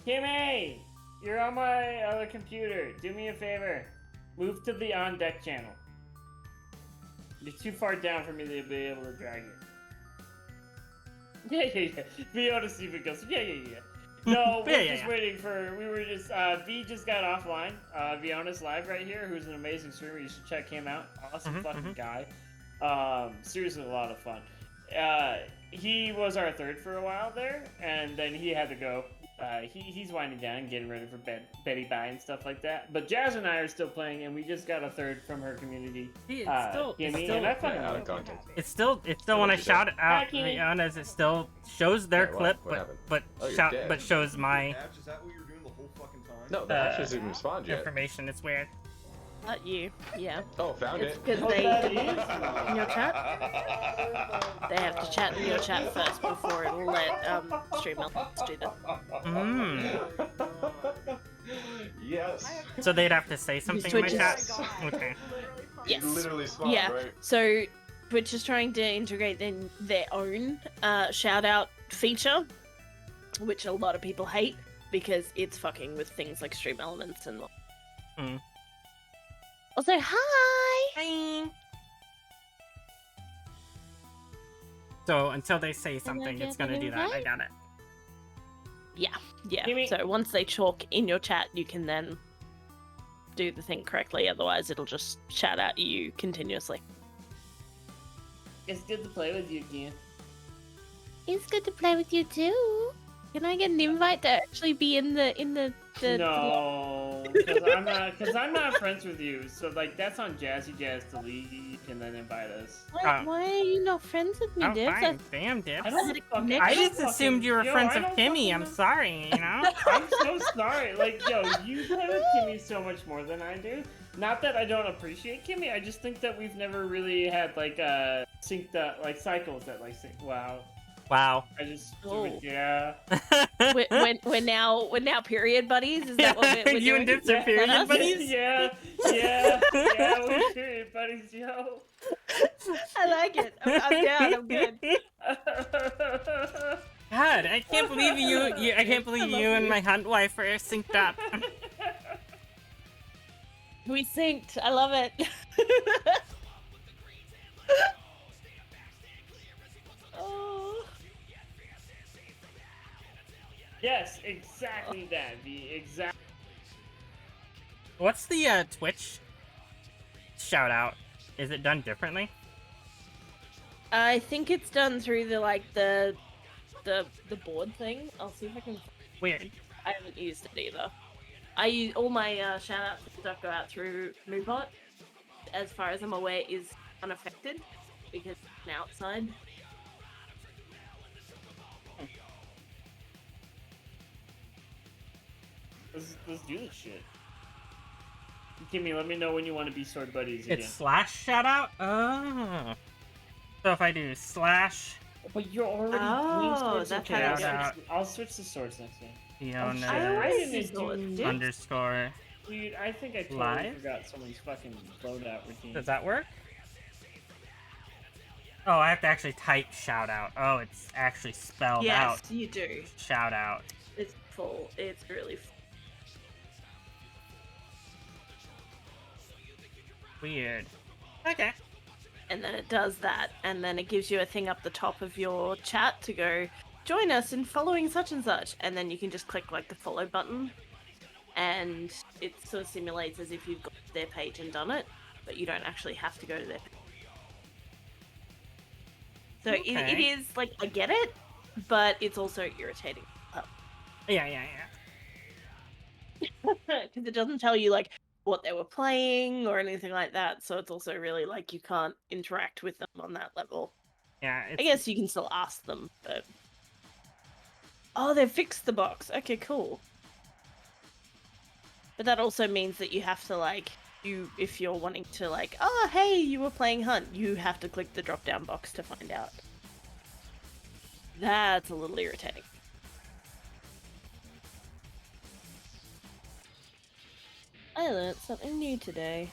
Kimmy, you're on my other computer. Do me a favor, move to the on deck channel. You're too far down for me to be able to drag you. Yeah. Be able to see if it goes. Yeah. No, we're just waiting for. We were just. V just got offline. Viona's live right here, who's an amazing streamer. You should check him out. Awesome fucking guy. Seriously, a lot of fun. He was our third for a while there, and then he had to go. He's winding down, getting ready for Betty Bye and stuff like that. But Jazz and I are still playing, and we just got a third from her community. It's still when I shout out Rihanna's, it still shows their clip, but shows my. Is that what you were doing the whole fucking time? No, the hatch hasn't even spawned yet. Information. It's weird. Not you, yeah. Oh, found it. Because they in your chat. They have to chat in your chat first before it'll let stream elements do that. Yes. So they'd have to say something in my chat. Okay. Yes. Literally spawned, yeah. Right? So Twitch is trying to integrate their own shout out feature, which a lot of people hate because it's fucking with things like stream elements and. Also, hi! So, until they say something, it's gonna do that. I got it. Yeah. So, once they talk in your chat, you can then do the thing correctly. Otherwise, it'll just shout at you continuously. It's good to play with you again. It's good to play with you too. Can I get an invite to actually be in the No, because I'm not friends with you. So like that's on Jazzy Jazz to leave and then invite us. Why are you not friends with me, Oh, Dibs? fine. Damn, Dibs. I just assumed you were friends with Kimmy. I'm sorry, you know? I'm so sorry. Like, yo, you play with Kimmy so much more than I do. Not that I don't appreciate Kimmy. I just think that we've never really had like synced up like cycles that like sync. Wow. Wow. I just yeah. we're now period buddies. Is that what we're You and doing? Dibs are period buddies? Yeah, we're period buddies, yo. I like it. I'm down. I'm good. God, I can't believe I can't believe you and my hunt wife are synced up. We synced. I love it. Oh. Yes, exactly that. The exact. What's the Twitch shout out? Is it done differently? I think it's done through the board thing. I'll see if I can. Weird. I haven't used it either. I use all my shout outs and stuff go out through Moobot. As far as I'm aware, is unaffected because it's an outside. Let's do this shit. Kimmy, let me know when you want to be sword buddies again. It's slash shout out? Oh. So if I do slash. But you're already doing swords. That's Okay, how I'll switch to swords next time. Fiona I didn't do underscore. Dude, I think I totally live? forgot someone's fucking loadout routine. Does that work? Oh, I have to actually type shout out. Oh, it's actually spelled out. Yes, you do. Shout out. It's full. It's really full. Weird. Okay. And then it does that, and then it gives you a thing up the top of your chat to go, join us in following such and such, and then you can just click like the follow button, and it sort of simulates as if you've got their page and done it, but you don't actually have to go to their page. So it is, like, I get it, but it's also irritating. Yeah. Because it doesn't tell you, like, what they were playing or anything like that, so it's also really, like, you can't interact with them on that level. Yeah, I guess you can still ask them, but... Oh, they've fixed the box. Okay, cool. But that also means that you have to, like, if you're wanting to, like, oh, hey, you were playing Hunt, you have to click the drop-down box to find out. That's a little irritating. I learned something new today.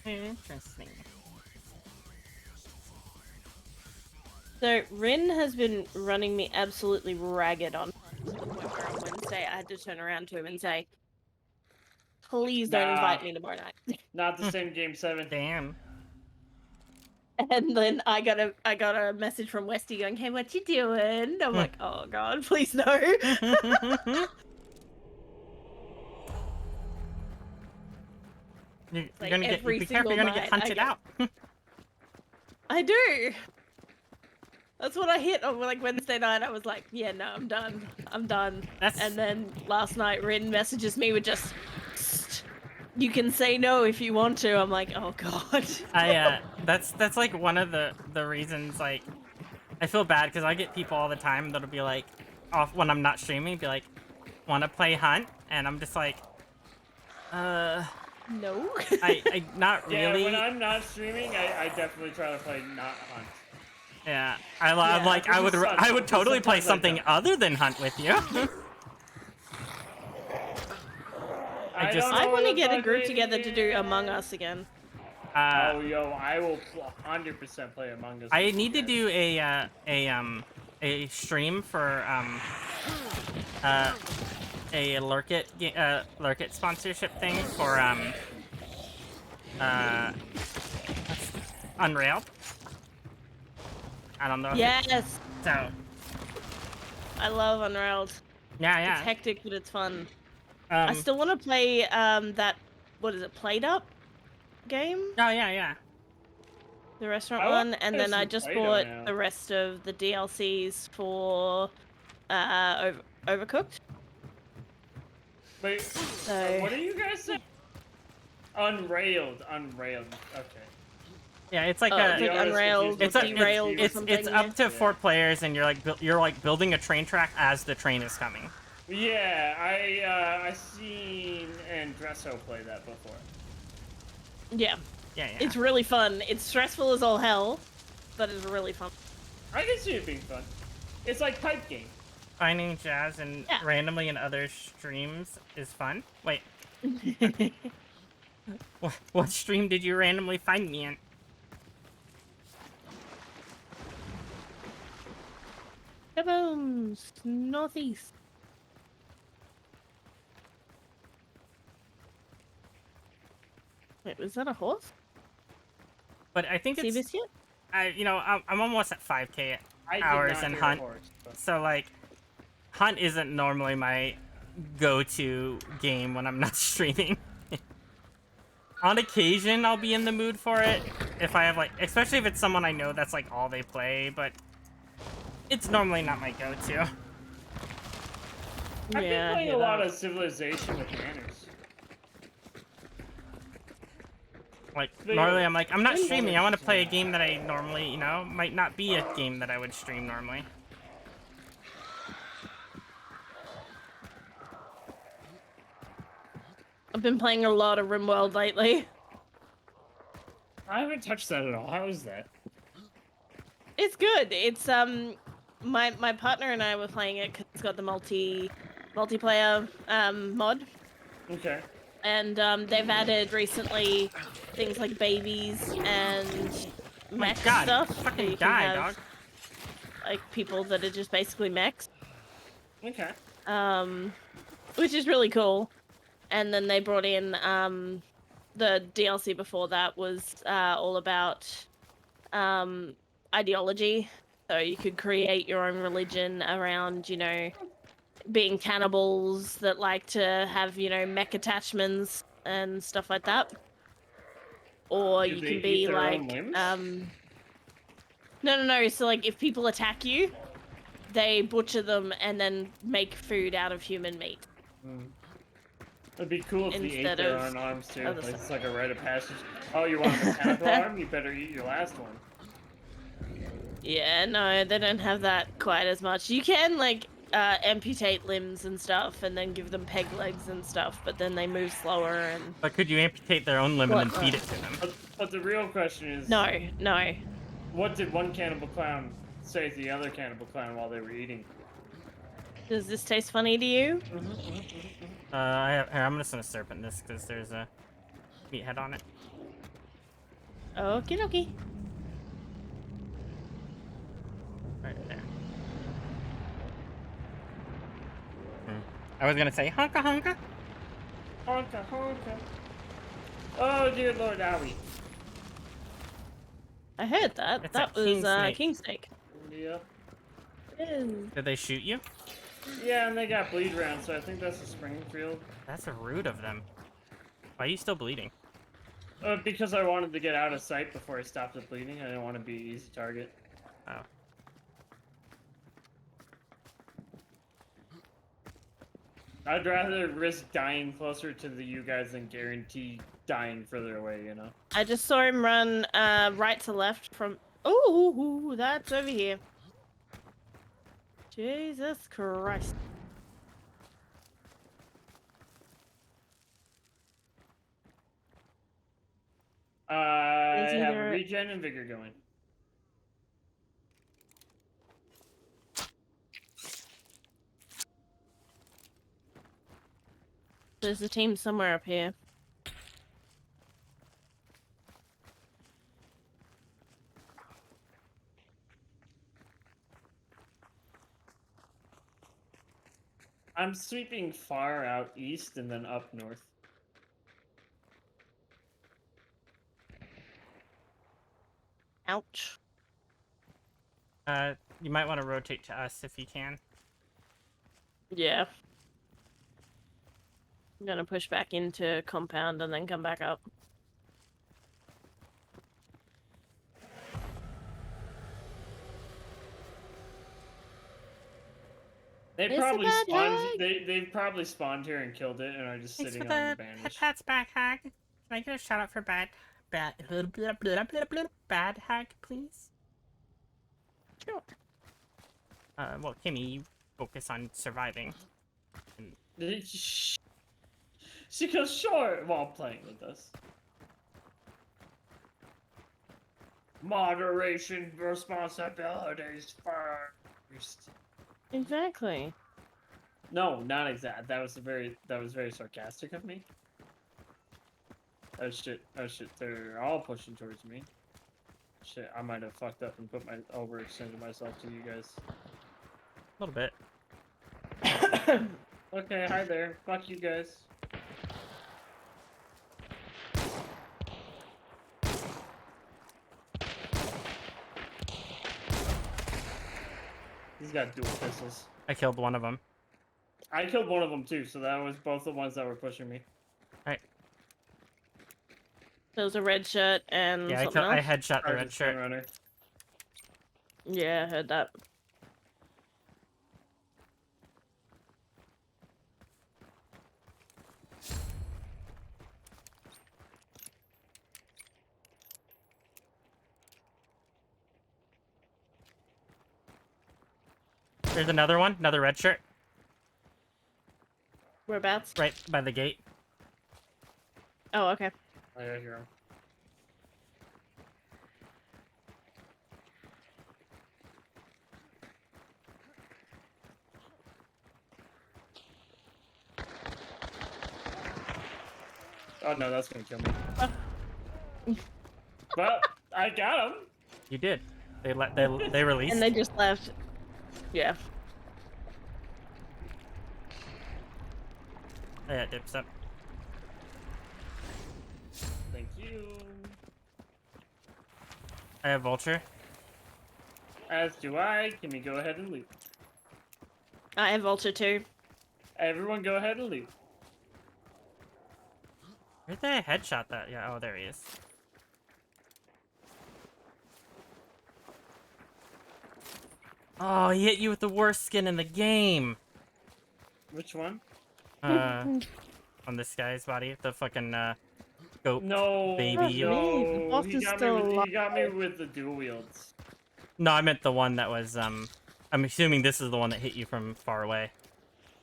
Interesting. So, Rin has been running me absolutely ragged on the point where on Wednesday I had to turn around to him and say, please don't invite me tomorrow night. Not the same game 7. Damn. And then I got a message from Westy going, hey, what you doing? I'm like, oh god, please no. You're Like gonna get, every be careful, you're single gonna get night, hunted I out. I do. That's what I hit on like Wednesday night. I was like, yeah, no, I'm done. I'm done. And then last night, Rin messages me with just, you can say no if you want to. I'm like, oh god. That's like one of the reasons, like, I feel bad because I get people all the time that'll be like, off when I'm not streaming, be like, want to play Hunt? And I'm just like, no. I not really. Yeah, when I'm not streaming, I definitely try to play not Hunt. Yeah, I would totally play something other than Hunt with you. I want to get a group together to do Among Us again. Oh, yo, I will 100% play Among Us. I need to do a stream for a Lurkit sponsorship thing for Unrailed. I don't know. Yes. So. I love Unrailed. Yeah. It's hectic, but it's fun. I still want to play that. What is it? Played Up game. Oh yeah. the restaurant I want one, and to then I some just Play-Doh bought now. the rest of the DLCs for Overcooked. Wait, So what are you guys saying? Unrailed. Okay. Yeah, it's like it's like Unrailed, it's Derailed or something. it's up to 4 players, and you're like building a train track as the train is coming. Yeah, I seen Andresso play that before. Yeah. Yeah. It's really fun. It's stressful as all hell, but it's really fun. I can see it being fun. It's like pipe game. Finding Jazz and randomly in other streams is fun. Wait. What stream did you randomly find me in? Kaboom! Northeast. Wait, was that a horse? But I think See it's. this yet? I'm almost at 5K I did hours not in hear a Hunt, horse, but- so like, Hunt isn't normally my go-to game when I'm not streaming. On occasion, I'll be in the mood for it if I have like, especially if it's someone I know that's like all they play, but it's normally not my go-to. I've been playing a lot of Civilization with manners. Like, normally I'm like, I'm not streaming, I want to play a game that I normally, might not be a game that I would stream normally. I've been playing a lot of RimWorld lately. I haven't touched that at all. How is that? It's good. It's my partner and I were playing it because it's got the multiplayer mod. Okay. And they've added recently things like babies and mech stuff. Fucking so you can die, have, dog. Like people that are just basically mechs. Okay. Which is really cool. And then they brought in the DLC before that was all about ideology. So you could create your own religion around, being cannibals that like to have, mech attachments and stuff like that. Or Do you they can eat be their own like, limbs? no. So like, if people attack you, they butcher them and then make food out of human meat. It'd be cool if they ate Instead their of own arms too. other Like, stuff. it's like a rite of passage. Oh, you want a mechanical arm? You better eat your last one. Yeah, no, they don't have that quite as much. You can like amputate limbs and stuff, and then give them peg legs and stuff, but then they move slower and. But could you amputate their own limb and then feed it to them? But the real question is... No. What did one cannibal clown say to the other cannibal clown while they were eating? Does this taste funny to you? I'm just gonna serpent this because there's a meathead on it. Okie dokie. Right there. I was gonna say honka honka. Honka honka. Oh dear Lord Owie. I heard that. It's that a was king snake. king snake. Yeah. Did they shoot you? Yeah, and they got bleed round, so I think that's a Springfield. That's rude of them. Why are you still bleeding? Because I wanted to get out of sight before I stopped the bleeding. I didn't want to be an easy target. Oh. I'd rather risk dying closer to you guys than guarantee dying further away, you know? I just saw him run right to left from. Oh, that's over here. Jesus Christ. I have either- regen and vigor going. There's a team somewhere up here. I'm sweeping far out east and then up north. Ouch. You might want to rotate to us if you can. Yeah. I'm gonna push back into compound and then come back up. They It's a probably bad spawned. hag. They probably spawned here and killed it, and are just Thanks for sitting on the the bandage. pets back, hag. Can I get a shout out for bad hag, please? Sure. Well, Kimmy, you focus on surviving. She goes short while playing with us. Moderation responsibilities first. Exactly. No, not exact. That was very sarcastic of me. Oh shit! They're all pushing towards me. Shit, I might have fucked up and overextended myself to you guys. A little bit. Okay, hi there. Fuck you guys. He's got dual pistols. I killed one of them. I killed one of them too, so that was both the ones that were pushing me. Alright. There was a red shirt and Yeah, something I else. headshot the red shirt. Runner. Yeah, I heard that. There's another one, another red shirt. Whereabouts? Right by the gate. Oh, okay. I hear him. Oh no, that's gonna kill me. Well, I got him. You did. They released. And they just left. Yeah. Yeah, dips up. Thank you. I have vulture. As do I. Can we go ahead and loot? I have vulture too. Everyone go ahead and loot. Where'd they headshot that? Yeah, oh, there he is. Oh, he hit you with the worst skin in the game. Which one? On this guy's body, the fucking goat baby. No, he got me with the dual wields. No, I meant the one that was I'm assuming this is the one that hit you from far away.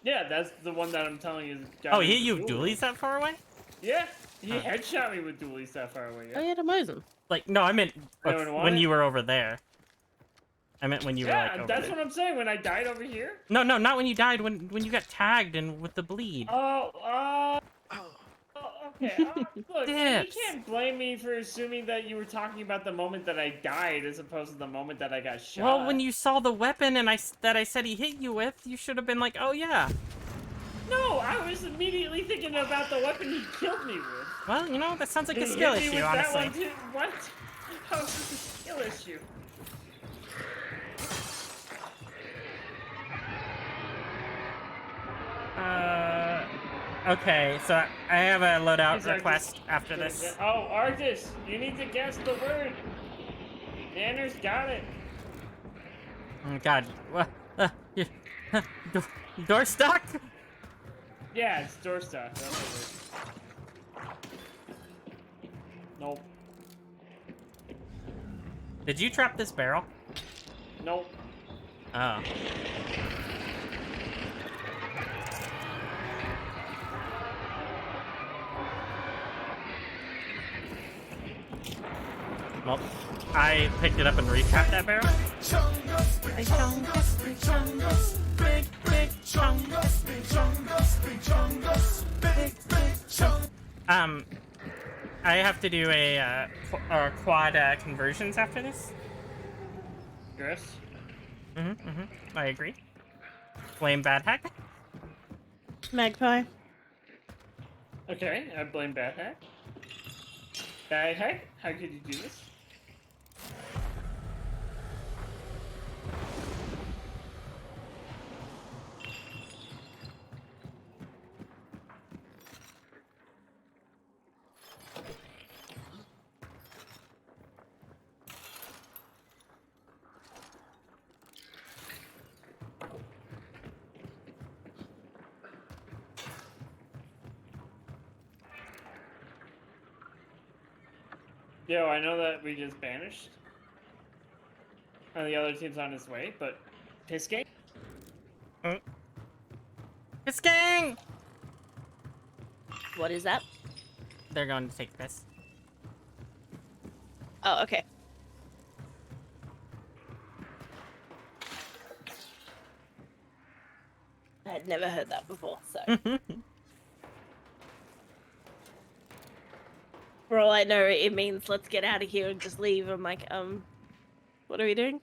Yeah, that's the one that I'm telling you. Oh, he hit you with dualies that far away? Yeah, he headshot me with dualies that far away. Yeah. Oh, yeah, amazing. Like, no, I meant Anyone want when it? you were over there. I meant when you were like Yeah, over that's there. what I'm saying. When I died over here. No, not when you died. When you got tagged and with the bleed. Okay. Look, you can't blame me for assuming that you were talking about the moment that I died as opposed to the moment that I got shot. Well, when you saw the weapon and that I said he hit you with, you should have been like, oh yeah. No, I was immediately thinking about the weapon he killed me with. Well, you know, that sounds like a He skill hit me issue, with that honestly. one too. What? How is this a skill issue? Okay, so I have a loadout He's like, request after this. Oh, Artis, you need to guess the word. Nanner's got it. Oh God, what? Door stuck? Yeah, it's door stuck. That's the word. Nope. Did you trap this barrel? Nope. Oh. Well, I picked it up and retrapped that barrel. I have to do a quad conversions after this. Yes. I agree. Blame bad hack. Magpie. Okay, I blame Bad Hack. Bad Hack, how could you do this? Yo, I know that we just banished. And the other team's on its way, but piss game? Piss gang! What is that? They're going to take piss. Oh, okay. I had never heard that before, so. For all I know, it means let's get out of here and just leave. I'm like, what are we doing?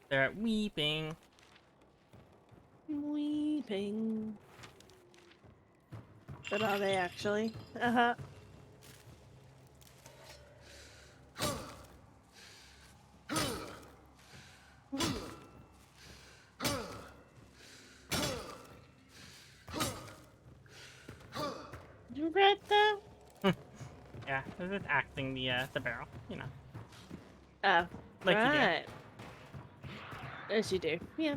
They're weeping. Weeping. But are they actually? Uh-huh. You read that? Yeah, this is acting the barrel, you know. Like you do. As you do, yeah.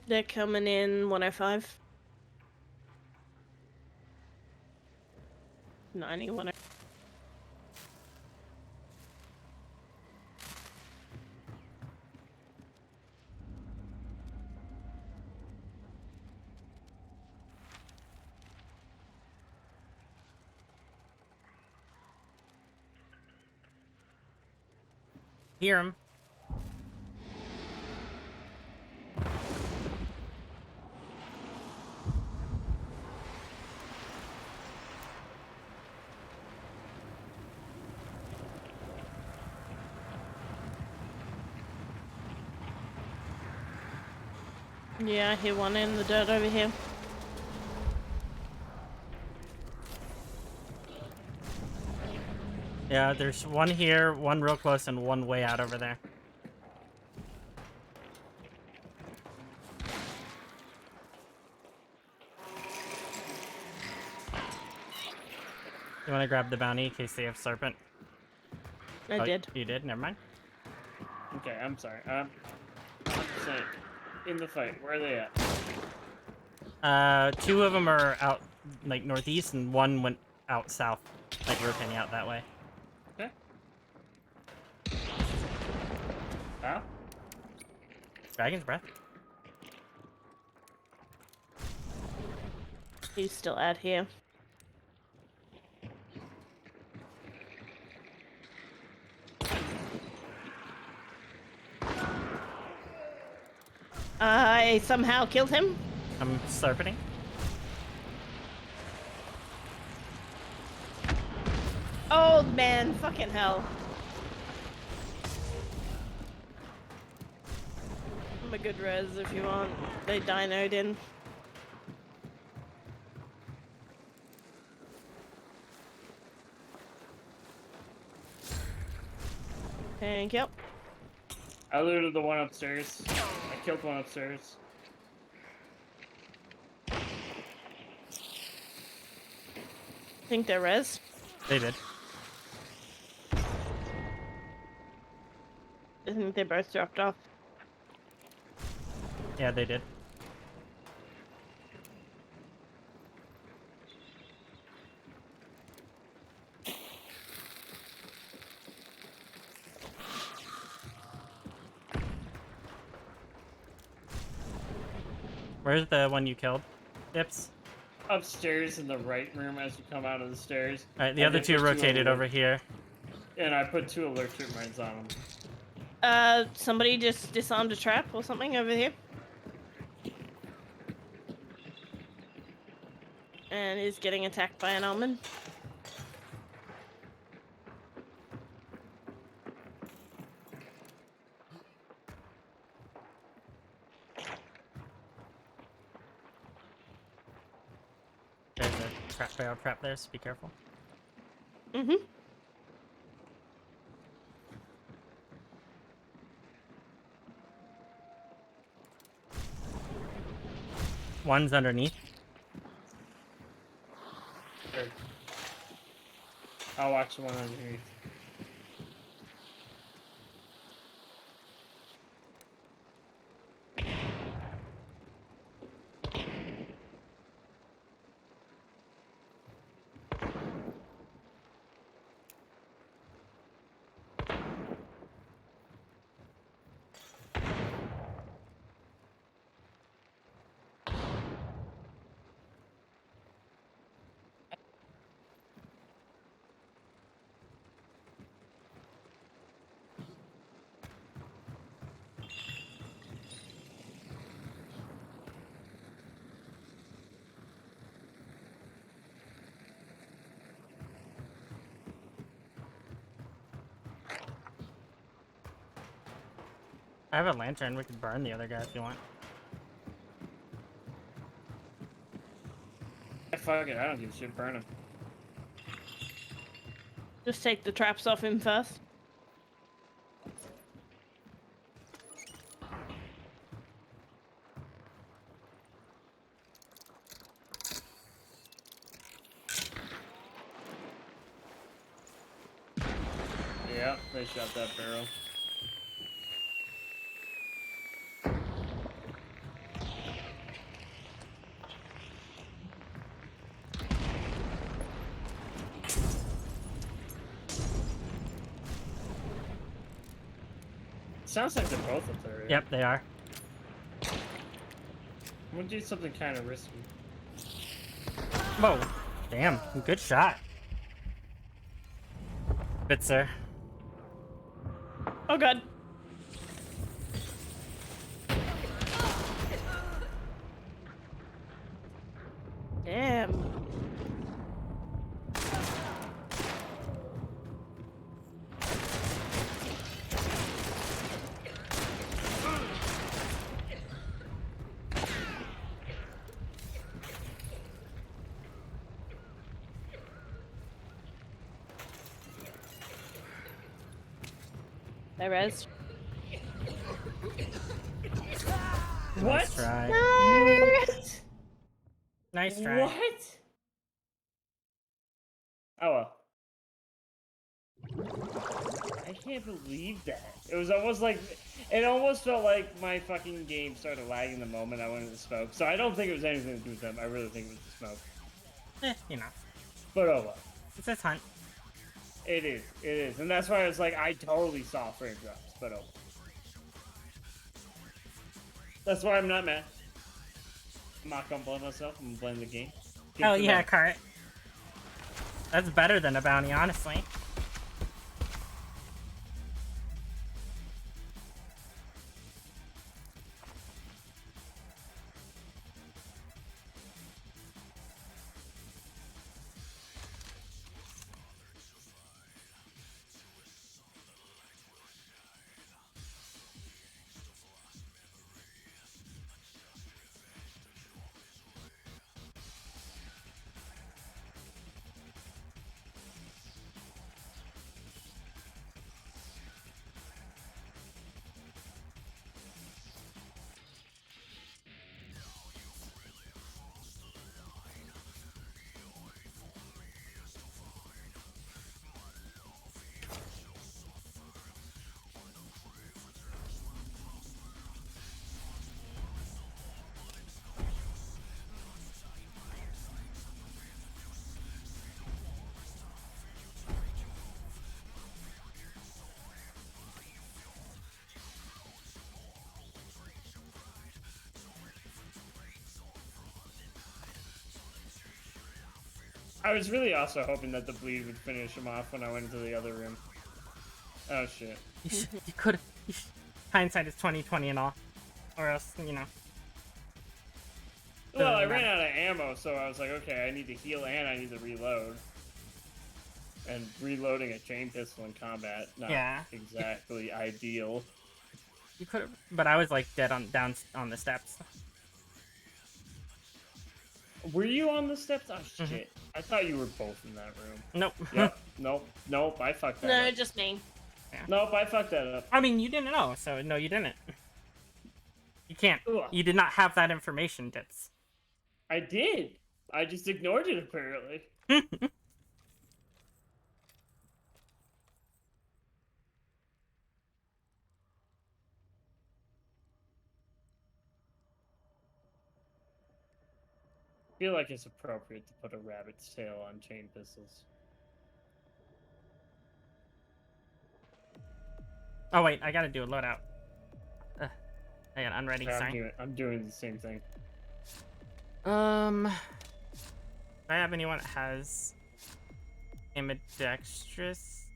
They're coming in 105. 90, 105. Hear him. Yeah, I hear one in the dirt over here. Yeah, there's one here, one real close, and one way out over there. You want to grab the bounty in case they have serpent? I did. You did? Never mind. Okay, I'm sorry. Saying, in the fight, where are they at? Two of them are out, like, northeast, and one went out south, like, rotating out that way. Okay. Huh? Dragon's breath. He's still out here. I somehow killed him. I'm serpenting. Oh man, fucking hell. I'm a good res if you want. They dinoed in. Thank you. I looted the one upstairs. I killed one upstairs. Think they're res? They did. I think they both dropped off. Yeah, they did. Where's the one you killed? Dips? Upstairs in the right room as you come out of the stairs. Alright, the other two rotated over here. And I put 2 alert mines on them. Somebody just disarmed a trap or something over here. And is getting attacked by an almond. There's a trap barrel trap there, so be careful. Mm-hmm. One's underneath. Good. I'll watch the one underneath. I have a lantern. We could burn the other guy if you want. Fuck it, I don't give a shit. Burn him. Just take the traps off him first. Yeah, they shot that barrel. Sounds like they're both up there. Yep, they are. I'm gonna do something kind of risky. Whoa. Damn, good shot. Good, sir. Oh god. Damn. They res. What? Nice try. What? Nice try. What? Oh well. I can't believe that. It was almost like, it almost felt like my fucking game started lagging the moment I went into the smoke. So I don't think it was anything to do with them. I really think it was the smoke. You know. But oh well. It's this hunt. It is. And that's why I was like, I totally saw frame drops. But oh well. That's why I'm not mad. I'm not gonna blame myself. I'm gonna blame the game. Oh yeah, Cart. That's better than a bounty, honestly. I was really also hoping that the bleed would finish him off when I went into the other room. Oh shit. You hindsight is 20/20 and all, or else you know. Well, I doesn't ran matter. out of ammo, so I was like, okay, I need to heal and I need to reload. And reloading a chain pistol in combat, not Yeah. exactly ideal. You could have, but I was like dead down on the steps. Were you on the steps? Oh Mhm. shit! I thought you were both in that room. Nope. Yep. Nope. I fucked that No, up. just me. Nope, I fucked that up. I mean, you didn't know, so no, you didn't. You can't. Ugh. You did not have that information, Dips. I did. I just ignored it apparently. I feel like it's appropriate to put a rabbit's tail on chain pistols. Oh wait, I gotta do a loadout. I got unready. Yeah, Sorry. I'm doing the same thing. Do I have anyone that has ambidextrous?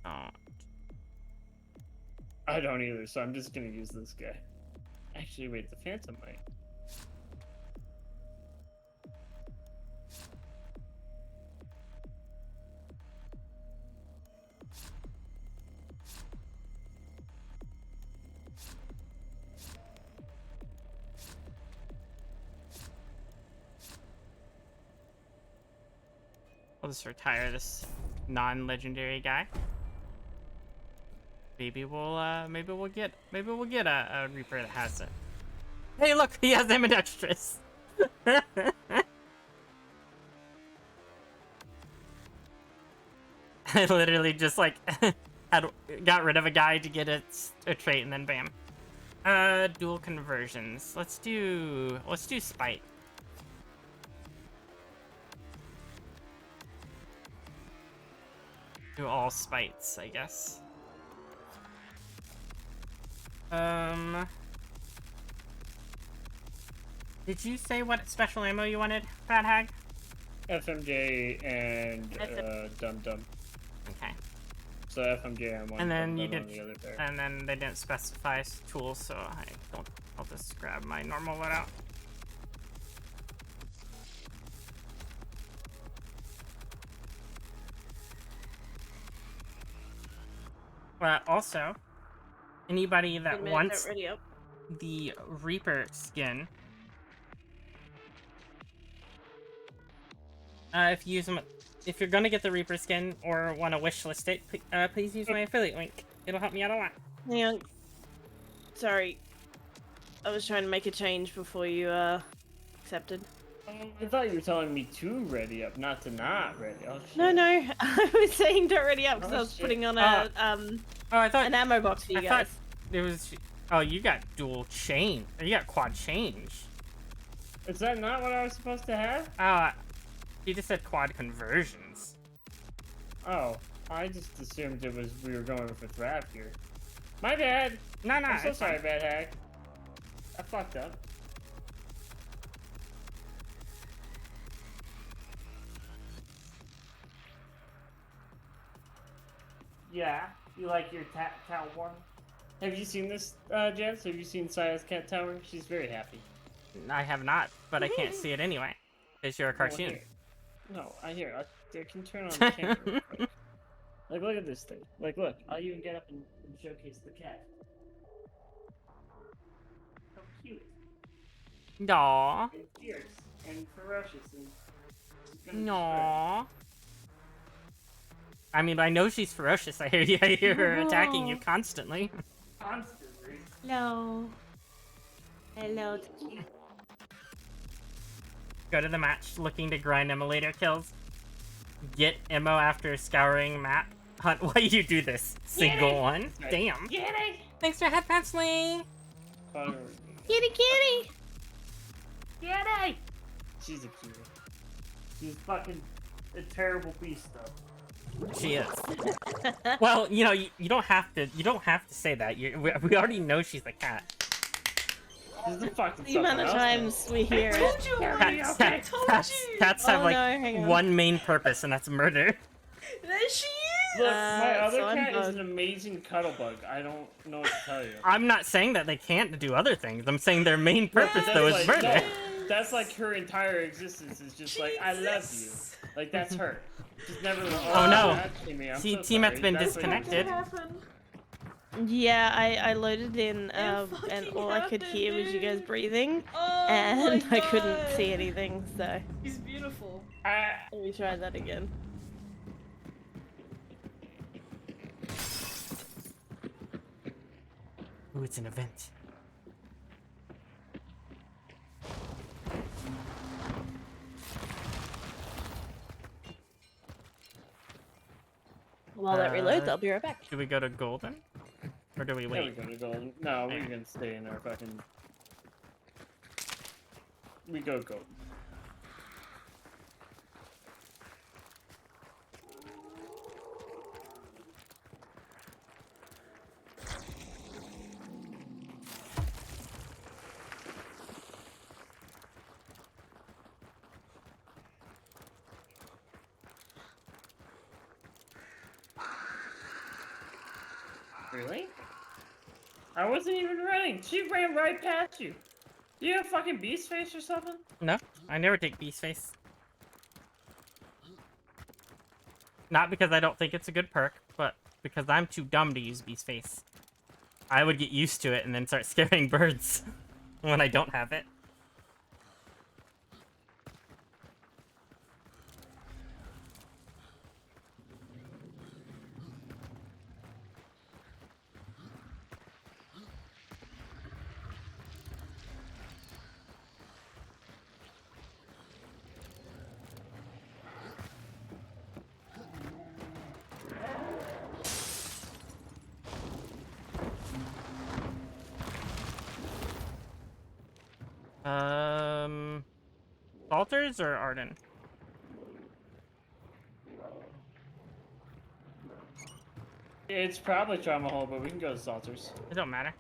Oh. I don't either, so I'm just gonna use this guy. Actually, wait, the Phantom might. I'll just retire this non-legendary guy. Maybe we'll get a Reaper that has it. Hey, look, he has ambidextrous. I literally just like got rid of a guy to get a trait, and then bam. Dual conversions. Let's do spite. Do all spites, I guess. Did you say what special ammo you wanted, Fat Hag? FMJ and Dum Dum. Okay. So FMJ on one, And then Dum you Dum did, on the other pair. and then they didn't specify tools, so I'll just grab my normal loadout. Also, anybody that Good minute, wants get ready up. the Reaper skin, if you're gonna get the Reaper skin or want to wishlist it, please use my affiliate link. It'll help me out a lot. Hang on. Sorry. I was trying to make a change before you accepted. I thought you were telling me to ready up, not to not ready. Oh shit. No, I was saying don't ready up because Oh, I was shit. putting on I thought an ammo box for you I guys. thought it was. Oh, you got dual chain. Or you got quad change. Is that not what I was supposed to have? You just said quad conversions. Oh, I just assumed it was we were going for Thrap here. My bad. No, I'm so it's sorry, fine. Bad Hag. I fucked up. Yeah, you like your town one? Have you seen this, Jess? Have you seen Saya's cat tower? She's very happy. I have not, but I can't see it anyway. Because you're a cartoon. here. No, I hear. I can turn on the camera real quick. Like, look at this thing. Like, look. I'll even get up and showcase the cat. So cute. Aww. And fierce. And ferocious. And she's gonna Aww. I mean, I know she's ferocious. I hear her attacking you constantly. Constantly. Hello. Hello. Go to the match looking to grind emulator kills. Get ammo after scouring map. Hunt, why you do this? Single one? Damn. Get it! Thanks for head penciling. Kitty, kitty! Get it! She's a cutie. She's fucking a terrible beast, though. She is. Well, you know, you don't have to. You don't have to say that. We already know she's a cat. She's the fucking The amount of times we hear it. Cats have like hang on. one main purpose, and that's murder. There she is! Look, my other so I'm cat is done. an amazing cuddle bug. I don't know what to tell you. I'm not saying that they can't do other things. I'm saying their main purpose though is That's murder. that's like her entire existence is just like I love you. Like that's her. She's never. Oh no! Timmy, I'm See, so Tiamat's sorry. been That's what it disconnected. is. Yeah, I loaded in, and all I could hear was you guys breathing, and I couldn't see anything, so. She's beautiful. Let me try that again. Ooh, it's an event. While that reloads, I'll be right back. Do we go to golden? Or do we Yeah, wait? we go to golden. No, we can stay in our fucking. We go golden. Really? I wasn't even running. She ran right past you. You have fucking beast face or something? No, I never take beast face. Not because I don't think it's a good perk, but because I'm too dumb to use beast face. I would get used to it and then start scaring birds when I don't have it. Salters or Arden? It's probably Trauma Hole, but we can go to Salters. It don't matter.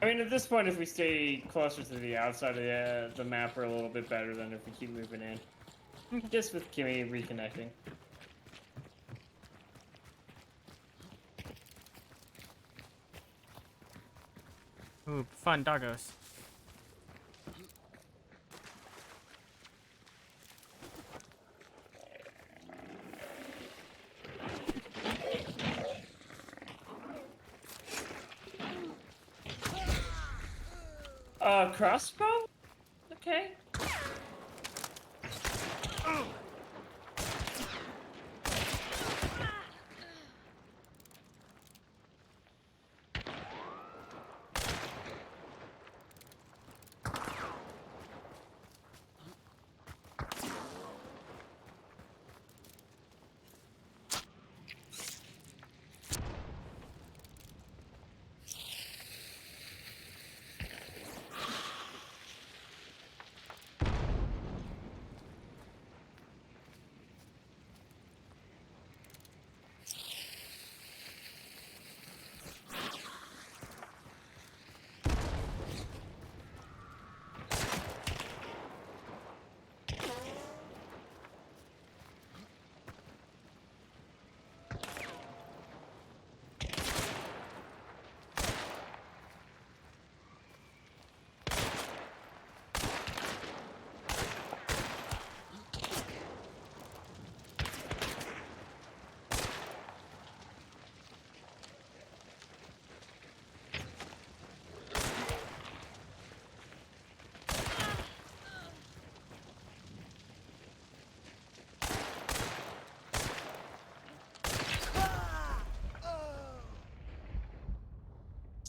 I mean, at this point, if we stay closer to the outside of the map, we're a little bit better than if we keep moving in. Just with Kimmy reconnecting. Ooh, fun doggos. Crossbow? Okay.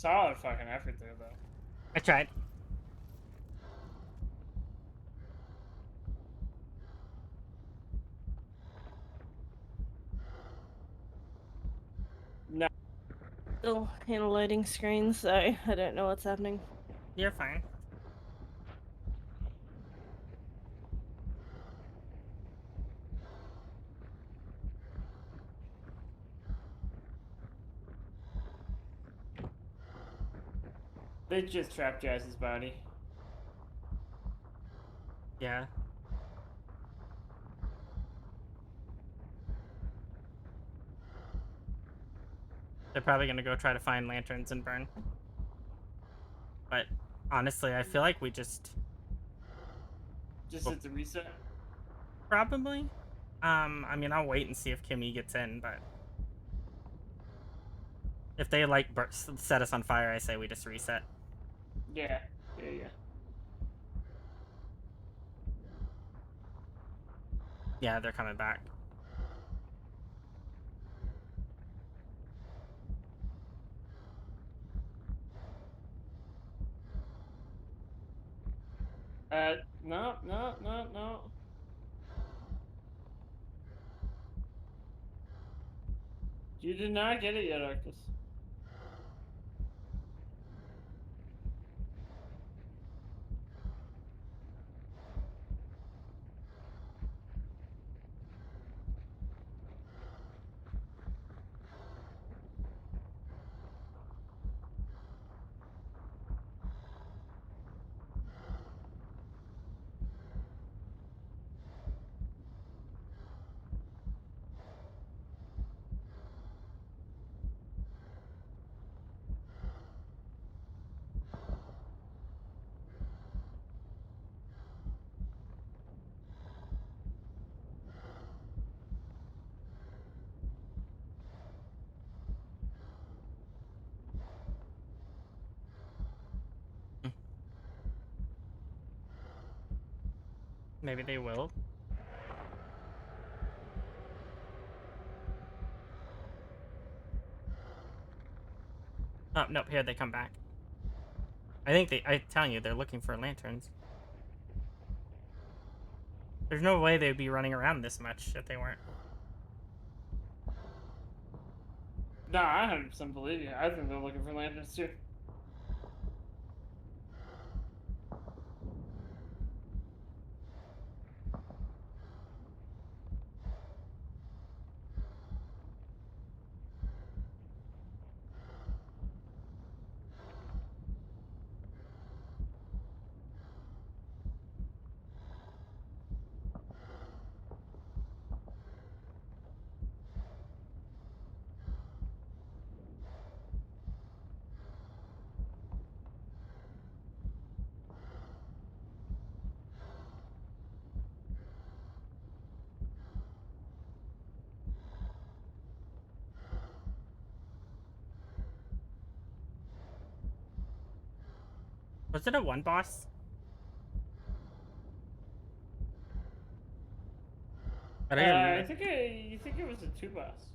Solid fucking effort there, though. I tried. No. Still in a loading screen, so I don't know what's happening. You're fine. They just trapped Jazz's body. Yeah. They're probably gonna go try to find lanterns and burn. But honestly, I feel like we just hit the reset. Probably. I mean, I'll wait and see if Kimmy gets in, but if they like set us on fire, I say we just reset. Yeah. Yeah, they're coming back. No. You did not get it yet, Arctus. Maybe they will. Oh, nope, here they come back. I think I'm telling you, they're looking for lanterns. There's no way they'd be running around this much if they weren't. Nah, I 100% believe you. I think they're looking for lanterns too. Was it a one boss? I think it was a 2 boss.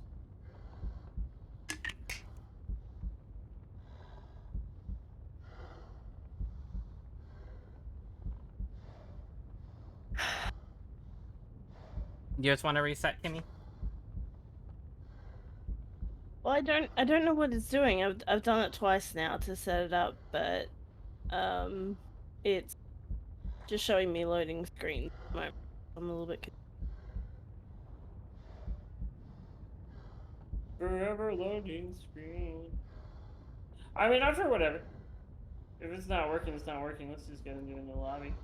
You just want to reset, Kimmy? Well, I don't know what it's doing. I've done it twice now to set it up, but it's just showing me loading screens. I'm a little bit. Forever loading screen. I mean, I'm for whatever. If it's not working, it's not working. Let's just get into it in the lobby.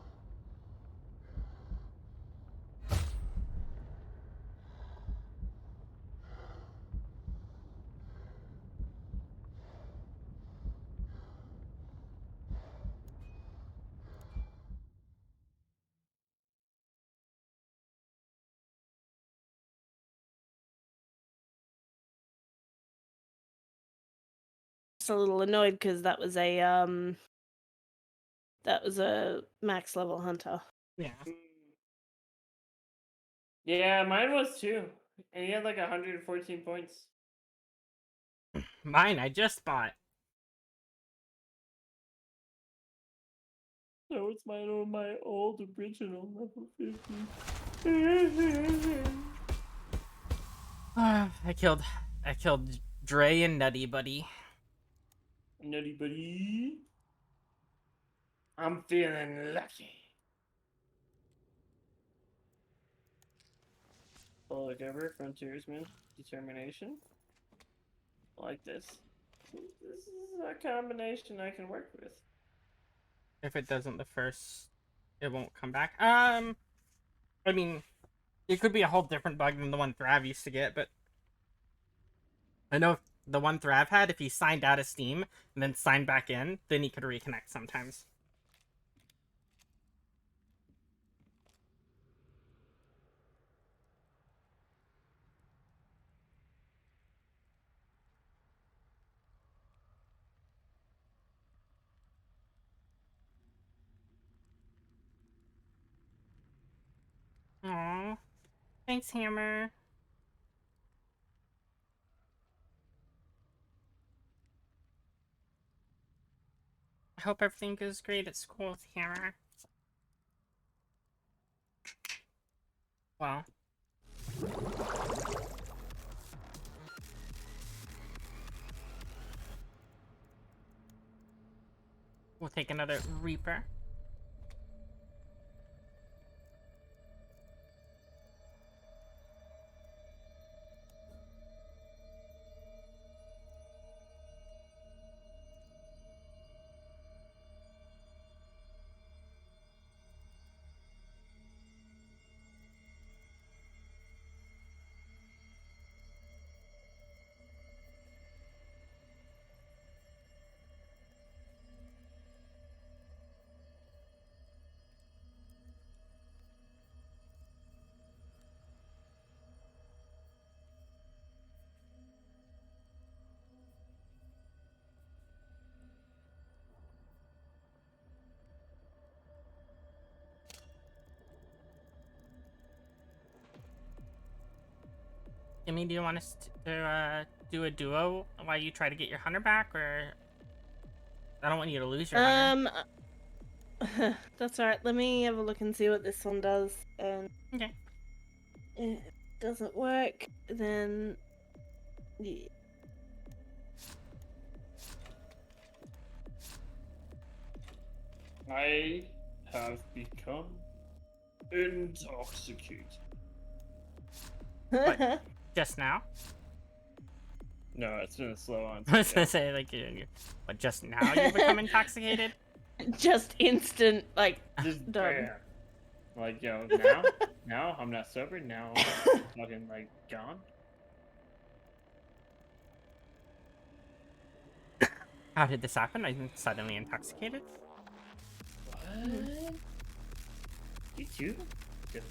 A little annoyed because that was a max level hunter. Yeah. Yeah, mine was too. And he had like 114 points. Mine, I just bought. So it's my old original level 50. I killed Dre and Nutty Buddy. Nutty Buddy. I'm feeling lucky. Oh, look ever, frontiersman, determination. Like this. This is a combination I can work with. If it doesn't the first, it won't come back. I mean, it could be a whole different bug than the one Thrav used to get, but I know the one Thrav had, if he signed out of Steam and then signed back in, then he could reconnect sometimes. Aww. Thanks, Hammer. I hope everything goes great at school with Hammer. Well. We'll take another Reaper. Jimmy, do you want us to do a duo while you try to get your hunter back, or I don't want you to lose your hunter. That's alright. Let me have a look and see what this one does. Okay. If it doesn't work, then yeah. I have become intoxicated. What? Just now? No, it's been a slow on. I was gonna say, like, but just now you become intoxicated? Just instant, like, Just done. bam. Like, now I'm not sober. Now I'm fucking like gone. How did this happen? I'm suddenly intoxicated. What? You too? Yeah.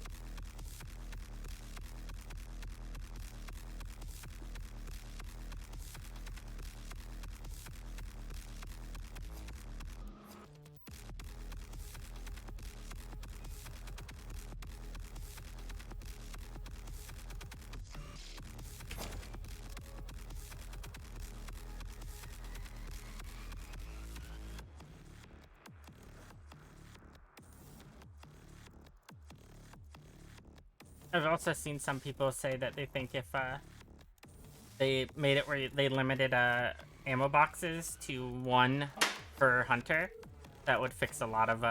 I've also seen some people say that they think if they made it where they limited ammo boxes to 1 per hunter, that would fix a lot of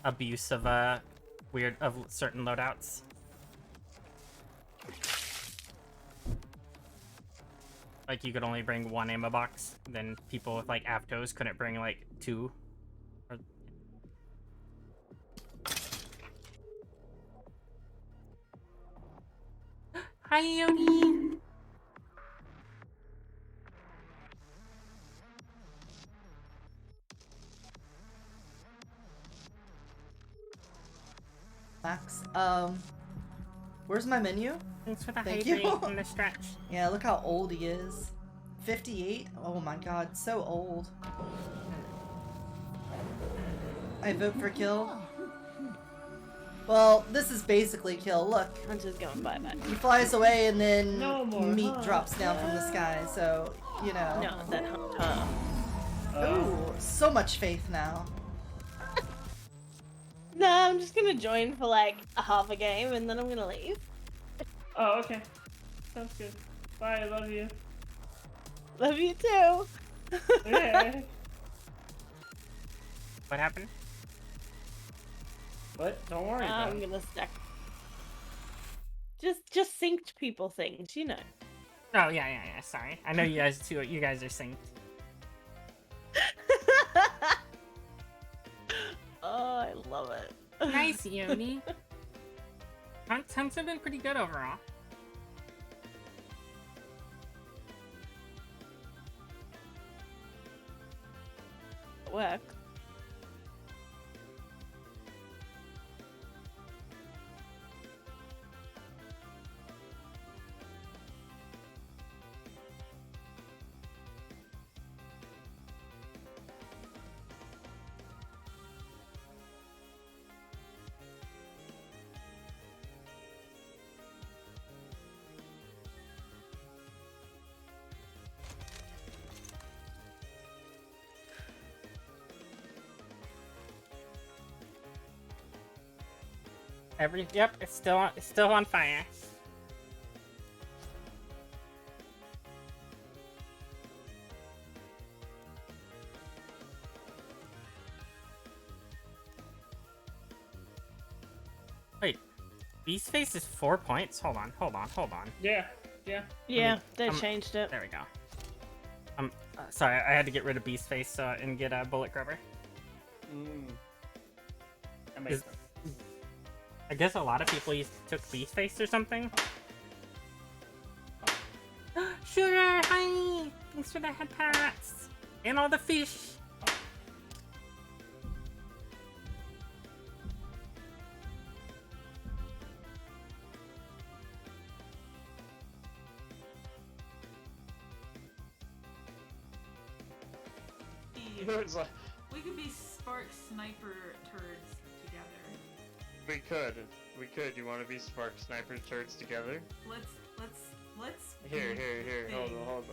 abuse of certain loadouts. Like, you could only bring 1 ammo box, then people with like Avtos couldn't bring like 2. Hi, Yoni! Max, where's my menu? Thanks for the Thank hydrate you. and the stretch. Yeah, look how old he is. 58? Oh my god, so old. I vote for kill. Well, this is basically kill. Look. Hunter's going bye-bye. He flies away and then No more meat hunt. drops down from the sky, so, you know. No, that hunter. Ooh, so much faith now. No, I'm just gonna join for like a half a game and then I'm gonna leave. Oh, okay. Sounds good. Bye, I love you. Love you too. Yeah. What happened? What? Don't worry about I'm it. gonna stack. Just synced people things, you know. Oh, yeah, sorry. I know you guys too. You guys are synced. Oh, I love it. Nice, Yoni. Hunts have been pretty good overall. works. Yep, it's still on fire. Wait, Beast Face is 4 points? Hold on. Yeah. Yeah, they changed it. There we go. Sorry, I had to get rid of Beast Face and get a Bullet Grubber. That makes Is- sense. I guess a lot of people took Beast Face or something. Sugar, hi! Thanks for the head pats! And all the fish! We could be Spark Sniper turds together. We could. You want to be Spark Sniper turds together? Let's Here. be the Hold thing. on.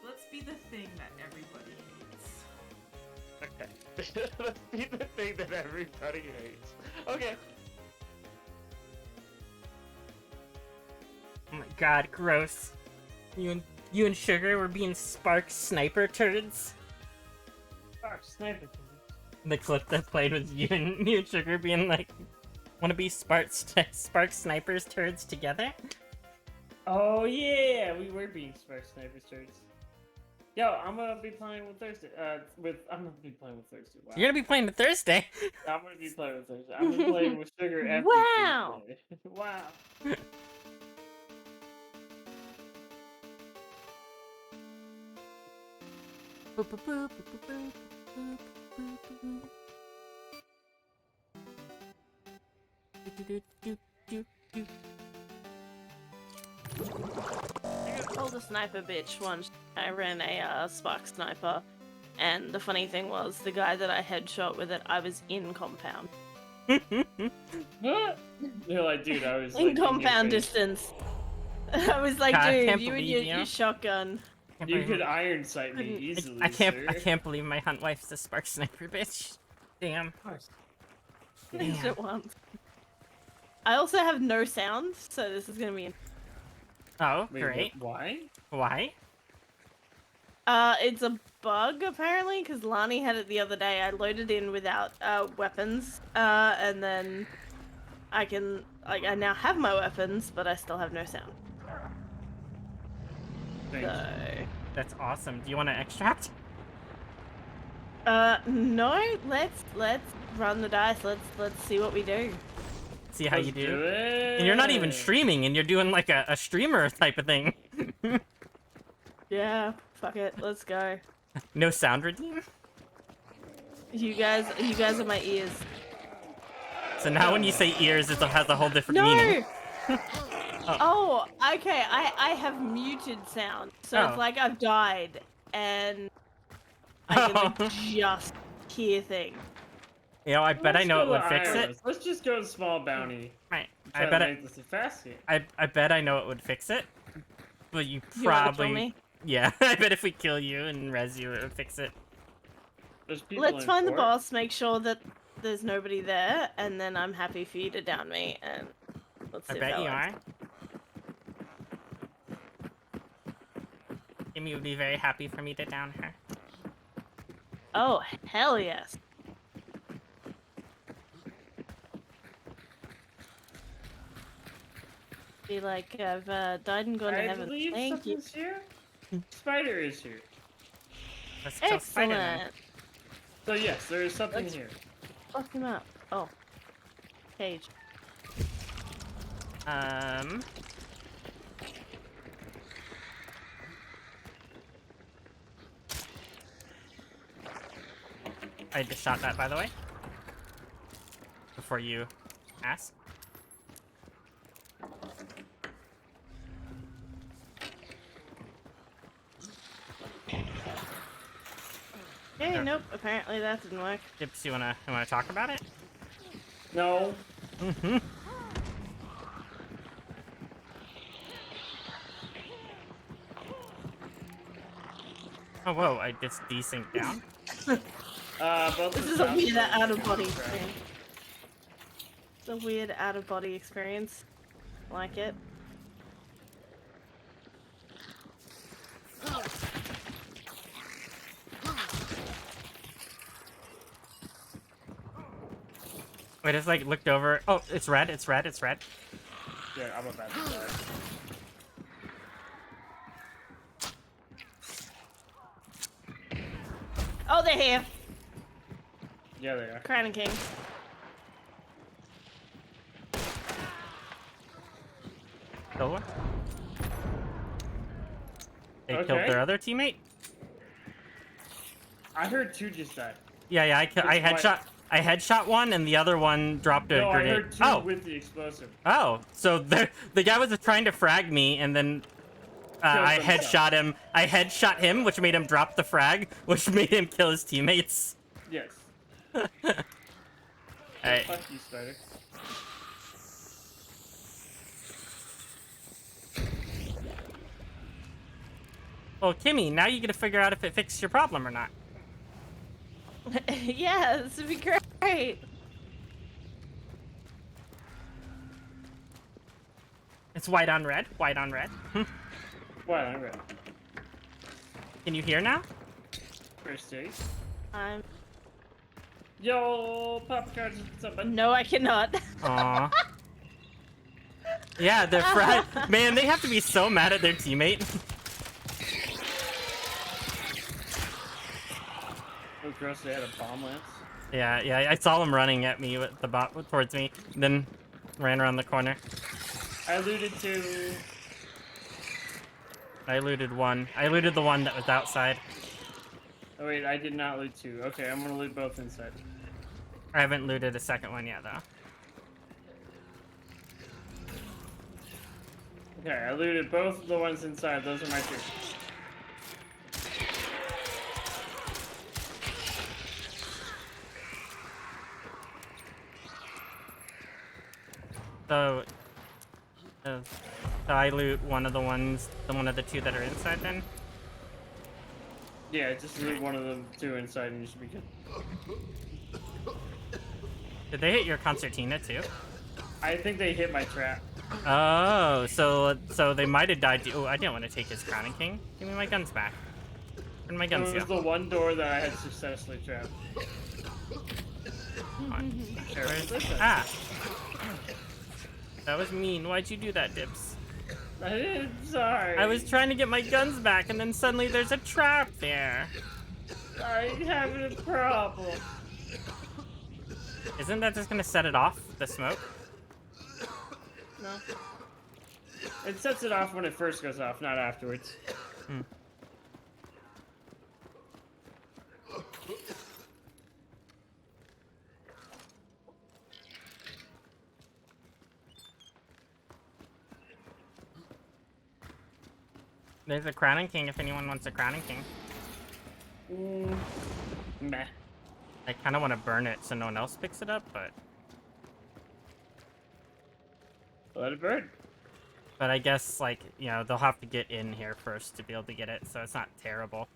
Let's be the thing that everybody hates. Okay. Let's be the thing that everybody hates. Okay. Oh my god, gross. You and Sugar were being Spark Sniper turds? Spark Sniper turds. The clip that played was you and Sugar being like, wanna be Spark Snipers turds together? Oh yeah, we were being Spark Sniper turds. Yo, I'm gonna be playing with Thursday. I'm gonna be playing with Thursday. Wow. You're gonna be playing with Thursday? I'm gonna be playing with Thursday. I'm gonna play with Sugar every Wow. Tuesday. Wow. I got called a sniper bitch once. I ran a Spark Sniper, and the funny thing was, the guy that I headshot with it, I was in compound. They're like, dude, I was In like, compound your face. distance. I was like, God, I dude, can't you and believe your you. shotgun. You could iron sight me easily. I can't Sir. believe my hunt wife's a Spark Sniper bitch. Damn. Finished it once. I also have no sound, so this is gonna be. Oh, Wait, great. Why? Why? It's a bug apparently, because Lani had it the other day. I loaded in without weapons, and then I now have my weapons, but I still have no sound. Thanks. So, That's awesome. Do you want to extract? no. Let's run the dice. Let's see what we do. See how you Let's do? do it. And you're not even streaming, and you're doing like a streamer type of thing. Yeah, fuck it. Let's go. No sound redeem? You guys are my ears. So now when you say ears, it has a whole different meaning. Oh, okay. I have muted sound, so it's Oh. like I've died, and I can like, just hear things. You know, I bet I Let's know go it would to fix Iris. it. Let's just go to small bounty. Right. Try I to bet make this a fast game. I bet I know it would fix it. But you You wanna kill probably... me? Yeah, I bet if we kill you and res you, it would fix it. There's people Let's in find the court. boss, make sure that there's nobody there, and then I'm happy for you to down me, and let's see I if bet that you works. are. Amy would be very happy for me to down her. Oh, hell yes. Be like, I've died and gone to I heaven. believe Thank you. something's here. Spider is here. Let's kill Spider-Man. Excellent. So yes, there is something Let's- here. Fuck him up. Oh. Cage. I just shot that, by the way. Before you ask. Hey, nope. Apparently that didn't work. Dips, you wanna talk about it? No. Mm-hmm. Oh, whoa, I just desynced down? Both This the is a top weird and the out-of-body bottom track. experience. It's a weird out-of-body experience. Like it. I just like looked over. Oh, it's red, it's red, it's red. Yeah, I'm about to die. Oh, they're here. Yeah, they are. Crown and King. Killed one. They killed Okay. their other teammate? I heard 2 just died. Yeah, I It's my- headshot one, and the other one dropped a No, I grenade. heard 2 Oh, with the explosive. oh, so the guy was trying to frag me, and then I himself. headshot him. I headshot him, which made him drop the frag, which made him kill his teammates. Yes. Alright. Fuck you, Spider. Well, Kimmy, now you gotta figure out if it fixed your problem or not. Yeah, this would be great. It's white on red. White on red. What? I read. Can you hear now? First take. I'm. Yo, pop cards or something. No, I cannot. Aww. Yeah, they're man, they have to be so mad at their teammate. Oh, gross, they had a bomb lance. Yeah, I saw him running at me with the bot towards me, then ran around the corner. I looted 2. I looted one. I looted the one that was outside. Oh, wait, I did not loot 2. Okay, I'm gonna loot both inside. I haven't looted a second one yet, though. Okay, I looted both of the ones inside. Those are my 2. So I loot one of the the 2 that are inside then? Yeah, just loot one of the 2 inside and you should be good. Did they hit your concertina too? I think they hit my trap. Oh, so they might have died. Oh, I didn't want to take his Crowning King. Give me my guns back. Where'd my guns It was go? the one door that I had successfully trapped. Ah! That was mean. Why'd you do that, Dips? I'm sorry. I was trying to get my guns back, and then suddenly there's a trap there. I'm having a problem. Isn't that just gonna set it off, the smoke? No. It sets it off when it first goes off, not afterwards. Hmm. There's a Crowning King if anyone wants a Crowning King. Meh. I kind of want to burn it so no one else picks it up, but... Let it burn. But I guess, like, you know, they'll have to get in here first to be able to get it, so it's not terrible.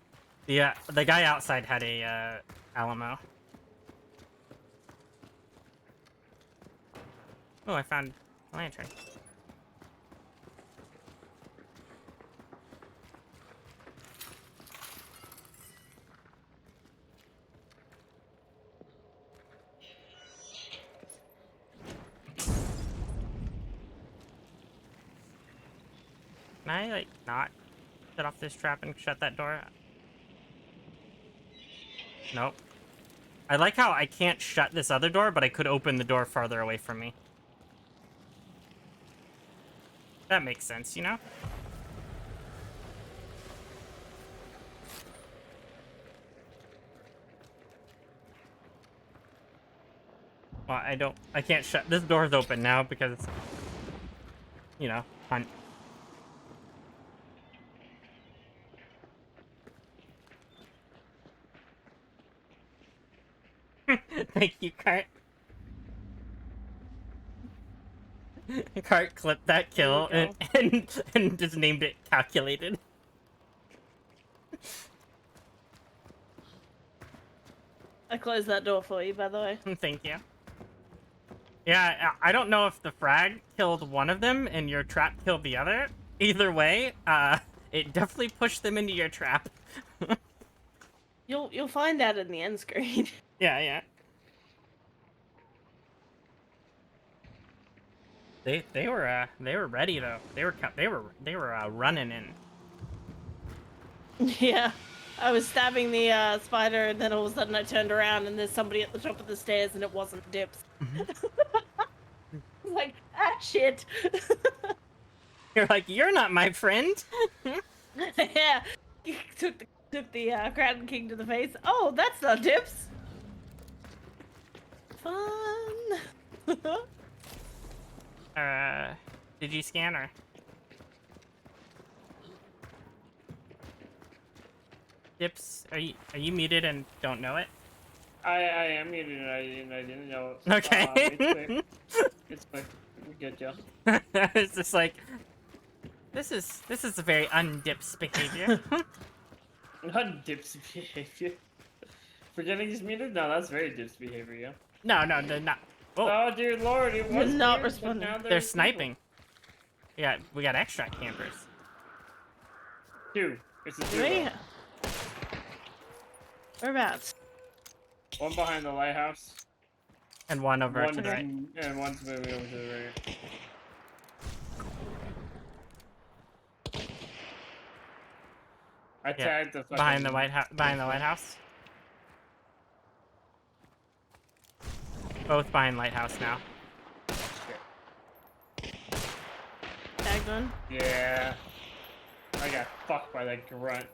The guy outside had a, Alamo. Oh, I found a lantern. Can I, like, not set off this trap and shut that door? Nope. I like how I can't shut this other door, but I could open the door farther away from me. That makes sense, you know? Well, I can't shut. This door's open now because it's, you know, hunt. Thank you, Cart. Cart clipped that kill and just named it calculated. I closed that door for you, by the way. Thank you. Yeah, I don't know if the frag killed one of them and your trap killed the other. Either way, it definitely pushed them into your trap. You'll find out in the end screen. Yeah, yeah. They were ready though. They were running in. Yeah. I was stabbing the spider, and then all of a sudden I turned around, and there's somebody at the top of the stairs, and it wasn't Dips. I was like, ah, shit. You're like, you're not my friend. Yeah. Took the Crown King to the face. Oh, that's not Dips. Fun. Did you scan her? Dips, are you muted and don't know it? I am muted and I didn't know it. Okay. It's fine. We're good, Joe. It's just like, this is a very undips behavior. Undips behavior. Forgetting he's muted? No, that's very dips behavior, yeah. No, not. Oh, dear lord, it was not weird, responding. but now They're there's sniping. Yeah, we got extract campers. Two. It's a two. Wait. Whereabouts? One behind the lighthouse. And one over to the right. And one's moving over to the right. I tagged the fucking... Behind the White House. Both behind lighthouse now. Tagged one? Yeah. I got fucked by that grunt.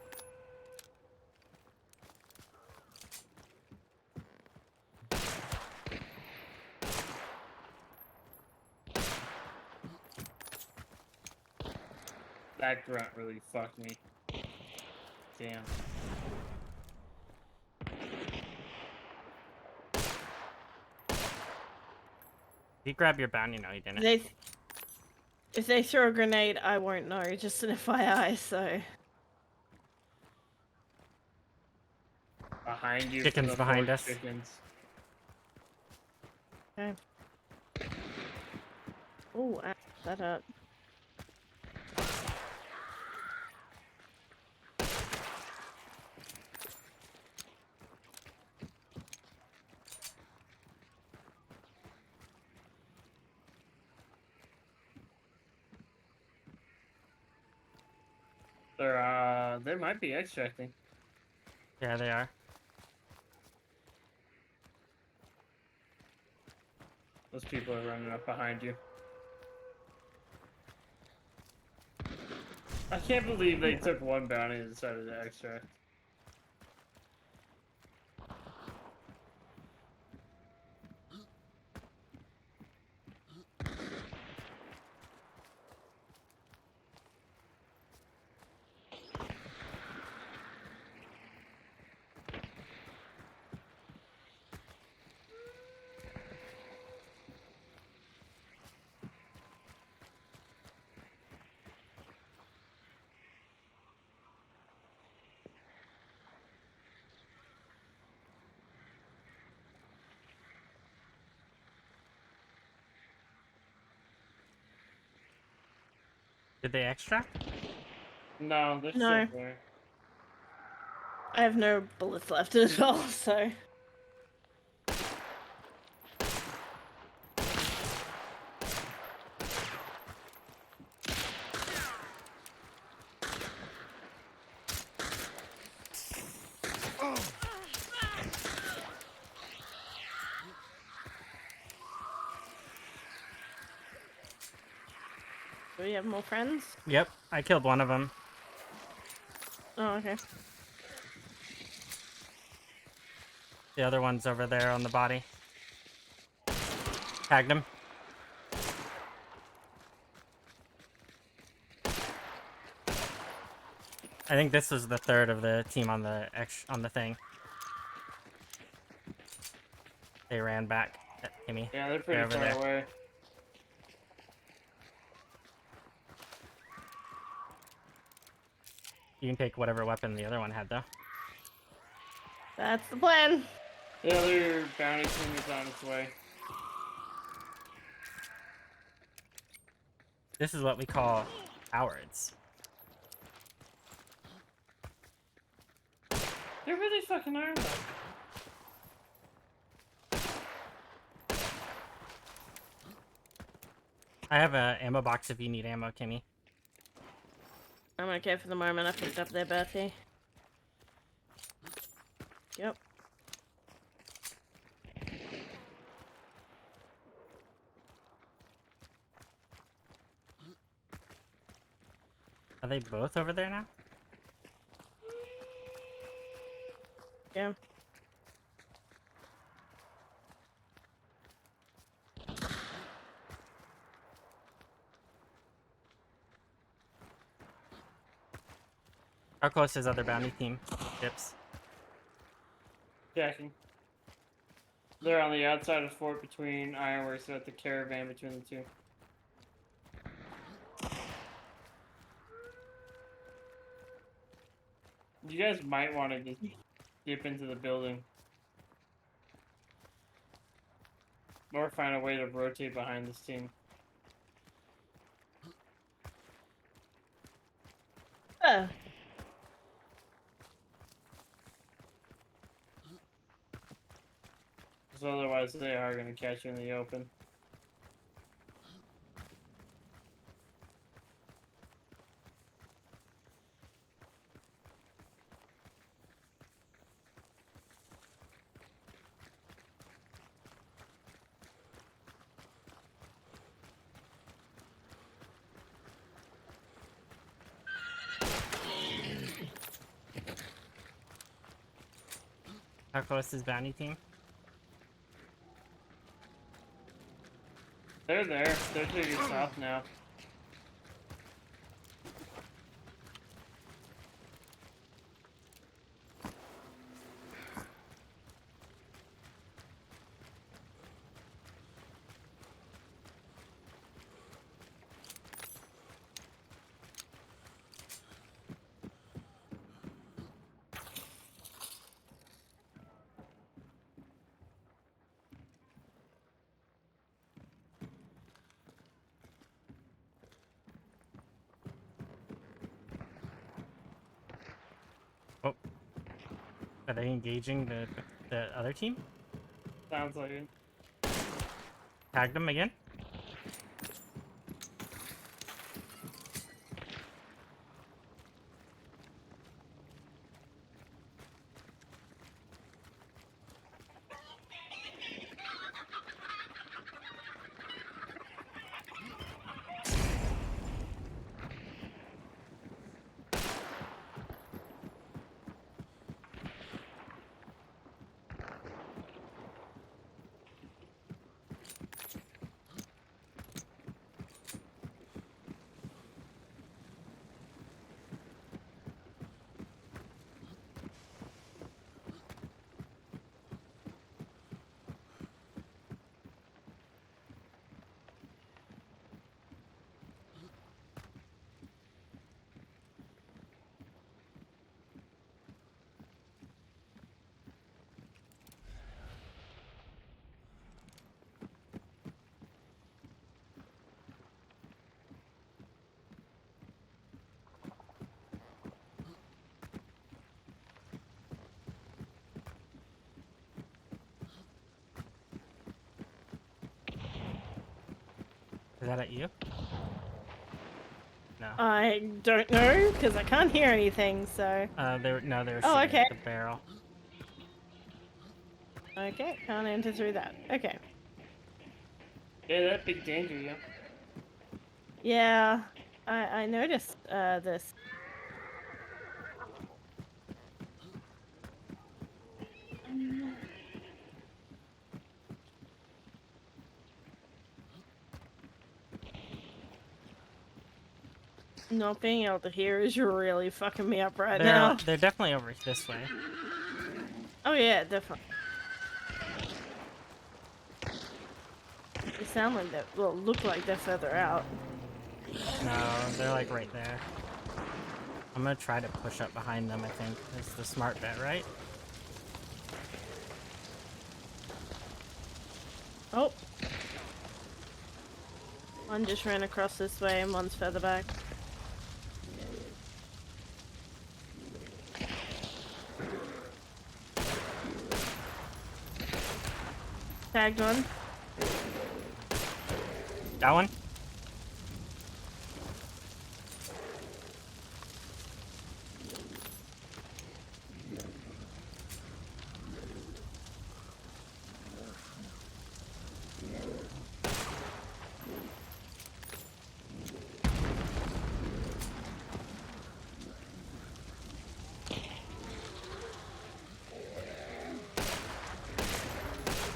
That grunt really fucked me. Damn. Did he grab your bounty? No, he didn't. If they throw a grenade, I won't know. Just an FYI, so... Behind you. Chickens behind us. Chickens. Okay. Oh, that hurt. They might be extracting. Yeah, they are. Those people are running up behind you. I can't believe they took one bounty and decided to extract. Did they extract? No, they're No. still there. I have no bullets left at all, so... Do we have more friends? Yep, I killed one of them. Oh, okay. The other one's over there on the body. Tagged him. I think this was the third of the team on the thing. They ran back. Kimmy. Yeah, they're pretty over far there. away. You can take whatever weapon the other one had, though. That's the plan. The other bounty team is on its way. This is what we call cowards. They're really fucking armed. I have a ammo box if you need ammo, Kimmy. I'm okay for the moment. I picked up their Bertie. Yep. Are they both over there now? Yeah. How close is other bounty team? Chips. Jacking. They're on the outside of fort between Ironworks, so at the caravan between the two. You guys might want to just dip into the building. Or find a way to rotate behind this team. Uh. Because otherwise they are going to catch you in the open. How close is bounty team? They're there. They're to your south now. Oh. Are they engaging the other team? Sounds like it. Tagged them again? Is that at you? No. I don't know because I can't hear anything. So. They were no, they were Oh, shooting okay. at the barrel. Okay, can't enter through that. Okay. Yeah, that big danger, yeah. Yeah, I noticed this. Not being able to hear is really fucking me up right They're now. they're definitely over this way. Oh yeah, definitely. They sound like that. Well, look like they're further out. No, they're like right there. I'm gonna try to push up behind them, I think. It's the smart bet, right? Oh. One just ran across this way and one's further back. Tagged one. That one?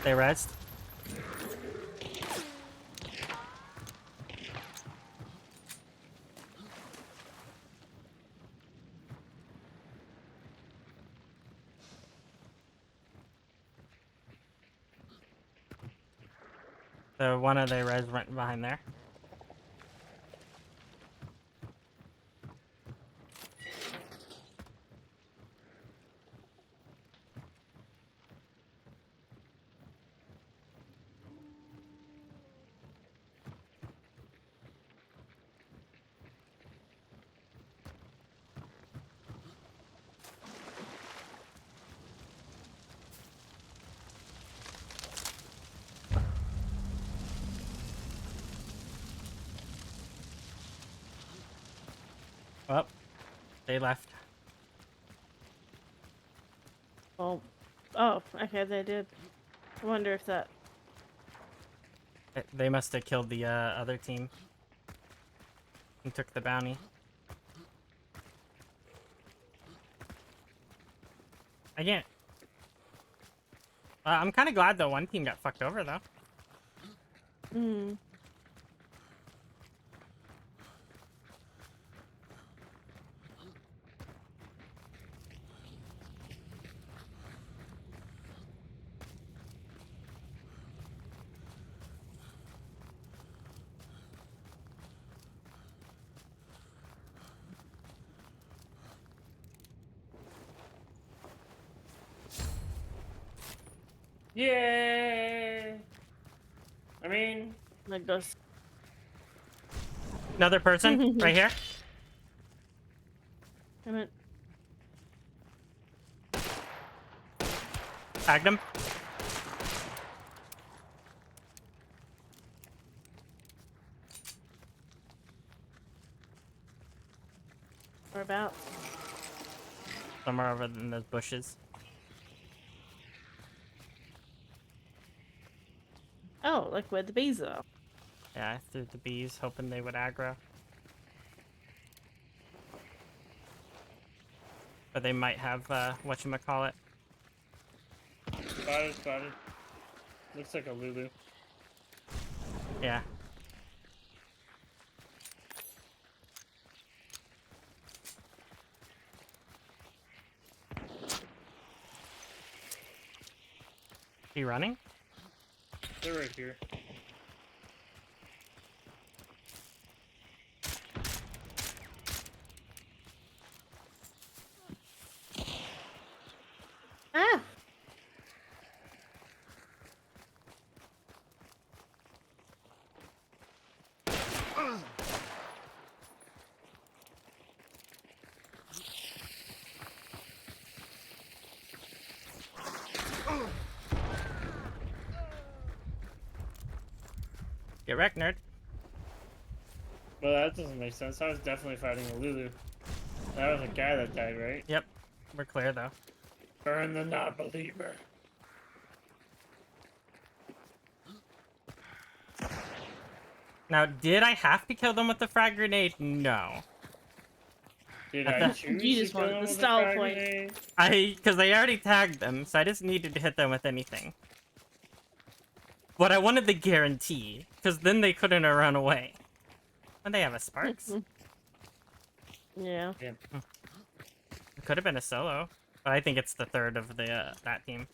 They rezzed. So one of the res went behind there. Well, they left. Oh. Oh, okay, they did. I wonder if that... They must have killed the other team and took the bounty. I can't. I'm kind of glad though one team got fucked over though. Hmm. Yeah. I mean, Like goes. Another person right here. Damn it. Tagged him. Whereabouts? Somewhere over in those bushes. Oh, like where the bees are. Yeah, I threw the bees, hoping they would aggro. But they might have, whatchamacallit. Spotted. Looks like a Lulu. Yeah. He running? They're right here. Ah! Get wrecked, nerd. Well, that doesn't make sense. I was definitely fighting a Lulu. That was a guy that died, right? Yep. We're clear, though. Burn the non-believer. Now, did I have to kill them with the frag grenade? No. Did At I the- choose You to just kill wanted him the with a style frag point. grenade? Because they already tagged them, so I just needed to hit them with anything. But I wanted the guarantee, because then they couldn't have run away. And they have a Sparks. Yeah. It could have been a solo, but I think it's the third of the that team.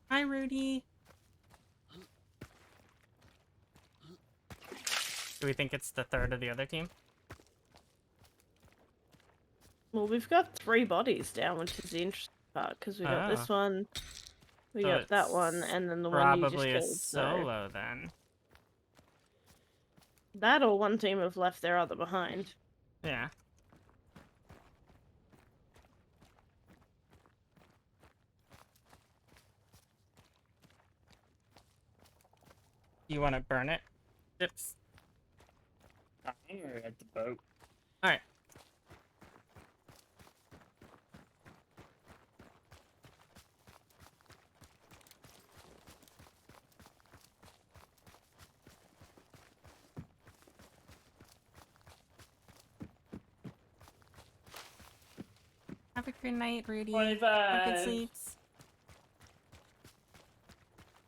Hi, Rudy. Do we think it's the third of the other team? Well, we've got 3 bodies down, which is the interesting part, because we got this one, we So got that it's one, and then the one you just probably killed. a solo then. That or one team have left their other behind. Yeah. You want to burn it? Dips. I'm at the boat. All right. Have a good night, Rudy. 25. Have good sleeps.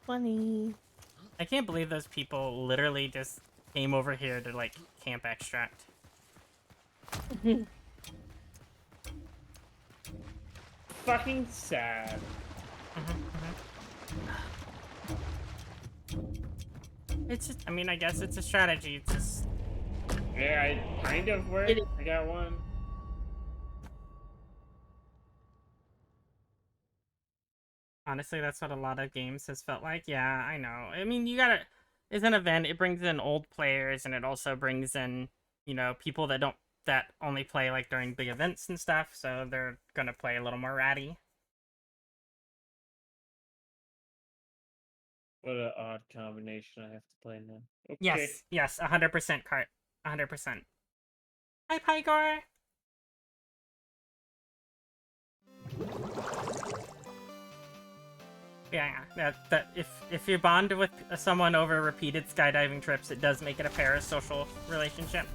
20. I can't believe those people literally just came over here to, like, camp extract. Fucking sad. It's just, I mean, I guess it's a strategy. It's just... Yeah, it kind of worked. I got one. Honestly, that's what a lot of games has felt like. Yeah, I know. I mean, you gotta... It's an event. It brings in old players, and it also brings in, you know, people that don't... that only play, like, during big events and stuff, so they're gonna play a little more ratty. What an odd combination I have to play now. Okay. Yes, yes, 100% cart. 100%. Hi, Pygor! Yeah, that if you bond with someone over repeated skydiving trips, it does make it a parasocial relationship.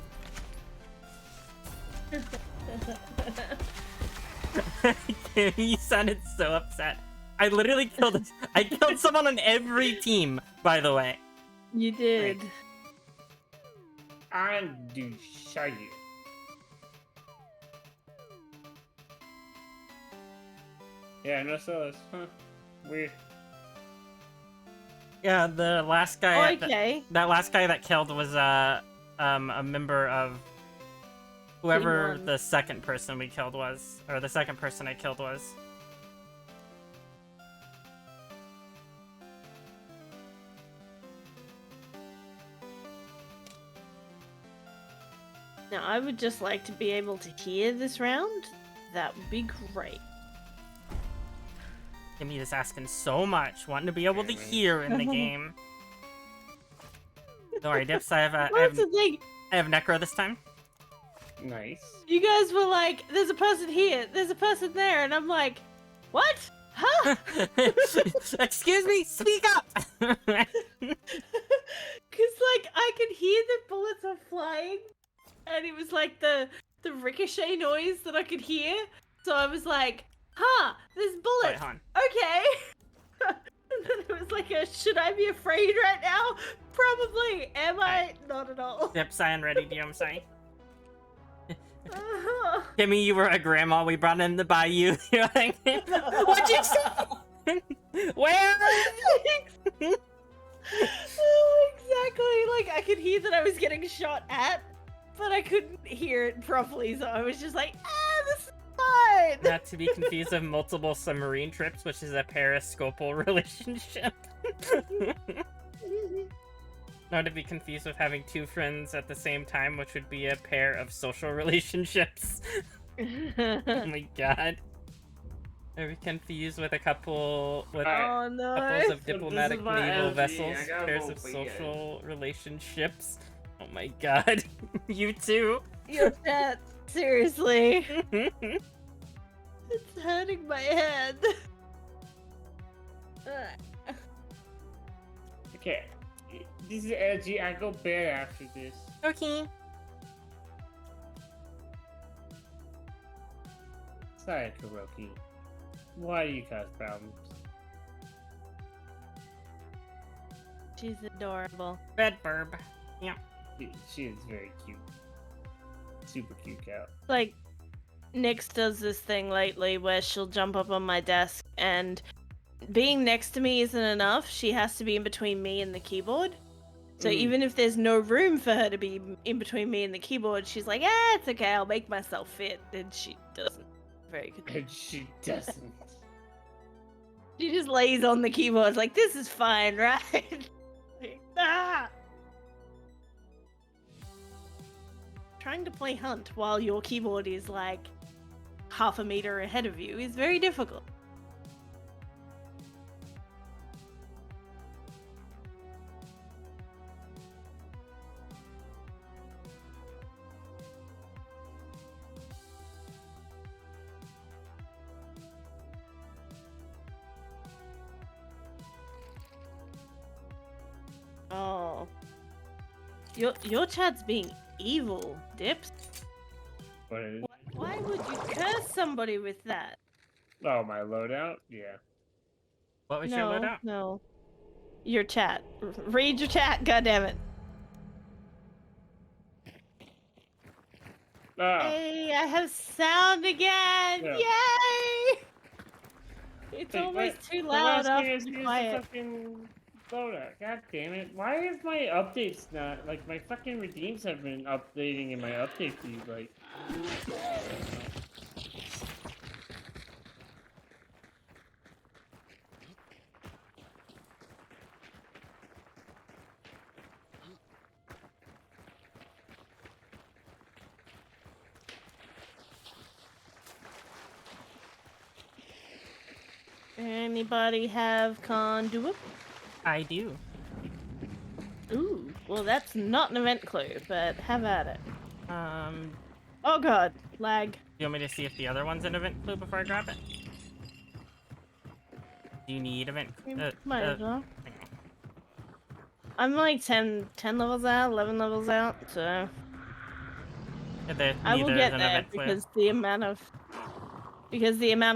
You sounded so upset. I literally killed I killed someone on every team, by the way. You did. I do show you. Yeah, no solos. Huh. Weird. Yeah, the last guy. Okay. That last guy that killed was a member of whoever the second person we killed was, or the second person I killed was. Now, I would just like to be able to hear this round. That would be great. Timmy is asking so much, wanting to be able to hear in the game. Don't worry, Dips. I have Necro this time. Nice. You guys were like, "There's a person here. There's a person there," and I'm like, "What? Huh?" Excuse me. Speak up. Cause like I could hear the bullets are flying, and it was like the ricochet noise that I could hear. So I was like, "Huh? There's bullets. Wait, hon. Okay." And then it was like, "Should I be afraid right now? Probably. Am I? Not at all." Dips, I am ready. I'm sorry. Timmy, you were a grandma. We brought in to buy you. You're like, what'd you say? Where? Oh, exactly. Like I could hear that I was getting shot at, but I couldn't hear it properly. So I was just like, this is fine. Not to be confused with multiple submarine trips, which is a periscopal relationship. Not to be confused with having 2 friends at the same time, which would be a pair of social relationships. Oh my god. Are we confused with a couple with couples of diplomatic naval vessels, pairs of social relationships? Oh my god. You too. Your chat, seriously. It's hurting my head. Okay. This is edgy. I go bed after this. Okay. Sorry, Kuroki. Why do you cause problems? She's adorable. Red burb. Yeah. She is very cute. Super cute cow. Like, Nyx does this thing lately where she'll jump up on my desk, and being next to me isn't enough. She has to be in between me and the keyboard. So even if there's no room for her to be in between me and the keyboard, she's like, "Yeah, it's okay. I'll make myself fit." And she doesn't. Very good. And she doesn't. She just lays on the keyboard like, "This is fine, right?" Like, ah! Trying to play Hunt while your keyboard is like half a meter ahead of you is very difficult. Oh. Your chat's being evil, Dips. What is it? Why would you curse somebody with that? Oh, my loadout? Yeah. What was no, your loadout? No. Your chat. Read your chat, goddammit. Oh. Hey, I have sound again! Yeah. Yay! It's Wait, always what? too The loud last after thing is use the quiet. fucking loadout. God damn it. Why is my updates not... Like, my fucking redeems have been updating in my update feed, like... Anybody have conduit? I do. Ooh, well that's not an event clue, but have at it. Um, Oh god, lag. you want me to see if the other one's an event clue before I grab it? Do you need event? Might as well. I'm like 10 levels out, 11 levels out, so I will get there because the amount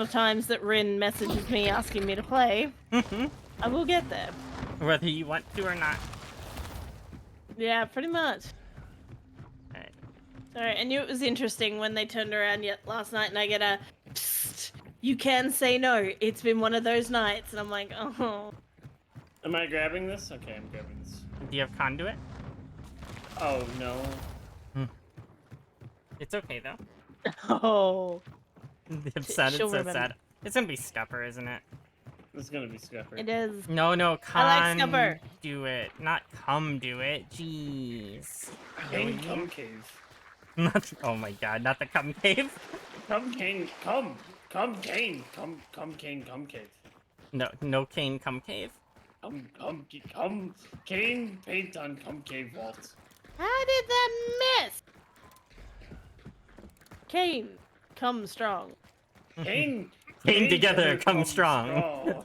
of times that Rin messages me asking me to play, I will get there. Whether you want to or not. Yeah, pretty much. Alright. Sorry, I knew it was interesting when they turned around last night and I get a psst, you can say no. It's been one of those nights, and I'm like, oh. Am I grabbing this? Okay, I'm grabbing this. Do you have conduit? Oh, no. It's okay, though. Oh. It's sad, it's so sad. It's gonna be Scupper, isn't it? It's gonna be Scupper. It is. No, I like Scupper. do it. Not come do it. Jeez. Cane cum cave. Not, oh my god, not the cum cave? Cum cane, cum cane, cum cane, cum cave. No cane cum cave? Cum cane paint on cum cave walls. How did that miss? Kane, come strong. Cane together, come strong.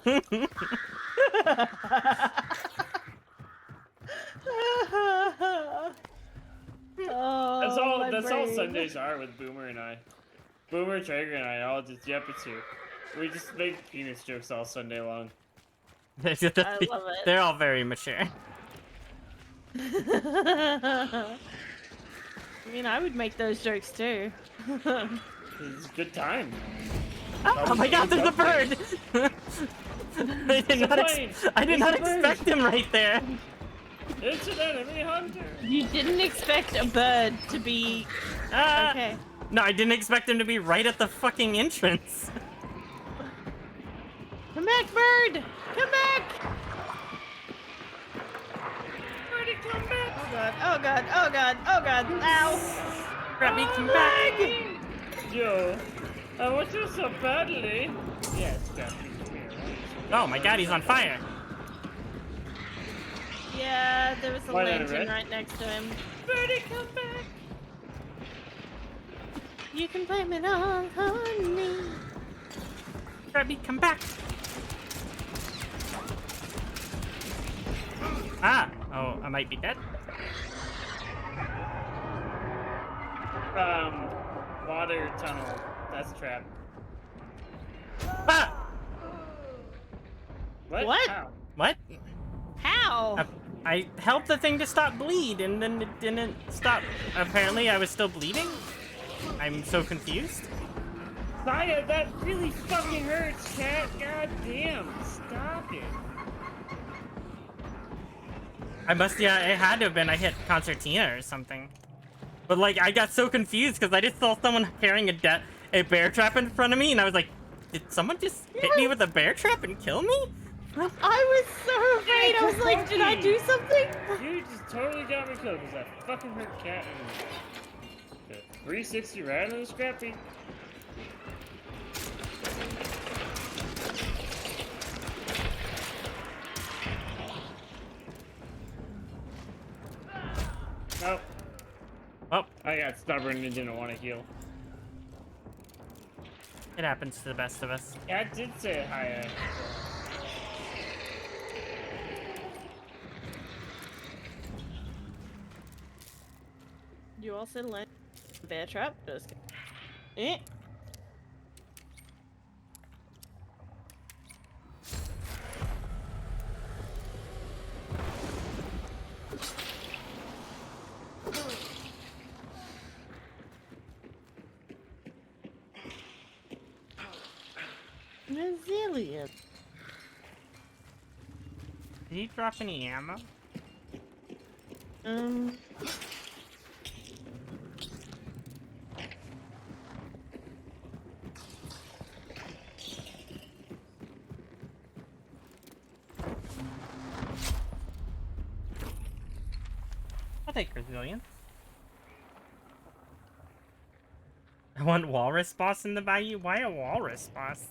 Oh, that's all Sundays are with Boomer and I. Boomer, Traeger, and I all just it's here. We just make penis jokes all Sunday long. I love it. They're all very mature. I mean, I would make those jokes too. It's a good time. Oh my god, there's a bird! I did not expect him right there. It's an enemy hunter. You didn't expect a bird to be... Okay. No, I didn't expect him to be right at the fucking entrance. Come back, bird! Come back! Birdie, come back! Oh god, oh god, oh god, oh god, ow! Grabby, come back! Yo, I want you so badly. Yeah, it's Grabby. Come here. Oh my god, he's on fire. Yeah, there was a Why not lantern red? right next to him. Birdie, come back! You can blame it all on me. Grabby, come back. Ah! Oh, might be dead. Water tunnel. That's a trap. Ah! What? How? What? How? I helped the thing to stop bleed, and then it didn't stop. Apparently, I was still bleeding? I'm so confused. Saya, that really fucking hurts, cat. God damn. Stop it. I must, yeah, it had to have been. I hit concertina or something. But, like, I got so confused because I just saw someone carrying a bear trap in front of me, and I was like, did someone just hit me with a bear trap and kill me? I was so afraid. I was like, did I do something? You just totally got me killed because that fucking hurt cat. And 360 right on the scrappy. Nope. Oh. I got stubborn and didn't want to heal. It happens to the best of us. Yeah, I did say hi. You also learned bear trap. Just eh. Resilient. Did he drop any ammo? I'll take resilience. I want walrus boss in the bayou. Why a walrus boss?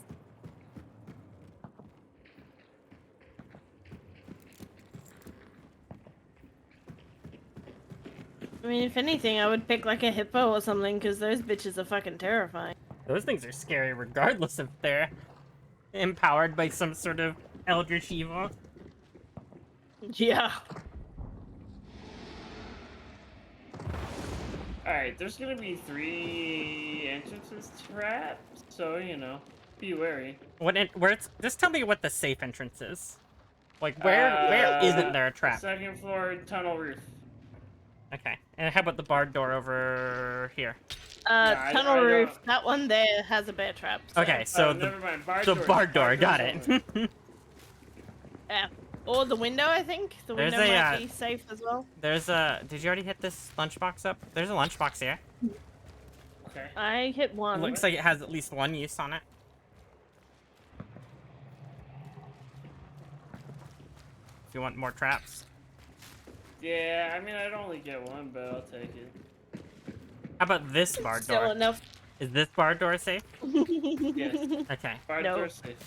I mean, if anything, I would pick like a hippo or something, because those bitches are fucking terrifying. Those things are scary regardless if they're empowered by some sort of eldritch evil. Yeah. Alright, there's gonna be 3 entrances trapped, so, you know, be wary. Just tell me what the safe entrance is. Like, where isn't there a trap? 2nd floor tunnel roof. Okay, and how about the barred door over here? Tunnel roof. That one there has a bear trap. So. Okay, so never mind. barred door, got it. Yeah. Or the window, I think. The window might be safe as well. There's a... Did you already hit this lunchbox up? There's a lunchbox here. Okay. I hit one. It looks like it has at least one use on it. If you want more traps. Yeah, I mean, I'd only get one, but I'll take it. How about this barred door? Still enough. Is this barred door safe? Yes. Okay. Barred door safe.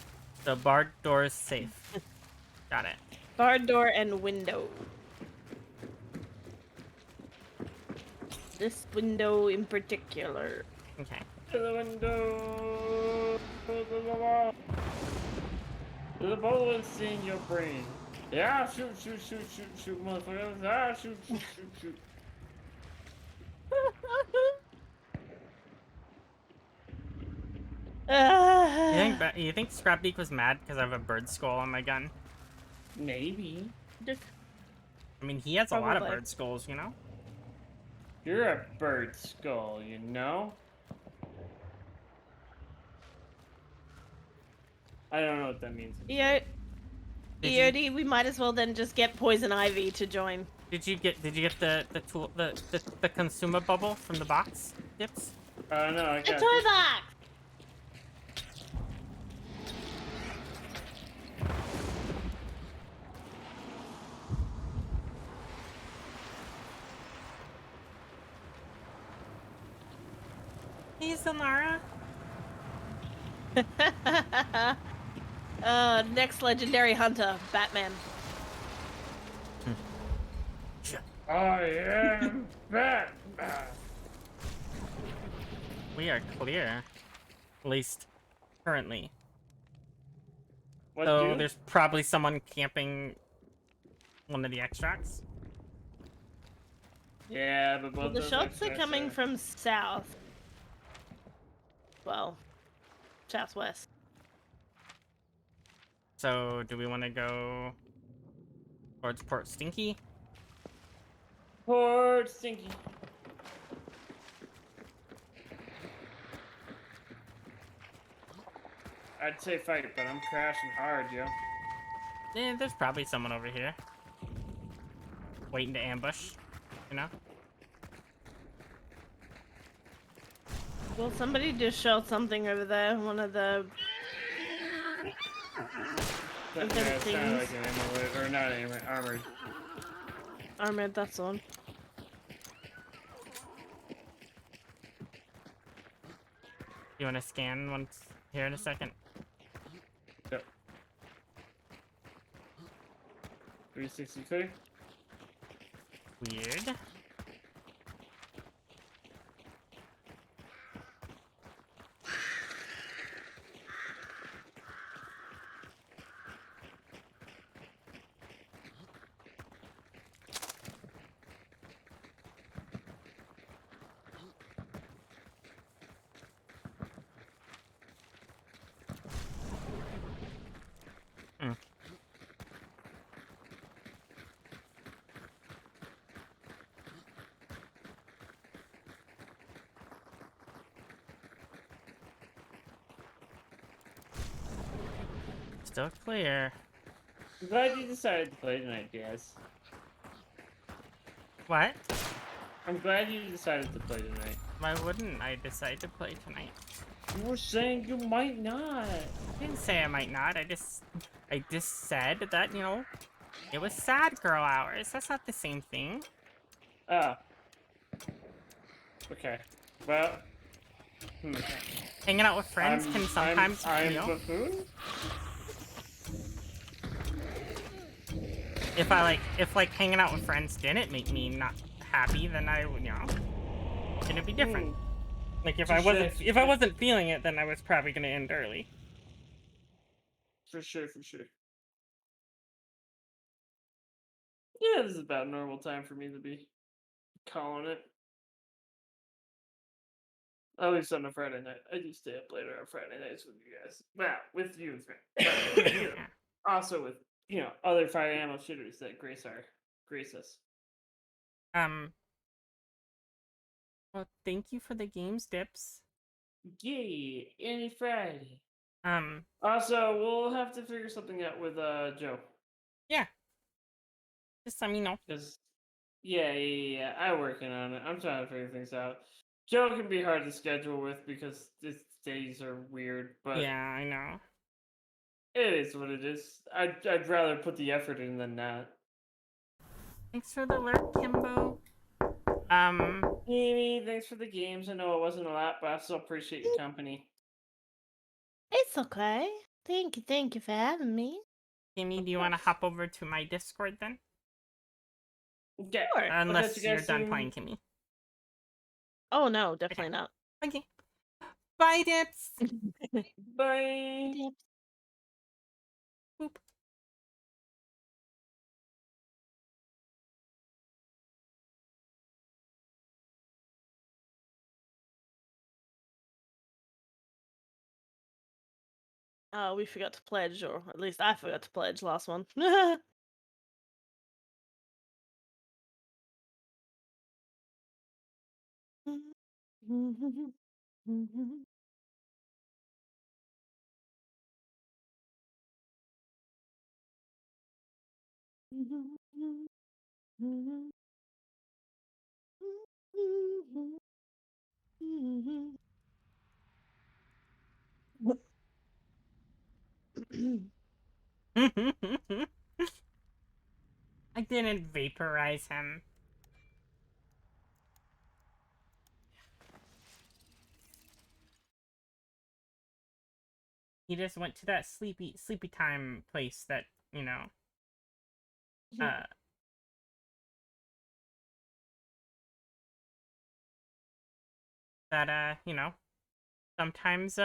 The barred door is safe. Got it. Barred door and window. This window in particular. Okay. To the window. To the wall. To the bullets in your brain. Yeah, shoot, shoot, shoot, shoot, shoot, motherfuckers. Ah, shoot, shoot, shoot, shoot. You think Scrapbeak was mad because I have a bird skull on my gun? Maybe. I mean, he has a lot of bird skulls, you know? You're a bird skull, you know? I don't know what that means. EOD, we might as well then just get Poison Ivy to join. Did you get the consumer bubble from the box, Dips? No, I got a toy box! Hey, Samara. Next legendary hunter, Batman. I am Batman. We are clear. At least, currently. What so do? there's probably someone camping one of the extracts. Yeah, but Well, both the those shots are experts coming from south. Well, southwest. So, do we want to go towards Port Stinky? Port Stinky. I'd say fight, but I'm crashing hard, yo. Yeah, there's probably someone over here. Waiting to ambush, you know? Well, somebody just shot something over there. One of the That, yeah, it's kind of like an amulet, or not an amulet, armored. armored. That's the one. You want to scan once here in a second? Yep. 360 clear. Weird. Still clear. I'm glad you decided to play tonight, Jazz. What? I'm glad you decided to play tonight. Why wouldn't I decide to play tonight? You were saying you might not. I didn't say I might not. I just said that, you know, it was sad girl hours. That's not the same thing. Ah. Okay. Well. Hanging out with friends can sometimes, I'm you know, buffoon? if like hanging out with friends didn't make me not happy, then I would, you know, it'd be different. Like if I wasn't feeling it, then I was probably gonna end early. For sure, for sure. Yeah, this is about normal time for me to be calling it. At least on a Friday night. I do stay up later on Friday nights with you guys. Well, with you, but, you know, also with, you know, other Fire Ammo shooters that grace us. Well, thank you for the games, Dips. Yay, any Friday. Also, we'll have to figure something out with Joe. Yeah. Just let me know. Yeah. I'm working on it. I'm trying to figure things out. Joe can be hard to schedule with because his days are weird, but yeah, I know. It is what it is. I'd rather put the effort in than not. Thanks for the alert, Kimbo. Amy, thanks for the games. I know it wasn't a lot, but I still appreciate your company. It's okay. Thank you for having me. Kimmy, do you want to hop over to my Discord then? Okay. Sure. Unless you're done playing, Kimmy. Oh no, definitely not. Okay. Bye, Dips. Bye. Dips. Boop. Oh, we forgot to pledge, or at least I forgot to pledge last one. I didn't vaporize him. He just went to that sleepy time place that, you know, you know, sometimes,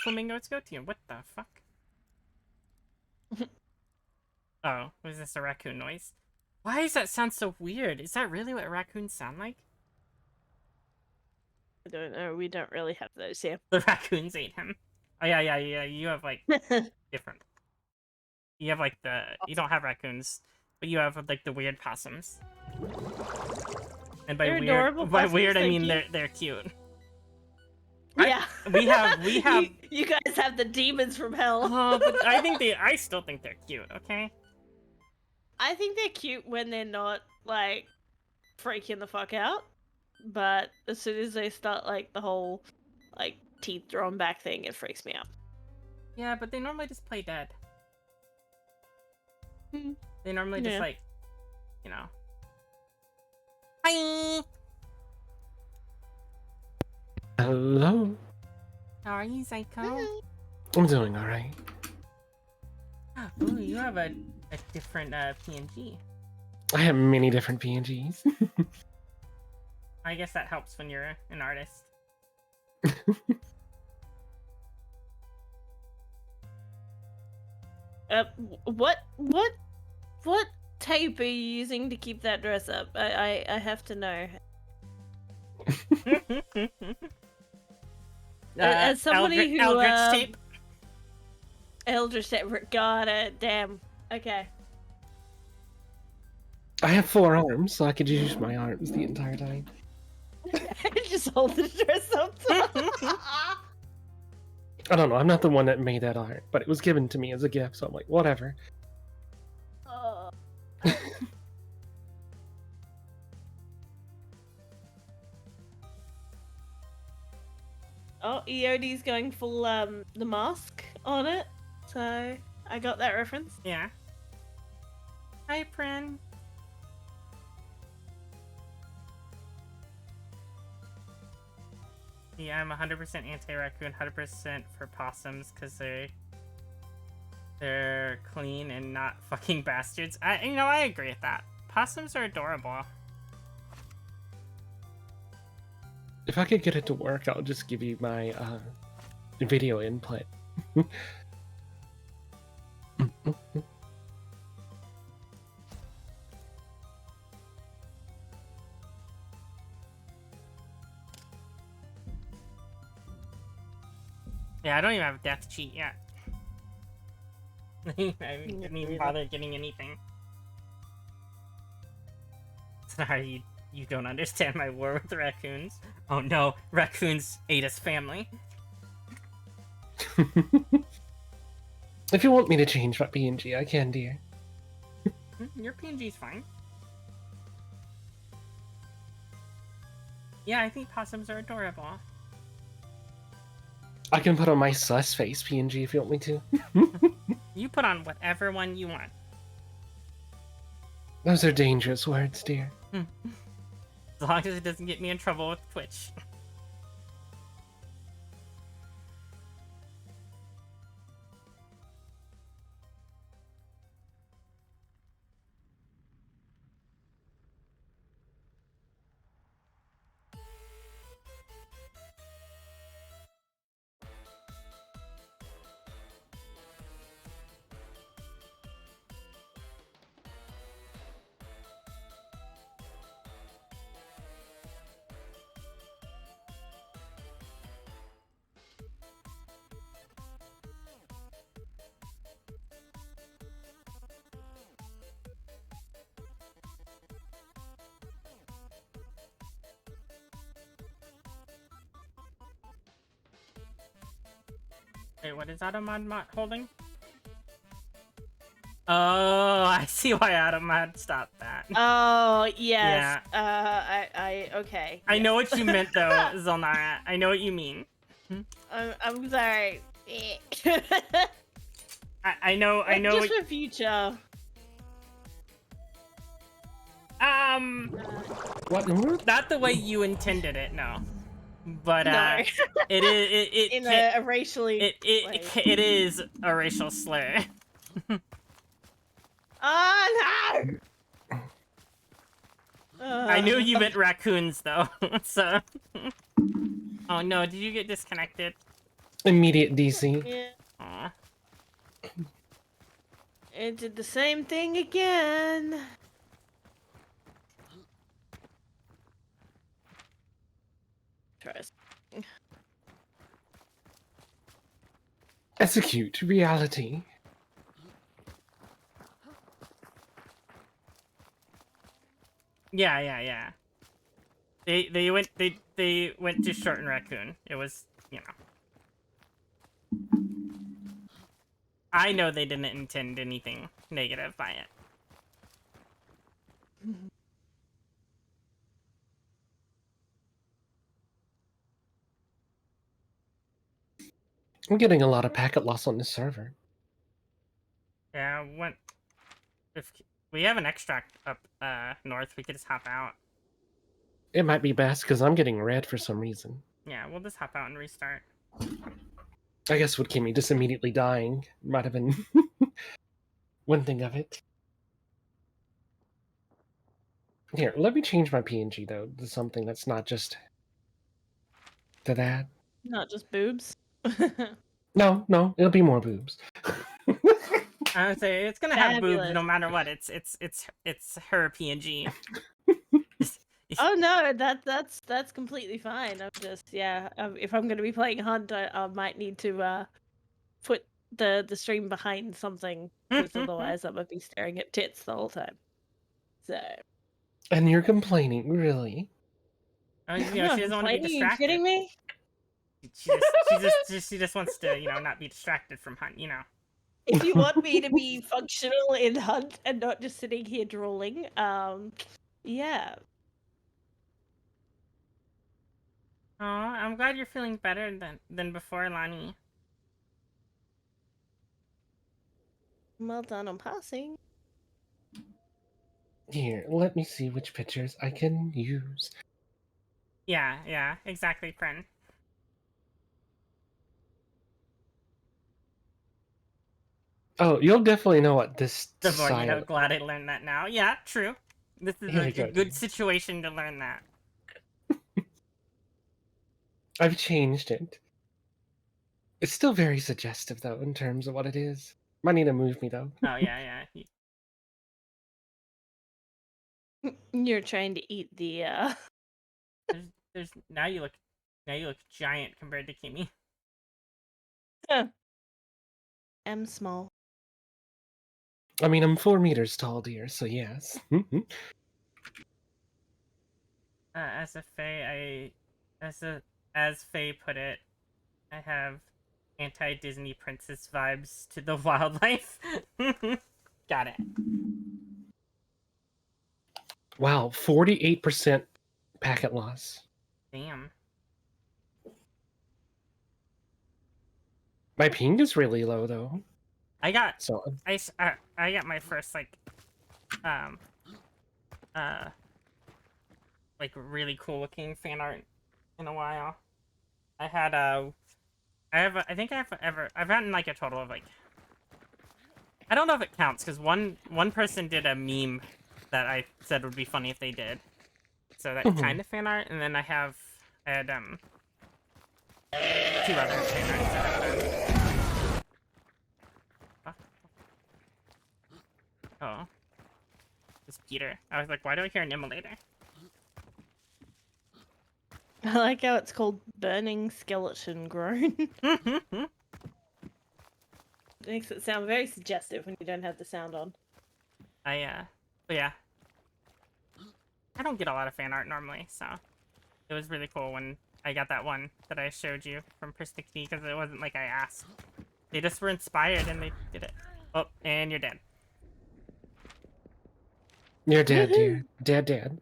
flamingos go to. What the fuck? Oh, was this a raccoon noise? Why does that sound so weird? Is that really what raccoons sound like? I don't know. We don't really have those here. The raccoons ate him. Oh yeah. You have like different. You have like you don't have raccoons, but you have like the weird possums. And by They're weird, adorable by possums, weird I thank mean you. they're cute. Yeah. We have. You guys have the demons from hell. Oh, but I still think they're cute. Okay. I think they're cute when they're not like freaking the fuck out. But as soon as they start like the whole like teeth drawn back thing, it freaks me out. Yeah, but they normally just play dead. They normally just like, you know. Hi. Hello. How are you, Psycho? I'm doing alright. Ooh, you have a different PNG. I have many different PNGs. I guess that helps when you're an artist. What tape are you using to keep that dress up? I have to know. As somebody who Eldritch tape. Eldritch tape. Got it. Damn. Okay. I have 4 arms, so I could use my arms the entire time. Just hold the dress up. I don't know, I'm not the one that made that art, but it was given to me as a gift, so I'm like, whatever. Oh, EOD's going full the mask on it, so I got that reference. Yeah. Hi, Prin. Yeah, I'm 100% anti-raccoon, 100% for possums, because they're clean and not fucking bastards. I agree with that. Possums are adorable. If I could get it to work, I'll just give you my video input. Yeah, I don't even have a death cheat yet. I didn't even bother getting anything. Sorry, you don't understand my war with raccoons. Oh no, raccoons ate his family. If you want me to change my PNG, I can, dear. Your PNG's fine. Yeah, I think possums are adorable. I can put on my sus face PNG if you want me to. You put on whatever one you want. Those are dangerous words, dear. As long as it doesn't get me in trouble with Twitch. Wait, what is Automod holding? Oh, I see why Automod stopped that. Oh, yes. Yeah. Okay. I know what you meant, though, Zolnara. I know what you mean. I'm sorry. I know. Just for future. What? Not the way you intended it, no. But No. it In a racially. it is a racial slur. Oh no! I knew you meant raccoons though. So. Oh no! Did you get disconnected? Immediate DC. Yeah. Aw. It did the same thing again. Execute reality. Yeah. They went to Shorten Raccoon. It was, you know. I know they didn't intend anything negative by it. I'm getting a lot of packet loss on this server. Yeah, if we have an extract up north, we could just hop out. It might be best because I'm getting red for some reason. Yeah, we'll just hop out and restart. I guess with Kimmy just immediately dying might have been one thing of it. Here, let me change my PNG though to something that's not just to that. Not just boobs. No, it'll be more boobs. I would say it's gonna have boobs Fabulous. no matter what. It's her PNG. Oh no, that's completely fine. I'm just if I'm gonna be playing Hunt, I might need to put the stream behind something because otherwise I'm gonna be staring at tits the whole time. So. And you're complaining, really? You know, No, she doesn't want to be complaining? Are you distracted. kidding me? She just wants to, you know, not be distracted from Hunt. You know. If you want me to be functional in Hunt and not just sitting here drooling, yeah. Oh, I'm glad you're feeling better than before, Lani. Well done on passing. Here, let me see which pictures I can use. Yeah, exactly, friend. Oh, you'll definitely know what this The more you know. style. Glad I learned that now. Yeah, true. This is Here a we go, good situation to learn that. I've changed it. It's still very suggestive though in terms of what it is. Might need to move me though. Oh yeah. You're trying to eat the There's now you look giant compared to Kimmy. I'm small. I mean, I'm 4 meters tall, dear, so yes. As Faye put it, I have anti-Disney princess vibes to the wildlife. Got it. Wow, 48% packet loss. Damn. My ping is really low though. I got my first like really cool looking fan art in a while. I've gotten like a total of like, I don't know if it counts because one person did a meme that I said would be funny if they did. So that kind of fan art, and then I had 2 other fan arts that I've done. Oh. It's Peter. I was like, why do I hear an immolator? I like how it's called burning skeleton groan. Makes it sound very suggestive when you don't have the sound on. But yeah. I don't get a lot of fan art normally, so it was really cool when I got that one that I showed you from Persnickety because it wasn't like I asked. They just were inspired and they did it. Oh, and you're dead. You're dead, dear. Dead. Dead.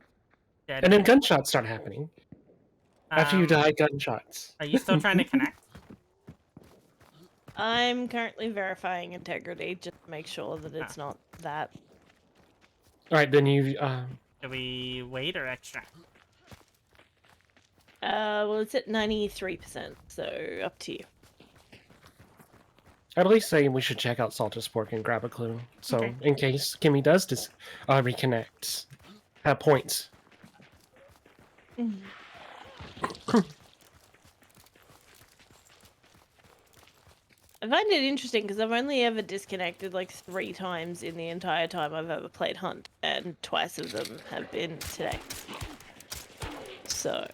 And then gunshots start happening. After you die, gunshots. Are you still trying to connect? I'm currently verifying integrity just to make sure that it's not that. Alright, then you Do we wait or extract? Well, it's at 93%, so up to you. I'd at least say we should check out Salted Spork and grab a clue. So, Okay. in case Kimmy does reconnect, have points. I find it interesting because I've only ever disconnected like 3 times in the entire time I've ever played Hunt, and twice of them have been today. So,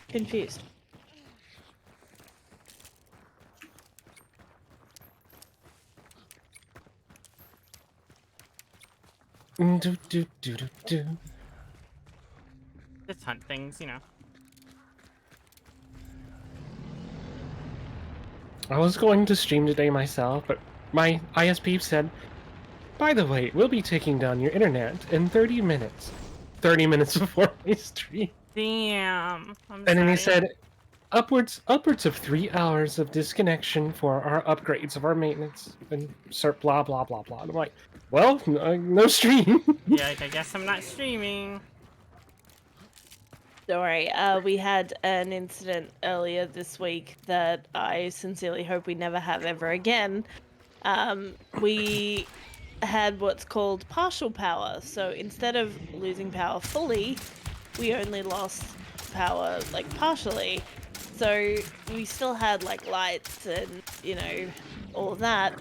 confused. Do, do, do, do, do. Just hunt things, you know. I was going to stream today myself, but my ISP said, by the way, we'll be taking down your internet in 30 minutes. 30 minutes before my stream. Damn. I'm And then he sorry. said, upwards of 3 hours of disconnection for our upgrades of our maintenance and blah blah blah blah. And I'm like, well, no stream. Yeah, I guess I'm not streaming. Don't worry, we had an incident earlier this week that I sincerely hope we never have ever again. We had what's called partial power. So instead of losing power fully, we only lost power like partially. So we still had like lights and, you know, all of that,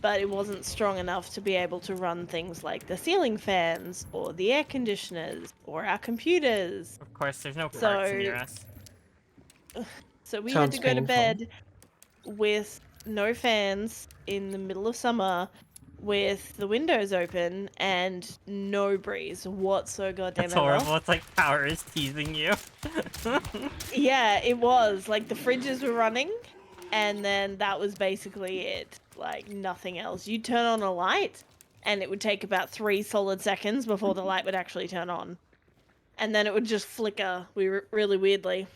but it wasn't strong enough to be able to run things like the ceiling fans or the air conditioners or our computers. Of course, there's no carts near us. So we Sounds had to go painful. to bed with no fans in the middle of summer, with the windows open and no breeze whatsoever. That's horrible. It's like power is teasing you. Yeah, it was. Like the fridges were running, and then that was basically it. Like nothing else. You'd turn on a light, and it would take about 3 solid seconds before the light would actually turn on. And then it would just flicker really weirdly.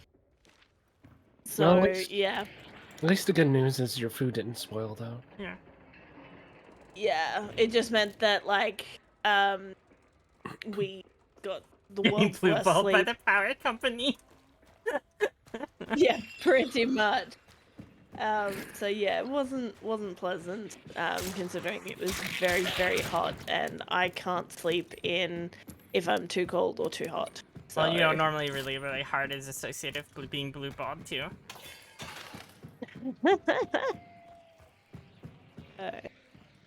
So, Well, yeah. At least the good news is your food didn't spoil, though. Yeah. Yeah, it just meant that, like, we got the world's Blue worst balled by sleep. the power company. Yeah, pretty much. So yeah, it wasn't pleasant, considering it was very, very hot, and I can't sleep if I'm too cold or too hot. So... Well, you know, normally really hard is associated with being blue balled too.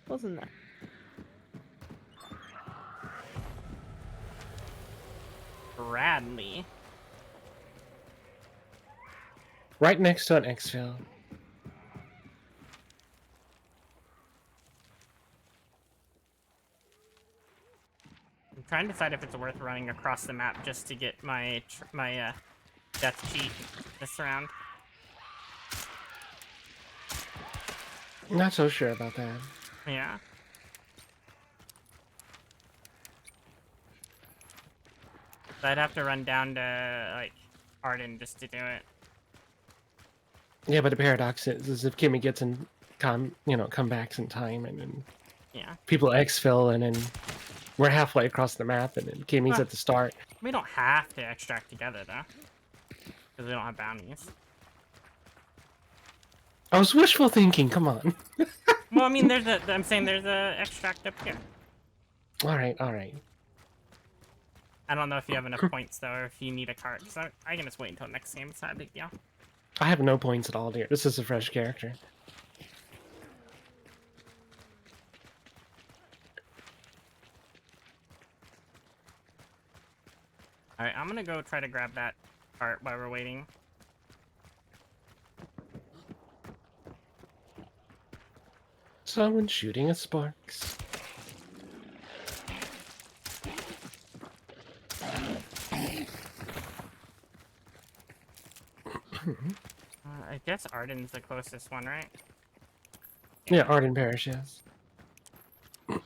Wasn't that? Bradley. Right next to an exfil. I'm trying to decide if it's worth running across the map just to get my death cheat this round. Not so sure about that. Yeah. So I'd have to run down to like Arden just to do it. Yeah, but the paradox is if Kimmy gets in comebacks in time, and then Yeah. people exfil, and then we're halfway across the map, and then Kimmy's at the start. We don't have to extract together though, because we don't have bounties. I was wishful thinking. Come on. Well, I mean, I'm saying there's a extract up here. All right, all right. I don't know if you have enough points though, or if you need a cart. So I can just wait until next game. It's not a big deal. I have no points at all, dear. This is a fresh character. All right, I'm gonna go try to grab that cart while we're waiting. Someone shooting at sparks. I guess Arden's the closest one, right? Yeah, Arden Parish, yes. I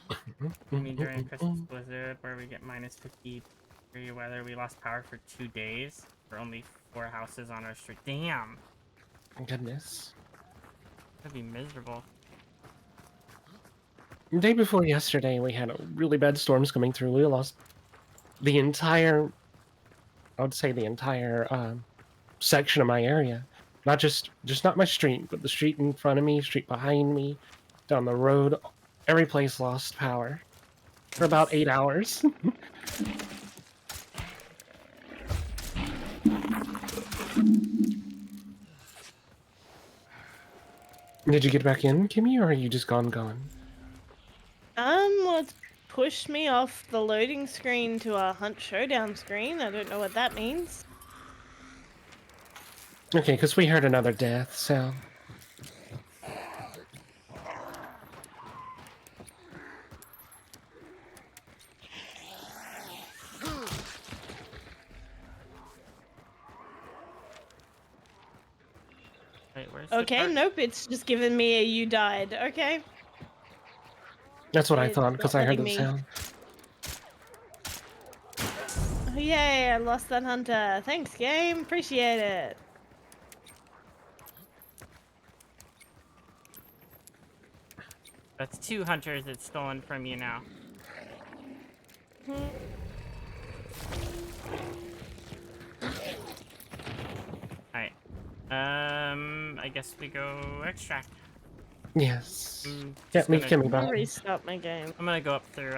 mean, during Christmas blizzard, where we get minus 50 degree weather, we lost power for 2 days for only 4 houses on our street. Damn. Goodness. That'd be miserable. The day before yesterday, we had really bad storms coming through. We lost the entire, I would say the entire section of my area. Not just not my street, but the street in front of me, street behind me, down the road. Every place lost power for about 8 hours. Did you get back in, Kimmy, or are you just gone? Let's push me off the loading screen to a Hunt Showdown screen. I don't know what that means. Okay, because we heard another death, so... Wait, where's the Okay, cart? nope, it's just giving me a you died. Okay. That's what I It's thought, because not I heard letting the me. sound. Oh, yay, I lost that hunter. Thanks, game. Appreciate it. That's 2 hunters it's stolen from you now. Alright. I guess we go extract. Yes. Just leave gonna- Kimmy I'm gonna back. restart my game. I'm gonna go up through,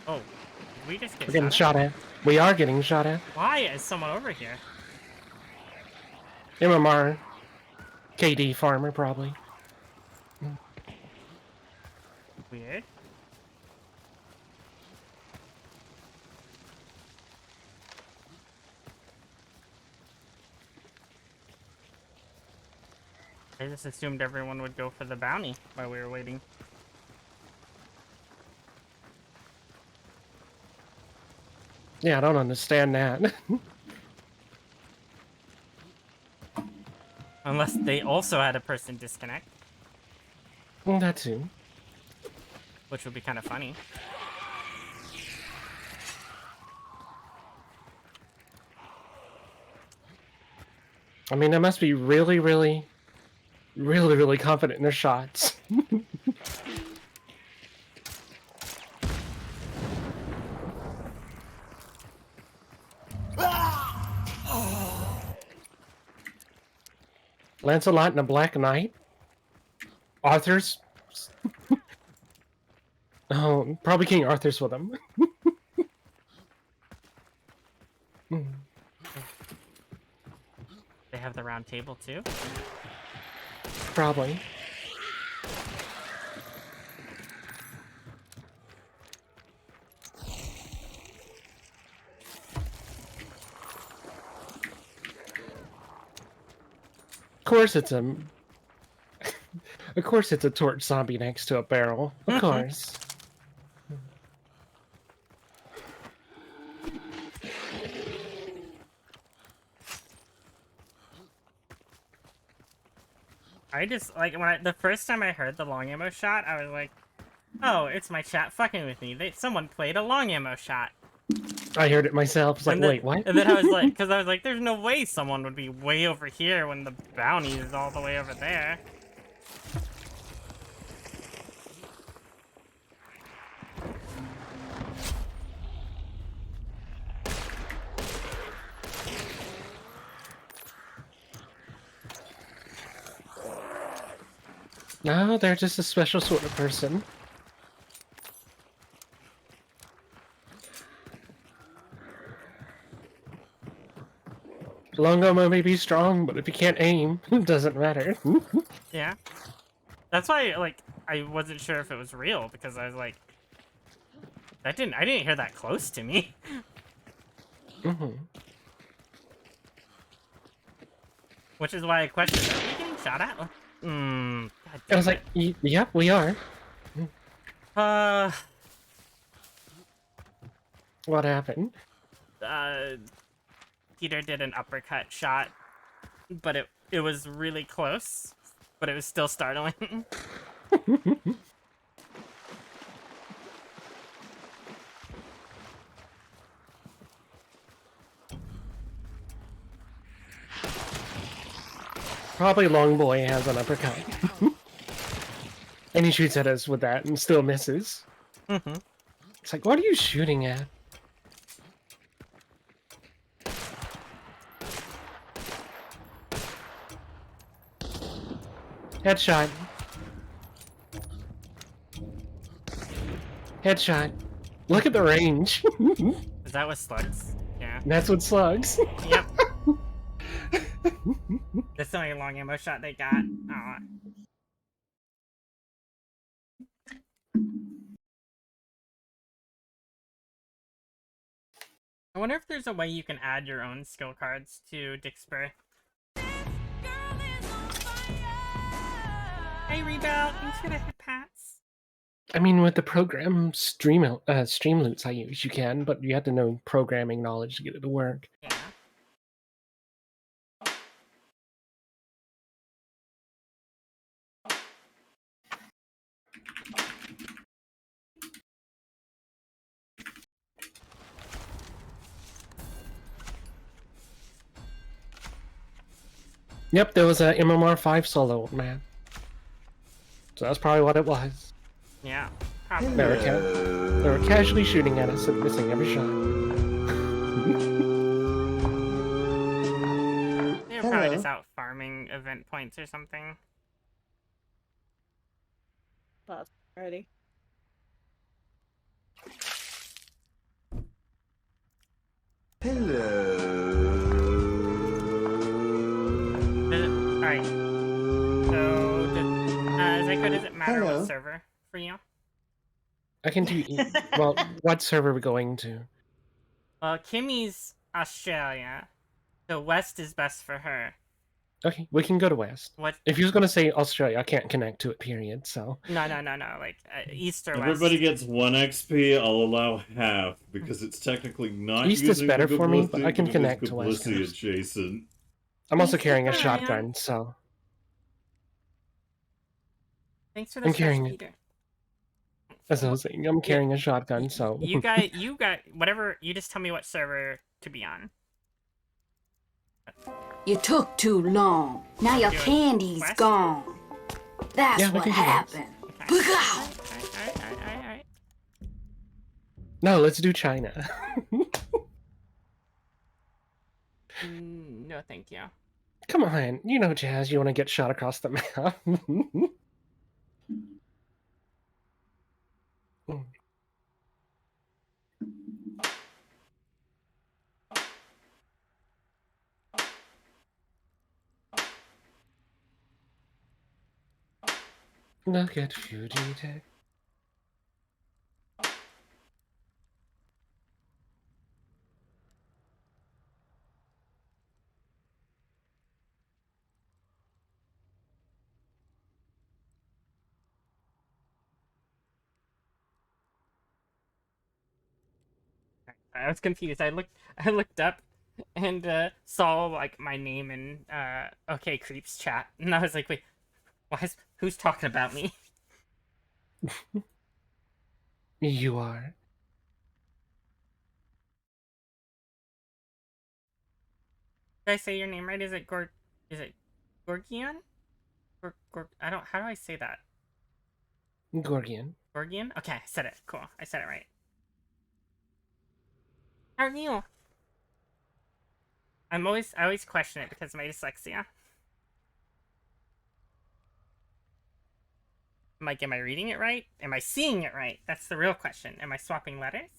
Oh. Did we just get We're getting shot shot at. We are getting shot at. Why is someone over here? MMR. KD farmer, probably. Weird. I just assumed everyone would go for the bounty while we were waiting. Yeah, I don't understand that. Unless they also had a person disconnect, That too. which would be kind of funny. I mean, they must be really, really, really, really confident in their shots. Lancelot and a Black Knight? Arthur's? Oh, probably King Arthur's with him. They have the round table too? Probably. Of course it's a... Of course it's a torch zombie next to a barrel. Of course. I just, like, the first time I heard the long ammo shot, I was like, oh, it's my chat fucking with me. Someone played a long ammo shot. I heard it myself. It's like, wait, what? And then I was like, because I was like, there's no way someone would be way over here when the bounty is all the way over there. No, they're just a special sort of person. Long ammo may be strong, but if you can't aim, it doesn't matter. Yeah. That's why, like, I wasn't sure if it was real, because I was like, I didn't hear that close to me. Which is why I questioned, are we getting shot at? I was like, yep, we are. What happened? Peter did an uppercut shot, but it was really close, but it was still startling. Probably Long Boy has an uppercut. And he shoots at us with that and still misses. It's like, what are you shooting at? Headshot. Headshot. Look at the range. Is that with slugs? Yeah. That's what slugs. Yep. That's the only long ammo shot they got. Aw. I wonder if there's a way you can add your own skill cards to Dixper. Hey, Rebel! Thanks for the hip pats. I mean, with the program stream loots I use, you can, but you have to know programming knowledge to get it to work. Yeah. Yep, there was a MMR5 solo, man. So that's probably what it was. Yeah. They were casually shooting at us and missing every shot. They were probably just out farming event points or something. That's already. Alright. So, Zyko, does it matter what server for you? I can do. Well, what server are we going to? Well, Kimmy's Australia. So West is best for her. Okay, we can go to West. What? If you was gonna say Australia, I can't connect to it. Period. So. No. Like East or West. Everybody gets 1 XP. I'll allow half because it's technically not East is using better the for me, but I ballistic, can it is connect to West publicity Coast. adjacent. I'm also East is carrying a fine. shotgun, so. Thanks for the I'm stress, carrying it. Peter. As I was saying, I'm carrying a shotgun, so. You got whatever. You just tell me what server to be on. You took too long. Now your candy's West? gone. That's Yeah, we what can do West. happened. Alright. No, let's do China. No, thank you. Come on, you know, Jazz, you want to get shot across the map. Look at Fuji Tech. I was confused. I looked up and saw like my name in OK Creeps chat, and I was like, wait, who's talking about me? You are. Did I say your name right? Is it Gorgian? I don't. How do I say that? Gorgian. Gorgian? Okay, I said it. Cool. I said it right. How are you? I always question it because of my dyslexia. Am I reading it right? Am I seeing it right? That's the real question. Am I swapping letters?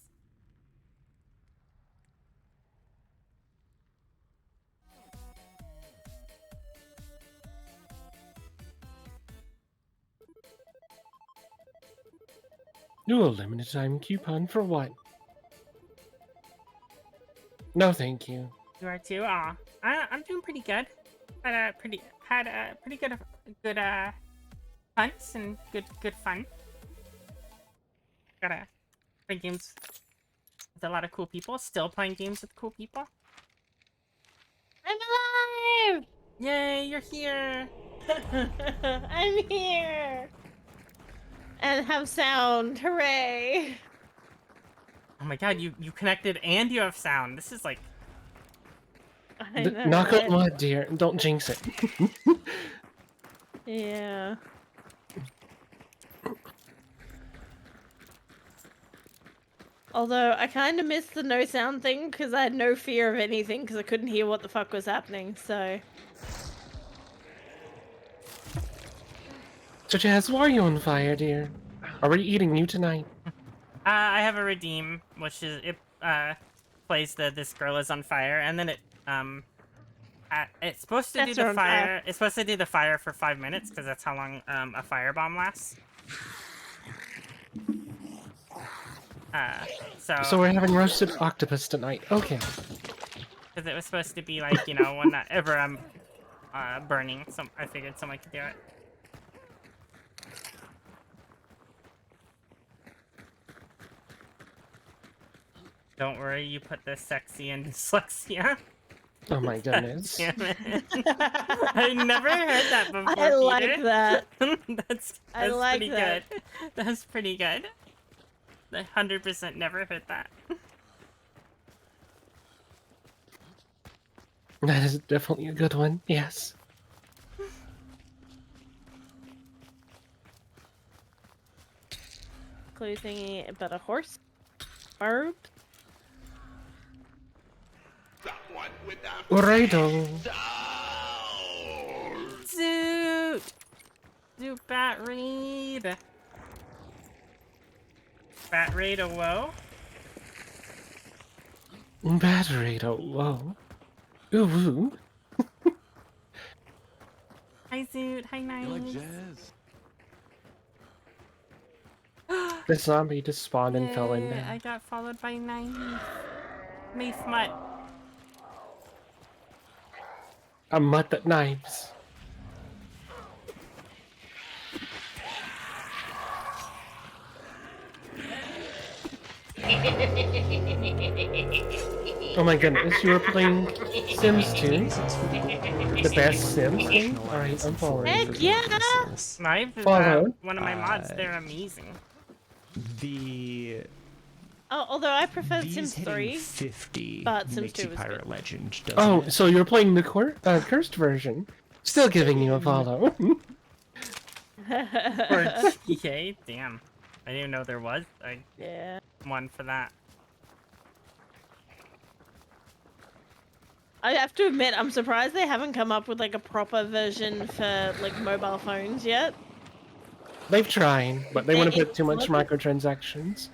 Do a limited time coupon for what? No, thank you. You are too. I'm doing pretty good. Had a pretty good hunts and good fun. Gotta play games with a lot of cool people. Still playing games with cool people. I'm alive! Yay, you're here! I'm here! And have sound. Hooray! Oh my god, you connected and you have sound. This is like... I know, Knock right? on wood, dear. Don't jinx it. Yeah. Although, I kind of missed the no sound thing because I had no fear of anything because I couldn't hear what the fuck was happening, so... So, Jazz, why are you on fire, dear? Are we eating you tonight? I have a redeem, which is... It plays this girl is on fire, and then it, it's supposed to do Sets her the on fire... fire. It's supposed to do the fire for 5 minutes, because that's how long, a firebomb lasts. So we're having roasted octopus tonight. Okay. Because it was supposed to be like, you know, whenever I'm burning, I figured someone could do it. Don't worry, you put the sexy in dyslexia. Oh my goodness. Damn it. I never heard that before, I like Peter. that. That's I like pretty that. good. That's pretty good. I 100% never heard that. That is definitely a good one. Yes. clue thingy, but a horse? Barb? Righto. Zoot! Zoot bat raid. Bat raid a whoa? Battery, oh, whoa. Ooh, woo. Hi Zoot, hi Nice. You like jazz? The zombie just spawned and fell in Yeah, there. I got followed by Nice. Me smut. A mutt that knives. Oh my goodness, you were playing Sims 2? The best Sims game? Alright, I'm following. Heck yeah! Knife is Follow. one of my mods. They're amazing. The Oh, although I prefer Sims hitting 3, 50 but Sims makes 2 you was pirate good. legend, doesn't Oh, it? so you're playing the cursed version. Still giving you a follow. For GTA? Damn. I didn't even know there was Yeah. one for that. I have to admit, I'm surprised they haven't come up with like a proper version for like mobile phones yet. They've tried, but they want to It- put too much it's- microtransactions.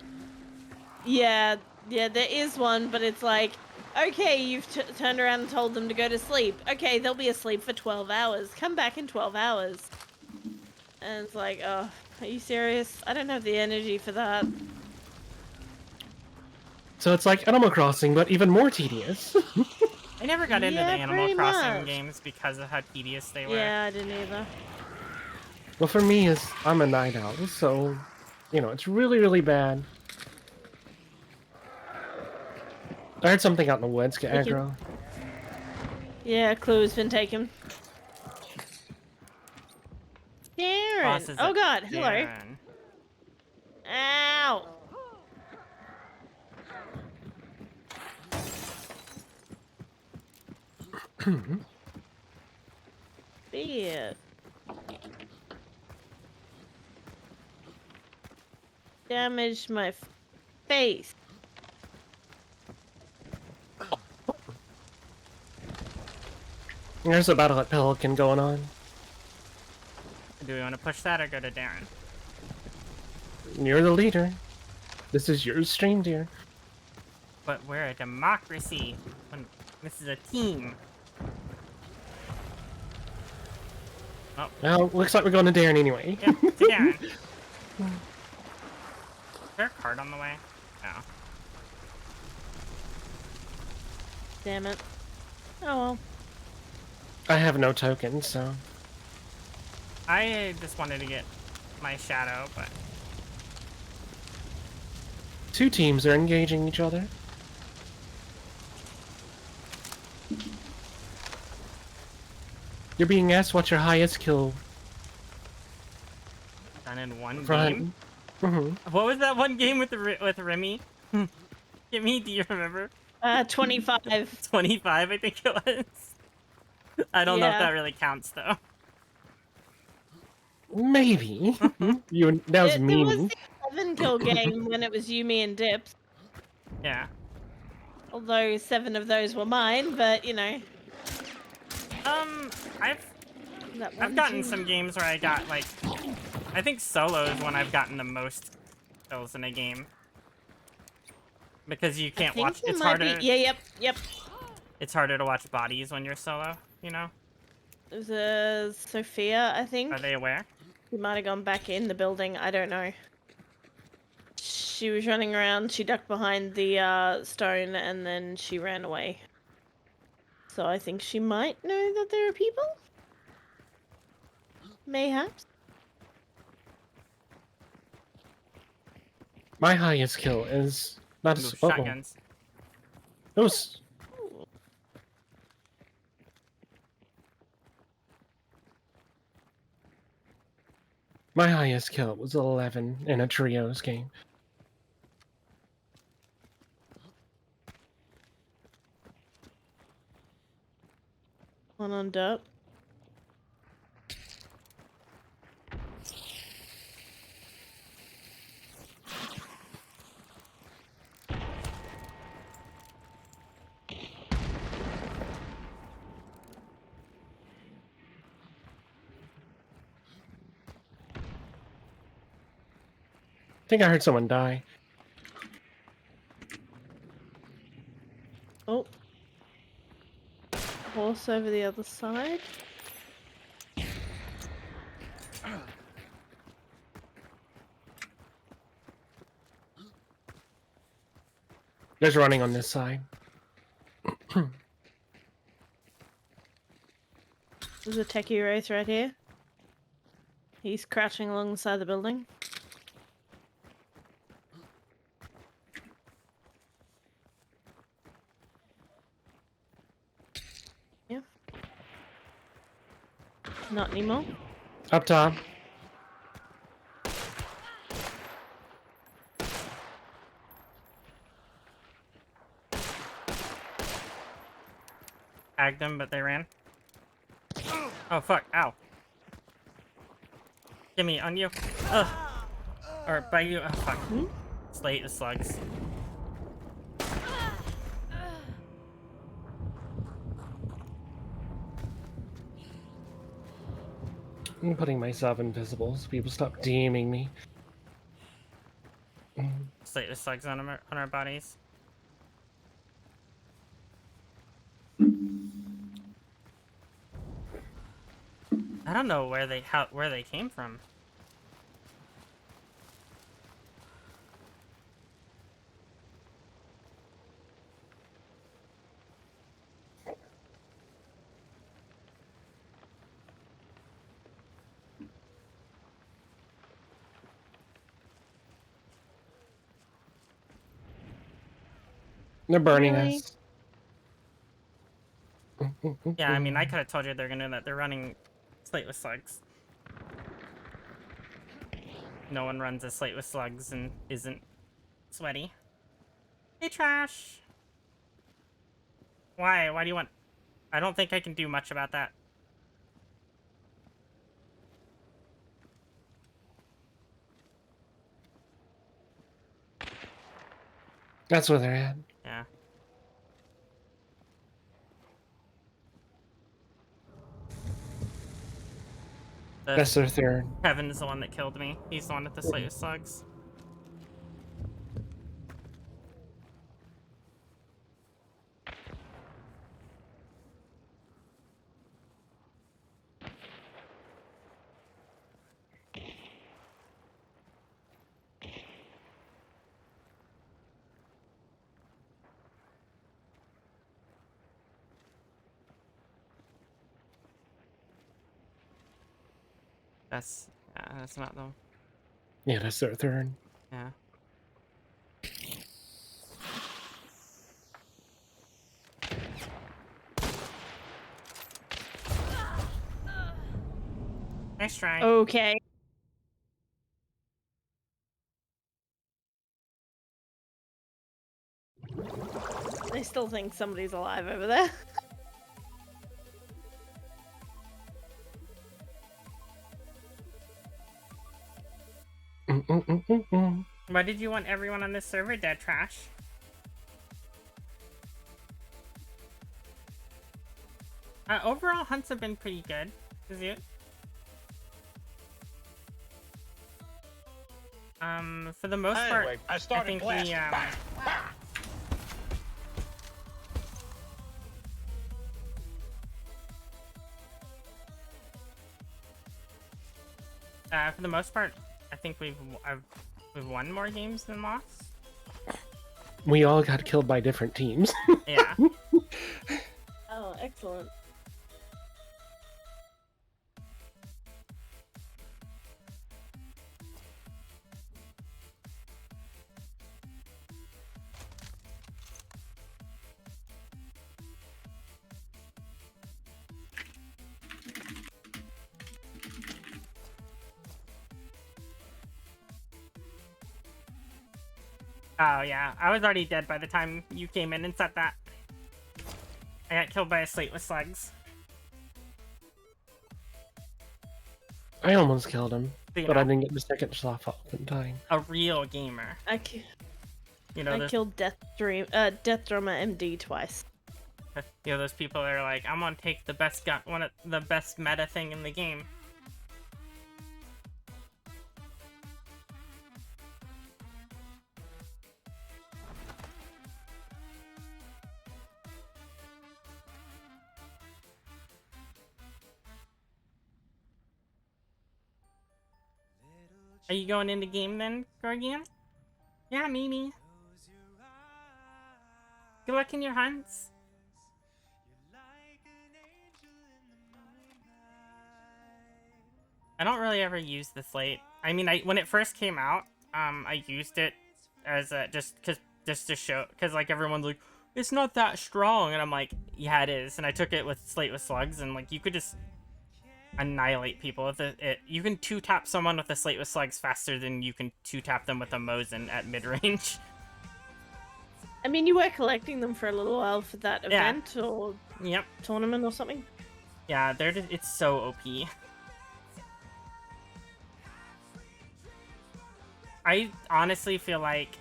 Yeah, there is one, but it's like, okay, you've turned around and told them to go to sleep. Okay, they'll be asleep for 12 hours. Come back in 12 hours. And it's like, oh, are you serious? I don't have the energy for that. So it's like Animal Crossing, but even more tedious. I never got into the Yeah, Animal pretty Crossing much. games because of how tedious they were. Yeah, I didn't either. Well, for me, I'm a night owl, so, you know, it's really, really bad. I heard something out in the woods get Taken. aggro. Yeah, clue's been taken. Darren! Bosses Oh at god, hello. Darren. Ow! Beard. Damaged my face. There's a battle at Pelican going on. Do we want to push that or go to Darren? You're the leader. This is your stream, dear. But we're a democracy. This is a team. Oh. Well, looks like we're going to Darren anyway. Yep, to Darren. Is there a card on the way? No. Damn it. Oh well. I have no tokens, so... I just wanted to get my shadow, but... Two teams are engaging each other. You're being asked what's your highest kill. Done in one Front. game? Mm-hmm. What was that one game with Remy? Gimme, do you remember? 25. 25, I think it was. I don't know if Yeah. that really counts, though. Maybe. That was There was mean. the 7 kill game when it was you, me, and Dips. Yeah. Although 7 of those were mine, but you know. I've gotten some games where I got, like... I think solo is when I've gotten the most kills in a game. Because you can't watch... It It's might harder... be, yeah, yep. It's harder to watch bodies when you're solo, you know? It was Sophia, I think. Are they aware? She might have gone back in the building, I don't know. She was running around, she ducked behind the stone, and then she ran away. So I think she might know that there are people? Mayhaps? My highest kill is not a Ooh, uh-oh. shotguns. It was... My highest kill was 11 in a trios game. One on dirt. think I heard someone die. Oh. Horse over the other side. There's running on this side. There's a techie wraith right here. He's crouching along the side of the building. Yeah. Not anymore. Up top. Tagged them, but they ran. Oh fuck! Ow! Gimme on you. Ugh. Or by you. Oh fuck. Slate the slugs. I'm putting myself invisible so people stop DMing me. Slate the slugs on our bodies. I don't know where they came from. They're burning Really? us. Yeah, I mean, I could have told you they're gonna do that. They're running slate with slugs. No one runs a slate with slugs and isn't sweaty. Hey, trash. Why? Why do you want... I don't think I can do much about that. That's where they're at. Yeah. That's their third. Kevin's the one that killed me. He's the one with the slate with slugs. That's not them. Yeah, that's their third. Yeah. Nice try. Okay. I still think somebody's alive over there. Why did you want everyone on this server dead, trash? Overall, hunts have been pretty good. Is it? For the most part, Anyway, I I started think blasting. for the most part, I think we've won more games than lost. We all got killed by different teams. Yeah. Oh, excellent. Oh yeah, I was already dead by the time you came in and said that. I got killed by a slate with slugs. I almost killed him, So, you but I know, didn't get the second slot off in time. a real gamer. You know, I killed Death Drummer MD twice. You know, those people that are like, I'm gonna take the best gun, one of the best meta thing in the game. Are you going into game then, Gorgian? Yeah, Mimi. Good luck in your hunts. I don't really ever use the slate. I mean, when it first came out, I used it as a just to show, because like everyone's like, it's not that strong, and I'm like, yeah, it is. And I took it with slate with slugs, and like you could just annihilate people with it. You can 2-tap someone with a slate with slugs faster than you can 2-tap them with a Mosin at mid range. I mean, you were collecting them for a little while for that Yeah. event or Yep. tournament or something. Yeah, it's so OP. I honestly feel like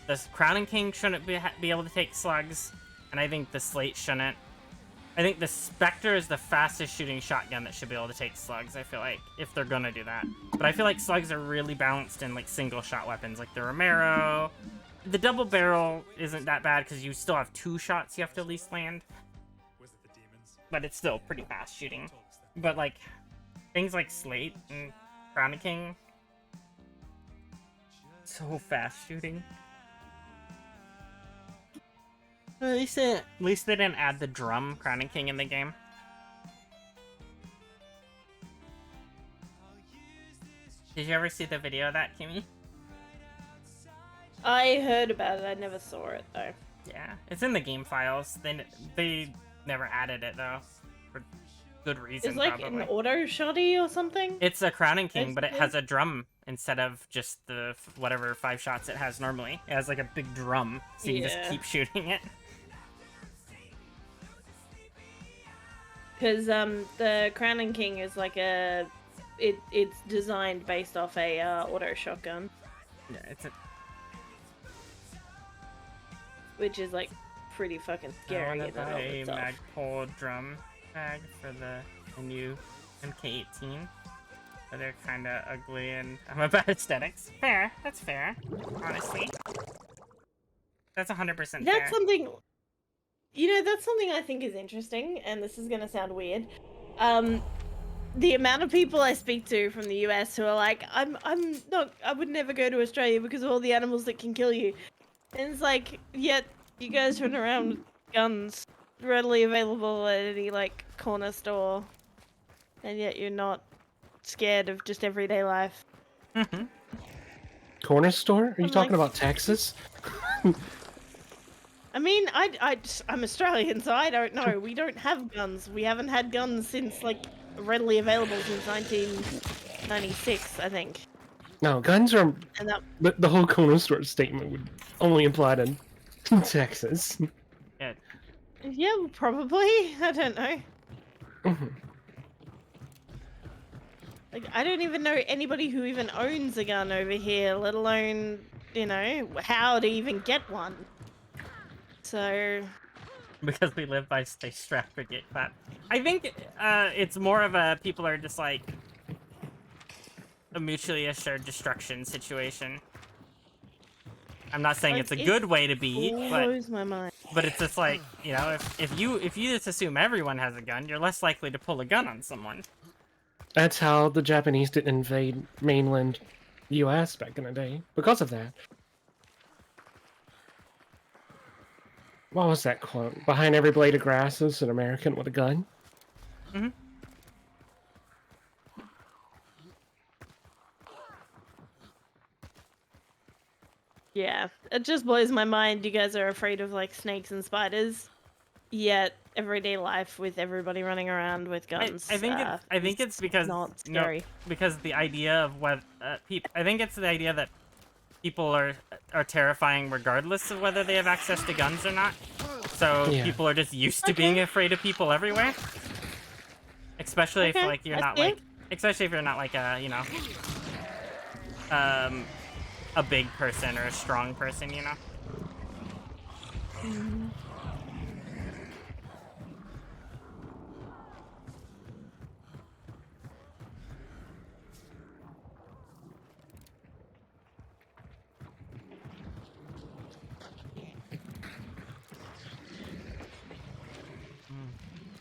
the Crown and King shouldn't be able to take slugs, and I think the Slate shouldn't. I think the Spectre is the fastest shooting shotgun that should be able to take slugs, I feel like, if they're gonna do that. But I feel like slugs are really balanced in like single shot weapons, like the Romero. The double barrel isn't that bad because you still have 2 shots you have to at least land. But it's still pretty fast shooting. But like things like Slate and Crown and King, so fast shooting. At least they didn't add the drum Crown and King in the game. Did you ever see the video of that, Kimmy? I heard about it. I never saw it though. Yeah, it's in the game files. They never added it though, for good reason. It's like probably. an auto shotty or something. It's a Crown and King, but it Basically? has a drum instead of just the whatever 5 shots it has normally. It has like a big drum, so you can just Yeah. keep shooting it. Because the Crown and King is like it's designed based off a auto shotgun, Yeah, it's a. which is like pretty fucking scary I in want and to of buy a itself. Magpul drum bag for the new MK18. But they're kind of ugly, and I'm about aesthetics. Fair, that's fair. Honestly, that's 100% fair. That's something. You know, that's something I think is interesting, and this is gonna sound weird. The amount of people I speak to from the US who are like, I would never go to Australia because of all the animals that can kill you. And it's like, yet you guys run around with guns readily available at any like corner store, and yet you're not scared of just everyday life. Corner store? Are you I'm talking like- about Texas? I mean, I'm Australian, so I don't know. We don't have guns. We haven't had guns since like readily available since 1996, I think. No, guns are. And that The whole corner store statement would only apply to Texas. Yeah. Yeah, probably. I don't know. Like, I don't even know anybody who even owns a gun over here, let alone, you know, how to even get one. So, Because we live by Stay Strapped or Get Clapped. I think it's more of a people are just like a mutually assured destruction situation. I'm not saying it's a good way to be, blows my mind. but it's just like, you know, if you just assume everyone has a gun, you're less likely to pull a gun on someone. That's how the Japanese didn't invade mainland U.S. back in the day, because of that. What was that quote? Behind every blade of grass is an American with a gun. Mm-hmm. Yeah, it just blows my mind. You guys are afraid of like snakes and spiders, yet everyday life with everybody running around with guns. I think it's because not you know, scary. because the idea of what people. I think it's the idea that people are terrifying regardless of whether they have access to guns or not. So Yeah. people are just used to being afraid of people everywhere. Especially if Okay, like you're I not see. like, especially if you're not like a a big person or a strong person, you know.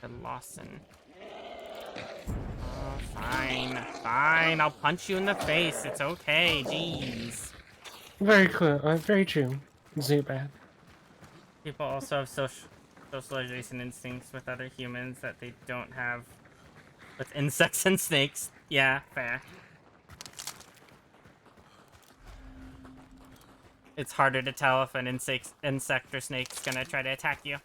The Lawson. Fine. Fine. I'll punch you in the face. It's okay. Jeez. Very cool. Very true. Zubat. People also have socialization instincts with other humans that they don't have with insects and snakes. Yeah, fair. It's harder to tell if an insect or snake's gonna try to attack you.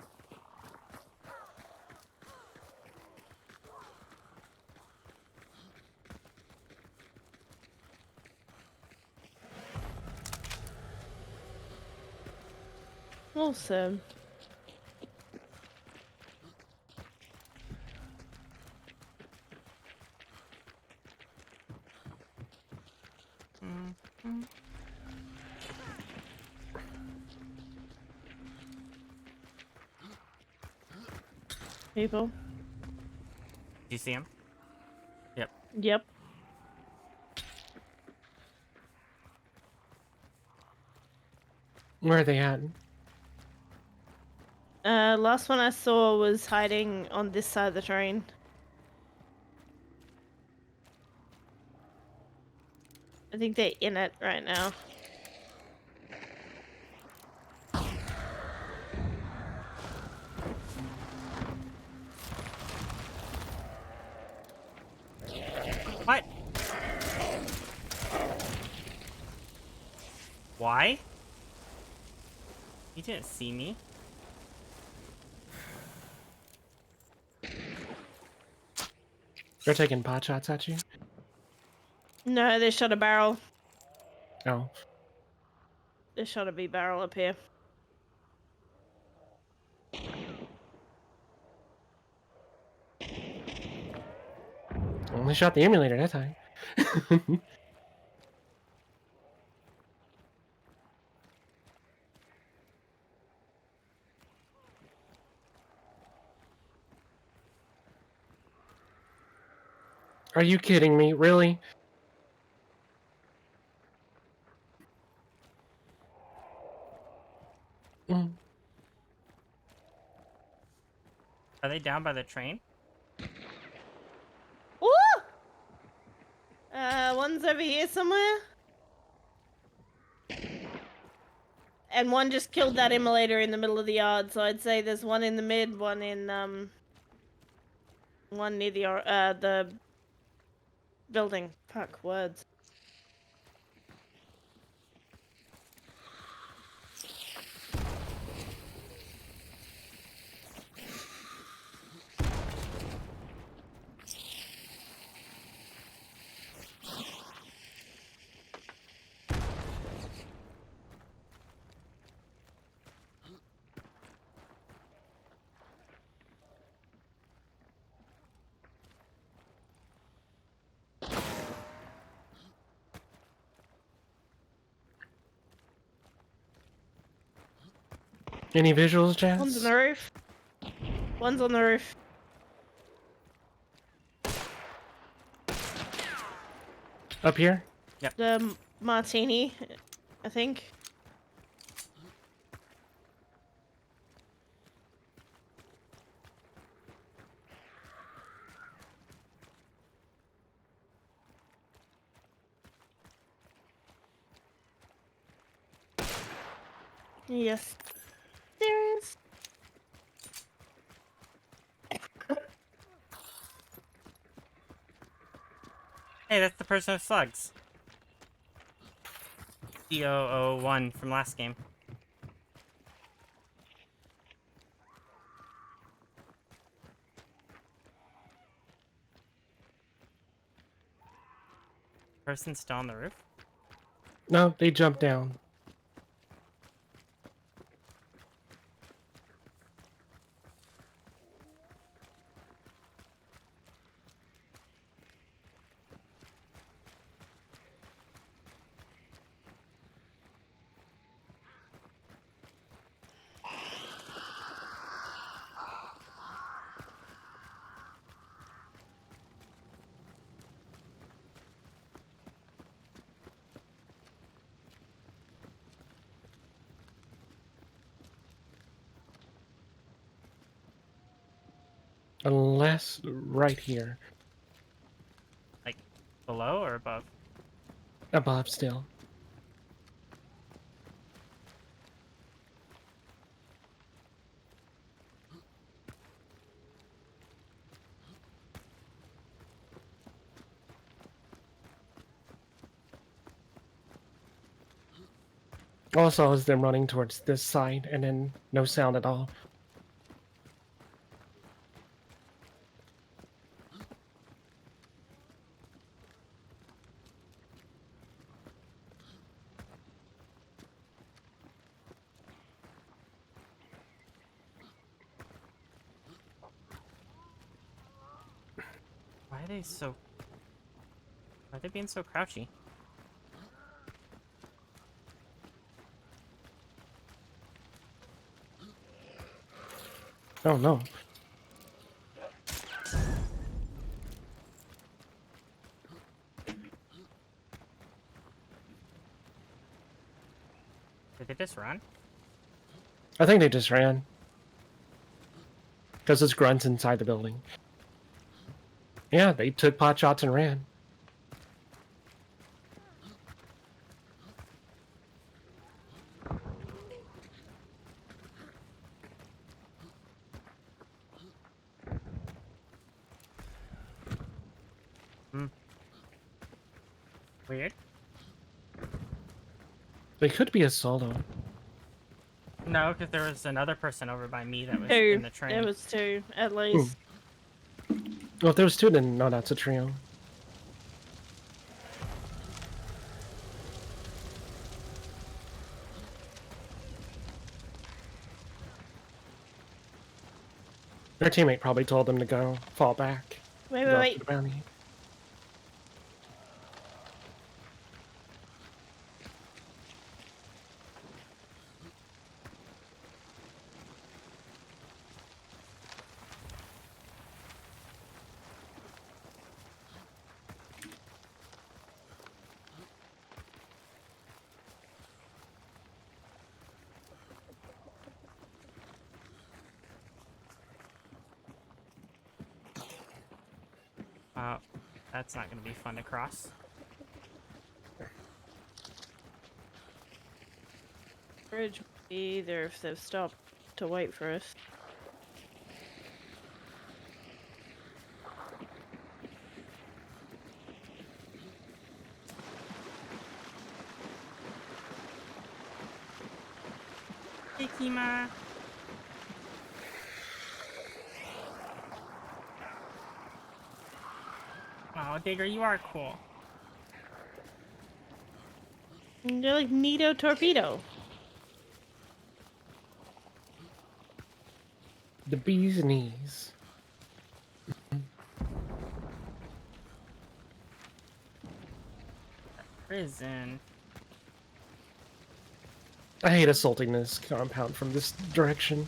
Awesome. People. Do you see him? Yep. Yep. Where are they at? Last one I saw was hiding on this side of the train. I think they're in it right now. What? Why? You didn't see me. They're taking pot shots at you? No, they shot a barrel. Oh. They shot a big barrel up here. Only shot the emulator that time. Are you kidding me? Really? Mm. Are they down by the train? Woo! One's over here somewhere. And one just killed that immolator in the middle of the yard, so I'd say there's one in the mid, one in, one near the building. Fuck, words. Any visuals, Jazz? One's on the roof. One's on the roof. Up here? Yep. The martini, I think. Yes. There is. Hey, that's the person with slugs. C001 from last game. Person still on the roof? No, they jumped down. Unless right here. Below or above? Above still. All I saw was them running towards this side, and then no sound at all. Why are they so... Why are they being so crouchy? Oh no. Did they just run? I think they just ran. Because there's grunts inside the building. Yeah, they took pot shots and ran. Hmm. Weird. They could be a solo. No, because there was another person over by me that was Two. in the train. There was two, at least. Well, if there was two, then no, that's a trio. Their teammate probably told them to go, fall back. Wait, go wait, after the bounty. That's not going to be fun to cross. Bridge might be either if they've stopped to wait for us. Hey, Kima. Oh, Digger, you are cool. You're like Nito Torpedo. The bee's knees. Prison. I hate assaulting this compound from this direction.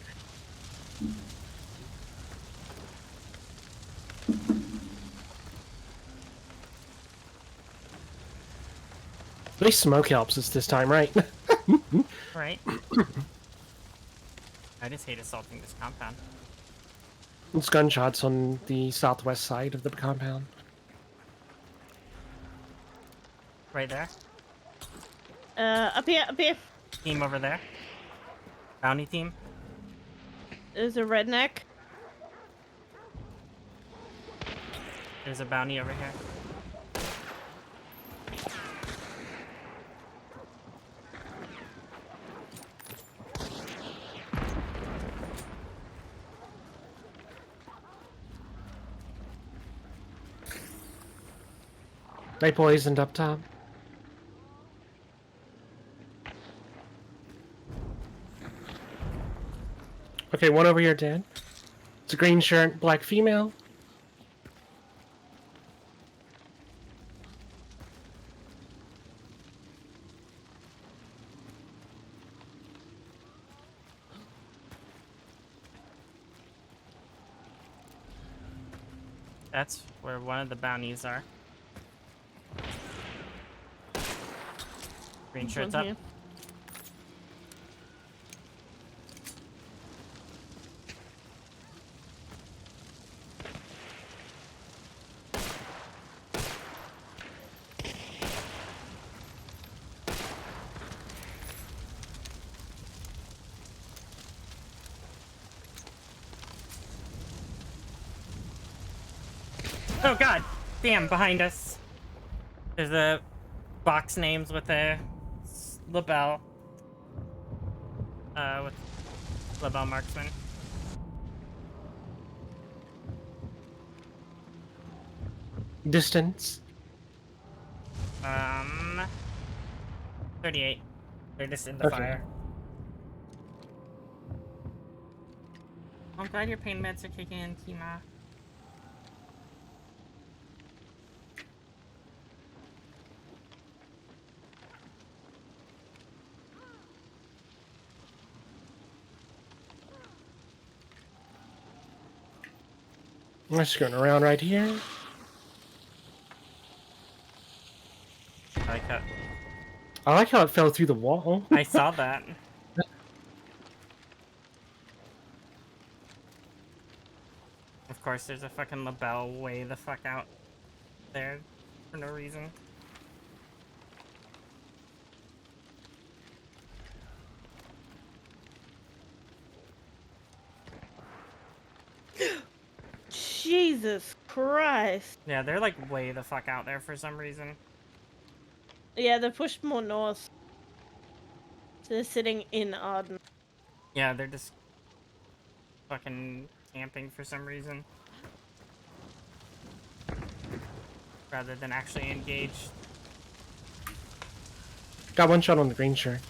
At least smoke helps us this time, right? Right. I just hate assaulting this compound. It's gunshots on the southwest side of the compound. Right there. Up here, up here. Team over there. Bounty team. There's a redneck. There's a bounty over here. They poisoned up top. Okay, one over here, Dan. It's a green shirt, black female. That's where one of the bounties are. Green shirts up. Here. Oh god! Damn, behind us. There's a box names with a label. With label marksman. Distance. 38. They're just in the Okay. fire. I'm glad your pain meds are kicking in, Kima. I'm just going around right here. I like how it fell through the wall. I saw that. Of course, there's a fucking label way the fuck out there for no reason. Jesus Christ. Yeah, they're like way the fuck out there for some reason. Yeah, they're pushed more north. So they're sitting in Arden. Yeah, they're just fucking camping for some reason. Rather than actually engaged. Got one shot on the green shirt.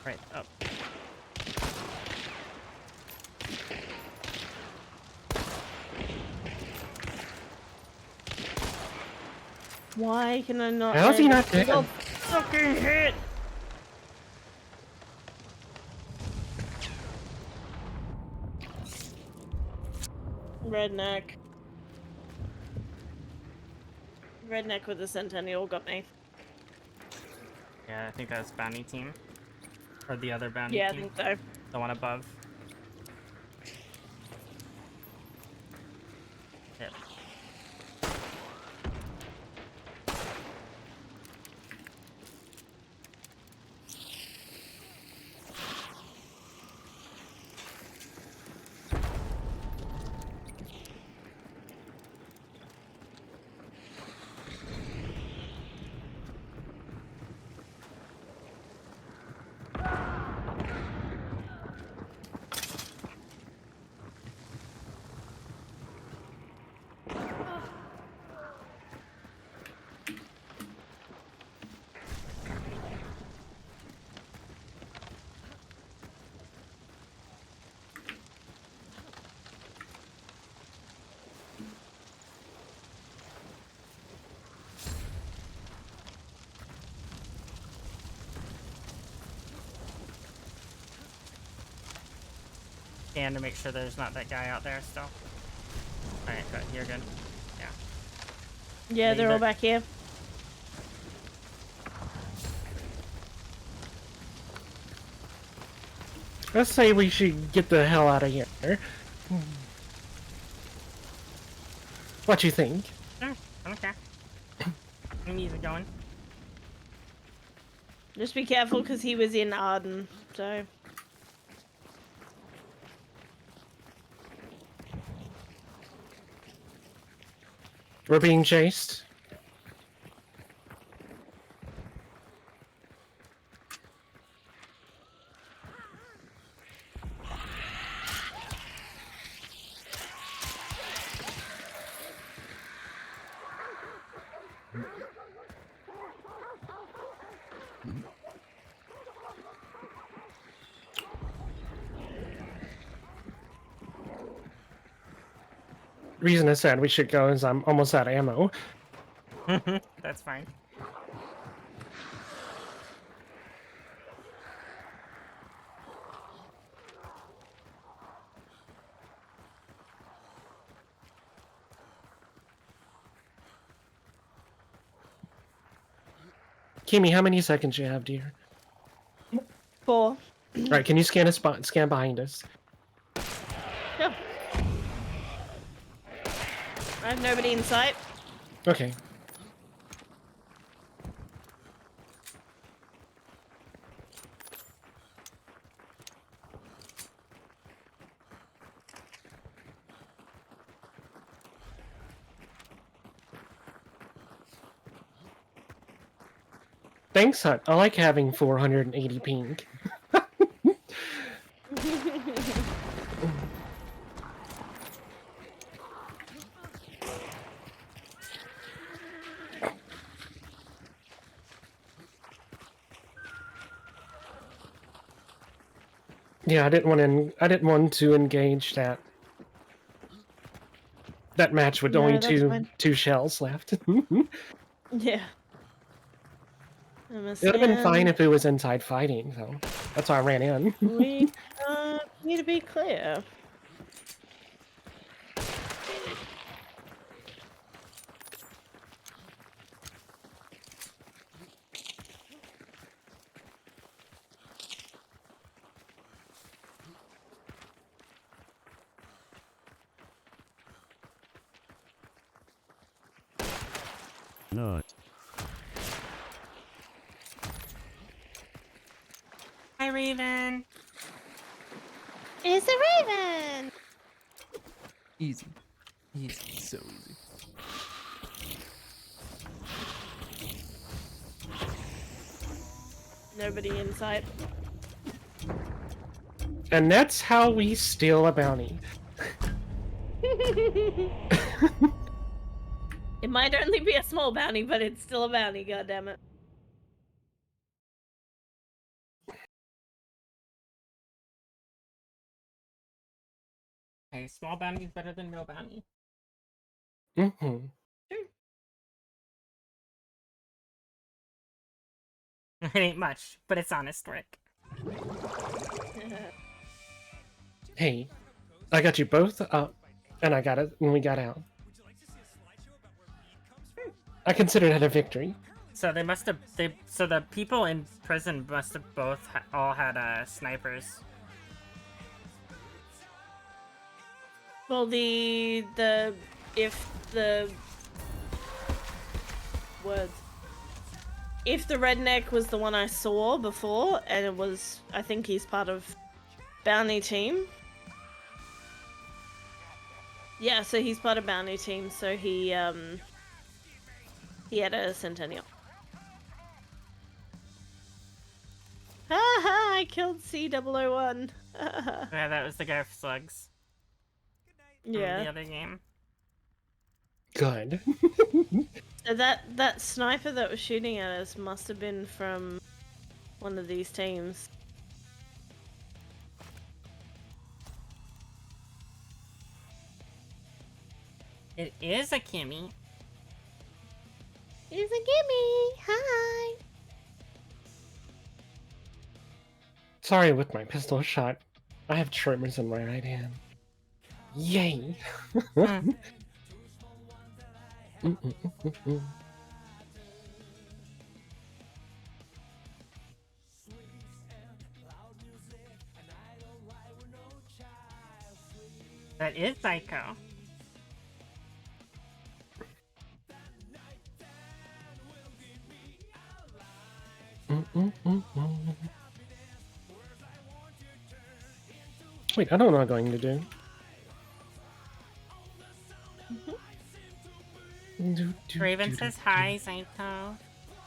Right, up. Why can I not? How's he land not a dead? single fucking hit? Redneck. Redneck with the Centennial got me. Yeah, I think that's bounty team. Or the other bounty Yeah, I team. think so. The one above. Yep. Scan to make sure there's not that guy out there still. Alright, good. You're good. Yeah. Yeah, they're all back here. Let's say we should get the hell out of here. What you think? Sure, okay. We need it going. Just be careful because he was in Arden, so. We're being chased. Reason I said we should go is I'm almost out of ammo. That's fine. Kimi, how many seconds you have, dear? 4. Right, can you scan a spot? Scan behind us. Yeah. I have nobody in sight. Okay. Thanks, Hut. I like having 480 ping. Yeah, I didn't want to engage that match with No, only that's fine. two shells left. Yeah. It would have been fine if it was inside fighting, so that's why I ran in. We need to be clear. No. Hi, Raven. It's a raven. Easy. Easy. So easy. Nobody in sight. And that's how we steal a bounty. It might only be a small bounty, but it's still a bounty, goddammit. Hey, small bounty is better than no bounty. Mm-hmm. It ain't much, but it's honest work. Hey, I got you both up, and I got it when we got out. I consider that a victory. So they must have. So the people in prison must have both all had snipers. Well, if the redneck was the one I saw before, and it was, I think he's part of bounty team. Yeah, so he's part of bounty team, so he had a centennial. Haha, I killed C001. Yeah, that was the guy with slugs. Yeah. From the other game. Good. So that sniper that was shooting at us must have been from one of these teams. It is a Kimmy. It's a gimme. Hi. Sorry with my pistol shot. I have tremors in my right hand. Yay! That is Psycho. Wait, I don't know what I'm going to do. Raven says hi, Psycho.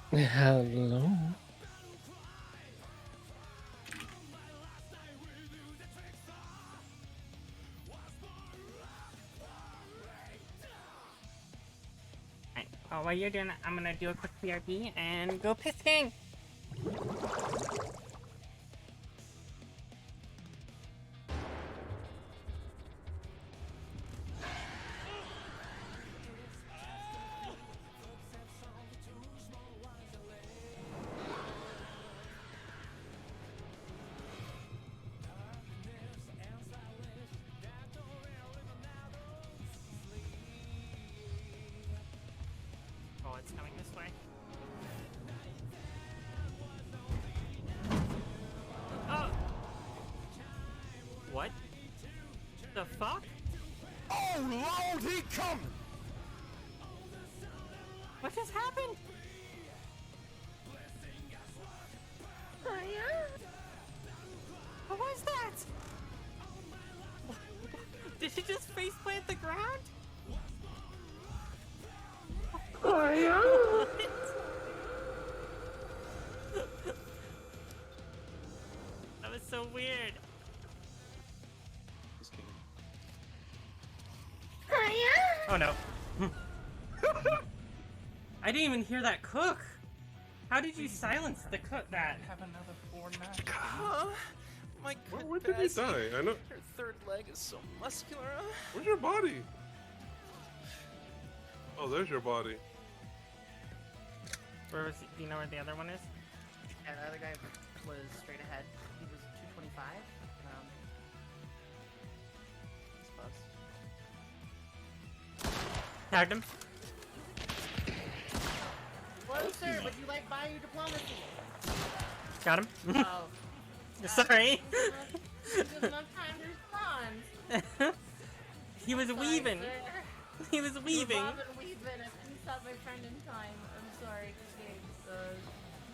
Hello. Right. Well, while you're doing that, I'm gonna do a quick BRB and go pissing. Oh, it's coming this way. Oh! What? The fuck? Oh Lord, he come! What just happened? What was that? Did she just face plant the ground? Oh no. I didn't even hear that cook. How did you silence the cook? That Have another 4 match. My good Where did he die? I know. Her third leg is so muscular. Where's your body? Oh, there's your body. Where was he? Do you know where the other one is? Yeah, the other guy was straight ahead. He was 225. He's close. Tagged him. Well, sir, would you like Bayou diplomacy? Got him. Oh. Sorry. Good enough time to respond. He was weaving. He was weaving. Bob and weaving. I couldn't stop my friend in time. I'm sorry, James.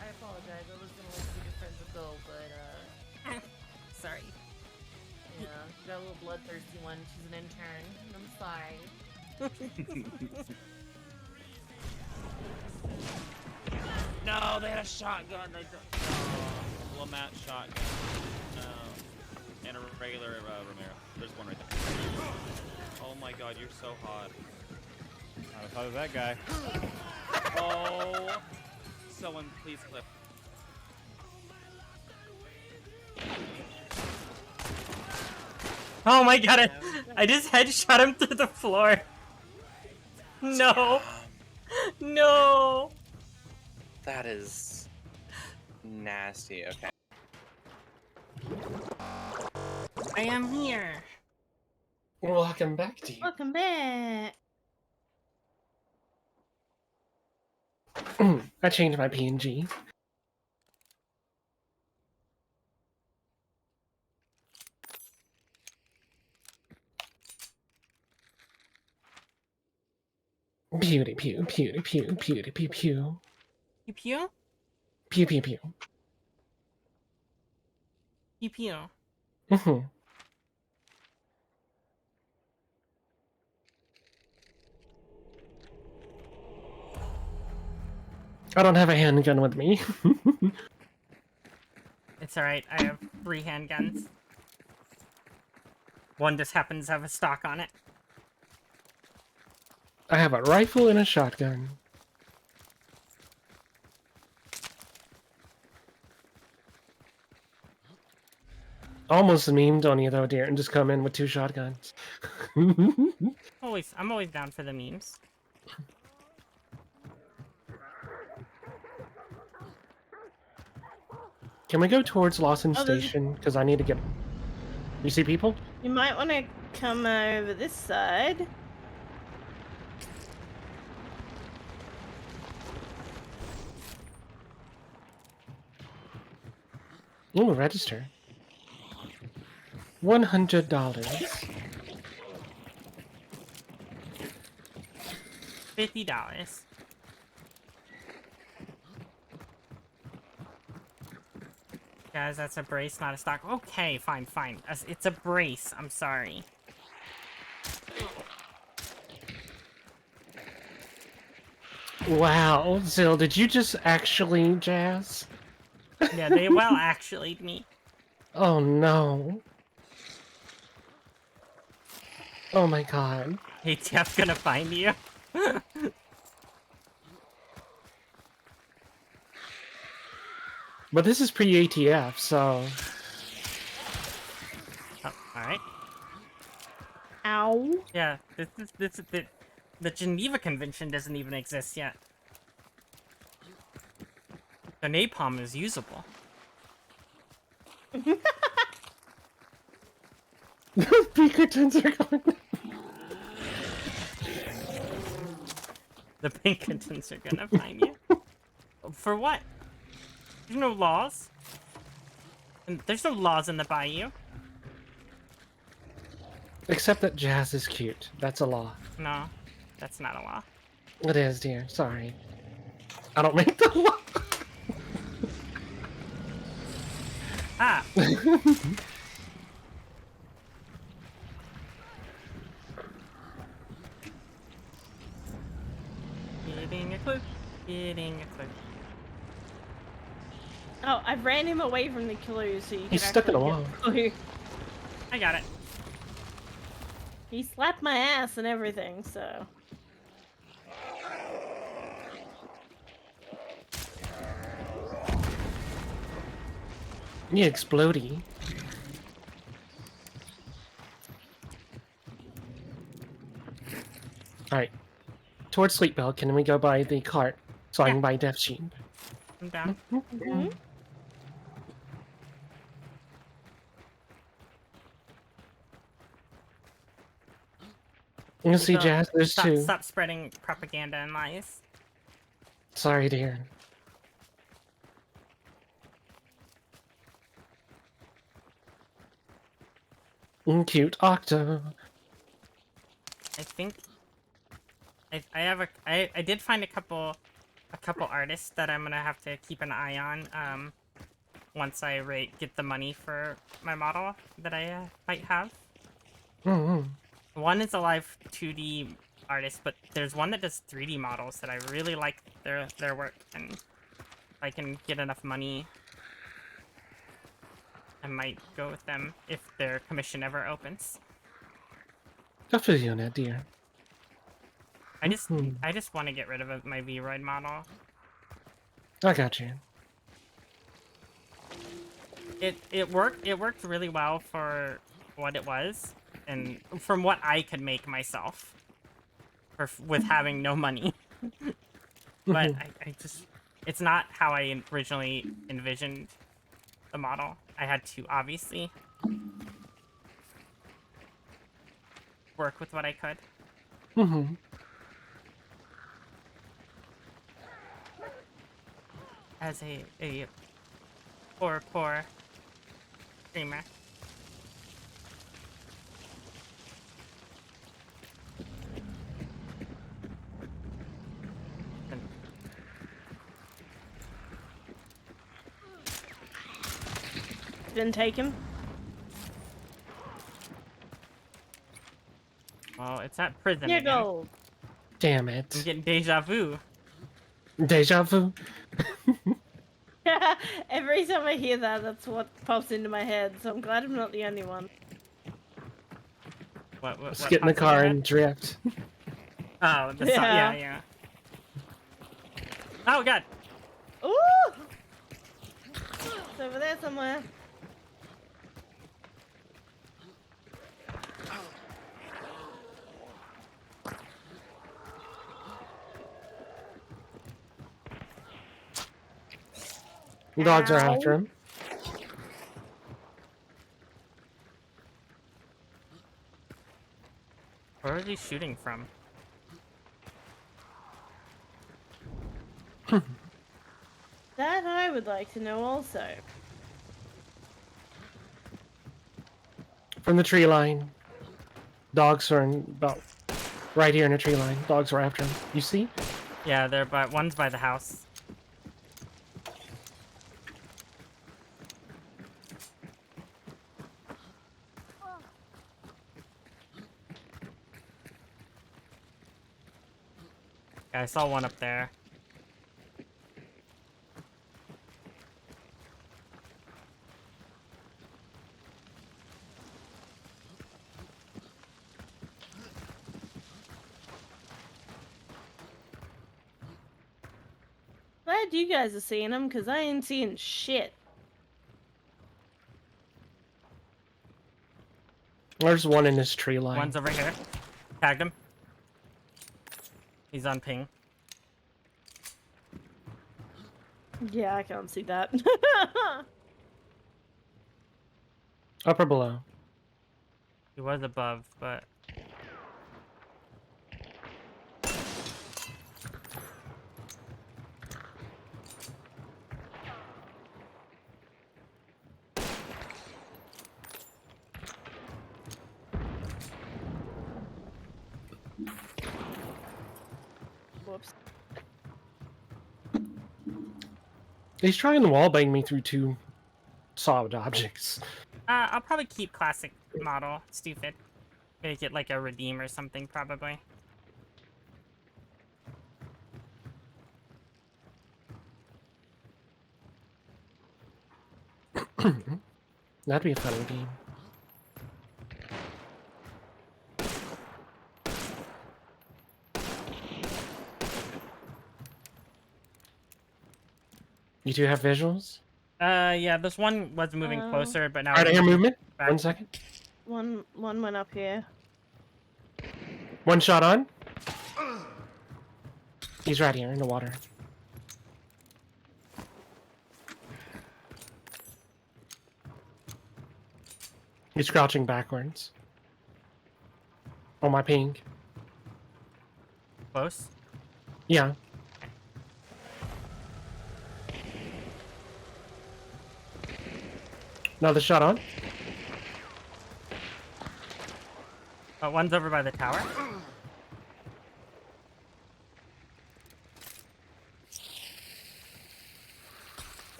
I apologize. I was gonna let you be friends with Bill, but sorry. Yeah, you got a little bloodthirsty one. She's an intern. I'm sorry. No, they had a shotgun. Lamat shotgun. No. And a regular Romero. There's one right there. Oh my god, you're so hot. I thought of that guy. Oh. Someone please clip. Oh my god, I just headshot him through the floor. No. No. That is nasty. Okay. I am here. Welcome back to you. Welcome back. I changed my PNG. Beauty pew, beauty pew, beauty pew pew. Pew pew? Pew pew pew. Pew pew. Mm-hmm. I don't have a handgun with me. It's alright, I have 3 handguns. One just happens to have a stock on it. I have a rifle and a shotgun. Almost memed on you though, dear, and just come in with 2 shotguns. I'm always down for the memes. Can we go towards Lawson Oh, there's- Station? Because I need to get... You see people? You might want to come over this side. Ooh, register. $100. $50. Guys, that's a brace, not a stock. Okay, fine, fine. It's a brace. I'm sorry. Wow, Zill, did you just actually jazz? Yeah, they well actually me. Oh no. Oh my god. ATF's gonna find you. But this is pre-ATF, so... Oh, alright. Ow. Yeah, the Geneva Convention doesn't even exist yet. The napalm is usable. Pinkertons are going. The Pinkertons are gonna find you. For what? There's no laws. And there's no laws in the bayou. Except that jazz is cute. That's a law. No, that's not a law. It is, dear. Sorry. I don't make the law. Ah. Getting a clue. Getting a clue. Oh, I've ran him away from the clue so you can He's stuck in a actually wall. get the clue. I got it. He slapped my ass and everything, so. Yeah, explodey. Alright. Towards Sleep Bell, can we go by the cart so I can buy Death Sheet? I'm down. Mm-hmm. You see, So, Jazz, there's stop, two. Stop spreading propaganda and lies. Sorry, dear. Cute Octo. I think I have I did find a couple artists that I'm gonna have to keep an eye on once I get the money for my model that I might have. One is a live 2D artist, but there's one that does 3D models that I really like their work, and if I can get enough money, I might go with them if their commission ever opens. Good for you, Ned, dear. I just want to get rid of my V-Roid model. I got you. It worked really well for what it was, and from what I could make myself, with having no money. But I just, it's not how I originally envisioned the model. I had to obviously work with what I could. As a poor streamer. Didn't take him. Well, it's at prison Here again. go. Damn it. I'm getting deja vu. Deja vu? Every time I hear that, that's what pops into my head, so I'm glad I'm not the only one. Let's get in the car and drift. Oh, yeah. Oh, God. Ooh! It's over there somewhere. Dogs are after him. Where are they shooting from? That I would like to know also. From the tree line. Dogs are about right here in the tree line. Dogs are after him. You see? Yeah, one's by the house. Yeah, I saw one up there. Glad you guys are seeing them, because I ain't seeing shit. There's one in this tree line. One's over here. Tagged him. He's on ping. Yeah, I can't see that. Up or below? He was above, but... Whoops. He's trying to wallbang me through two solid objects. I'll probably keep classic model. Stupid. Make it like a redeem or something, probably. That'd be a fun game. You two have visuals? Yeah, this one was moving closer, but now Alright, I it's hear moving movement. back. 1 second. One went up here. 1 shot on. He's right here in the water. He's crouching backwards. On my ping. Close? Yeah. Another shot on. One's over by the tower.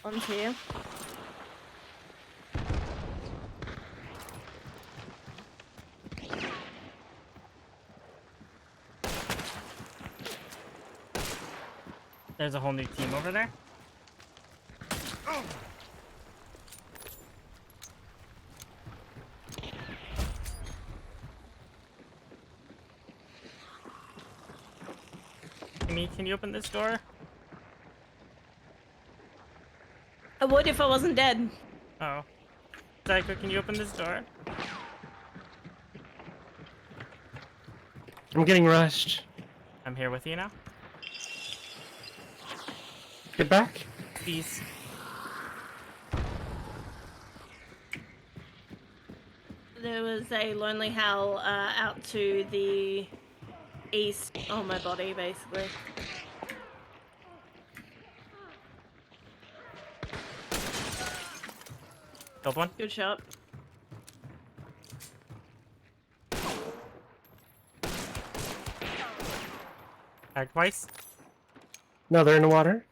One's here. There's a whole new team over there. Can you open this door? I would if I wasn't dead. Oh. Psycho, can you open this door? I'm getting rushed. I'm here with you now. Get back. Please. There was a lonely howl out to the east on my body, basically. Killed one. Good shot. Tagged twice. No, they're in the water.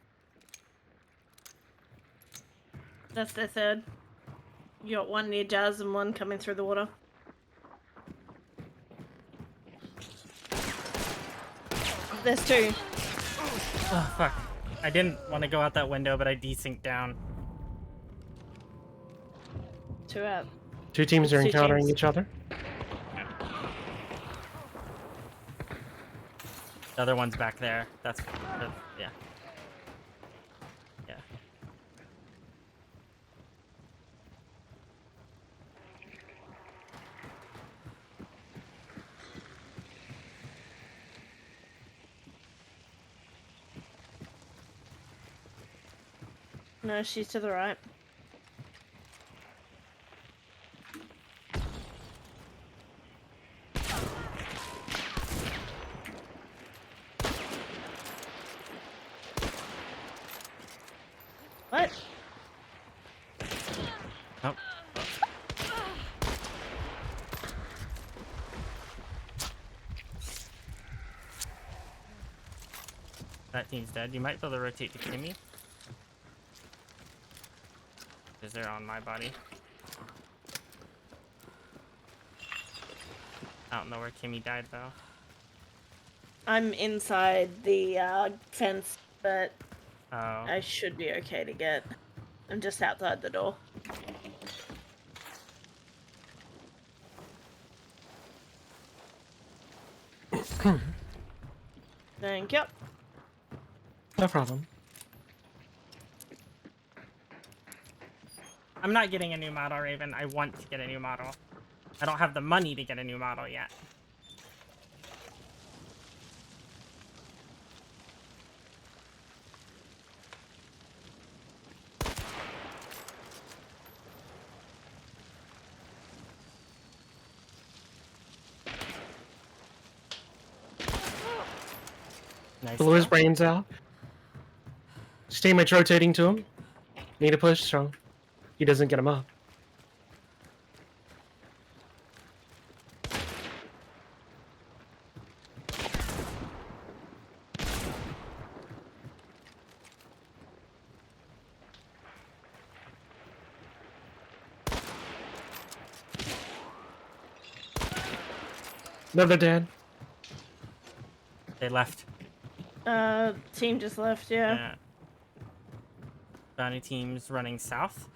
That's their third. You got one near Jazz and one coming through the water. There's two. Oh, fuck. I didn't want to go out that window, but I desynced down. Two out. Two teams are Two encountering teams. each other. The other one's back there. That's yeah. Yeah. No, she's to the right. What? Nope. That team's dead. You might be able to rotate to Kimmy. Because they're on my body. I don't know where Kimmy died though. I'm inside the fence, but Oh. I should be okay to get. I'm just outside the door. Thank you. No problem. I'm not getting a new model, Raven. I want to get a new model. I don't have the money to get a new model yet. Nice. Blew his brains out. His teammate's rotating to him. Need a push, so he doesn't get him up. Another dead. They left. Team just left, yeah. Yeah. Bounty team's running south.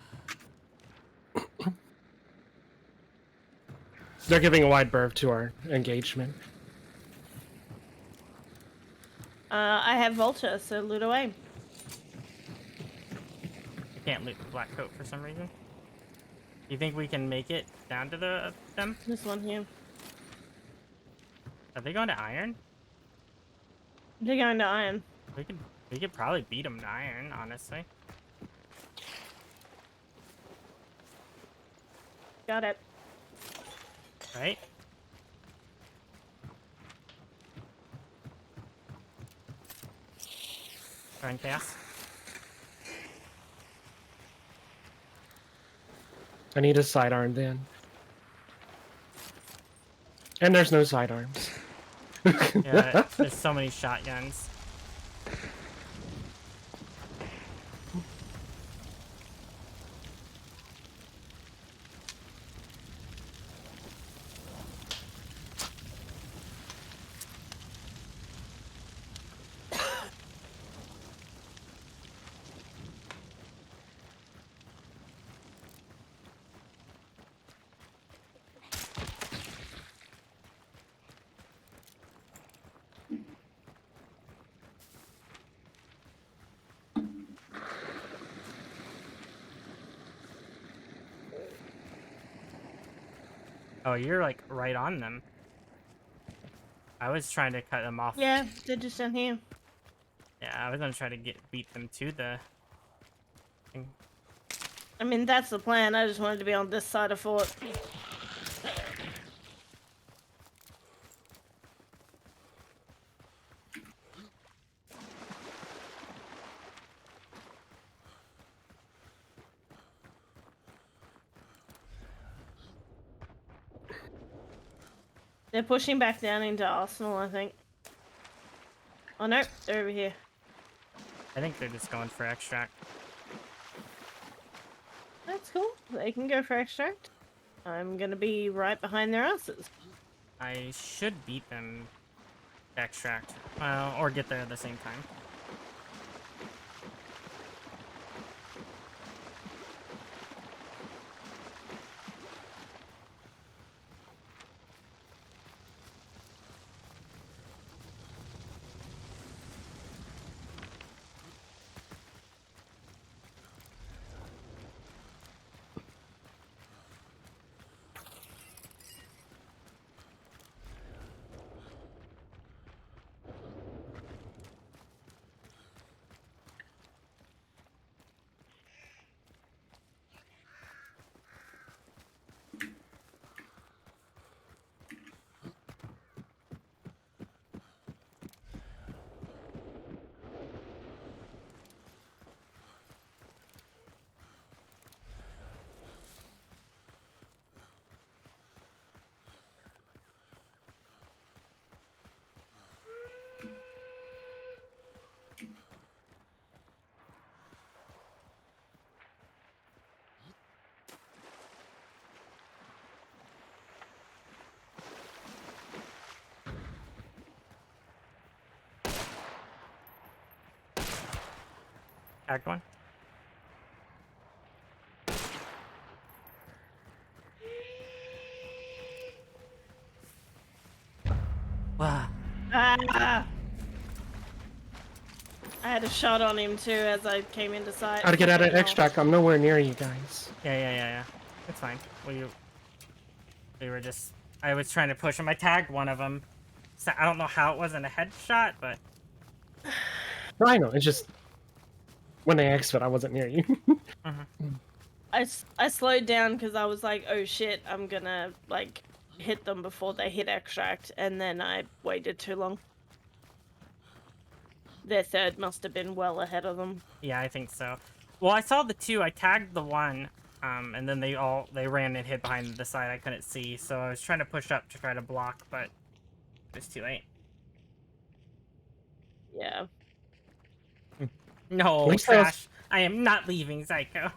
They're giving a wide berth to our engagement. I have Volta, so loot away. can't loot the black coat for some reason. You think we can make it down to them? This one here. Are they going to iron? They're going to iron. We could probably beat them to iron, honestly. Got it. Right? Trying chaos. I need a sidearm then. And there's no sidearms. Yeah, there's so many shotguns. Oh, you're like right on them. I was trying to cut them off. Yeah, they're just down here. Yeah, I was gonna try to beat them to the thing. I mean, that's the plan. I just wanted to be on this side of fort. They're pushing back down into Arsenal, I think. Oh no, they're over here. I think they're just going for extract. That's cool. They can go for extract. I'm gonna be right behind their asses. I should beat them to extract. Well, or get there at the same time. Act one. Wow. Ah! I had a shot on him too as I came into sight. Gotta get out of extract. I'm nowhere near you guys. Yeah. It's fine. We were just... I was trying to push him. I tagged one of them. So I don't know how it wasn't a headshot, but... I know, it's just... When they exit, I wasn't near you. I slowed down because I was like, oh shit, I'm gonna, like, hit them before they hit extract, and then I waited too long. Their third must have been well ahead of them. Yeah, I think so. Well, I saw the two. I tagged the one, and then they ran and hid behind the side I couldn't see, so I was trying to push up to try to block, but it was too late. Yeah. No, Trash. I am not leaving, Psycho.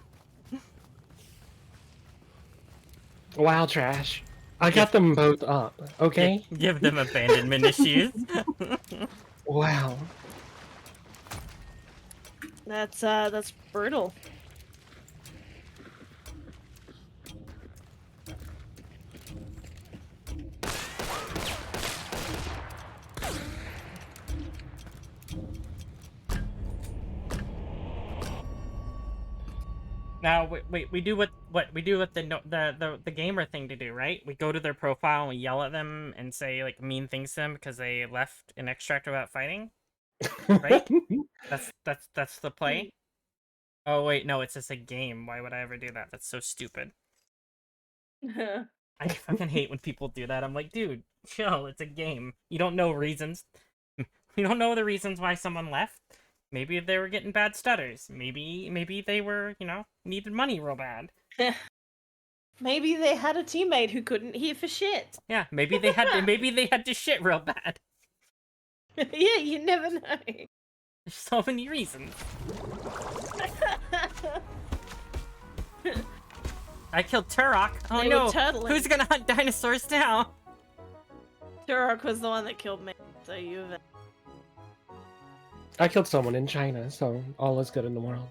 Wow, Trash. I got them both up, okay? Give them abandonment issues. Wow. That's brutal. Now, wait, we do what we do what the gamer thing to do, right? We go to their profile and we yell at them and say like mean things to them because they left an extract about fighting, right? that's the play. Oh wait, no, it's just a game. Why would I ever do that? That's so stupid. I fucking hate when people do that. I'm like, dude, chill. It's a game. You don't know reasons. You don't know the reasons why someone left. Maybe they were getting bad stutters. Maybe they were, needed money real bad. Maybe they had a teammate who couldn't hear for shit. Yeah, maybe they had to shit real bad. Yeah, you never know. There's so many reasons. I killed Turok. Oh They no! were turtling. Who's gonna hunt dinosaurs now? Turok was the one that killed me, so you've... I killed someone in China, so all is good in the world.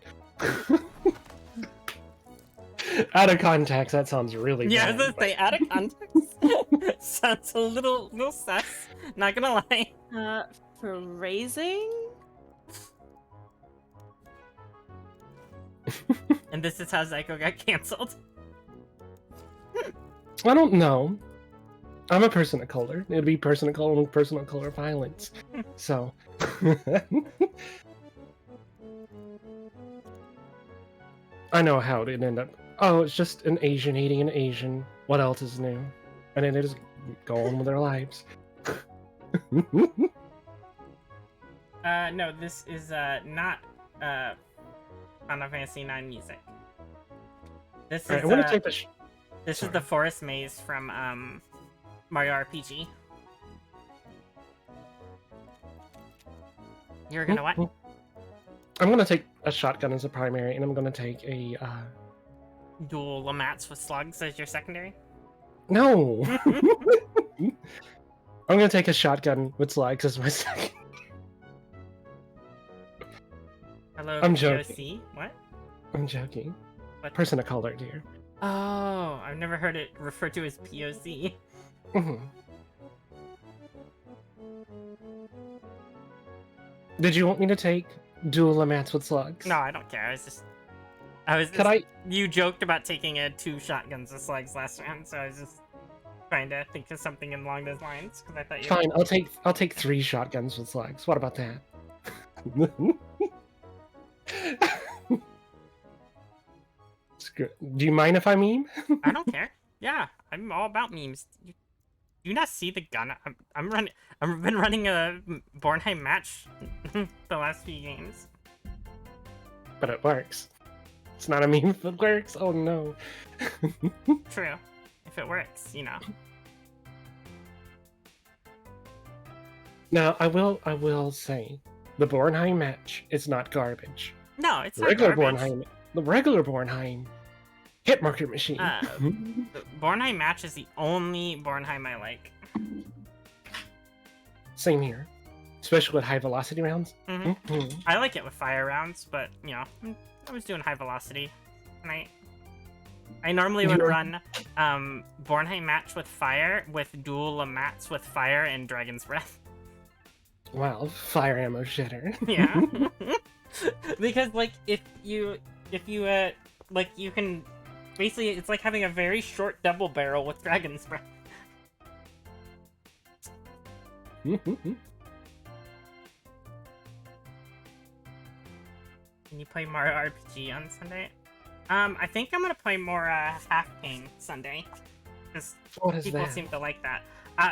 Out of context, that sounds really Yeah, I bad. was gonna say, out of context, sounds a little sus. Not gonna lie. For raising? And this is how Zyko got canceled. I don't know. I'm a person of color. It'd be person of color violence. So. I know how it ended up. Oh, it's just an Asian eating an Asian. What else is new? And then they just go on with their lives. No, this is not Final Fantasy IX music. This is Alright, I'm gonna take the this is the forest maze from Mario RPG. You're gonna what? I'm gonna take a shotgun as a primary, and I'm gonna take a Dual Lamats with slugs as your secondary? No. I'm gonna take a shotgun with slugs as my second. Hello, I'm POC? joking. What? I'm joking. What? Person of color, dear. Oh, I've never heard it referred to as POC. Did you want me to take dual lamats with slugs? No, I don't care. You joked about taking 2 shotguns with slugs last round, so I was just trying to think of something along those lines because I thought you. Fine, I'll take 3 shotguns with slugs. What about that? Do you mind if I meme? I don't care. Yeah, I'm all about memes. Do you not see the gun? I've been running a Bornheim match the last few games. But it works. It's not a meme if it works. Oh no. True. If it works, Now I will say, the Bornheim match is not garbage. No, it's the not regular garbage. The regular Bornheim hit marker machine. The Bornheim match is the only Bornheim I like. Same here, especially with high velocity rounds. I like it with fire rounds, but I was doing high velocity tonight. I normally would run Bornheim match with fire with dual Lamats with fire and Dragon's Breath. Wow, fire ammo shitter. Yeah. Because if you you can basically, it's like having a very short double barrel with Dragon's Breath. Can you play Mario RPG on Sunday? I think I'm gonna play more Half Pain Sunday, because people seem to like that.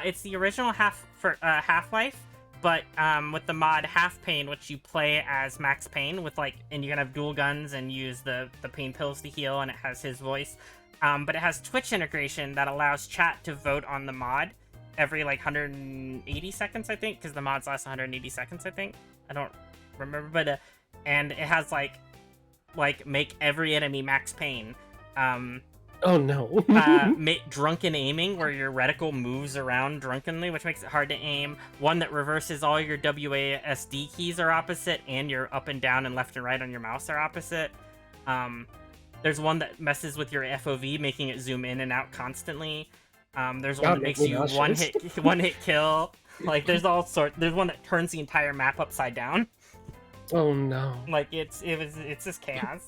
It's the original Half-Life, but with the mod Half Pain, which you play as Max Payne and you can have dual guns and use the pain pills to heal, and it has his voice. But it has Twitch integration that allows chat to vote on the mod every 180 seconds, I think, because the mods last 180 seconds, I think. I don't remember, but and it has make every enemy Max Payne. Oh no. Drunken aiming, where your reticle moves around drunkenly, which makes it hard to aim. One that reverses all your WASD keys are opposite, and your up and down and left and right on your mouse are opposite. There's one that messes with your FOV, making it zoom in and out constantly. There's one that makes you one hit kill. There's all sorts. There's one that turns the entire map upside down. Oh no. It's just chaos.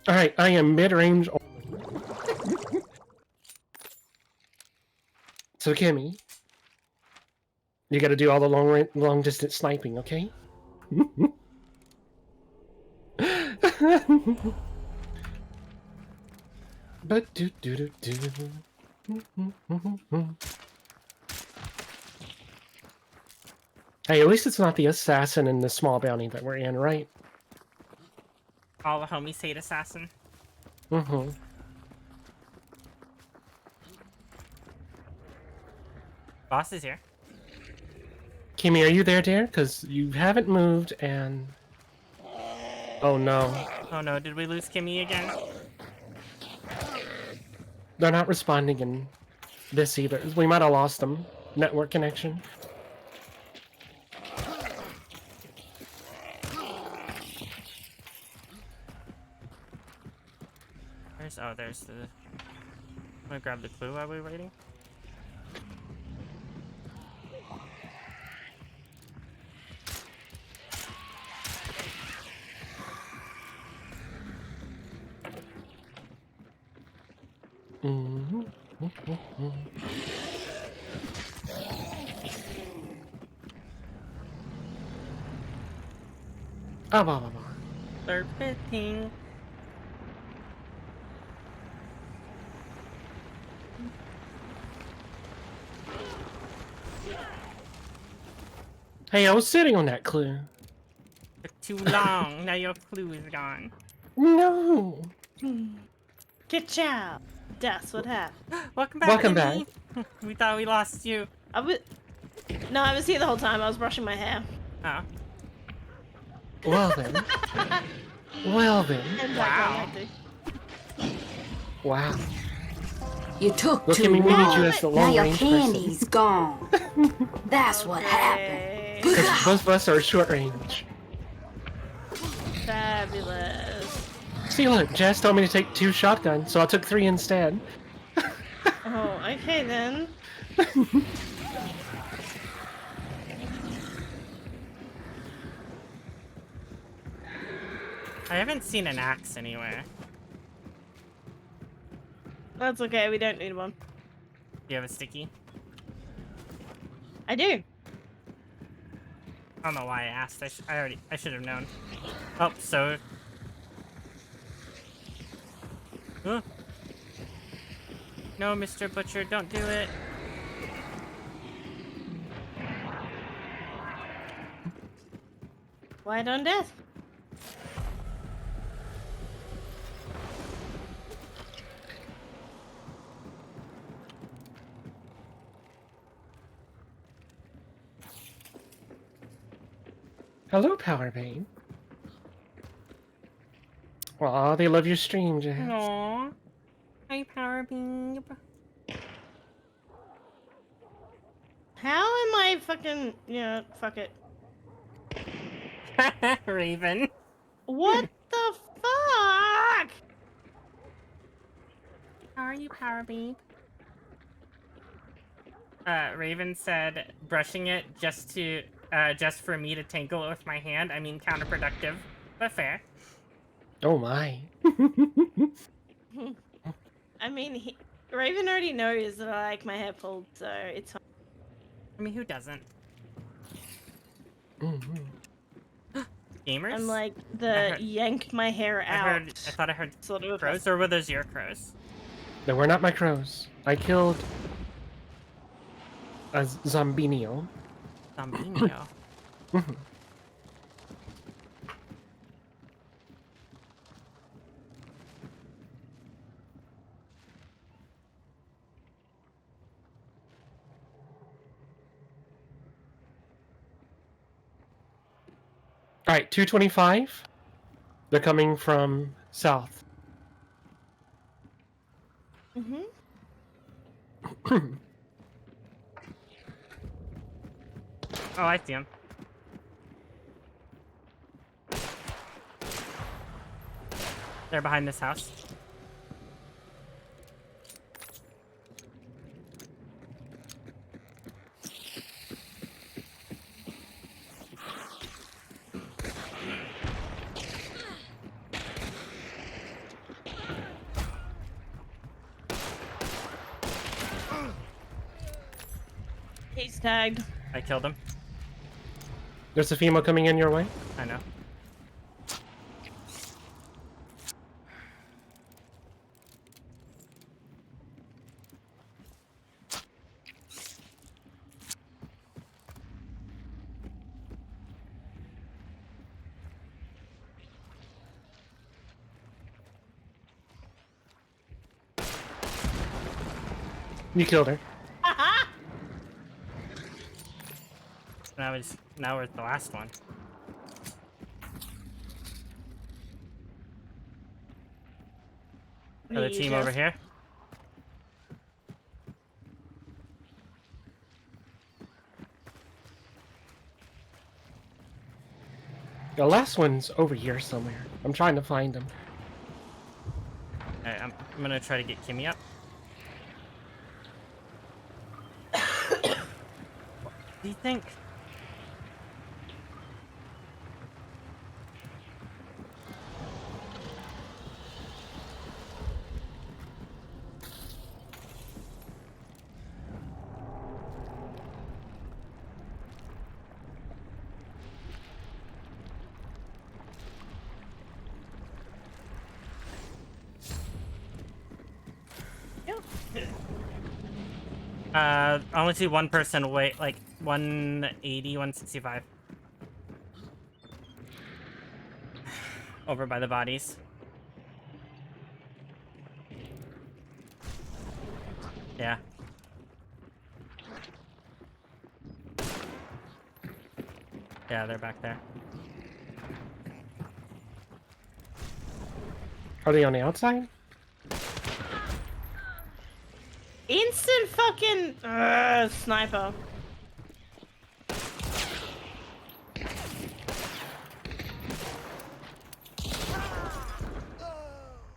Alright, I am mid-range. So, Kimmy, you gotta do all the long distance sniping, okay? But do do do do. Hey, at least it's not the assassin in the small bounty that we're in, right? All the homies hate assassin. Mm-hmm. Boss is here. Kimmy, are you there, dear? Because you haven't moved and... Oh no. Oh no, did we lose Kimmy again? They're not responding in this either. We might have lost them. Network connection. There's the... I'm gonna grab the clue while we're waiting. They're pitting. Hey, I was sitting on that clue. Took too long. Now your clue is gone. No. Good job. That's what happened. Welcome back. Welcome Kimmy. We thought we lost you. No, I was here the whole time. I was brushing my hair. Oh. Well then. Well then. And wow. Wow. You took Look too at me, we need long. you as the Now your long-range candy's person. gone. That's what happened. Because both of us are short range. Fabulous. See, look, Jess told me to take 2 shotguns, so I took 3 instead. Oh, okay then. I haven't seen an axe anywhere. That's okay, we don't need one. Do you have a sticky? I do. I don't know why I asked. I should have known. Oh, so... Huh. No, Mr. Butcher, don't do it. White on death. Hello, Power Bane. Aw, they love your stream, Jess. Aww. Hi, Power Bean. How am I fucking... Yeah, fuck it. Raven. What the fuck? How are you, Power Bean? Raven said brushing it just for me to tangle it with my hand. I mean, counterproductive, but fair. Oh my. I mean, Raven already knows that I like my hair pulled, so it's fine. I mean, who doesn't? Gamers? I'm like the yank my hair out. I thought I heard sort of crows, or were those your crows? No, we're not my crows. I killed a Zombinio. Zombinio? Alright, 225. They're coming from south. Mm-hmm. Oh, I see him. They're behind this house. tagged. I killed him. There's a female coming in your way. I know. You killed her. Now we're at the last one. Other team over here. The last one's over here somewhere. I'm trying to find him. Alright, I'm gonna try to get Kimmy up. What do you think? I only see one person wait, like 180, 165. Over by the bodies. Yeah. Yeah, they're back there. Are they on the outside? Instant fucking sniper.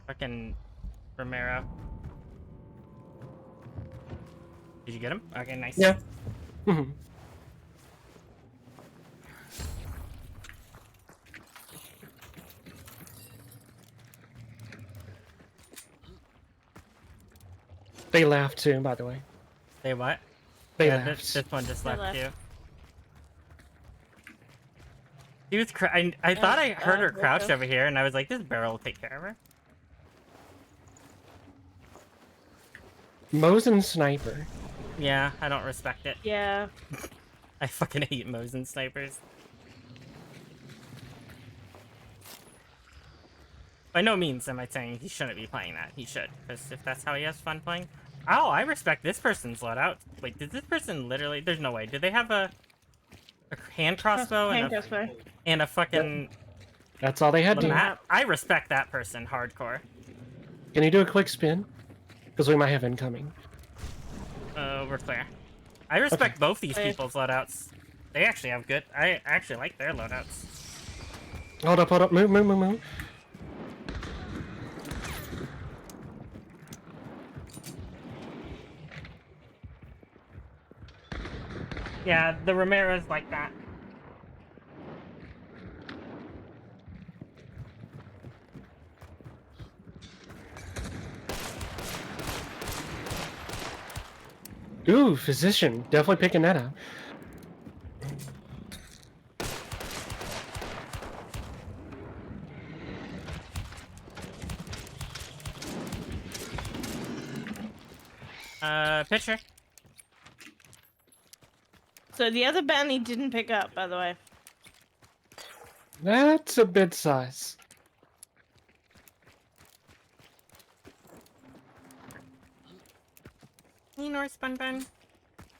Fucking Romero. Did you get him? Okay, nice. Yeah. Mm-hmm. They laughed too, by the way. They what? They yeah, left. this one just left, left. too. He was I thought I heard her crouched over here, and I was like, this barrel will take care of her. Mosin sniper. Yeah, I don't respect it. Yeah. I fucking hate Mosin snipers. By no means am I saying he shouldn't be playing that. He should, because if that's how he has fun playing. Oh, I respect this person's loadout. Wait, did this person literally? There's no way. Did they have a hand crossbow and a fucking? That's all they had to. Lamat? I respect that person hardcore. Can you do a quick spin? Because we might have incoming. We're clear. I respect both these people's loadouts. They actually have good. I actually like their loadouts. Hold up, move, move, move, move. Yeah, the Romero's like that. Ooh, physician. Definitely picking that up. Pitcher. So the other band he didn't pick up, by the way. That's a bit sus. Hey, Norse Bun.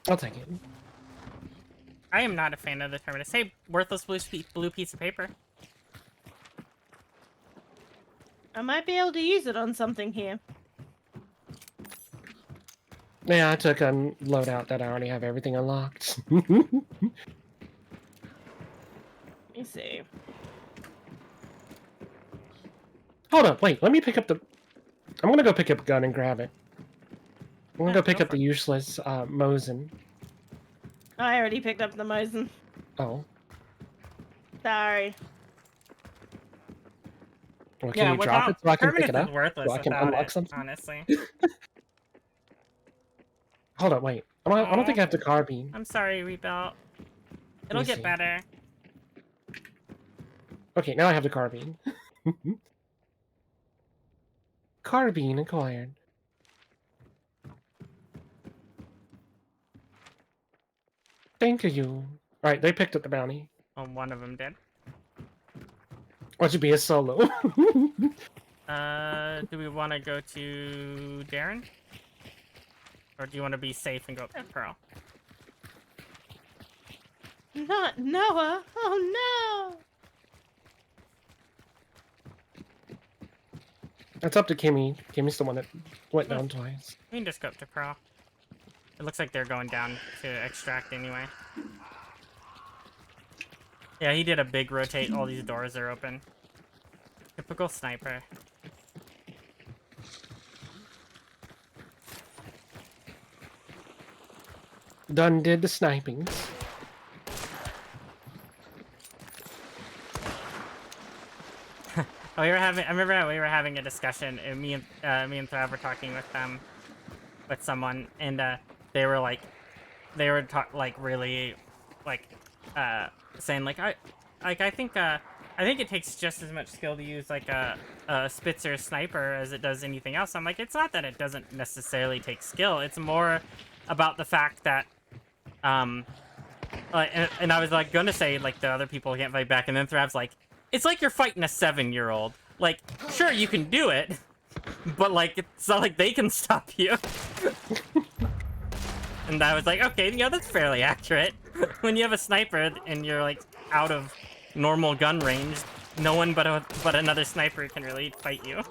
I'll take it. I am not a fan of the Terminus. Hey, worthless blue piece of paper. I might be able to use it on something here. Yeah, I took a loadout that I already have everything unlocked. Let me see. Hold up, wait, let me pick up the... I'm gonna go pick up a gun and grab it. I'm gonna go pick up the useless, Mosin. I already picked up the Mosin. Oh. Sorry. Well, can you drop it so I can pick it up? Worthless So I can without unlock it, something? honestly. Hold on, wait. I don't think I Aw. have the carbine. I'm sorry, Rebuilt. It'll me get see. better. Okay, now I have the carbine. Carbine acquired. Thank you. Alright, they picked up the bounty. Oh, one of them did. Or to be a solo. Do we want to go to Darren? Or do you want to be safe and go up to Pearl? Not Noah. Oh no. That's up to Kimmy. Kimmy's the one that went down twice. We can just go up to Pearl. It looks like they're going down to extract anyway. Yeah, he did a big rotate. All these doors are open. Typical sniper. Done did the snipings. I remember we were having a discussion, and me and Thrav were talking with someone, and they were like, really, like, saying like I think it takes just as much skill to use like a Spitzer sniper as it does anything else. I'm like, it's not that it doesn't necessarily take skill. It's more about the fact that and I was like gonna say like the other people can't fight back, and then Thrab's like, it's like you're fighting a 7-year-old. Like, sure, you can do it, but like it's not like they can stop you. And I was like, okay, yeah, that's fairly accurate. When you have a sniper and you're like out of normal gun range, no one but another sniper can really fight you.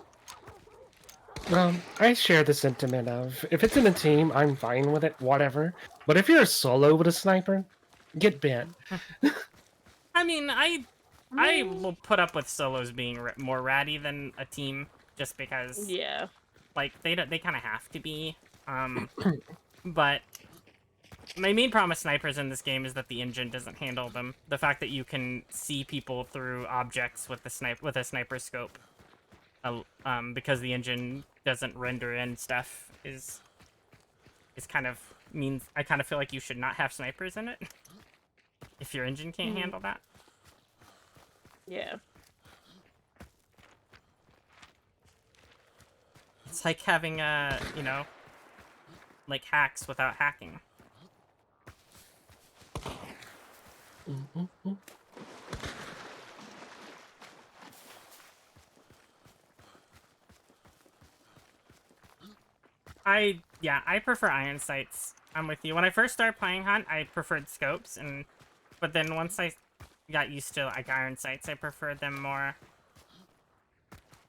I share the sentiment of, if it's in a team, I'm fine with it, whatever. But if you're a solo with a sniper, get bent. I mean, I will put up with solos being more ratty than a team, just because. Yeah. Like they kind of have to be. But my main problem with snipers in this game is that the engine doesn't handle them. The fact that you can see people through objects with a sniper scope, because the engine doesn't render in stuff is kind of means I kind of feel like you should not have snipers in it if your engine can't handle that. Yeah. It's like having like hacks without hacking. I prefer iron sights. I'm with you. When I first started playing Hunt, I preferred scopes, but then once I got used to like iron sights, I preferred them more.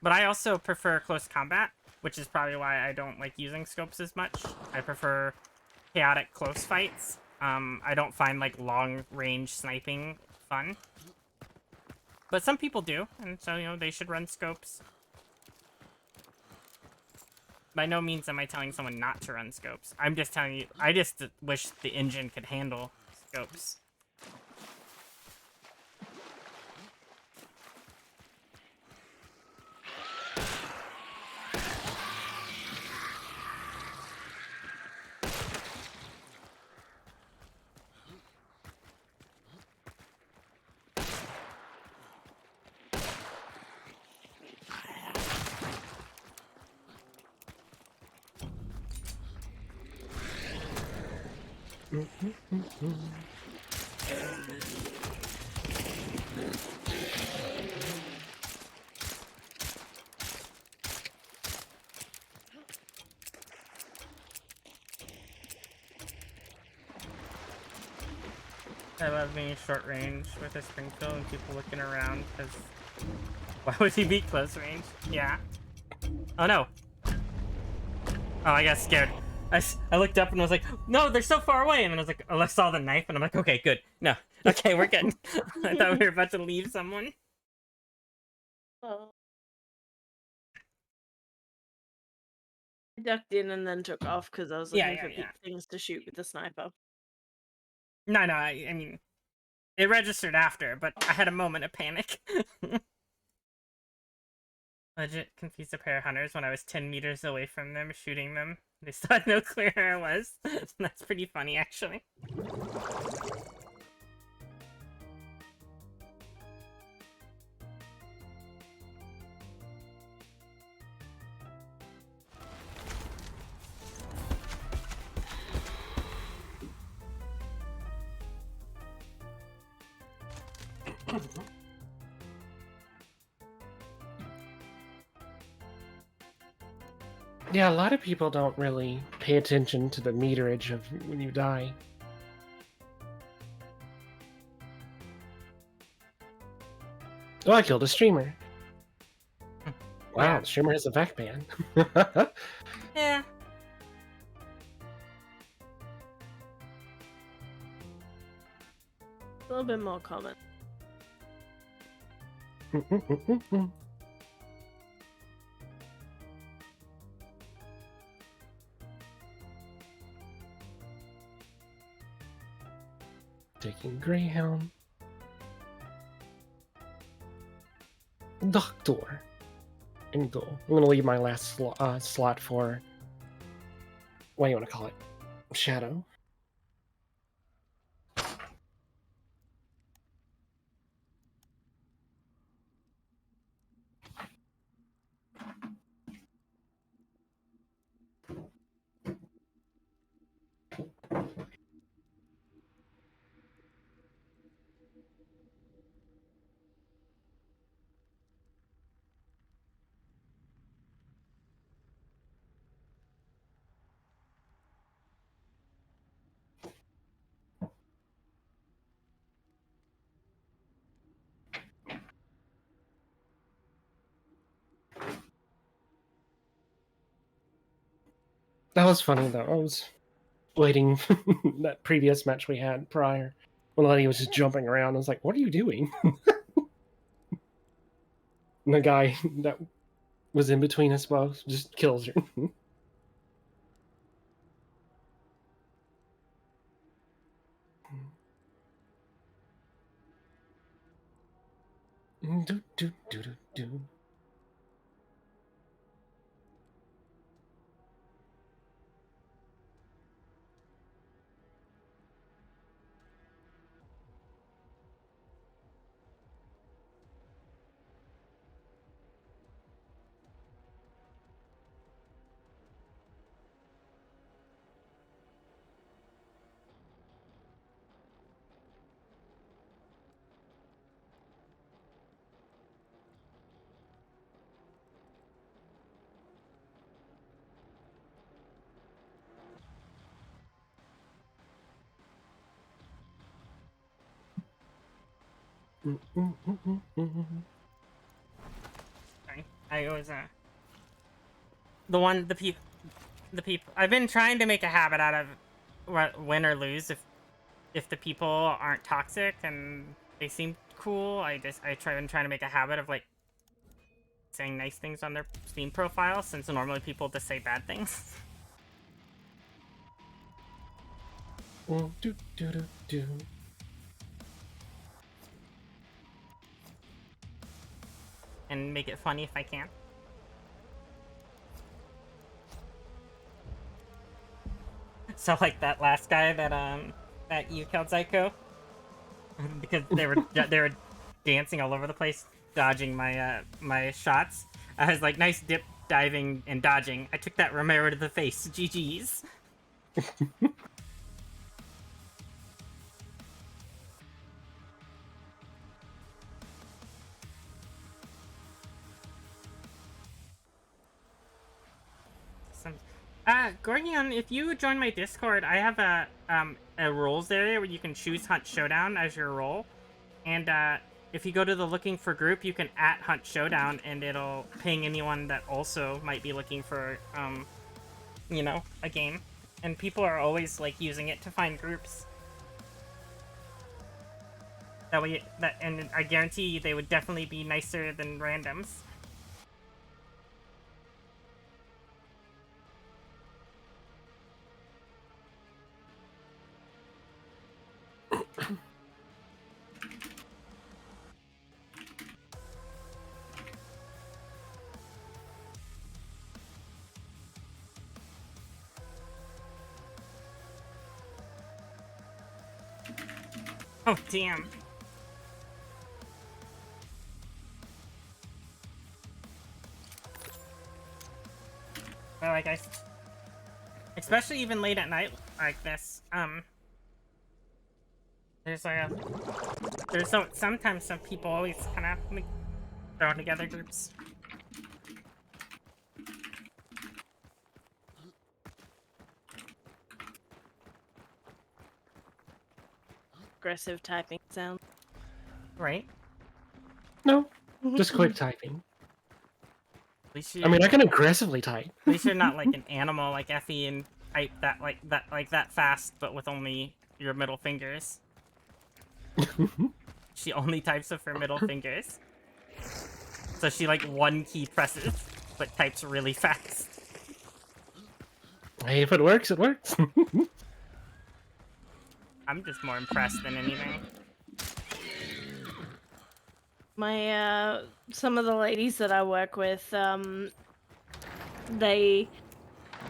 But I also prefer close combat, which is probably why I don't like using scopes as much. I prefer chaotic close fights. I don't find like long range sniping fun. But some people do, and so they should run scopes. By no means am I telling someone not to run scopes. I'm just telling you, I just wish the engine could handle scopes. I love being short range with a Springfield and people looking around, because why would he be close range? Yeah. Oh no. Oh, I got scared. I looked up and was like, no, they're so far away. And then I was like, oh, I saw the knife and I'm like, okay, good. No. Okay, we're good. I thought we were about to leave someone. Oh. I ducked in and then took off because I was looking for things to shoot with the sniper. No, I mean, it registered after, but I had a moment of panic. legit confused a pair of hunters when I was 10 meters away from them, shooting them. They still had no clue where I was. That's pretty funny, actually. Yeah, a lot of people don't really pay attention to the meterage of when you die. Oh, I killed a streamer. Wow, Yeah. the streamer has a VAC ban. Yeah. A little bit more common. Taking Greyhound. Doctor. And go. I'm gonna leave my last slot for... what do you want to call it? Shadow. That was funny though. I was waiting that previous match we had prior when the lady was just jumping around. I was like, what are you doing? And the guy that was in between us both just kills her. do, do, do, do, do. Sorry. I was, the people... I've been trying to make a habit out of win or lose if the people aren't toxic and they seem cool. I'm trying to make a habit of, like, saying nice things on their Steam profile, since normally people just say bad things. Do, do, do, do. And make it funny if I can. So like that last guy that you killed, Psycho, because they were dancing all over the place, dodging my my shots. I was like, nice dip, diving, and dodging. I took that Romero to the face. GG's. Gorgion, if you join my Discord, I have a roles area where you can choose Hunt Showdown as your role, and if you go to the looking for group, you can @Hunt Showdown, and it'll ping anyone that also might be looking for you know, a game. And people are always like using it to find groups. That way, and I guarantee you they would definitely be nicer than randoms. Oh, damn. Well, like especially even late at night like this, sometimes some people always kind of like throw together groups. Aggressive typing sound. Right? No, just quick typing. At least I mean, I can aggressively type. At least you're not like an animal like Effie and type that that fast, but with only your middle fingers. She only types with her middle fingers. So she like one key presses, but types really fast. Hey, if it works, it works. I'm just more impressed than anything. My some of the ladies that I work with, if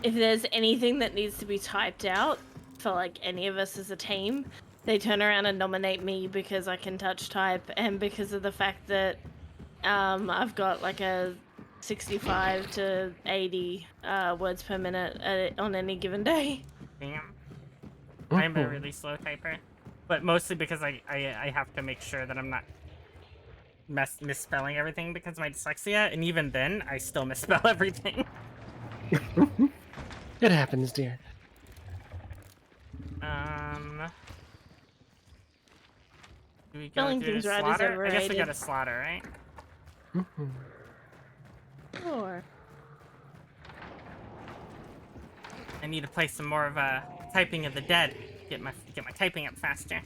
there's anything that needs to be typed out for like any of us as a team, they turn around and nominate me because I can touch type and because of the fact that I've got like a 65 to 80 words per minute on any given day. Damn. I'm a really slow typer, but mostly because I have to make sure that I'm not misspelling everything because of my dyslexia, and even then, I still misspell everything. It happens, dear. Do we go Spelling through things the right is slaughter? I guess we overrated. gotta slaughter, right? Sure. I need to play some more of typing of the dead. Get my typing up faster.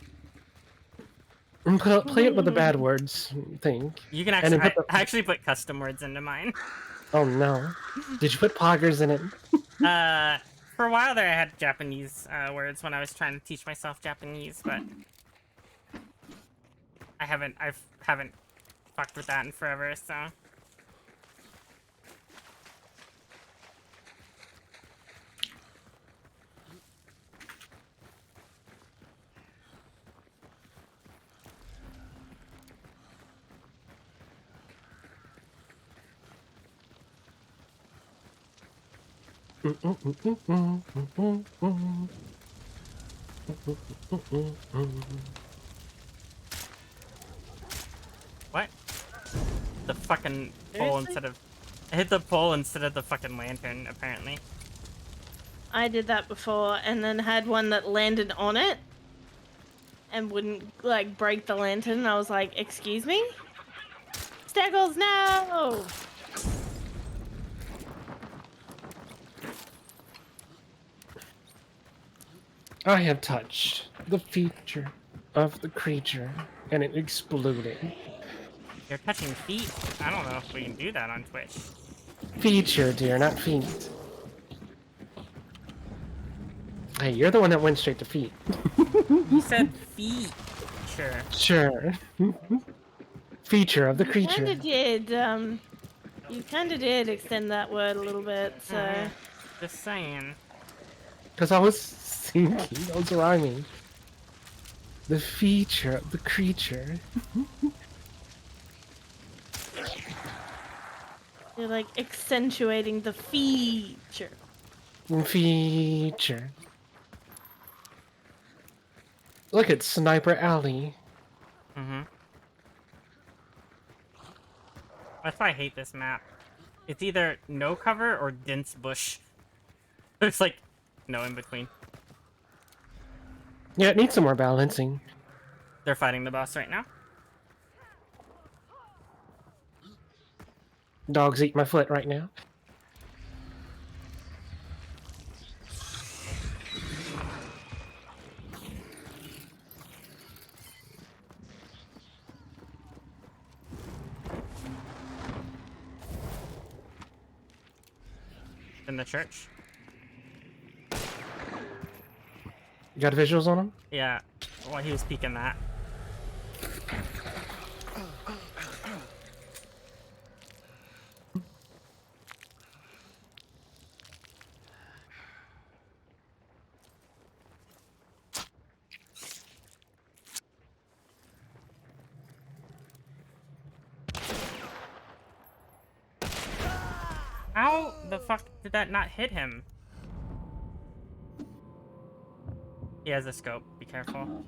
And play it with the bad words thing. You can And actually then I actually put custom words into mine. Oh no! Did you put poggers in it? For a while there, I had Japanese words when I was trying to teach myself Japanese, but I haven't fucked with that in forever, so. What? The fucking pole instead of... I hit the pole instead of the fucking lantern, apparently. I did that before and then had one that landed on it and wouldn't like break the lantern, and I was like, excuse me? Staggles, no! I have touched the feature of the creature, and it exploded. You're touching feet? I don't know if we can do that on Twitch. Feature, dear, not feet. Hey, you're the one that went straight to feet. You said feet. Sure. Sure. Feature of the creature. You kinda did extend that word a little bit, so... Just saying. Because I was thinking, I was rhyming. The feature of the creature. You're like accentuating the feature. Feature. Look at Sniper Alley. That's why I hate this map. It's either no cover or dense bush. There's like no in between. Yeah, it needs some more balancing. They're fighting the boss right now. Dogs eat my foot right now. In the church. You got visuals on him? Yeah. Well, he was peeking that. How the fuck did that not hit him? He has a scope. Be careful.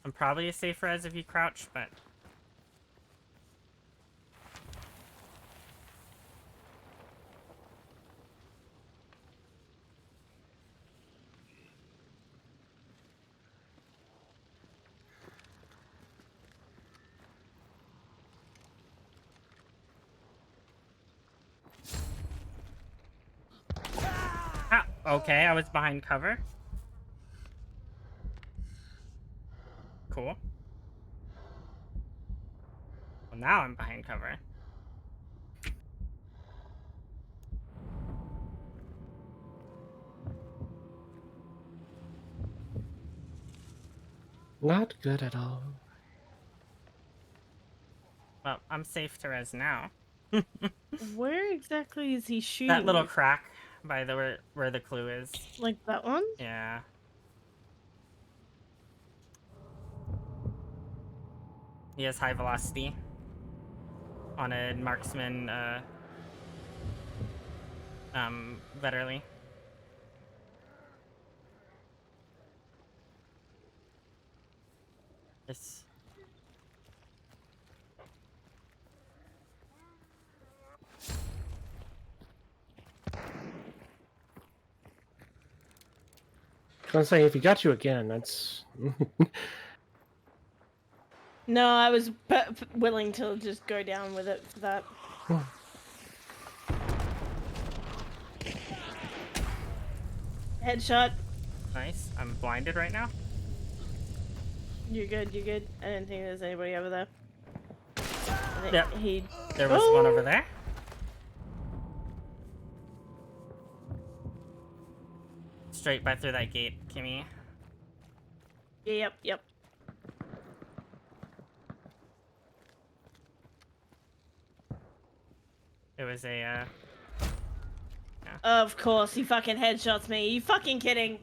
I'm probably a safe res if you crouch, but... Ah, okay, I was behind cover. Cool. Well, now I'm behind cover. Not good at all. Well, I'm safe to res now. Where exactly is he shooting? That little you? crack by the where the clue is. Like that one? Yeah. He has high velocity on a marksman, Vetterly. This. I was saying, if he got you again, that's... No, I was willing to just go down with it for that. Headshot. Nice. I'm blinded right now. You're good, you're good. I didn't think there's anybody over there. Yep. There was one over there. Straight by through that gate, Kimmy. Yep. It was a, yeah. Of course, he fucking headshots me. Are you fucking kidding?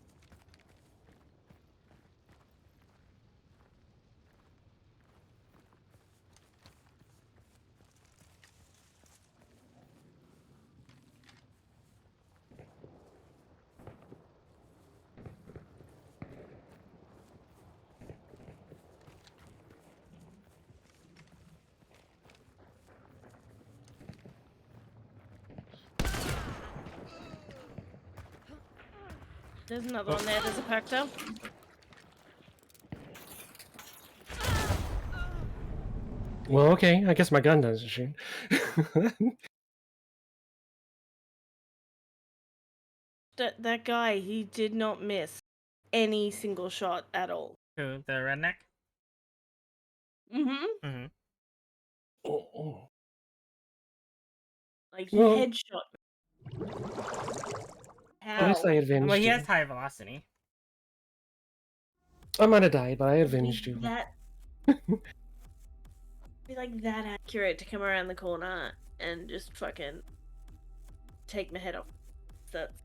There's another one there. There's a Pacto. Well, okay, I guess my gun doesn't shoot. That guy, he did not miss any single shot at all. Who? The redneck? Mm-hmm. Mm-hmm. Like, he Well, headshot me. at least I avenged Well, he you. has high velocity. I might have died, but I avenged you. Be like that accurate to come around the corner and just fucking take my head off. That's...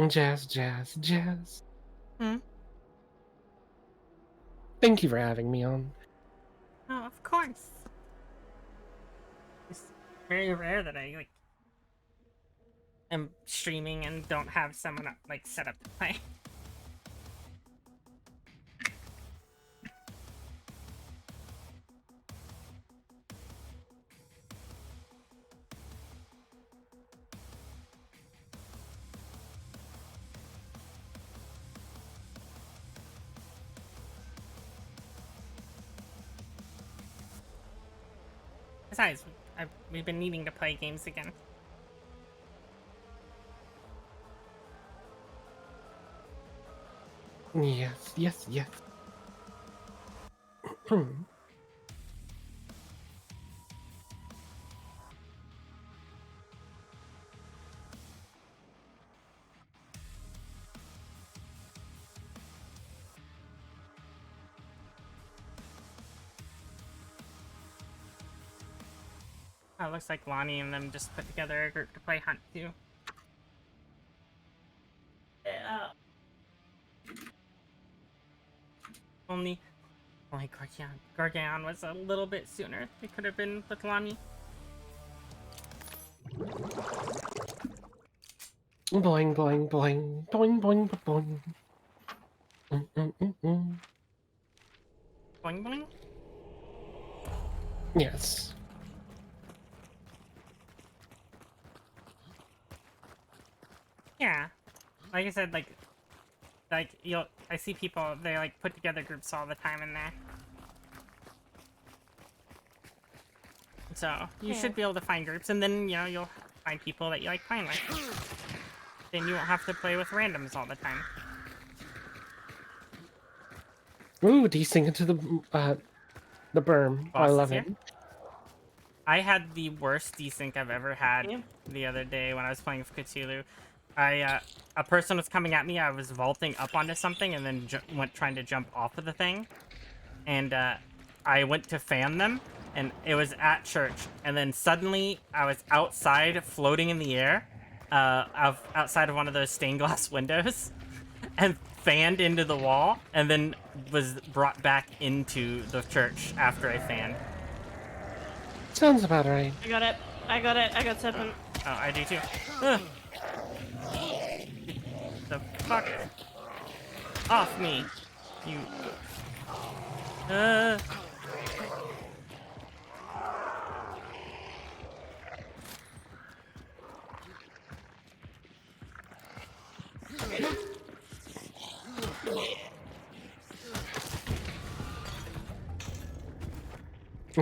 Jazz. Hmm? Thank you for having me on. Oh, of course. It's very rare that I like am streaming and don't have someone like set up to play. Besides, we've been needing to play games again. Yes, yes, yes. Oh, it looks like Lonnie and them just put together a group to play Hunt too. Only Gargan was a little bit sooner. It could have been with Lonnie. Boing, boing, boing, boing, boing, boing. Boing boing? Yes. Yeah. Like I said, like I see people, they like put together groups all the time in there. So you should be able to find groups, and then you'll find people that you like playing with. Then you won't have to play with randoms all the time. Ooh, desync into the berm. I Boss is love here. it. I had the worst desync I've ever had the other day when I was playing with Cthulhu. A person was coming at me. I was vaulting up onto something and then trying to jump off of the thing. And I went to fan them, and it was at church. And then suddenly I was outside, floating in the air, outside of one of those stained glass windows, and fanned into the wall, and then was brought back into the church after I fanned. Sounds about right. I got it. I got it. I got 7. Oh, I do too. Ugh. The fuck off me, you.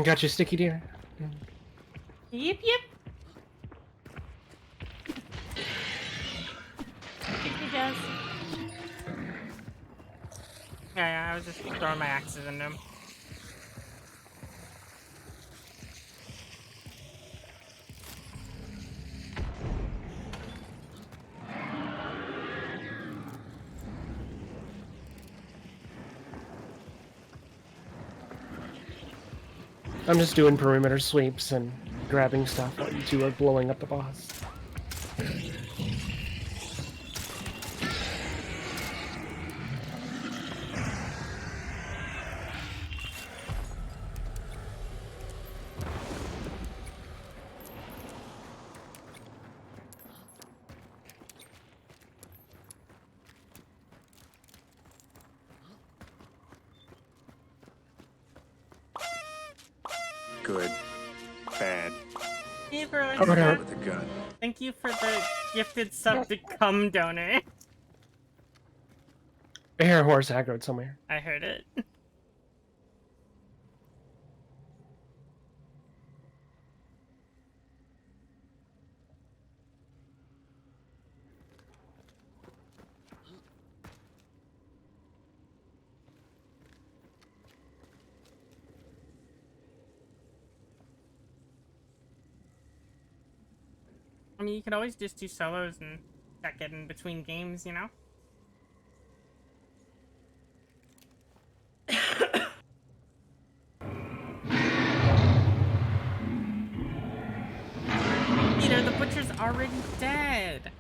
Got you, sticky deer. Yep, yep. Thank you, Jazz. Yeah, I was just throwing my axes into him. I'm just doing perimeter sweeps and grabbing stuff while you two are blowing up the boss. Good. Bad. Hey, bro, With a gun. thank you for the gifted sub to come donor. I hear a horse aggroed somewhere. I heard it. I mean, you could always just do solos and check it in between games, you know? Peter, the butcher's already dead.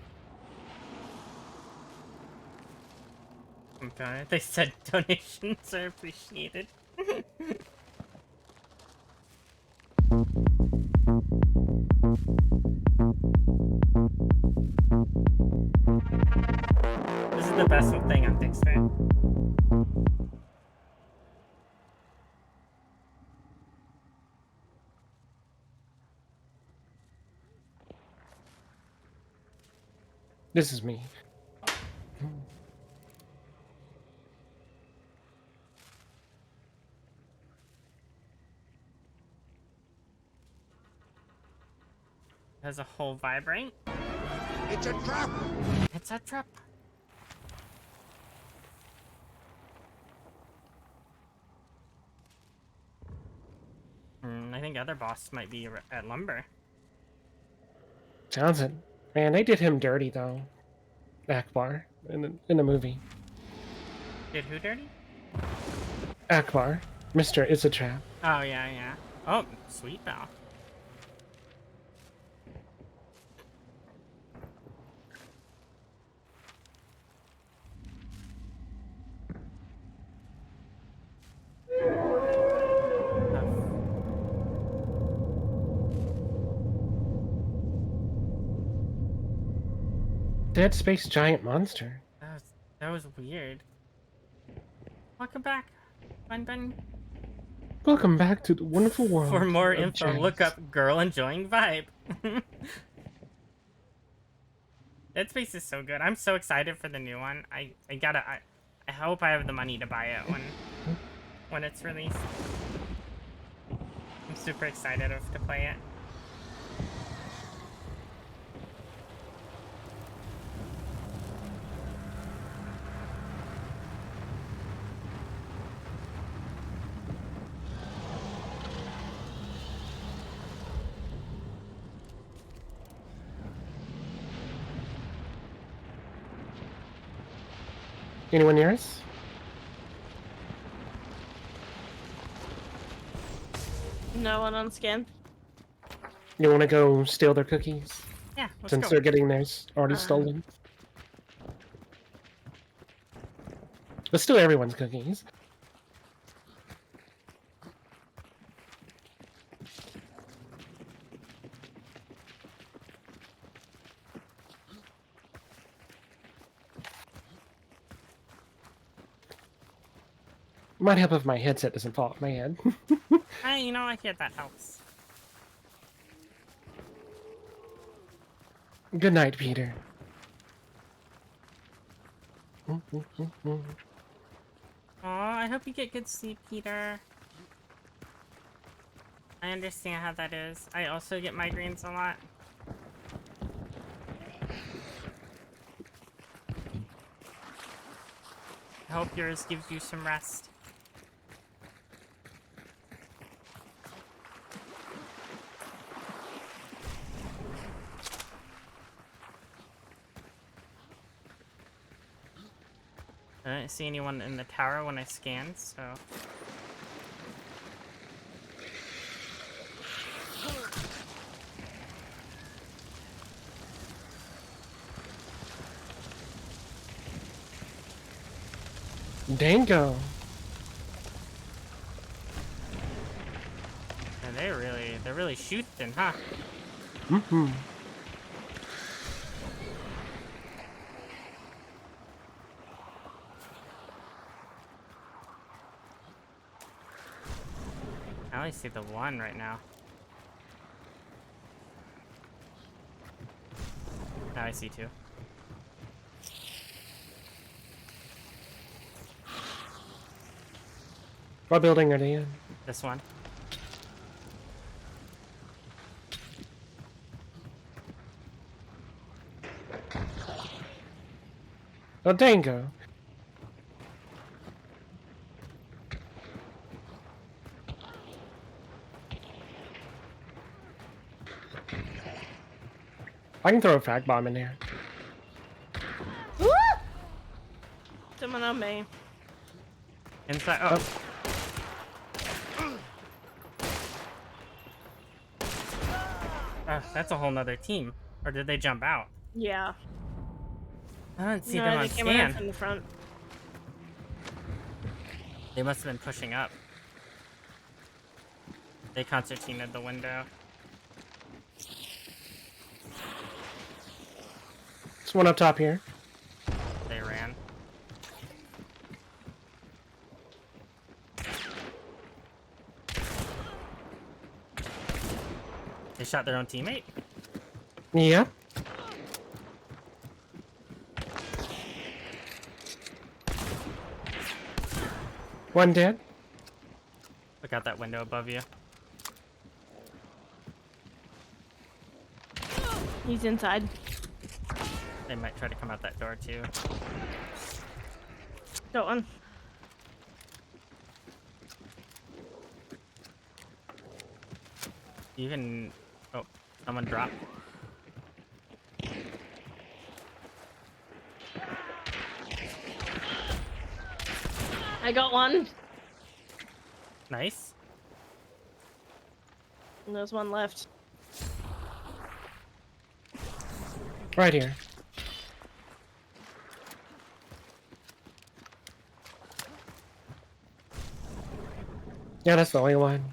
Okay, they said donations are appreciated. This is the best thing on dixper. This is me. Has a whole vibrate. It's a trap! It's a trap. I think other boss might be at lumber. Sounds it. Man, they did him dirty though. Akbar in the movie. Did who dirty? Akbar, Mr. It's a Trap. Oh yeah. Oh, sweet bow. Dead Space Giant Monster. That was weird. Welcome back, Ben. Welcome back to the wonderful world. For more of info, jazz. look up girl enjoying vibe. Dead Space is so good. I'm so excited for the new one. I hope I have the money to buy it when it's released. I'm super excited to play it. Anyone near us? No one on scan. You want to go steal their cookies? Yeah, let's Since go. they're getting theirs already stolen. Let's steal everyone's cookies. Might help if my headset doesn't fall off my head. You know, I hear that helps. Good night, Peter. Aw, I hope you get good sleep, Peter. I understand how that is. I also get migraines a lot. I hope yours gives you some rest. I didn't see anyone in the tower when I scanned, so... Dango. And they're really shooting, huh? Mm-hmm. I only see the one right now. Now I see two. What building are they in? This one. Oh, Dango. I can throw a frag bomb in there. Someone on me. Inside. Oh. That's a whole nother team. Or did they jump out? Yeah. I didn't see No, them they on came around scan. from the front. They must have been pushing up. They concertinaed the window. There's one up top here. They ran. They shot their own teammate? Yeah. One dead. Look out that window above you. He's inside. They might try to come out that door too. Got one. You can... Oh, someone dropped. I got one. Nice. And there's one left. Right here. Yeah, that's the only one.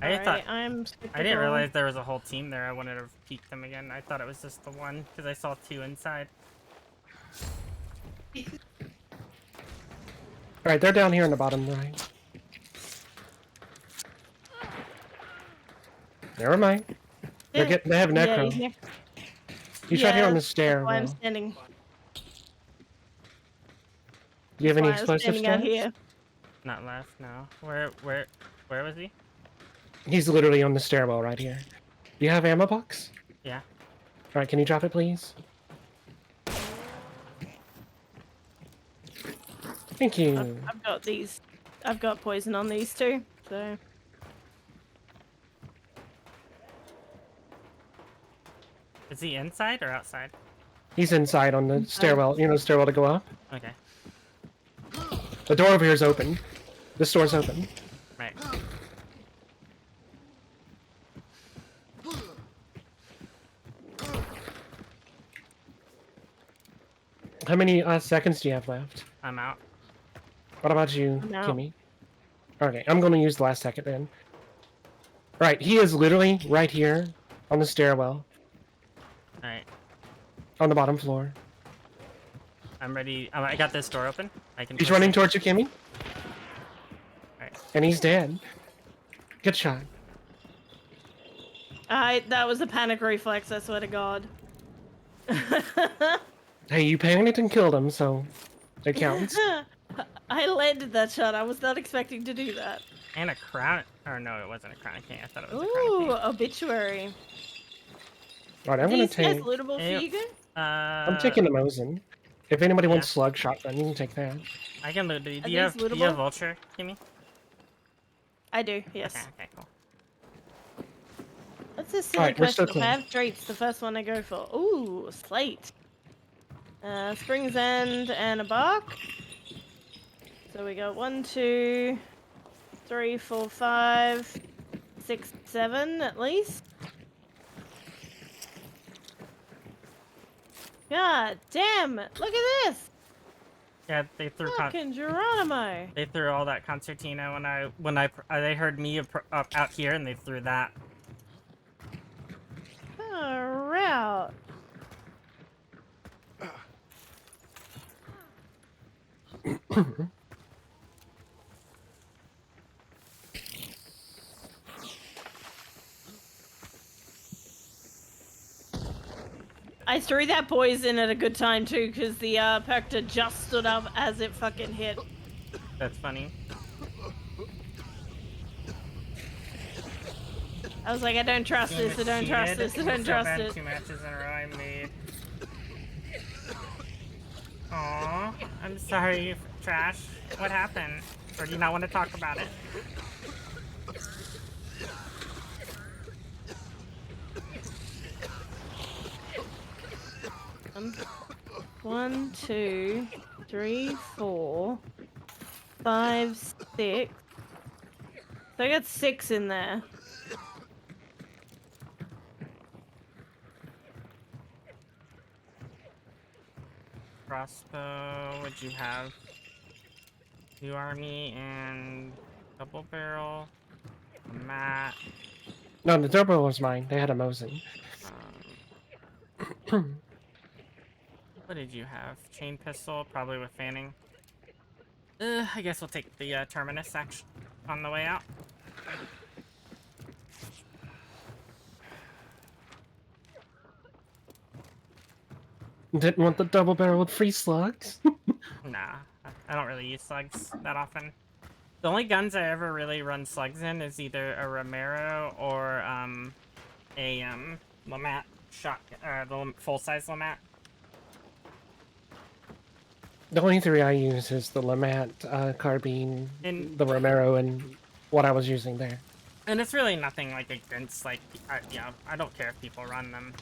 I thought I didn't realize there was a whole team there. I wanted to peek them again. I thought it was just the one because I saw two inside. Alright, they're down here in the bottom right. Never mind. They have necro. Yeah, He's right here on the stair. That's why I'm though. standing. Do you have any That's why I was explosive standing out stairs? here. Not left, no. Where was he? He's literally on the stairwell right here. Do you have ammo box? Yeah. Alright, can you drop it, please? Thank you. I've got these. I've got poison on these too, so. Is he inside or outside? He's inside on the stairwell. You know the stairwell to go up? Okay. The door over here is open. This door's open. Right. How many seconds do you have left? I'm out. What about you, I'm out. Kimmy? Okay, I'm going to use the last second then. Right, he is literally right here on the stairwell. Alright. On the bottom floor. I'm ready. I got this door open. I can. He's push running it. towards you, Kimmy. Alright. And he's dead. Good shot. That was a panic reflex, I swear to God. Hey, you panicked and killed him, so it counts. I landed that shot. I was not expecting to do that. And a crown. Or no, it wasn't a crown king. I thought it was a Ooh, crown king. obituary. Alright, I'm Are gonna these guys take. lootable for you guys? I'm taking the Mosin. If anybody wants slug shotgun, you can take that. I can loot. Do Are you have these do you have lootable? vulture, Kimmy? I do, yes. Okay, cool. That's a silly Alright, we're still question. If I clear. have traits, the first one I go for. Ooh, slate. Spring's End and a bark. So we got 1, 2, 3, 4, 5, 6, 7 at least. God damn! Look at this! Yeah, they threw. Fucking Geronimo! They threw all that concertina when they heard me up out here and they threw that. Far out. I threw that poison at a good time too, because the Perctor just stood up as it fucking hit. That's funny. I was like, I don't trust this, I don't trust this, I don't trust it. 2 matches in a row I made. Aw, I'm sorry, Trash. What happened? Or do you not want to talk about it? One, 2, 3, 4, 5, 6. So I got 6 in there. crossbow. What'd you have? 2 army and double barrel. A mat. No, the double was mine. They had a Mosin. What did you have? Chain pistol, probably with fanning. I guess we'll take the terminus action on the way out. Didn't want the double barreled free slugs. Nah, I don't really use slugs that often. The only guns I ever really run slugs in is either a Romero or a Lamat shot, the full-size Lamat. The only 3 I use is the Lamat carbine, the Romero, and what I was using there. And it's really nothing like against, like, I don't care if people run them.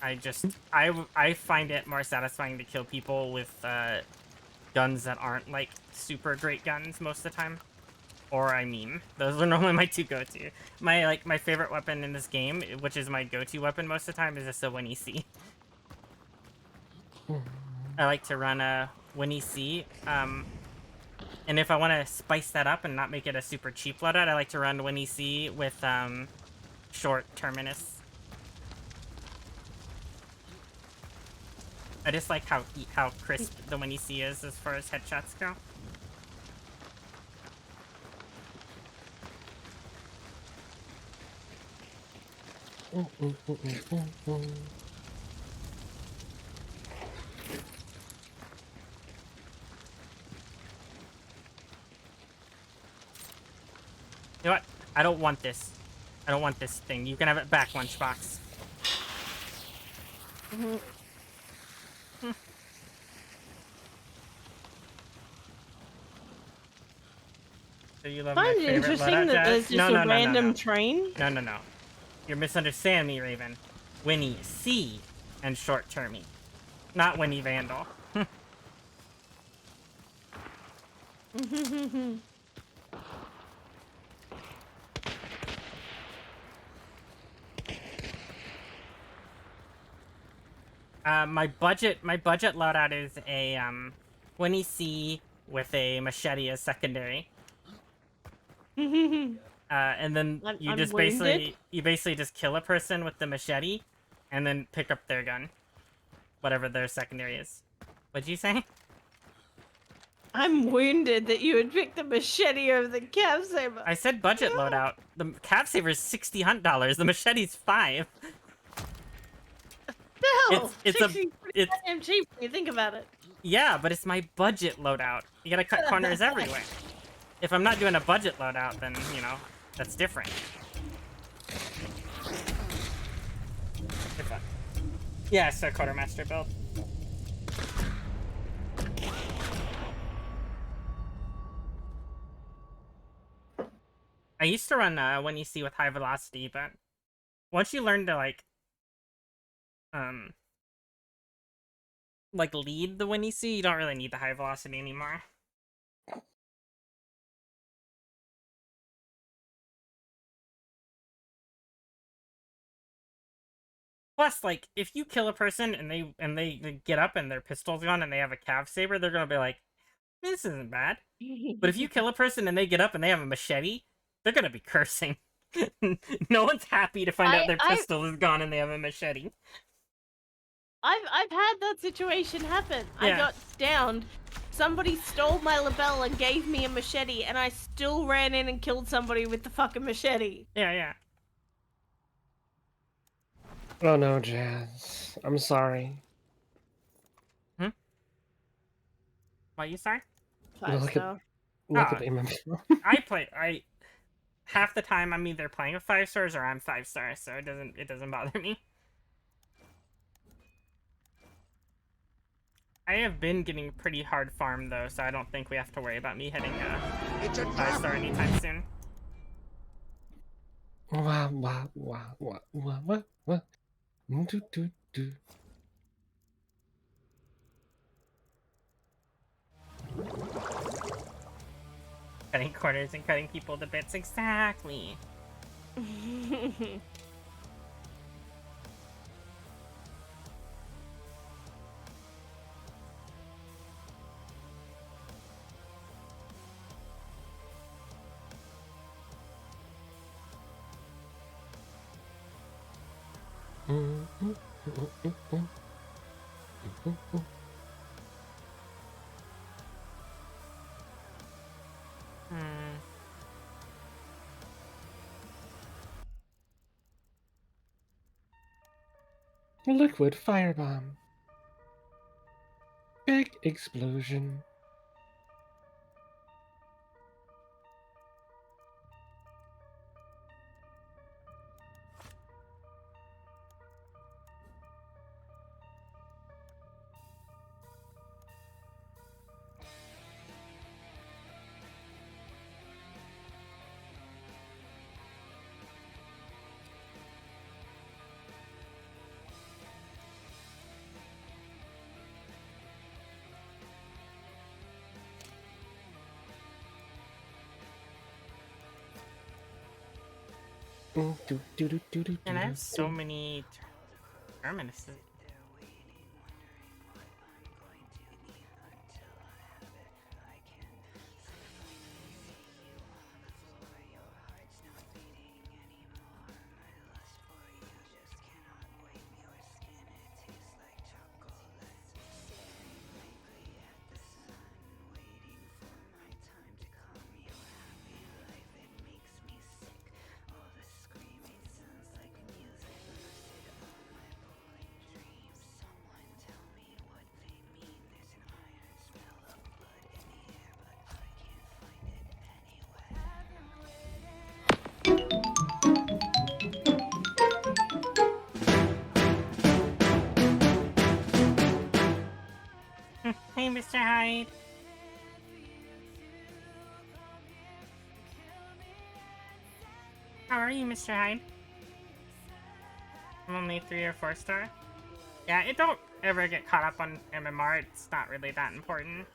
I find it more satisfying to kill people with guns that aren't, like, super great guns most of the time. Or I mean, those are normally my 2 go-to. My favorite weapon in this game, which is my go-to weapon most of the time, is just a Winnie C. I like to run a Winnie C. And if I want to spice that up and not make it a super cheap loadout, I like to run Winnie C with short terminus. I just like how crisp the Winnie C is as far as headshots go. You know what? I don't want this. I don't want this thing. You can have it back, Lunchbox. So you love my Find it favorite interesting loadout, that there's Jazz? just a random train. No. You're misunderstanding me, Raven. Winnie C and short termy. Not Winnie Vandal. My budget loadout is a Winnie C with a machete as secondary. And then you just basically just kill a person with the machete, and then pick up their gun, whatever their secondary is. What'd you say? I'm wounded that you would pick the machete over the cav saber. I said budget loadout. The cav saber is $60. The machete's $5. No, it's pretty goddamn cheap when you think about it. Yeah, but it's my budget loadout. You gotta cut corners everywhere. If I'm not doing a budget loadout, then, you know, that's different. Yeah, it's a quartermaster build. I used to run when you see with high velocity, but once you learn to like lead the Winnie C, you don't really need the high velocity anymore. Plus, like, if you kill a person and they get up and their pistol's gone and they have a cav saber, they're gonna be like, this isn't bad. But if you kill a person and they get up and they have a machete, they're gonna be cursing. No one's happy to find out their pistol is gone and they have a machete. I've had that situation happen. Yeah. I got downed. Somebody stole my lapel and gave me a machete, and I still ran in and killed somebody with the fucking machete. Yeah. Oh no, Jazz. I'm sorry. What, you sorry? Look at the I half the time I'm either playing with 5 stars or I'm 5 stars, so it doesn't bother me. I have been getting pretty hard farm though, so I don't think we have to worry about me hitting a 5 star anytime soon. What? Do. Cutting corners and cutting people to bits, exactly. Hmm. Liquid firebomb. Big explosion. And I have so many terminuses. Hey, Mr. Hyde. How are you, Mr. Hyde? I'm only 3 or 4 star. Yeah, it don't ever get caught up on MMR. It's not really that important.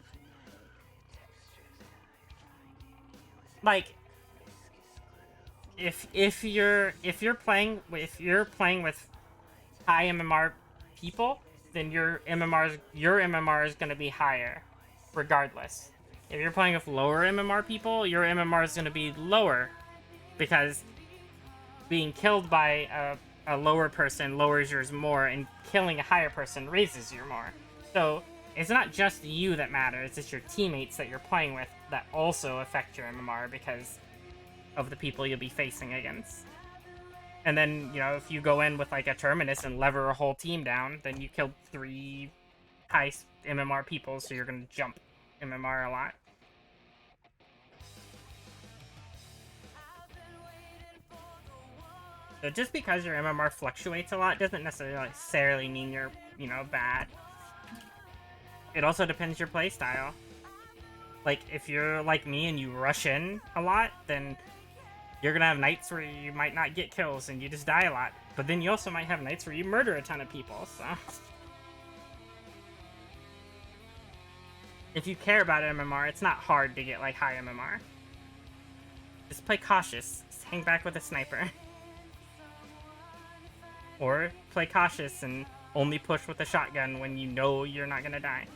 Like, if you're playing with high MMR people, then your MMR is gonna be higher, regardless. If you're playing with lower MMR people, your MMR is gonna be lower, because being killed by a lower person lowers yours more, and killing a higher person raises your more. So it's not just you that matters, it's your teammates that you're playing with that also affect your MMR because of the people you'll be facing against. And then, you know, if you go in with like a Terminus and lever a whole team down, then you killed 3 high MMR people, so you're gonna jump MMR a lot. So just because your MMR fluctuates a lot doesn't necessarily mean you're, you know, bad. It also depends your playstyle. Like, if you're like me and you rush in a lot, then you're gonna have nights where you might not get kills and you just die a lot. But then you also might have nights where you murder a ton of people, so... If you care about MMR, it's not hard to get, like, high MMR. Just play cautious. Just hang back with a sniper. Or play cautious and only push with a shotgun when you know you're not gonna die.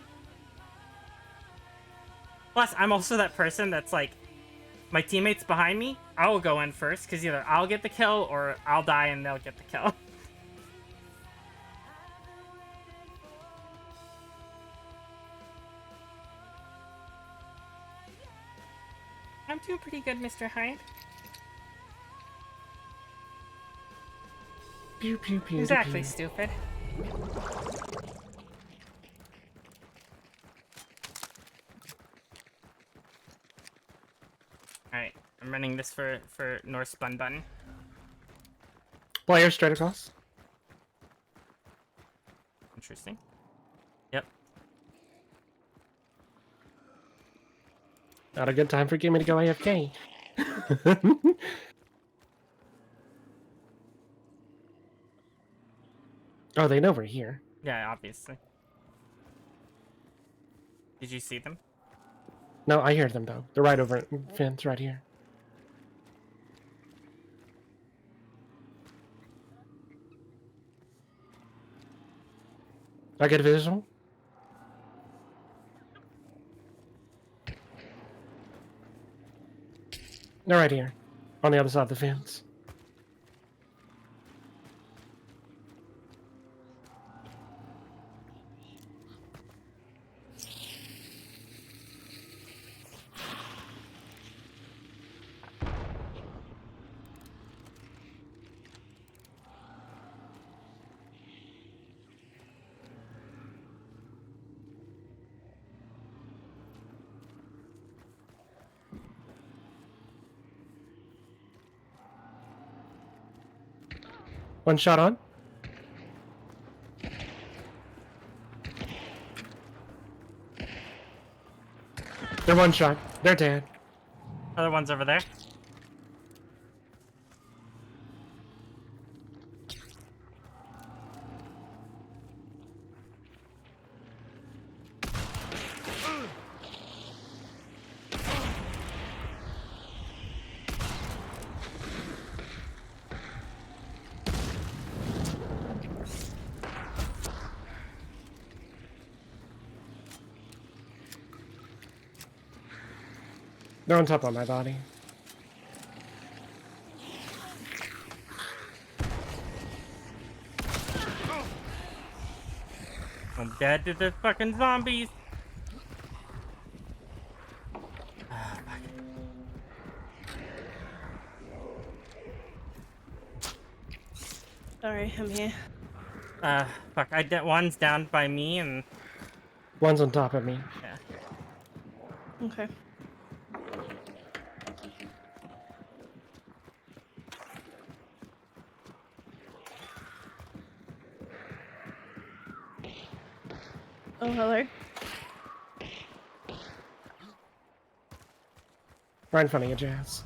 Plus, I'm also that person that's like, my teammates behind me, I will go in first, because either I'll get the kill or I'll die and they'll get the kill. I'm doing pretty good, Mr. Hyde. Pew pew pew. Exactly, stupid. Alright, I'm running this for North Spun Button. Player straight across. Interesting. Yep. Not a good time for Gimme to go AFK. Oh, they know we're here. Yeah, obviously. Did you see them? No, I hear them though. They're right over fence right here. I get a visual? They're right here. On the other side of the fence. One shot on. They're one shot. They're dead. Other one's over there. They're on top of my body. I'm dead to the fucking zombies. Sorry, I'm here. Fuck. One's down by me and. One's on top of me. Yeah. Okay. Oh, hello. Right in front of you, Jazz.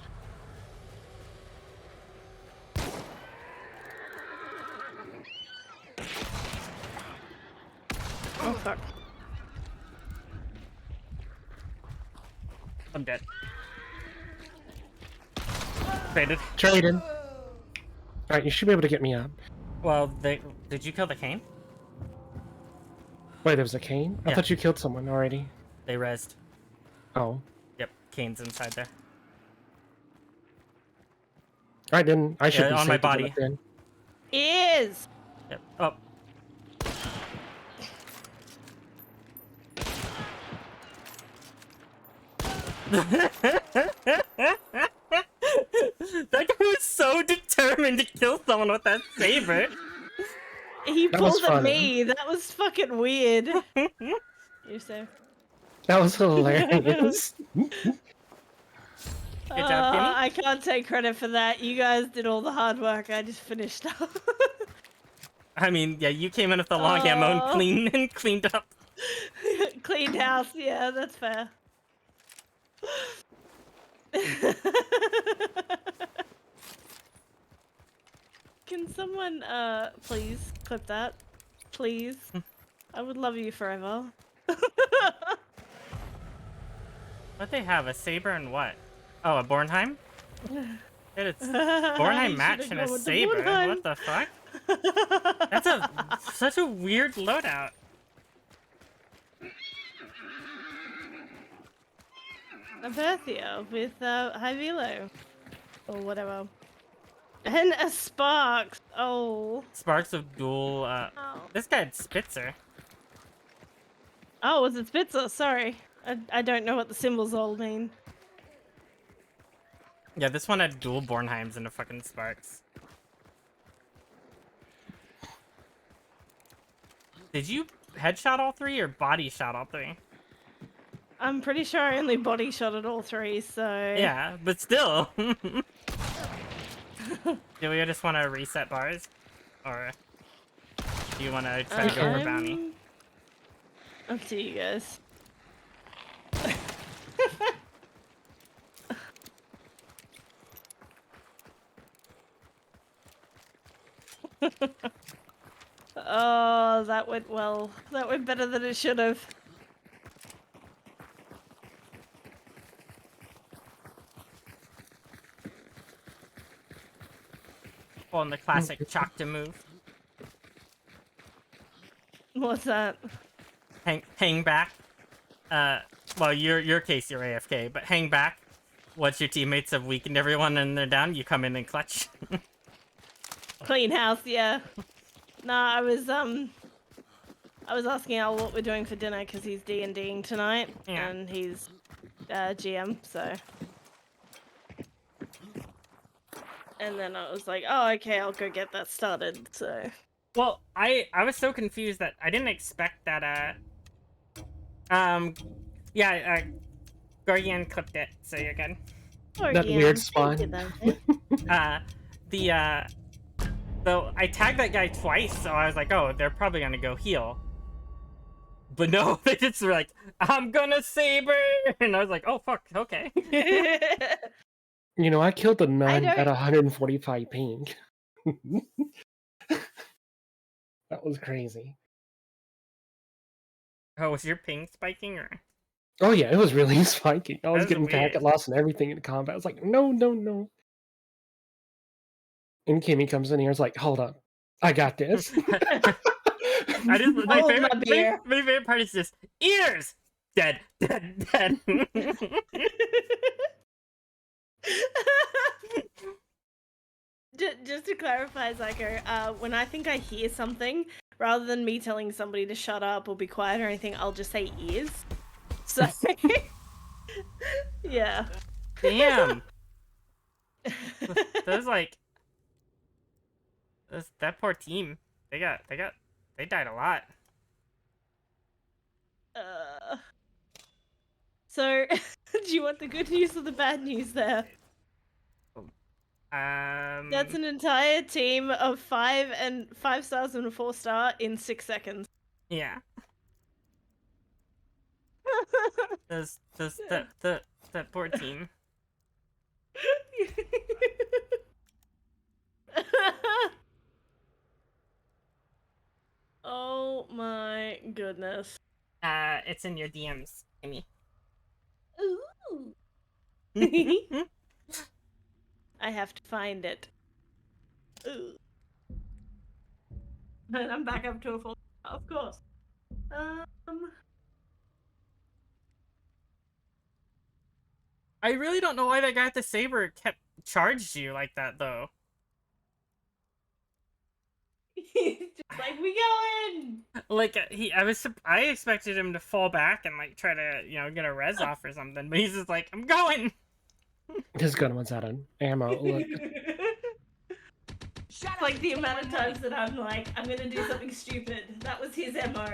Oh, fuck. I'm dead. Traded. Traded. Alright, you should be able to get me up. Well, did you kill the cane? Wait, there was a cane? I Yeah. thought you killed someone already. They rezzed. Oh. Yep, cane's inside there. Alright, then I should be on my safe to get body. up then. Is. Yep. Oh. That guy was so determined to kill someone with that saber. He That was pulled at fun. me. That was fucking weird. You say? That was hilarious. Good job, Kenny. I can't take credit for that. You guys did all the hard work. I just finished up. I mean, yeah, you came in with the long ammo and cleaned up. Cleaned house. Yeah, that's fair. Can someone, please clip that? Please. I would love you forever. What they have? A saber and what? Oh, a Bornheim? Dude, it's You Bornheim match should've and gone a with the saber. Bornheim. What the fuck? That's such a weird loadout. A Berthia with high velo. Or whatever. And a Sparks. Oh. Sparks of dual. This guy had Spitzer. Oh, was it Spitzer? Sorry. I don't know what the symbols all mean. Yeah, this one had dual Bornheims and a fucking Sparks. Did you headshot all three or body shot all three? I'm pretty sure I only body shot at all three, so... Yeah, but still. Do we just want to reset bars? Or do you want to try to go for bounty? Up to you guys. Oh, that went well. That went better than it should have. On the classic Chocta move. What's that? Hang back. Well, your case, you're AFK, but hang back. Once your teammates have weakened everyone and they're down, you come in and clutch. Clean house, yeah. Nah, I was asking Al what we're doing for dinner because he's D&Ding tonight, Yeah. and he's GM, so. And then I was like, oh, okay, I'll go get that started, so. Well, I was so confused that I didn't expect that, Guardian clipped it, so you're good. That weird spawn. So I tagged that guy twice, so I was like, oh, they're probably gonna go heal. But no, they just were like, I'm gonna saber! And I was like, oh fuck, okay. You know, I killed a nun don't- at 145 ping. That was crazy. Oh, was your ping spiking or? Oh yeah, it was really spiking. I was That's getting weird. packet loss and everything in combat. I was like, no, no, no. And Kimmy comes in here and is like, hold up. I got this. I just my Hold favorite, my beer. my favorite part is just ears dead, dead, dead. Just to clarify, Zyko, when I think I hear something, rather than me telling somebody to shut up or be quiet or anything, I'll just say ears. So, yeah. Damn. Those like, that poor team. They died a lot. So, do you want the good news or the bad news there? That's an entire team of 5 stars and a 4 star in 6 seconds. Yeah. That poor team. Oh my goodness. It's in your DMs, Amy. Ooh. I have to find it. Ooh. And I'm back up to a 4 star, of course. I really don't know why that guy at the saber kept charged you like that though. Just like, we going! Like I expected him to fall back and like try to, you know, get a res off or something, but he's just like, I'm going. His gun was out of ammo. Look. Like the amount of times that I'm like, I'm gonna do something stupid. That was his MO.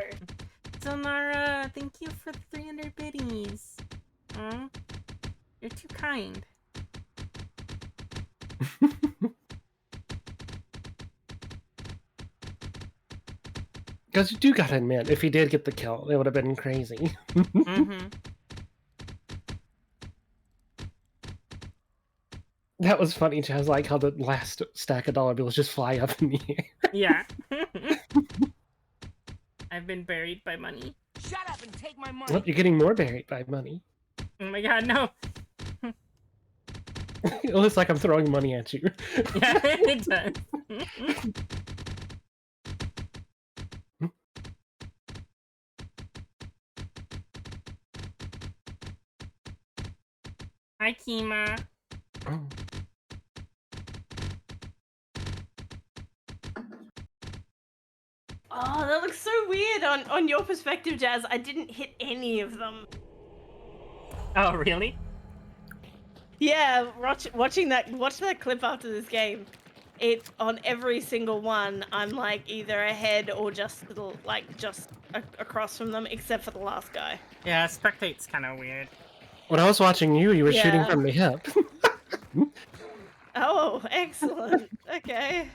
Sonara, thank you for the 300 biddies. You're too kind. Because you do gotta admit, if he did get the kill, it would have been crazy. That was funny, Chaz, like how the last stack of dollar bills just fly up in the air. Yeah. I've been buried by money. Shut up and take my money. Well, you're getting more buried by money. Oh my god, no. It looks like I'm throwing money at you. Yeah, it does. Hi, Kima. Oh. Oh, that looks so weird on your perspective, Jazz. I didn't hit any of them. Oh, really? Yeah, watch that clip after this game. It on every single one, I'm like either ahead or just across from them, except for the last guy. Yeah, spectate's kind of weird. When I was watching you, you were shooting from the hip. Oh, excellent. Okay.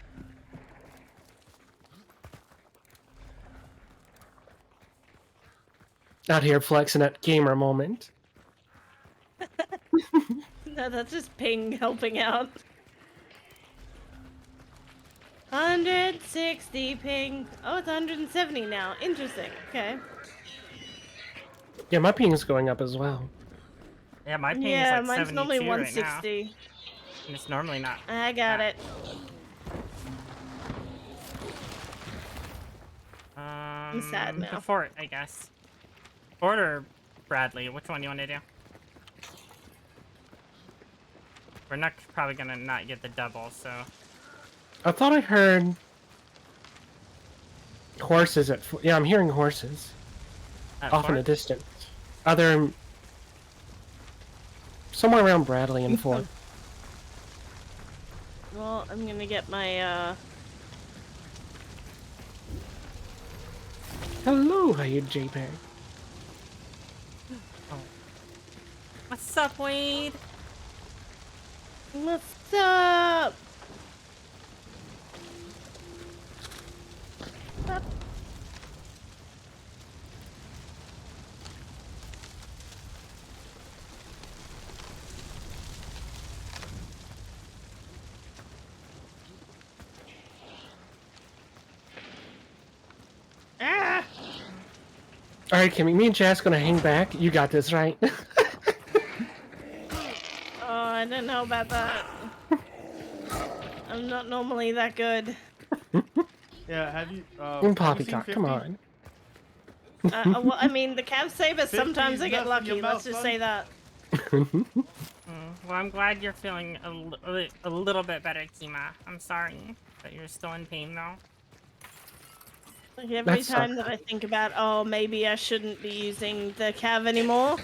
Out here flexing at gamer moment. No, that's just Ping helping out. 160 Ping. Oh, it's 170 now. Interesting. Okay. Yeah, my ping is going up as well. Yeah, my ping is like mine's 72 normally right 160. now. And it's normally not. I got it. I'm sad now. The fort, I guess. Fort or Bradley? Which one do you want to do? We're not probably gonna not get the double, so. I thought I heard horses at. Yeah, I'm hearing horses off in the distance. Other somewhere around Bradley and Fort. Well, I'm gonna get my Hello, how you JPEG? Oh. What's up, Wade? What's up? All right, Kimmy. Me and Jazz gonna hang back. You got this, right? Oh, I don't know about that. I'm not normally that good. Yeah, have you seen Poppycock, 50? come on. Well, I mean, the Cav Saber, 50 sometimes I is get nothing, you lucky, let's just mouse say that. Well, I'm glad you're feeling a little bit better, Kima. I'm sorry that you're still in pain, though. Like every time that I think about, oh, maybe I shouldn't be using the Cav anymore,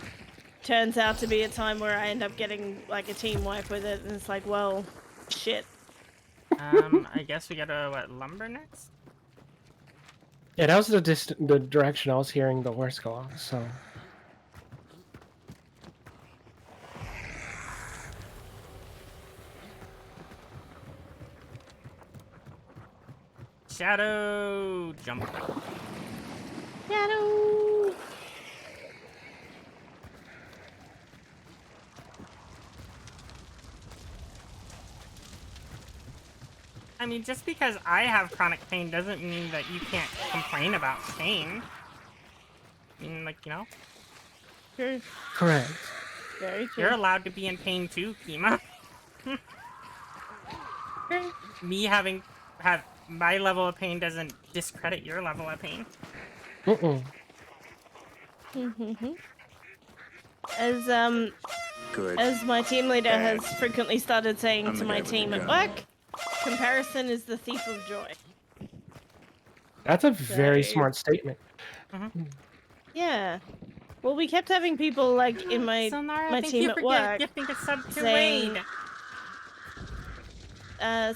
turns out to be a time where I end up getting, like, a team wipe with it, and it's like, well, shit. I guess we gotta, what, lumber next? Yeah, that was the direction I was hearing the horse go off, so... Shadow jump. Shadow! I mean, just because I have chronic pain doesn't mean that you can't complain about pain. I mean, like, you know? True. Correct. Very true. You're allowed to be in pain too, Kima. Me having my level of pain doesn't discredit your level of pain. As my team leader has frequently started saying I'm to the my guy with the team at gun. work, comparison is the thief of joy. That's a very So- smart statement. Yeah. Well, we kept having people like in my Sonara, thank team you at for work gifting a sub to saying, raid.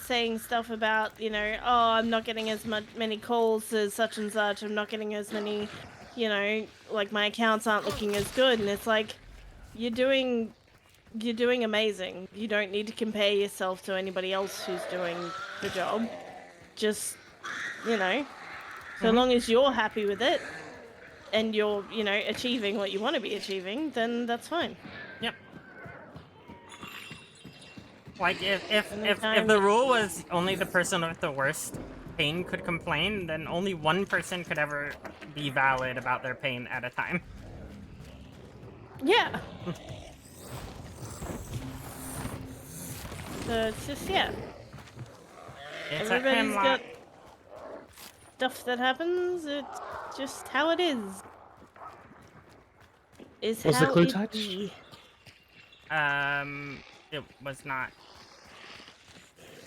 saying stuff about, you know, oh, I'm not getting as many calls as such and such. I'm not getting as many, you know, like my accounts aren't looking as good. And it's like, you're doing amazing. You don't need to compare yourself to anybody else who's doing the job. Just, you know, so long as you're happy with it and you're, you know, achieving what you want to be achieving, then that's fine. Yep. Like, if the rule was only the person with the worst pain could complain, then only one person could ever be valid about their pain at a time. Yeah. So it's just, yeah. It's a Everybody's hemlock. got stuff that happens. It's just how it is. Was how the clue it touched? be. It was not.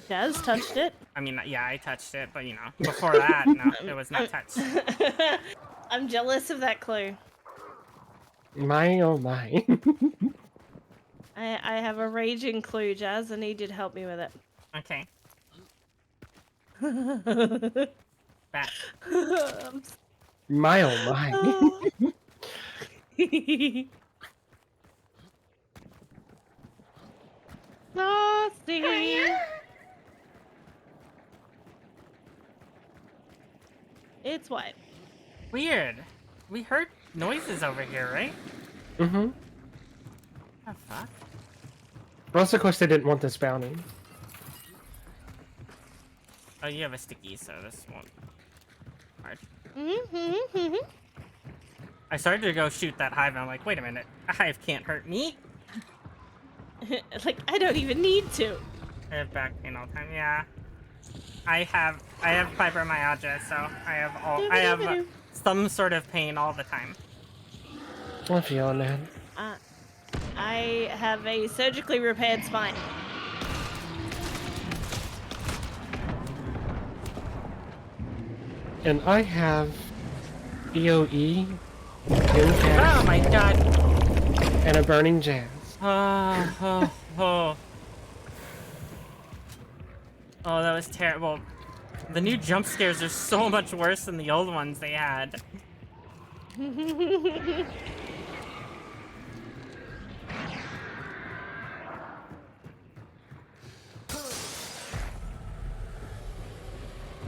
Jazz touched it. I mean, yeah, I touched it, but you know, before that, no, it was not touched. I'm jealous of that clue. My oh my. I have a raging clue, Jazz. I need you to help me with it. Okay. Back. My oh my. Saucy. It's what? Weird. We heard noises over here, right? Mm-hmm. The fuck? Plus, of course, they didn't want this bounty. Oh, you have a sticky, so this won't. Hard. I started to go shoot that hive, and I'm like, wait a minute, a hive can't hurt me. Like, I don't even need to. I have back pain all the time. Yeah. I have fibromyalgia, so I have some sort of pain all the time. I'm feeling that. I have a surgically repaired spine. And I have EOE, Oh my god. and a burning jazz. Oh, that was terrible. The new jump scares are so much worse than the old ones they had.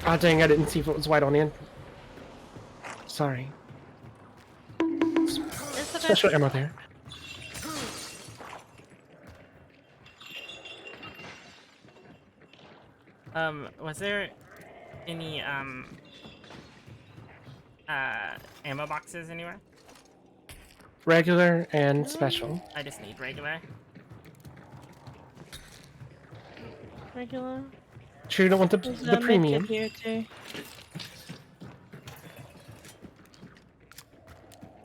Ah, dang, I didn't see if it was white on the end. Sorry. Special ammo there. Was there any, ammo boxes anywhere? Regular and special. I just need regular. Regular. Sure you don't want There's the a premium. medkit here too.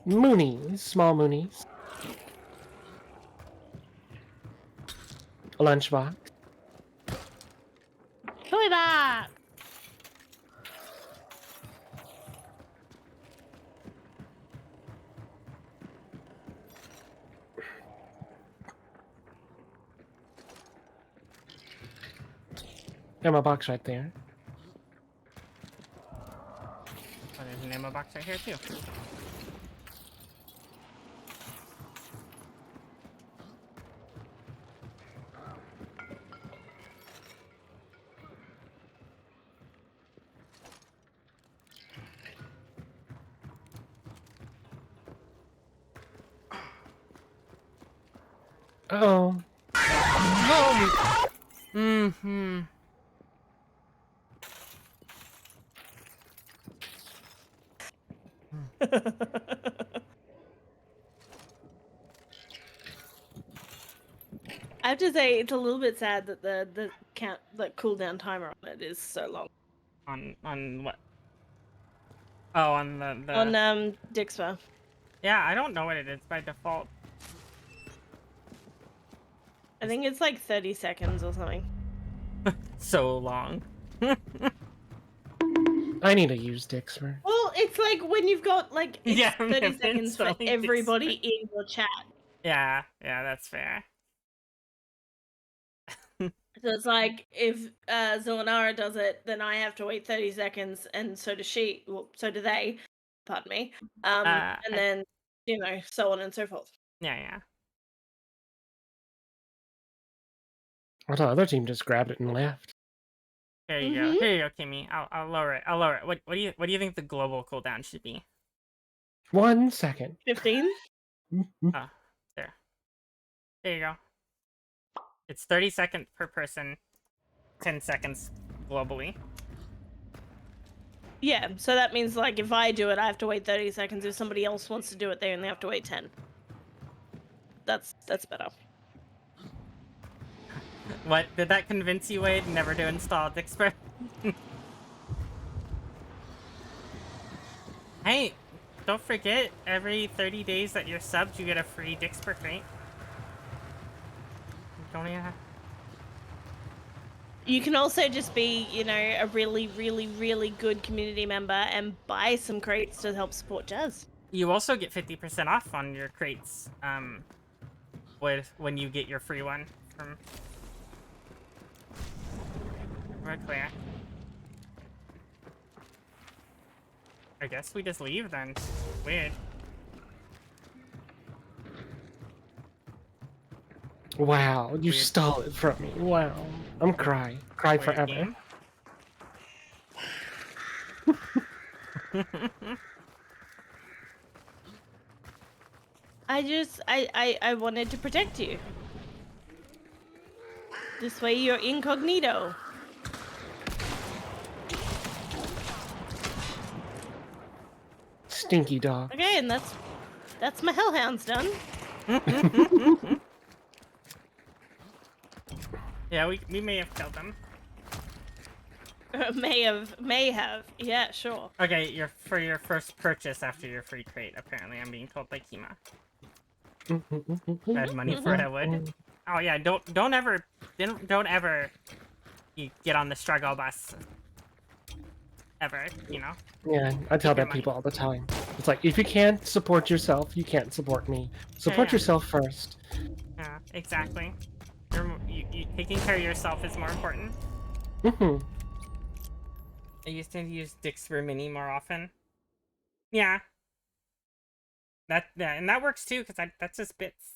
Moonies, small moonies. A lunchbox. Toy box. Got my box right there. Oh, there's an ammo box right here too. Uh-oh. Mm-hmm. I have to say it's a little bit sad that the cooldown timer on it is so long. On what? Oh, on the On dixper. Yeah, I don't know what it is by default. I think it's like 30 seconds or something. So long. I need to use dixper. Well, it's like when you've got like it's Yeah, 30 seconds for installing everybody Dixper. in your chat. Yeah, that's fair. So it's like if Zelenara does it, then I have to wait 30 seconds, and so does she. Well, so do they. Pardon me. And then so on and so forth. Yeah. Well, the other team just grabbed it and left. Here you go. Here you go, Kimmy. I'll lower it. I'll lower it. What do you think the global cooldown should be? 1 second. 15. Oh, there. There you go. It's 30 seconds per person, 10 seconds globally. Yeah, so that means like if I do it, I have to wait 30 seconds. If somebody else wants to do it, they only have to wait 10. That's better. What? Did that convince you, Wade, never to install dixper? Hey, don't forget, every 30 days that you're subbed, you get a free dixper crate. Don't even have... You can also just be, a really, really, really good community member and buy some crates to help support Jazz. You also get 50% off on your crates, when you get your free one from... We're clear. I guess we just leave then. Weird. Wow, you stole it from me. Wow. I'm cry. Cry Weird forever. game. I wanted to protect you. This way you're incognito. Stinky dog. Okay, and that's my hellhounds done. Yeah, we may have killed them. may have. Yeah, sure. Okay, for your first purchase after your free crate, apparently I'm being told by Kima. I had money for it, I would. Oh yeah, don't ever you get on the struggle bus. Ever, Yeah, I tell that people all the time. It's like, if you can't support yourself, you can't support me. Support Yeah. yourself first. Yeah, exactly. You taking care of yourself is more important. I used to use Dixper Mini more often. Yeah. And that works too, because that's just bits.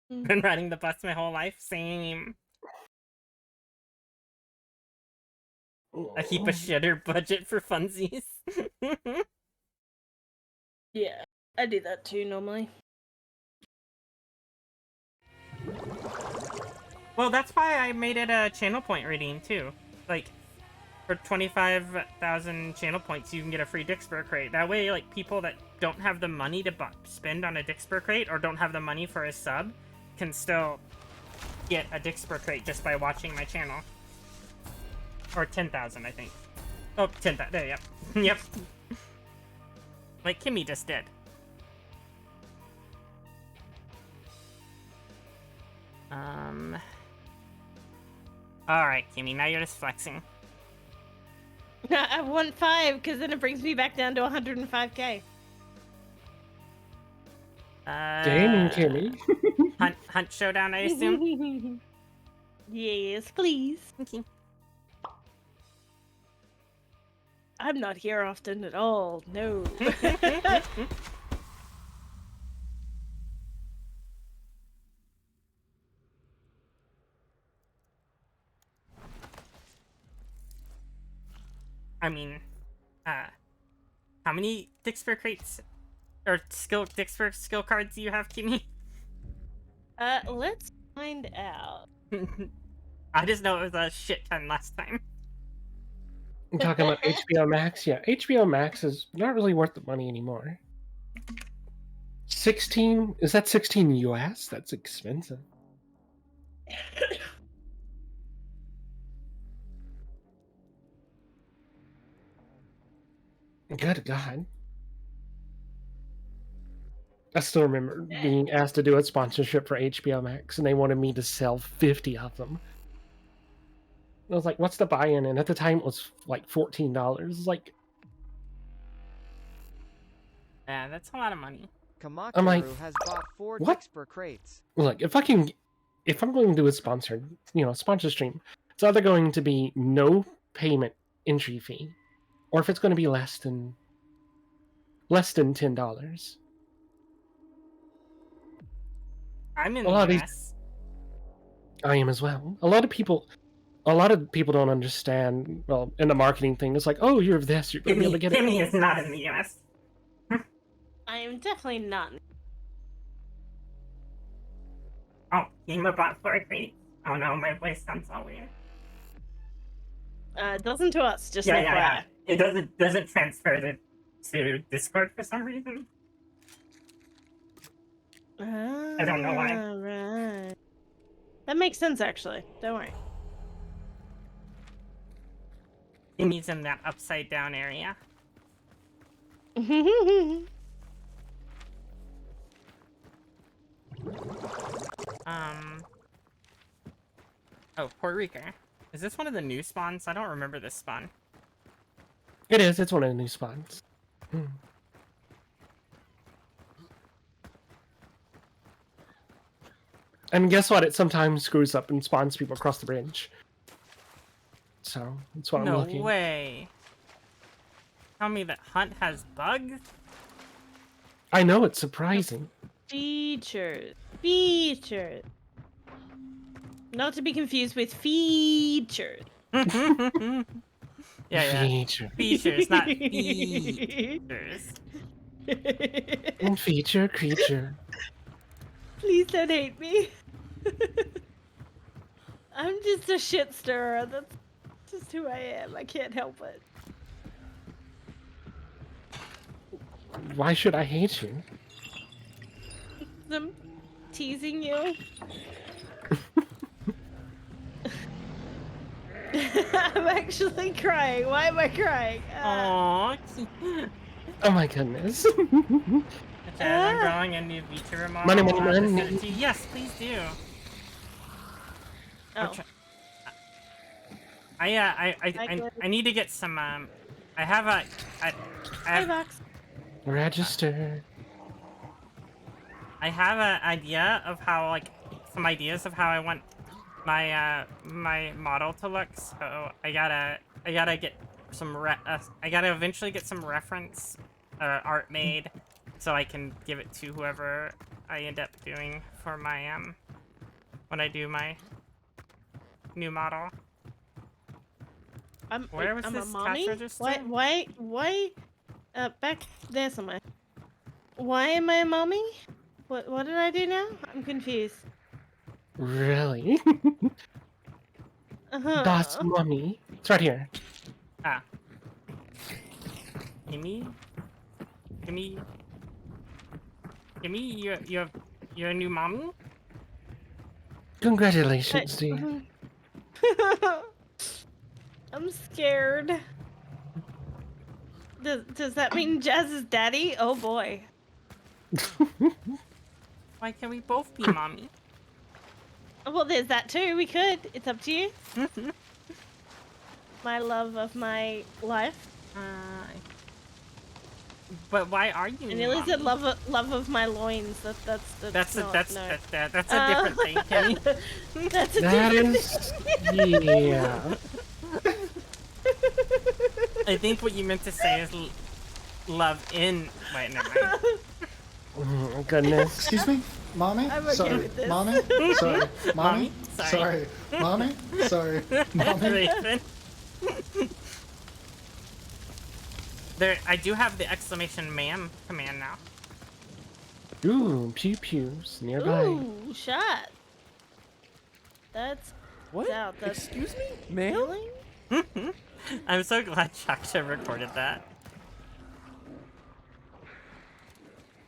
Been riding the bus my whole life. Same. I keep a shitter budget for funsies. Yeah, I do that too normally. Well, that's why I made it a channel point redeem too. Like, For 25,000 channel points, you can get a free dixper crate. That way, like, people that don't have the money to spend on a dixper crate or don't have the money for a sub can still get a dixper crate just by watching my channel. Or 10,000, I think. Oh, 10,000. There, yep. Yep. Like Kimmy just did. Alright, Kimmy, now you're just flexing. I want 5, because then it brings me back down to 105k. Gaming Kimmy. Hunt showdown, I assume? Yes, please. Okay. I'm not here often at all, no. I mean, how many dixper crates or dixper skill cards do you have, Kimmy? Let's find out. I just know it was a shit ton last time. I'm talking about HBO Max. Yeah, HBO Max is not really worth the money anymore. 16? Is that 16 US? That's expensive. Good God. I still remember being asked to do a sponsorship for HBO Max, and they wanted me to sell 50 of them. I was like, what's the buy-in? And at the time, it was like $14. Like, Yeah, that's a lot of money. I'm like, has bought 4 what? Dixper crates. Look, if I'm going to do a sponsor stream, it's either going to be no payment entry fee, or if it's going to be less than $10. I'm in A lot the of US. I am as well. A lot of people don't understand. Well, in the marketing thing, it's like, oh, you're this, you're going to be able to get it. Kimmy is not in the US. I am definitely not. Oh, Gamer bought 4 crates. Oh no, my voice sounds all weird. It doesn't to us, just Yeah, like yeah. It doesn't transfer to Discord for some reason. I don't know why. Right. That makes sense, actually. Don't worry. Kimmy's in that upside down area. Oh, Puerto Rico. Is this one of the new spawns? I don't remember this spawn. It is. It's one of the new spawns. And guess what? It sometimes screws up and spawns people across the bridge. So that's what I'm looking. No way. Tell me that Hunt has bugs? I know, it's surprising. Features. Not to be confused with features. Yeah. Feature. Features, not features. And feature creature. Please don't hate me. I'm just a shit stirrer. That's just who I am. I can't help it. Why should I hate you? I'm teasing you. I'm actually crying. Why am I crying? Aww. Oh my goodness. I'm drawing a new VTuber model. Money. Yes, please do. Oh. I need to get some. I have Register. I have an idea of how, like, some ideas of how I want my my model to look. So I gotta get some I gotta eventually get some reference art made, so I can give it to whoever I end up doing for my when I do my new model. Where was I'm this a mommy? cash register? Why? Back there somewhere. Why am I a mommy? What did I do now? I'm confused. Really? Uh-huh. Das Mommy. It's right here. Ah. Gimme? Gimme? Gimme? You're a new mommy? Congratulations, dear. I'm scared. Does that mean Jazz is daddy? Oh boy. Why can't we both be mommy? Well, there's that too. We could. It's up to you. My love of my life. But why are you? I nearly said love of my loins. That's a different thing, Kenny. That's a That different is, thing. yeah. I think what you meant to say is love in. Wait, never mind. Oh, goodness. Excuse me, mommy. I'm okay Sorry, with this. mommy. Sorry, mommy. Sorry. Sorry, mommy. Sorry, mommy. Raven. There, I do have the exclamation "ma'am" command now. Ooh, pew pews nearby. Ooh, shot. That's What? Out. That's Excuse me, ma'am? I'm so glad Chaksha recorded that.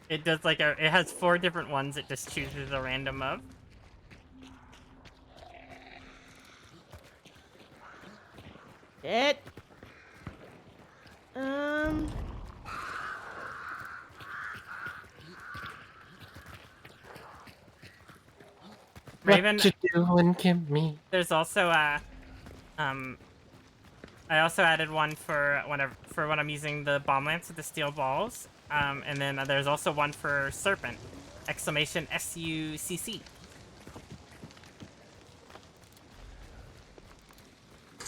It does like it has 4 different ones. It just chooses a random of. it. Raven, What you doing, Kimmy? there's also I also added one for when I'm using the bomb lance with the steel balls. And then there's also one for serpent, exclamation SUCC.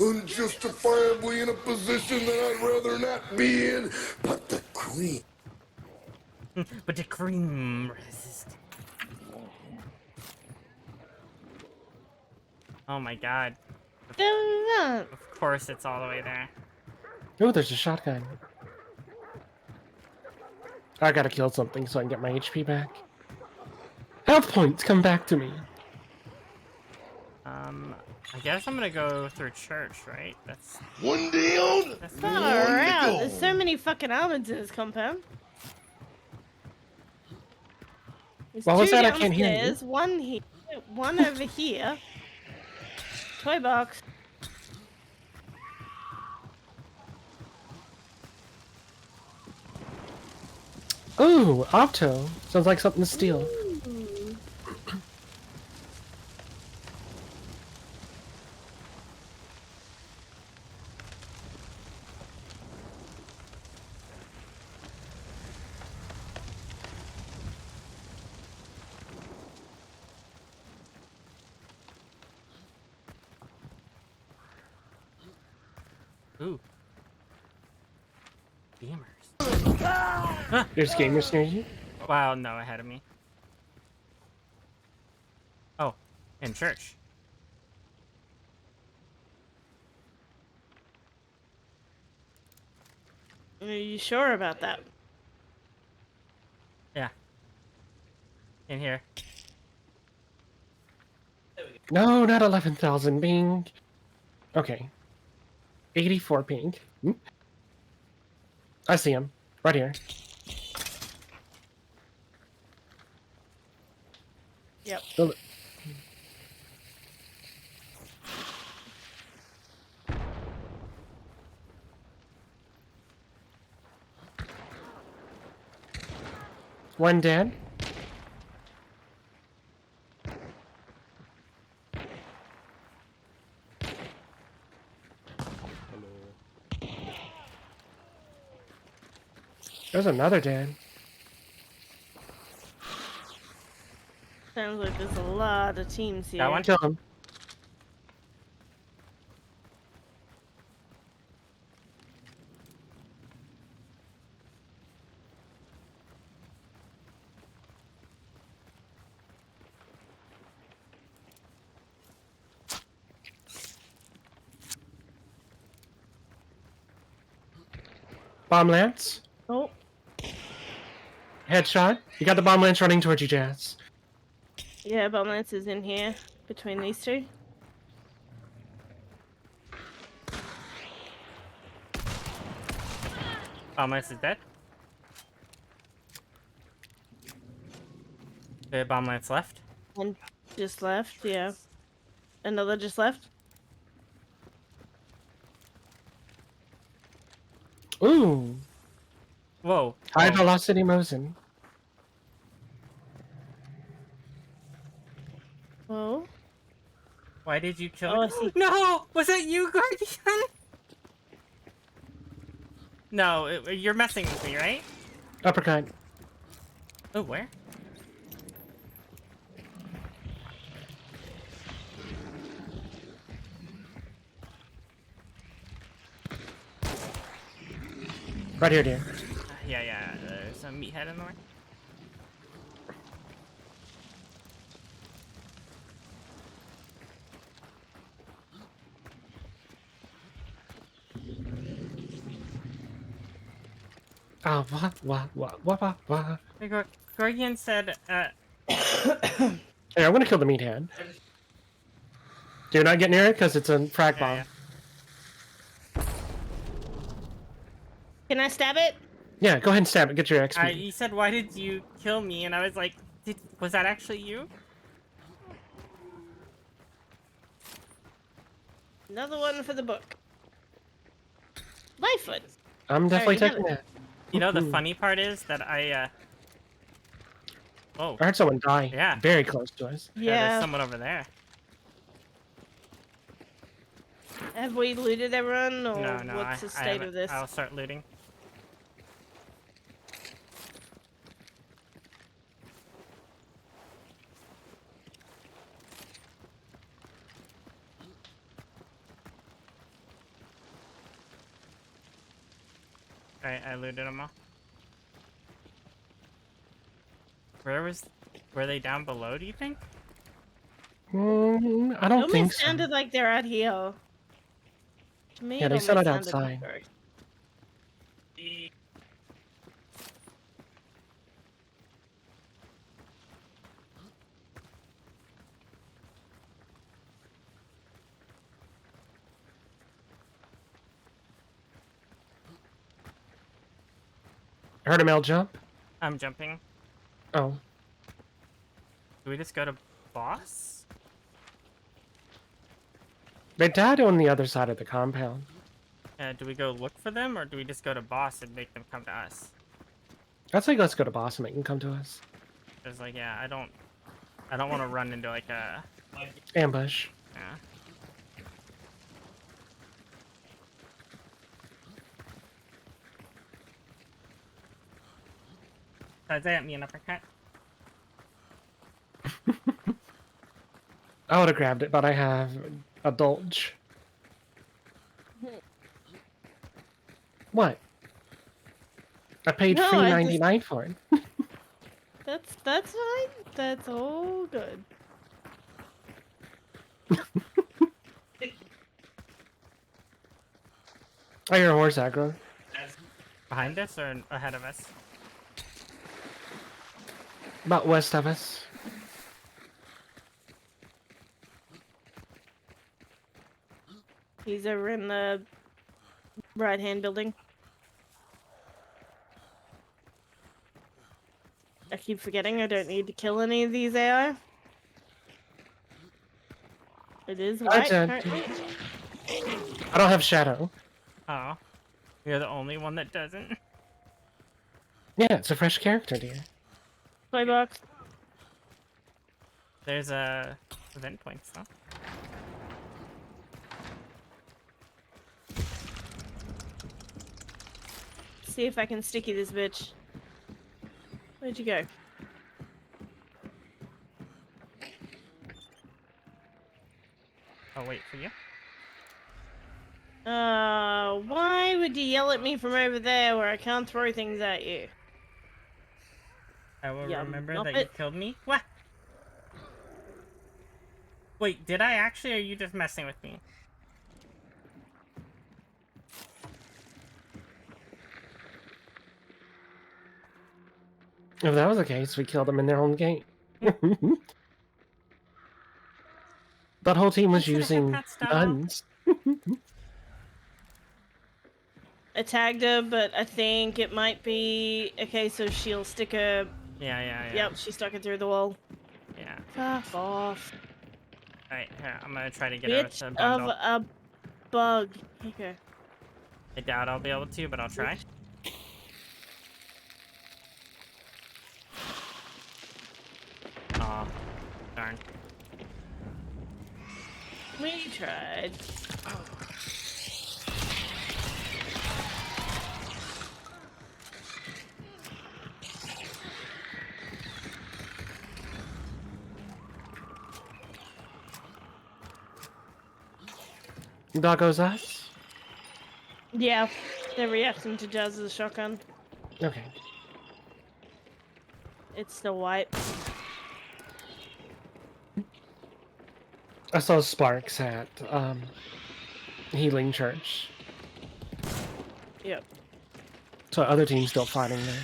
Unjustifiably in a position that I'd rather not be in, but the queen. But the cream resist. Oh my god. Of course it's all the way there. Oh, there's a shotgun. I gotta kill something so I can get my HP back. Health points, come back to me. I guess I'm gonna go through church, right? That's one down. That's Far out. There's so many fucking almonds in this compound. There's What was 2 that? I can't hear you. downstairs, 1 here, 1 over here. Toy box. Ooh, Opto. Sounds like something to steal. Ooh. Gamers. There's gamers near you? Wow, no, ahead of me. Oh, in church. Are you sure about that? Yeah. In here. No, not 11,000 ping. Okay. 84 ping. I see him. Right here. Yep. One dead. There's another dead. Sounds like there's a lot of teams here. That one? Kill him. Bomb lance. Oh. Headshot. You got the bomb lance running towards you, Jazz. Yeah, bomb lance is in here between these 2. Bombless is dead. The Bombless left. And just left, yeah. Another just left. Ooh. Whoa. High Whoa. velocity Mosin. Whoa. Why did you kill Oh, I me? see. No! Was that you, Guardian? No, you're messing with me, right? Uppercut. Oh, where? Right here, dear. Yeah. There's a meathead in the way. Ah, wah. Hey, Guardian said, Hey, I'm gonna kill the meathead. Do not get near it because it's a frag bomb. Can I stab it? Yeah, go ahead and stab it. Get your XP. he said, why did you kill me? And I was like, was that actually you? Another one for the book. Lightfoot. I'm definitely Alright, taking that. You know, the funny part is that oh. I heard someone die. Yeah. Very close to us. Yeah. There's someone over there. Have we looted everyone, or No, what's the I state haven't. of this? I'll start looting. Alright, I looted them all. Were they down below, do you think? I don't think It so. sounded like they're out here. To me, Yeah, it they almost sounded sounded outside. like- I heard a male jump. I'm jumping. Oh. Do we just go to boss? They died on the other side of the compound. Do we go look for them, or do we just go to boss and make them come to us? I'd say let's go to boss and make them come to us. Cause like, yeah, I don't want to run into like a Ambush. Yeah. Does that me an uppercut? I would have grabbed it, but I have a dulge. What? I paid No, $3.99 for it. That's fine. That's all good. I hear a horse aggro. Behind us or ahead of us? About west of us. He's over in the right-hand building. I keep forgetting I don't need to kill any of these AI. It is white, apparently. I don't have shadow. Oh. You're the only one that doesn't? Yeah, it's a fresh character, dear. Playbox. There's a event points though. See if I can sticky this bitch. Where'd you go? I'll wait for you. Why would you yell at me from over there where I can't throw things at you? I will Yeah, remember stop that you it. killed me. What? Wait, did I actually, or are you just messing with me? If that was the case, we killed them in their own game. That whole team was You should've had using that style. guns. I tagged her, but I think it might be okay. So she'll stick her. Yeah. Yep, she stuck it through the wall. Yeah. Fuck off. Alright, here, I'm gonna try to get her with Bitch the of bundle. a bug. Okay. I doubt I'll be able to, but I'll try. Aw, darn. We tried. Doggo's us? Yeah, they're reacting to Jazz's shotgun. Okay. It's still white. I saw Sparks at Healing Church. Yep. So other teams still fighting there.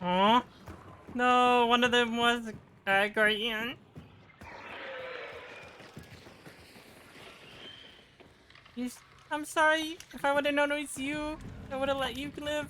Aw. No, one of them was a guardian. I'm sorry. If I would have known it was you, I would have let you live.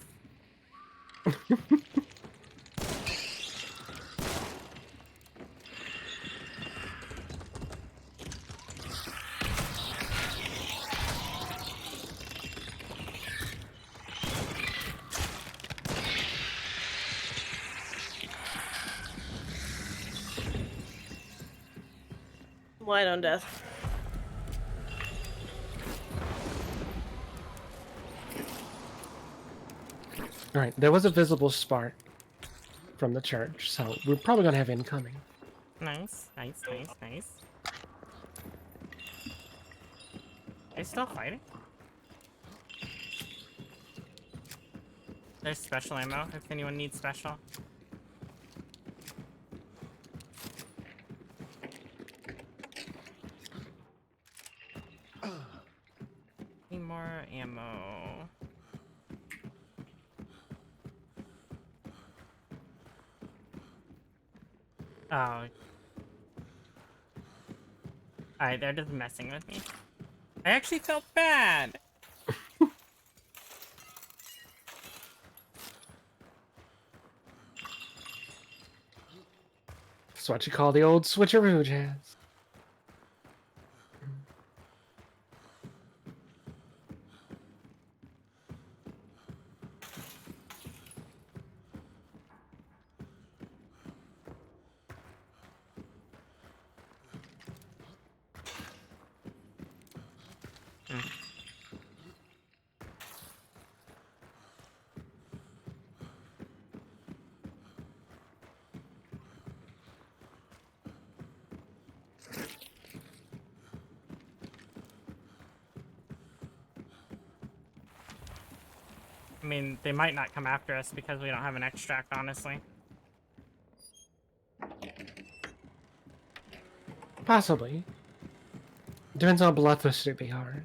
White on death. Alright, there was a visible spark from the church, so we're probably gonna have incoming. Nice. They're still fighting? There's special ammo if anyone needs special. Need more ammo. Oh. Alright, they're just messing with me. I actually felt bad! That's what you call the old switcheroo, Jazz. I mean, they might not come after us because we don't have an extract, honestly. Possibly. Depends how bloodthirsty they are.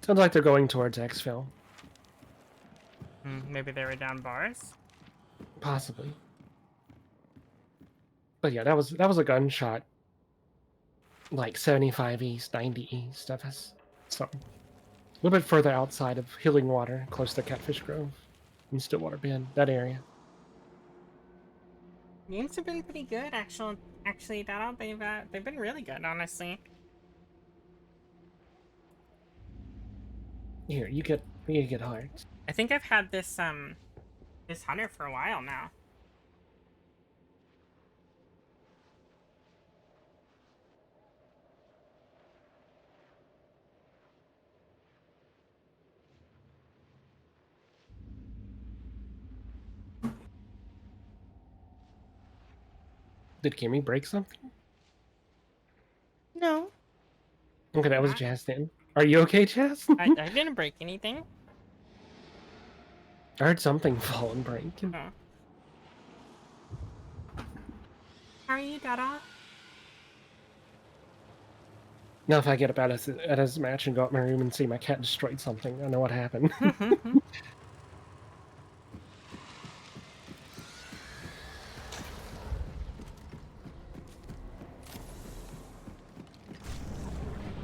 Sounds like they're going towards exfil. Maybe they were down bars? Possibly. But yeah, that was a gunshot. Like 75 east, 90 east of us. So a little bit further outside of Healing Water, close to Catfish Grove and Stillwater Bend, that area. Games have been pretty good, actually, Dada. They've been really good, honestly. Here, you get hearts. I think I've had this this hunter for a while now. Did Kimmy break something? No. Okay, that was Jazz then. Are you okay, Jazz? I didn't break anything. I heard something fall and break. Oh. How are you, Dada? Now, if I get up out of this match and go up my room and see my cat destroyed something, I know what happened.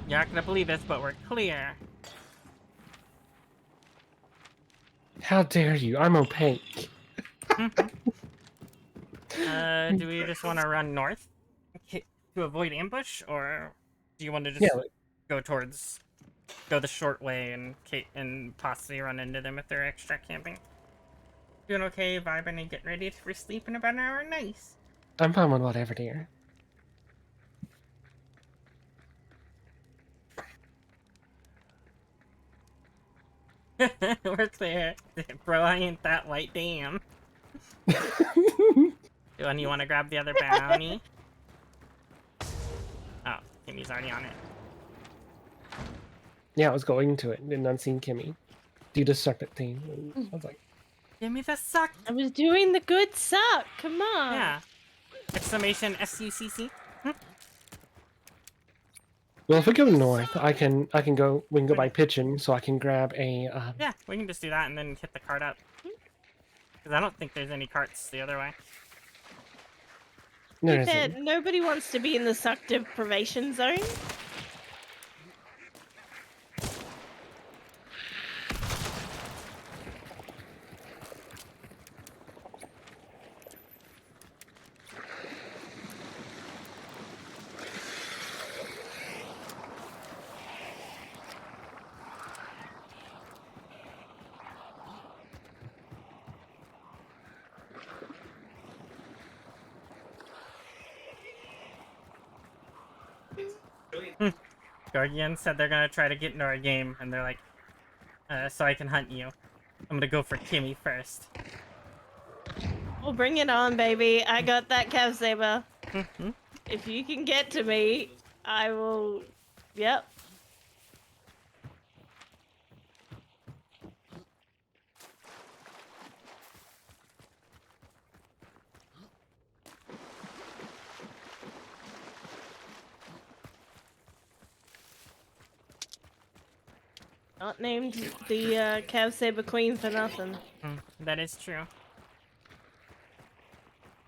You're not gonna believe this, but we're clear. How dare you? I'm opaque. Do we just want to run north to avoid ambush, or do you want to just Yeah. go the short way and possibly run into them if they're extra camping? Doing okay, vibing and getting ready for sleep in about an hour. Nice. I'm fine with whatever, dear. We're clear. Bro, I ain't that white, damn. And you want to grab the other bounty? Oh, Kimmy's already on it. Yeah, I was going to it and unseen Kimmy. Do the suck it thing. And I was like, Give me the suck. I was doing the good suck. Come on. Yeah. Exclamation SUCC. well, if we go north, we can go by pitching, so I can grab a. Yeah, we can just do that and then hit the cart up. Because I don't think there's any carts the other way. There Yeah, isn't. nobody wants to be in the suck deprivation zone. Guardian said they're gonna try to get into our game, and they're like, so I can hunt you. I'm gonna go for Kimmy first. Well, bring it on, baby. I got that Cav Saber. If you can get to me, I will... Yep. Not named the Cav Saber Queen for nothing. That is true.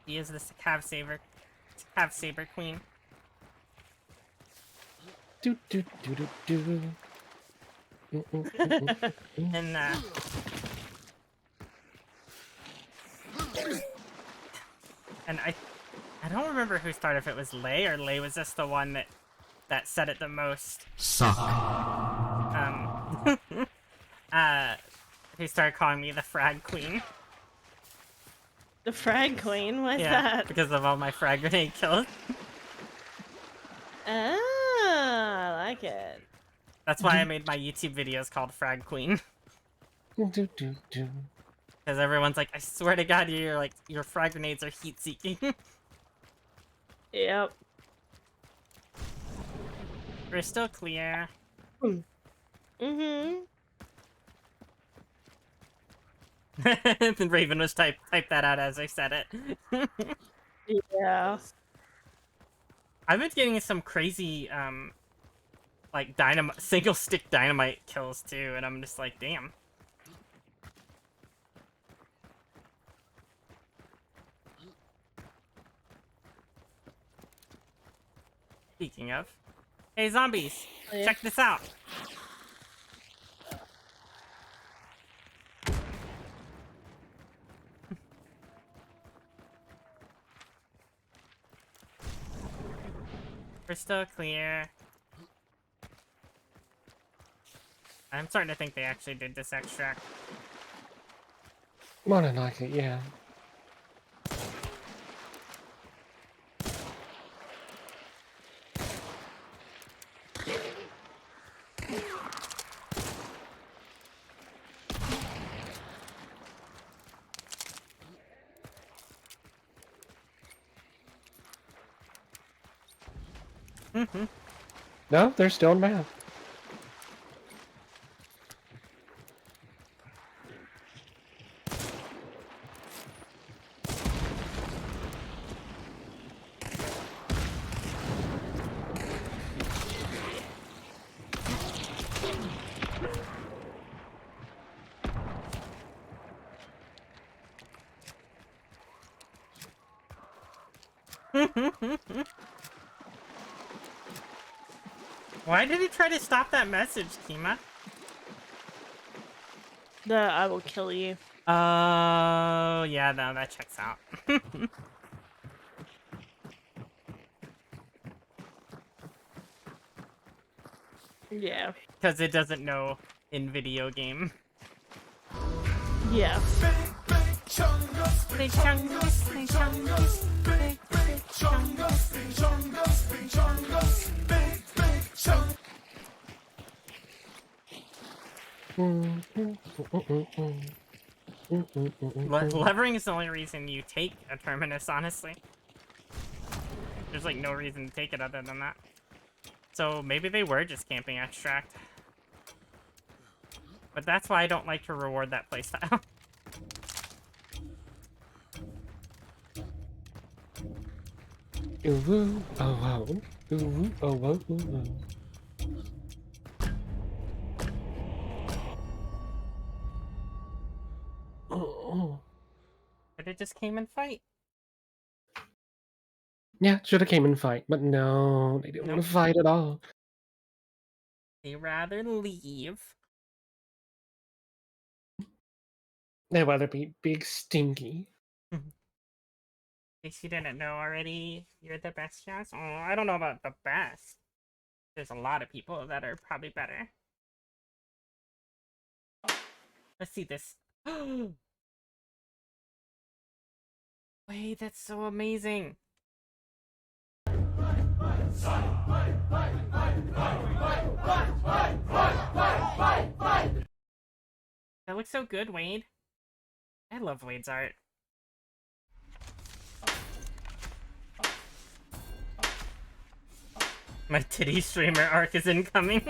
He is the Cav Saber Queen. Do do do do do. And and I don't remember who started, if it was Lay or Lay was just the one that said it the most. Suck. He started calling me the Frag Queen. The Frag Queen? Why's Yeah, that? because of all my frag grenade kills. Ah, I like it. That's why I made my YouTube videos called Frag Queen. Do do do. Because everyone's like, I swear to God, your frag grenades are heat seeking. Yep. We're still clear. Mm-hmm. And Raven was type that out as I said it. Yeah. I've been getting some crazy like single stick dynamite kills too, and I'm just like, damn. Speaking of, hey zombies, check this out. We're still clear. I'm starting to think they actually did this extract. More than likely, yeah. No, they're still in math. Why did he try to stop that message, Kima? The I will kill you. Oh, yeah, no, that checks out. Yeah. Because it doesn't know in video game. Yeah. Big chungus, big chungus, big chungus, big chungus, big chungus, big chungus. Levering is the only reason you take a terminus, honestly. There's like no reason to take it other than that. So maybe they were just camping extract. But that's why I don't like to reward that playstyle. Ooh, oh, wow. Ooh, oh, wow, ooh. Oh. But it just came and fight. Yeah, should have came and fight, but no, they didn't want to fight at all. They rather leave. They'd rather be big stinky. In case you didn't know already, you're the best, Jazz. Oh, I don't know about the best. There's a lot of people that are probably better. Let's see this. Wait, that's so amazing. That looks so good, Wade. I love Wade's art. My titty streamer arc is incoming.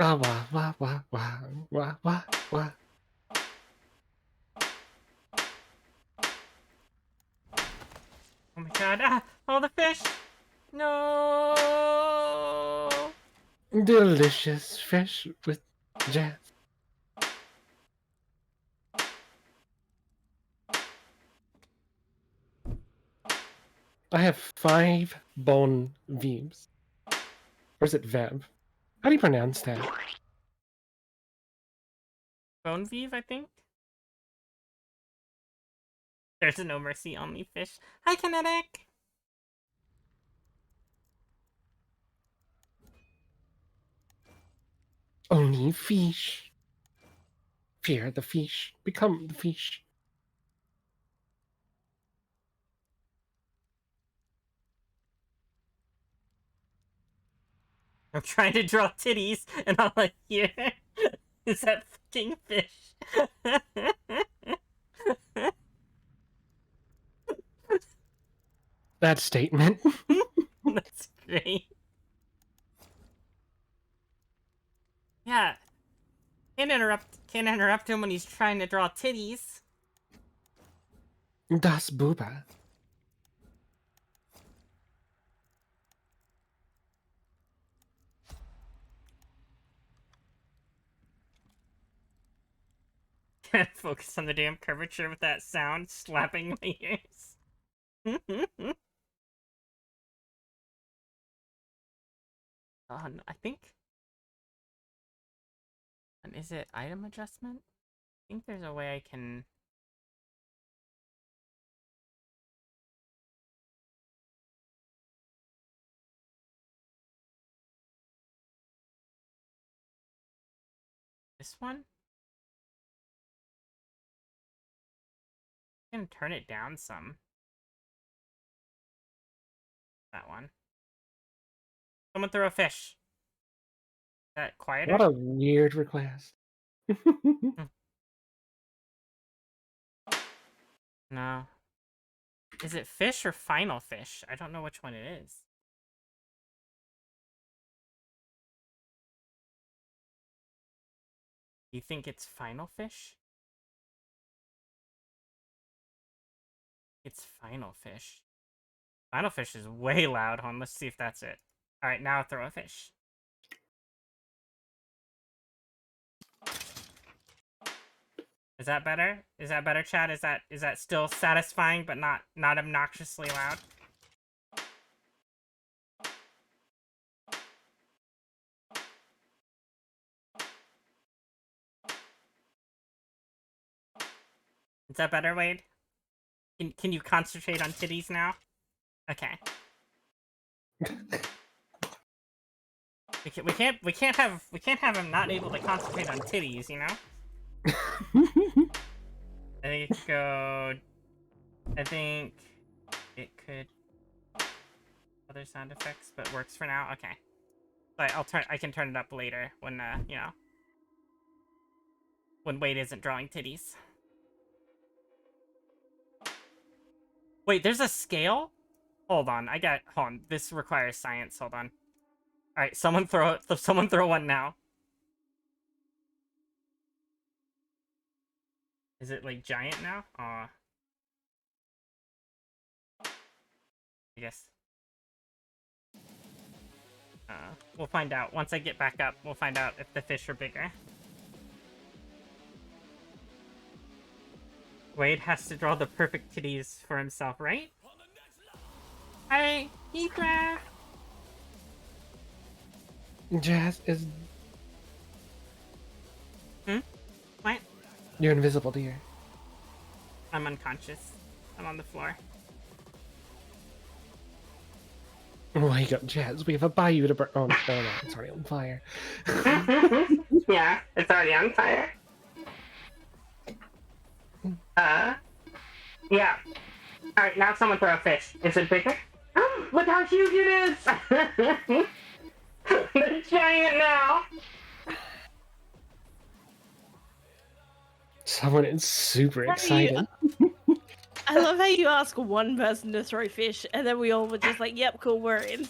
Ah, wah, wah, wah, wah, wah, wah, wah. Oh my god, ah! All the fish! No! Delicious fish with jazz. I have 5 bone vibes. Or is it Veb? How do you pronounce that? Bone Vive, I think? There's no mercy on me, fish. Hi, Kinetic! Only fish. Fear the fish. Become the fish. I'm trying to draw titties, and all I hear is that fucking fish. That statement. That's great. Yeah. Can't interrupt him when he's trying to draw titties. Das Booba. Can't focus on the damn curvature with that sound slapping my ears. I think. And is it item adjustment? I think there's a way I can. This one? I can turn it down some. That one. Someone throw a fish. Is that quieter? What a weird request. No. Is it fish or final fish? I don't know which one it is. You think it's final fish? It's final fish. Final fish is way loud. Hold on, let's see if that's it. Alright, now throw a fish. Is that better? Is that better, chat? Is that still satisfying but not obnoxiously loud? Is that better, Wade? Can you concentrate on titties now? Okay. We can't have him not able to concentrate on titties, you know? I think it could go. I think it could other sound effects, but works for now. Okay. But I can turn it up later when you know, when Wade isn't drawing titties. Wait, there's a scale? Hold on, hold on. This requires science. Hold on. All right, someone throw one now. Is it like giant now? Aw. I guess. We'll find out. Once I get back up, we'll find out if the fish are bigger. Wade has to draw the perfect titties for himself, right? Hi, Heathcraft! Jazz is... Hmm? What? You're invisible, dear. I'm unconscious. I'm on the floor. Wake up, Jazz. We have a bayou to burn. Oh, no, it's already on fire. Yeah, it's already on fire. Yeah. Alright, now someone throw a fish. Is it bigger? Look how huge it is! They're giant now! Someone is super excited. I love how you ask one person to throw fish, and then we all were just like, yep, cool, we're in.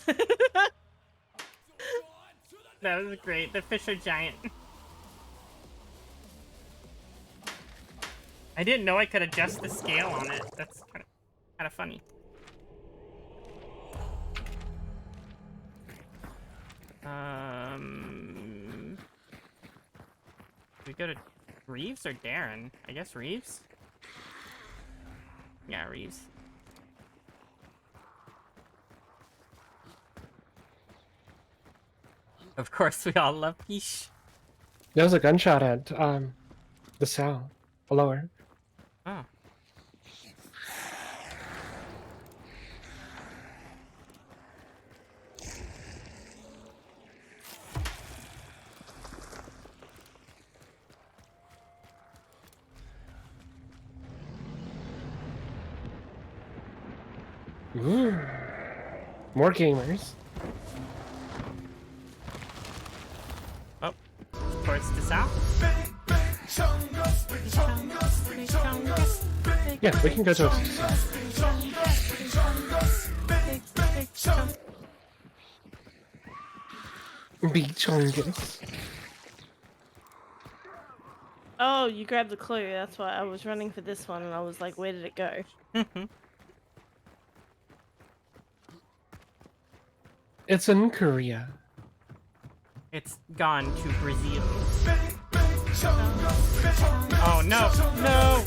That was great. The fish are giant. I didn't know I could adjust the scale on it. That's kind of funny. We go to Reeves or Darren? I guess Reeves? Yeah, Reeves. Of course, we all love Peach. There was a gunshot at the south, lower. Oh. Ooh. More gamers. Oh, towards the south? Yeah, we can go to the south. Big chungus. Oh, you grabbed the clue. That's why I was running for this one, and I was like, where did it go? It's in Korea. It's gone to Brazil. Oh no! No!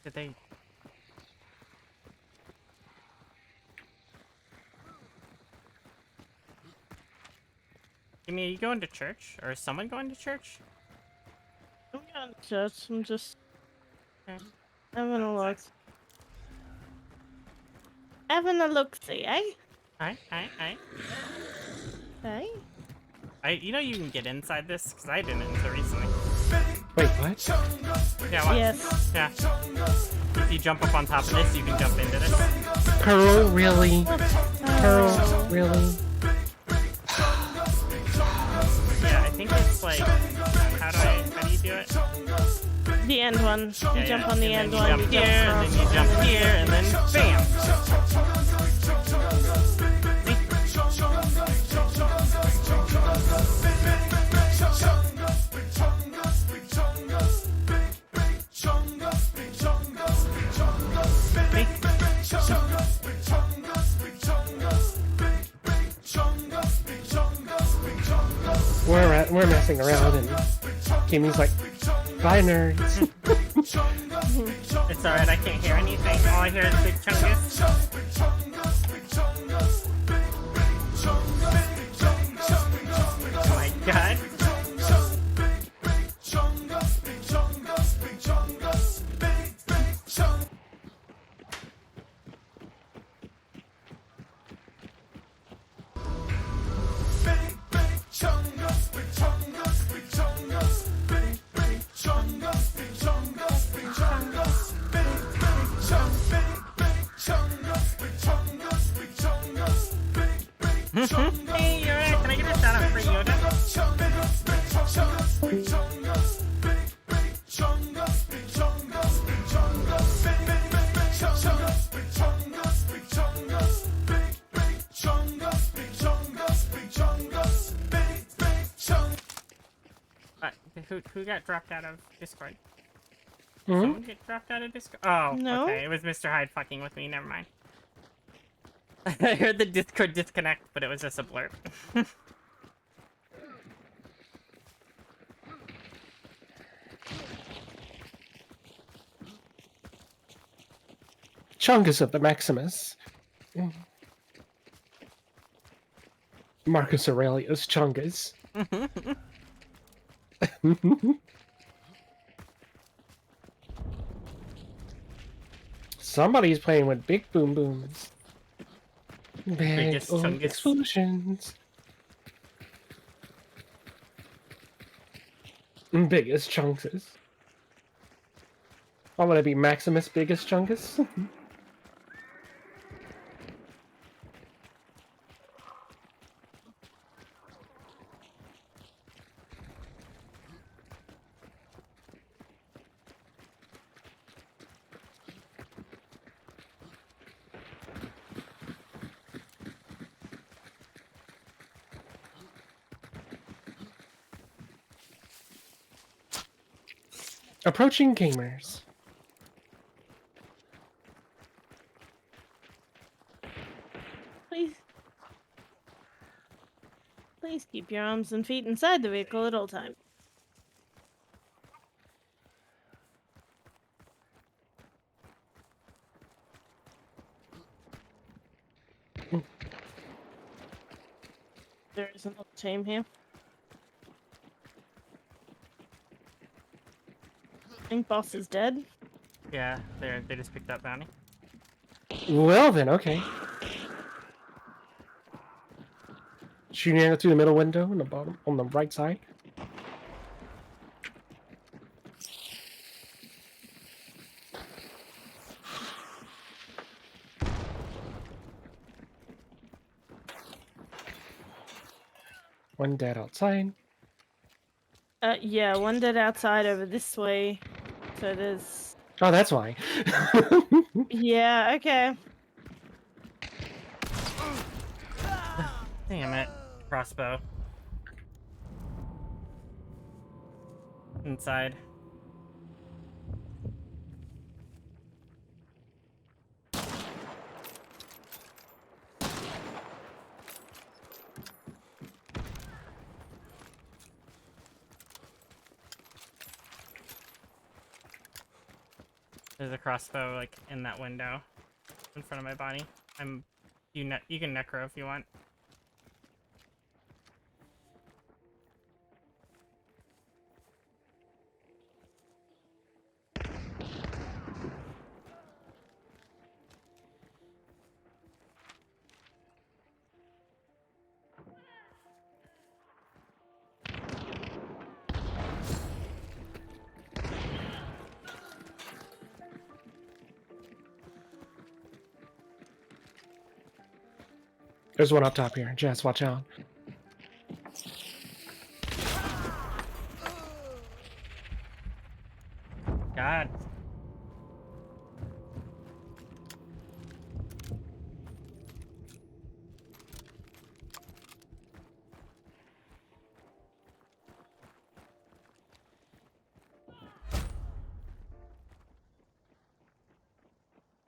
Did they... Jimmy, are you going to church? Or is someone going to church? I'm going to church. I'm just having a look. Having a look-see, eh? Aye. Hey? You know you can get inside this? Because I didn't until recently. Wait, what? Yeah, what? Yes. Yeah. If you jump up on top of this, you can jump into this. Pearl, really? Pearl, really? Yeah, I think it's like... How do you do it? The end one. You jump on the end one. You jump here, and then you jump here, and then BAM! we're messing around, and Kimmy's like, "Bye, nerds." It's alright, I can't hear anything. All I hear is Big Chungus. Oh my god. Hey, you're right. Can I get a shout out for Yoda? Who got dropped out of Discord? Hmm? Someone get dropped out of Discord? Oh, No. okay. It was Mr. Hyde fucking with me. Never mind. I heard the Discord disconnect, but it was just a blurb. Chungus of the Maximus. Marcus Aurelius Chungus. Somebody's playing with big boom booms. Big Biggest old Chungus. explosions. Biggest Chunkus. Why would it be Maximus Biggest Chunkus? Approaching gamers. Please keep your arms and feet inside the vehicle at all times. There is another team here. I think boss is dead. Yeah, they just picked up bounty. Well then, okay. Shooting at it through the middle window on the bottom, on the right side. One dead outside. Yeah, one dead outside over this way. So there's... Oh, that's why. Yeah, okay. Damn it. Crossbow. Inside. There's a crossbow like in that window in front of my body. You can necro if you want. There's one up top here. Jess, watch out. God.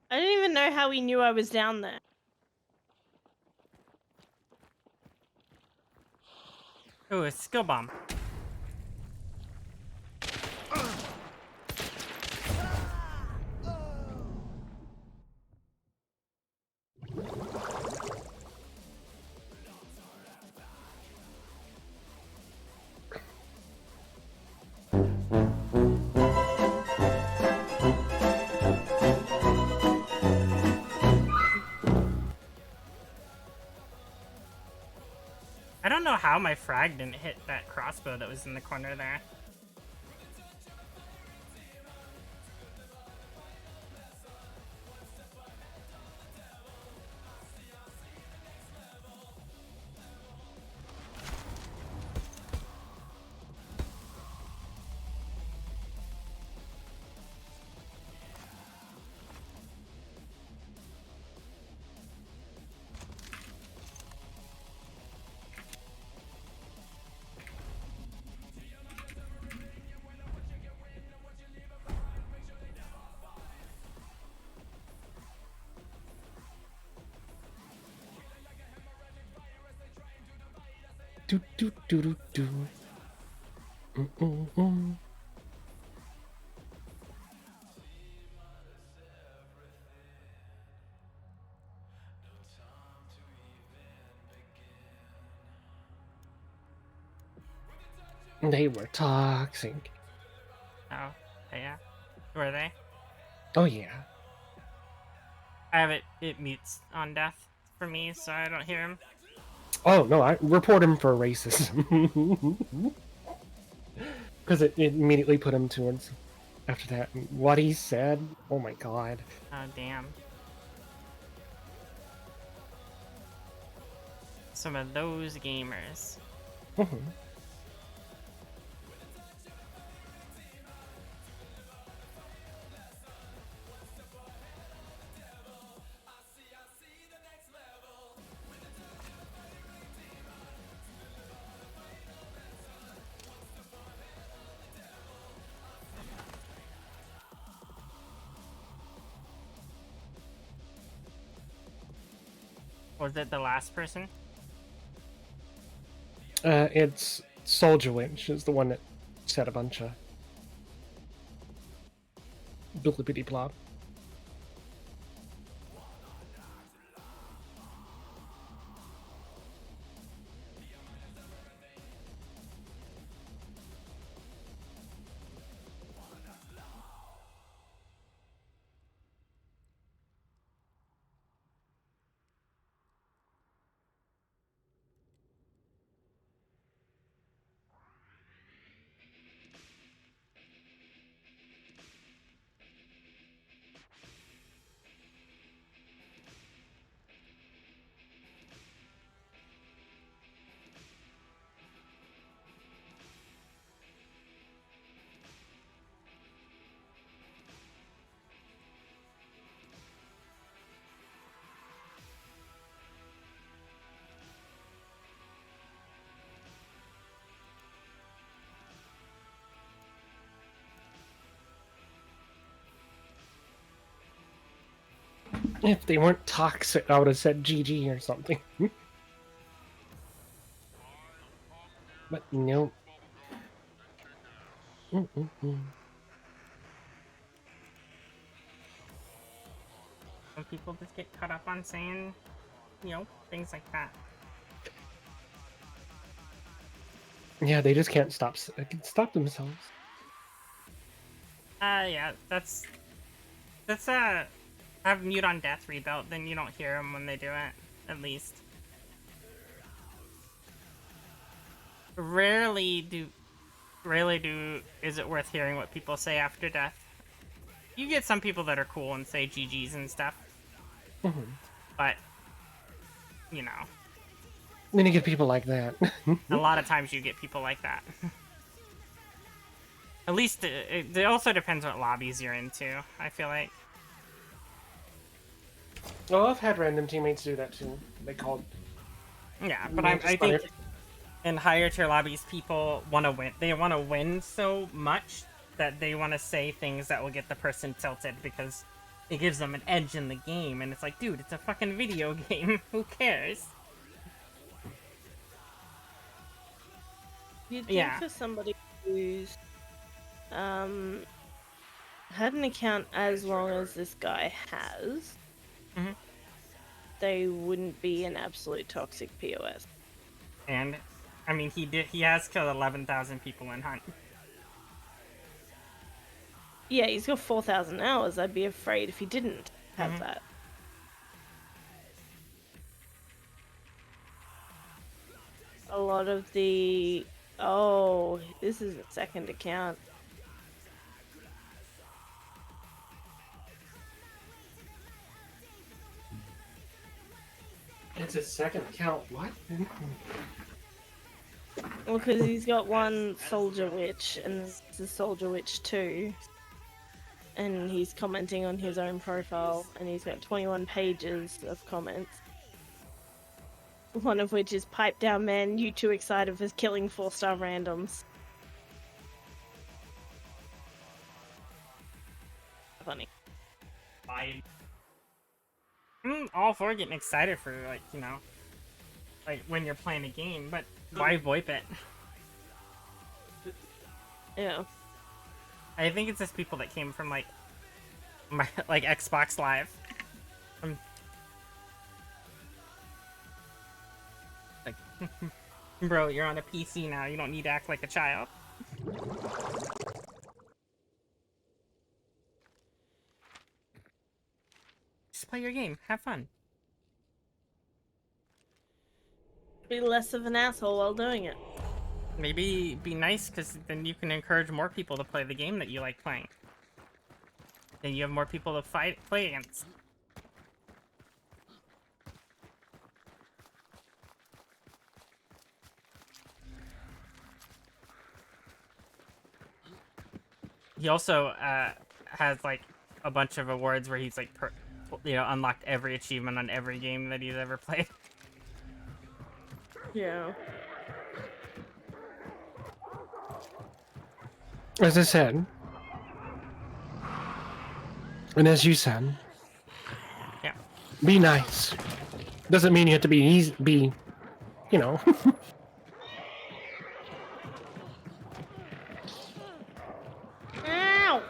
I didn't even know how he knew I was down there. Ooh, a skill bomb. don't know how my frag didn't hit that crossbow that was in the corner there. Do do do do do. They were toxic. Oh, yeah. Were they? Oh yeah. I have it mutes on death for me, so I don't hear him. Oh no, I report him for racism. Because it immediately put him towards after that. What he said, oh my god. Oh, damn. Some of those gamers. Was it the last person? It's Soldier Witch is the one that said a bunch of blippity blop. If they weren't toxic, I would have said GG or something. But no. Some people just get caught up on saying, things like that. Yeah, they just can't stop themselves. Yeah, that's have mute on death rebuilt, then you don't hear them when they do it, at least. Rarely is it worth hearing what people say after death. You get some people that are cool and say GGs and stuff. But, Then you get people like that. a lot of times you get people like that. At least, it also depends what lobbies you're into, I feel like. Oh, I've had random teammates do that too. They called. Yeah, but I think in higher tier lobbies, people want to win. They want to win so much that they want to say things that will get the person tilted because it gives them an edge in the game. And it's like, dude, it's a fucking video game. Who cares? You'd think for somebody who's had an account as long as this guy has, they wouldn't be an absolute toxic POS. And, I mean, he has killed 11,000 people in Hunt. Yeah, he's got 4,000 hours. I'd be afraid if he didn't have that. lot of the... Oh, this is a second account. It's a second account. What? Well, because he's got one Soldier Witch, and this is Soldier Witch 2. And he's commenting on his own profile, and he's got 21 pages of comments. One of which is, "Pipe down, man, you too excited for killing 4-star randoms." Funny. I'm all for getting excited for, like, you know, like when you're playing a game, but why VoIP it? Yeah. I think it's just people that came from like like Xbox Live. Like, bro, you're on a PC now. You don't need to act like a child. Just play your game. Have fun. Be less of an asshole while doing it. Maybe be nice, because then you can encourage more people to play the game that you like playing. Then you have more people to play against. He also has like a bunch of awards where he's like, unlocked every achievement on every game that he's ever played. Yeah. As I said, and as you said, yeah, be nice. Doesn't mean you have to be easy. Be, you know. Ow!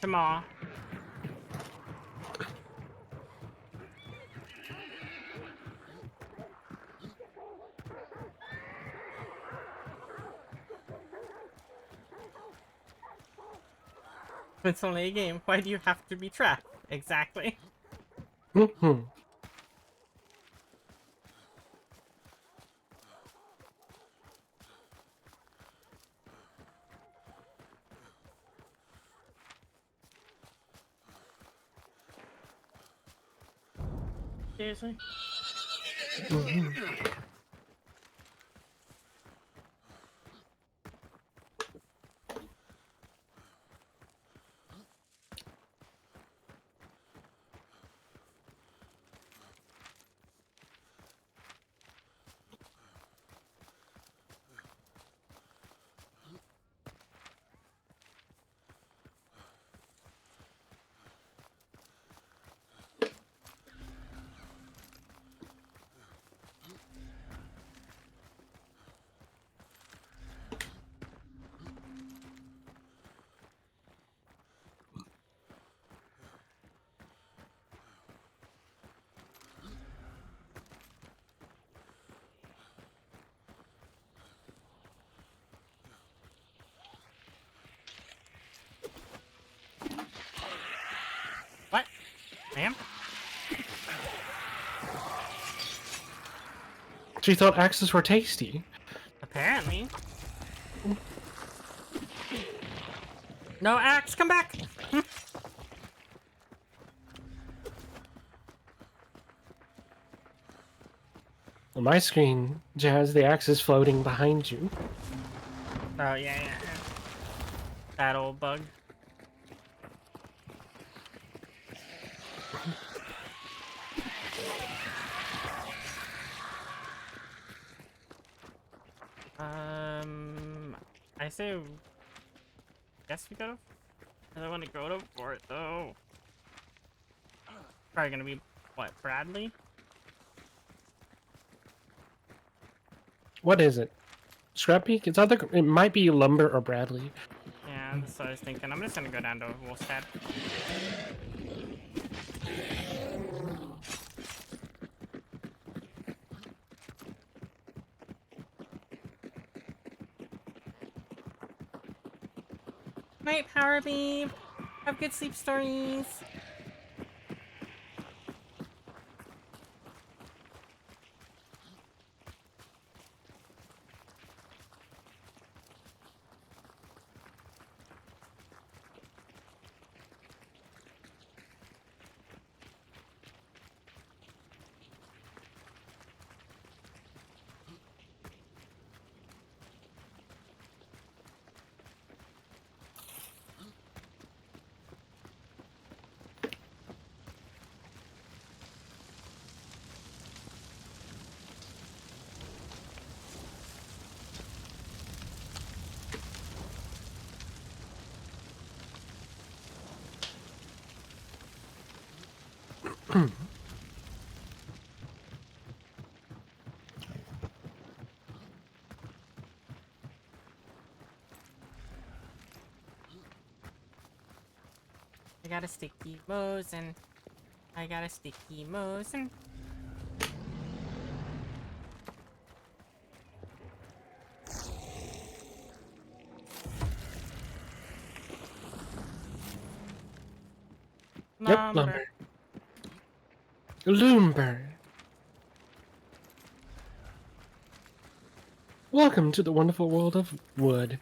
Tomorrow. It's only a game. Why do you have to be trapped? Exactly. Mm-hmm. Seriously? Mm-hmm. What? Ma'am? She thought axes were tasty. Apparently. No, Axe, come back! On my screen, Jazz, the axe is floating behind you. Oh, yeah. That old bug. I say, guess we go. I don't want to go for it though. Probably gonna be what, Bradley? What is it? Scrap Peak? It's either, it might be Lumber or Bradley. Yeah, that's what I was thinking. I'm just gonna go down to Wolfstead. Night, Power Beam. Have good sleep stories. I got a sticky Mosin. I got a sticky Mosin. Yep, lumber. Lumber. Welcome to the wonderful world of wood.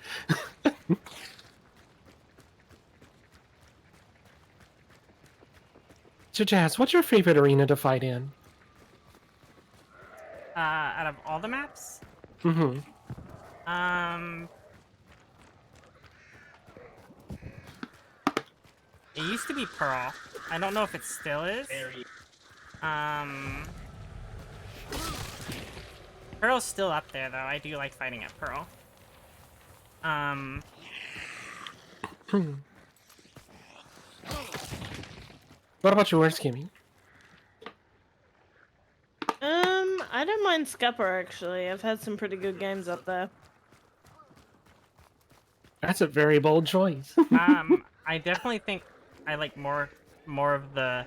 So, Jazz, what's your favorite arena to fight in? Out of all the maps? Mm-hmm. It used to be Pearl. I don't know if it still is. Pearl's still up there, though. I do like fighting at Pearl. What about yours, Kimmy? I don't mind Scupper, actually. I've had some pretty good games up there. That's a very bold choice. I definitely think I like more of the,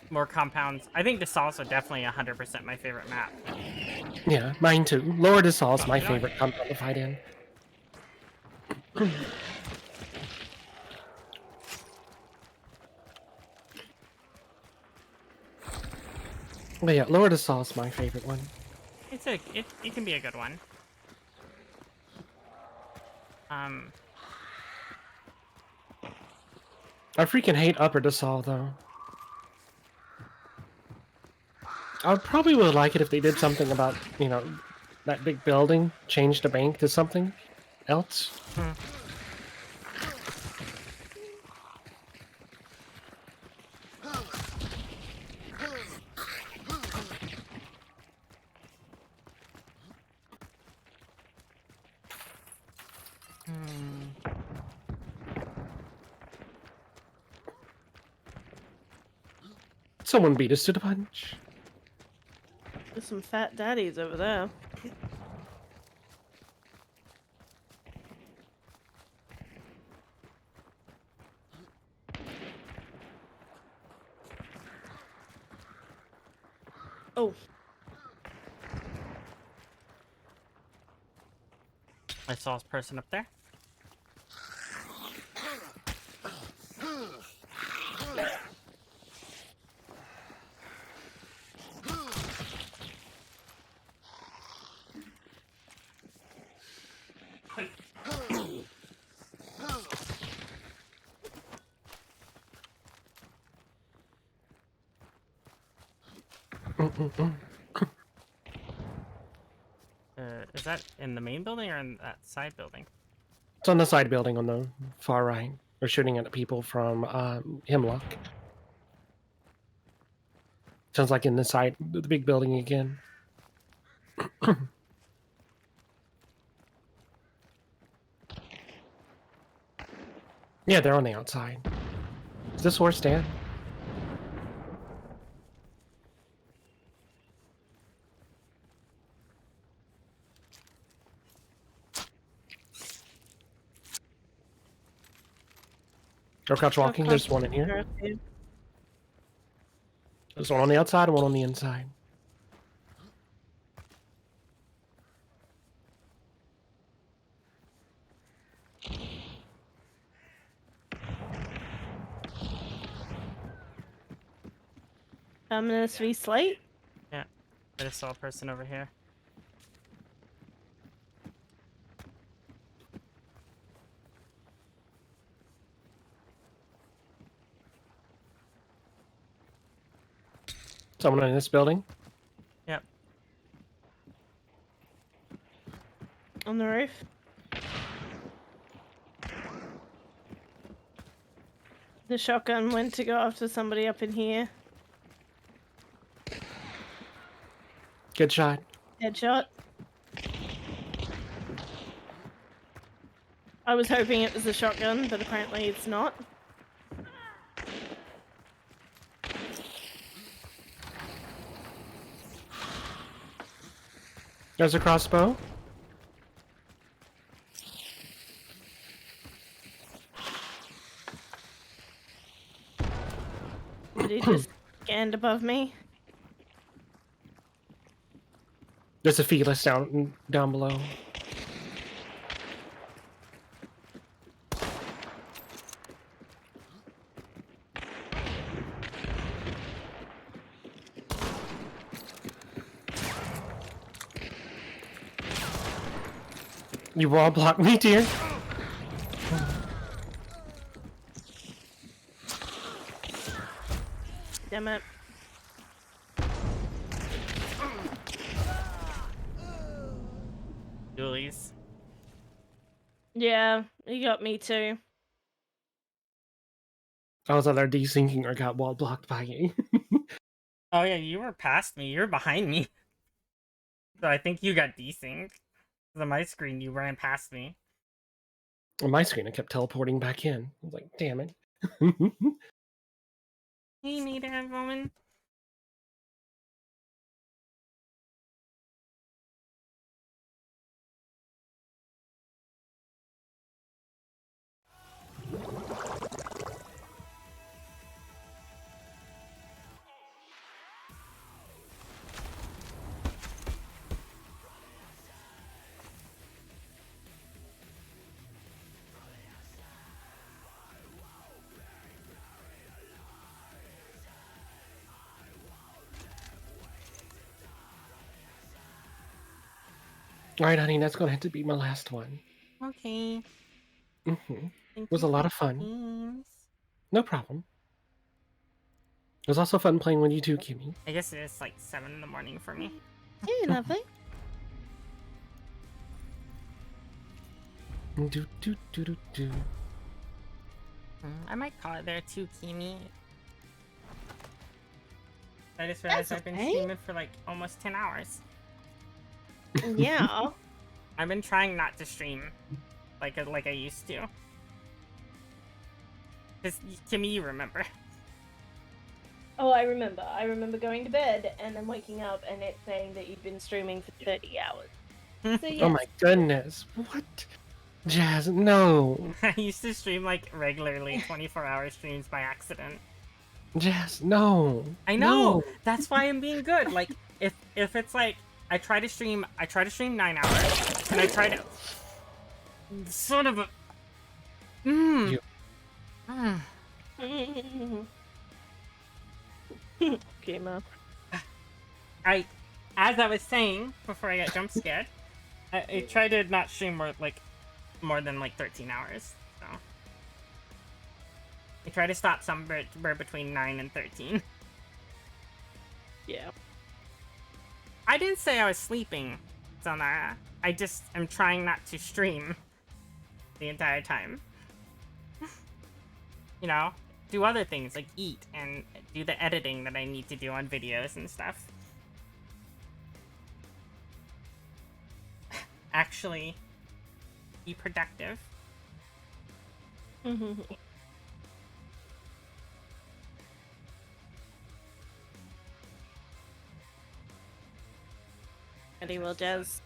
more compounds. I think this also definitely 100% my favorite map. Yeah, mine too. Lower de Saul is my favorite compound to fight in. But yeah, Lower de Saul is my favorite one. It can be a good one. I freaking hate Upper de Saul though. I probably would like it if they did something about, you know, that big building, change the bank to something else. Someone beat us to the punch. There's some fat daddies over there. Oh. I saw this person up there. Is that in the main building or in that side building? It's on the side building on the far right. We're shooting at the people from Hemlock. Sounds like in the side, the big building again. Yeah, they're on the outside. Is this horse dead? Or couch walking, there's one in here. There's one on the outside and one on the inside. Terminus v Slate? Yeah. I just saw a person over here. Someone in this building? Yep. On the roof? The shotgun went to go after somebody up in here. Good shot. Headshot. I was hoping it was a shotgun, but apparently it's not. There's a crossbow. Did he just stand above me? There's a felis down below. You wall block me, dear. Damn it. Julie's. Yeah, he got me too. I was either desyncing or got wall blocked by you. Oh yeah, you were past me. You're behind me. So I think you got desynced. 'Cause on my screen, you ran past me. On my screen, I kept teleporting back in. I was like, damn it. Hey, native woman. Alright, honey, that's gonna have to be my last one. Okay. It was a lot of fun. No problem. It was also fun playing with you too, Kimmy. I guess it's like 7 in the morning for me. Hey, lovely. Do, do, do, do, do. I might call it there too, Kimi. I just realized That's I've been okay. streaming for like almost 10 hours. Yeah. I've been trying not to stream like I used to. Cause Kimmy, you remember? Oh, I remember. I remember going to bed and then waking up and it saying that you'd been streaming for 30 hours. So yes. Oh my goodness. What? Jazz, no. I used to stream like regularly 24-hour streams by accident. Jazz, no. I know. No. That's why I'm being good. Like if it's like I try to stream 9 hours and I try to sort of a You. Okay, Mom. As I was saying before I got jump scared, I try to not stream more than like 13 hours. So I try to stop somewhere between 9 and 13. Yeah. I didn't say I was sleeping, Zonara. I just am trying not to stream the entire time. You know, do other things like eat and do the editing that I need to do on videos and stuff. Actually, be productive. Very well, Jazz.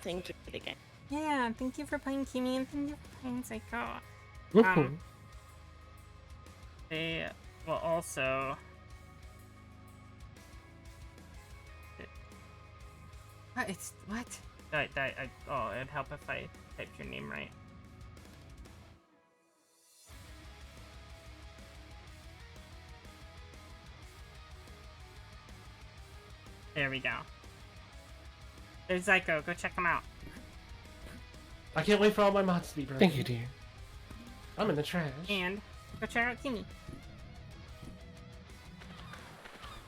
Thank you again. Yeah, thank you for playing Kimi and thank you for playing Psycho. They will also... What? Oh, it'd help if I typed your name right. There we go. There's Zyko, go check him out. I can't wait for all my mods to be broken. Thank you, dear. I'm in the trash. And go check out Kimi.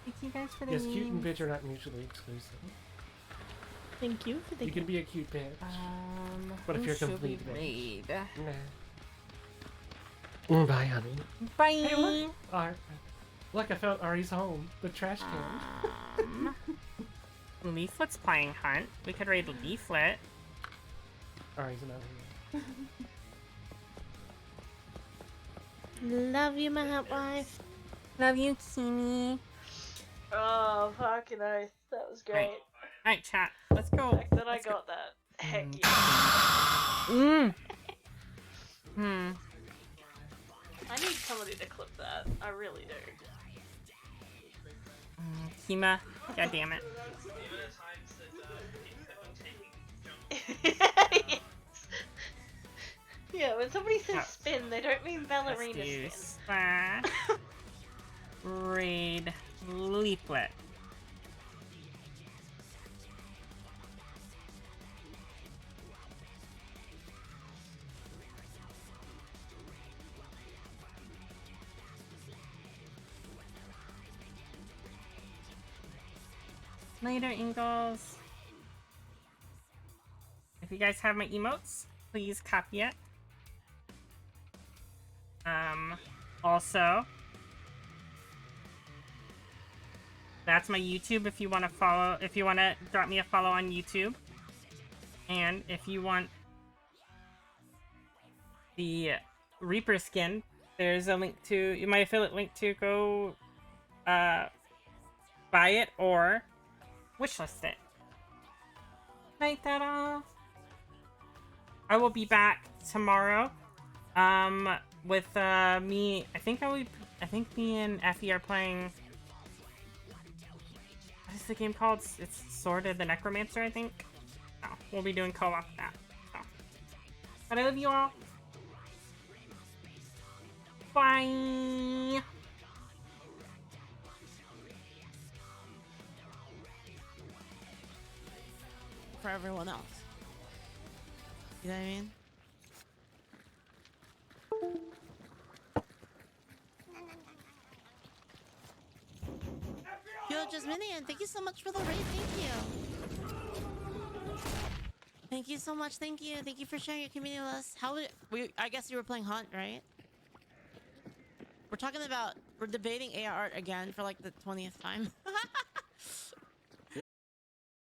Thank you guys for the Yes, cute and memes. bitch are not mutually exclusive. Thank you for the You can be a cute bitch. But if who you're should complete we bitch. raid? Nah. Bye, honey. Bye. Hey, look. Look, I found Ari's home. The trash can. Leaflet's playing Hunt. We could raid Leaflet. Ari's not here. Love you, my hot wife. Love you, Kimi. Oh, fucking oath. That was great. Alright, chat. Let's go. The fact that I got that. Heck yeah. I need somebody to clip that. I really do. Kima. God damn it. Yeah, when somebody says Oh. spin, they don't mean ballerina Let's do spin. slash raid leaflet. Later, Ingalls. If you guys have my emotes, please copy it. Also, that's my YouTube if you want to follow, if you want to drop me a follow on YouTube. And if you want the Reaper skin, there's a link to, my affiliate link to go buy it or wishlist it. Night that off. I will be back tomorrow. With me, I think me and Effie are playing. What is the game called? It's Sword of the Necromancer, I think. No, we'll be doing co-op that. So. But I love you all. Bye. For everyone else. You know what I mean? Yo, Jasminian, thank you so much for the raid. Thank you. Thank you so much. Thank you. Thank you for sharing your community with us. I guess you were playing Hunt, right? We're debating AR art again for like the 20th time.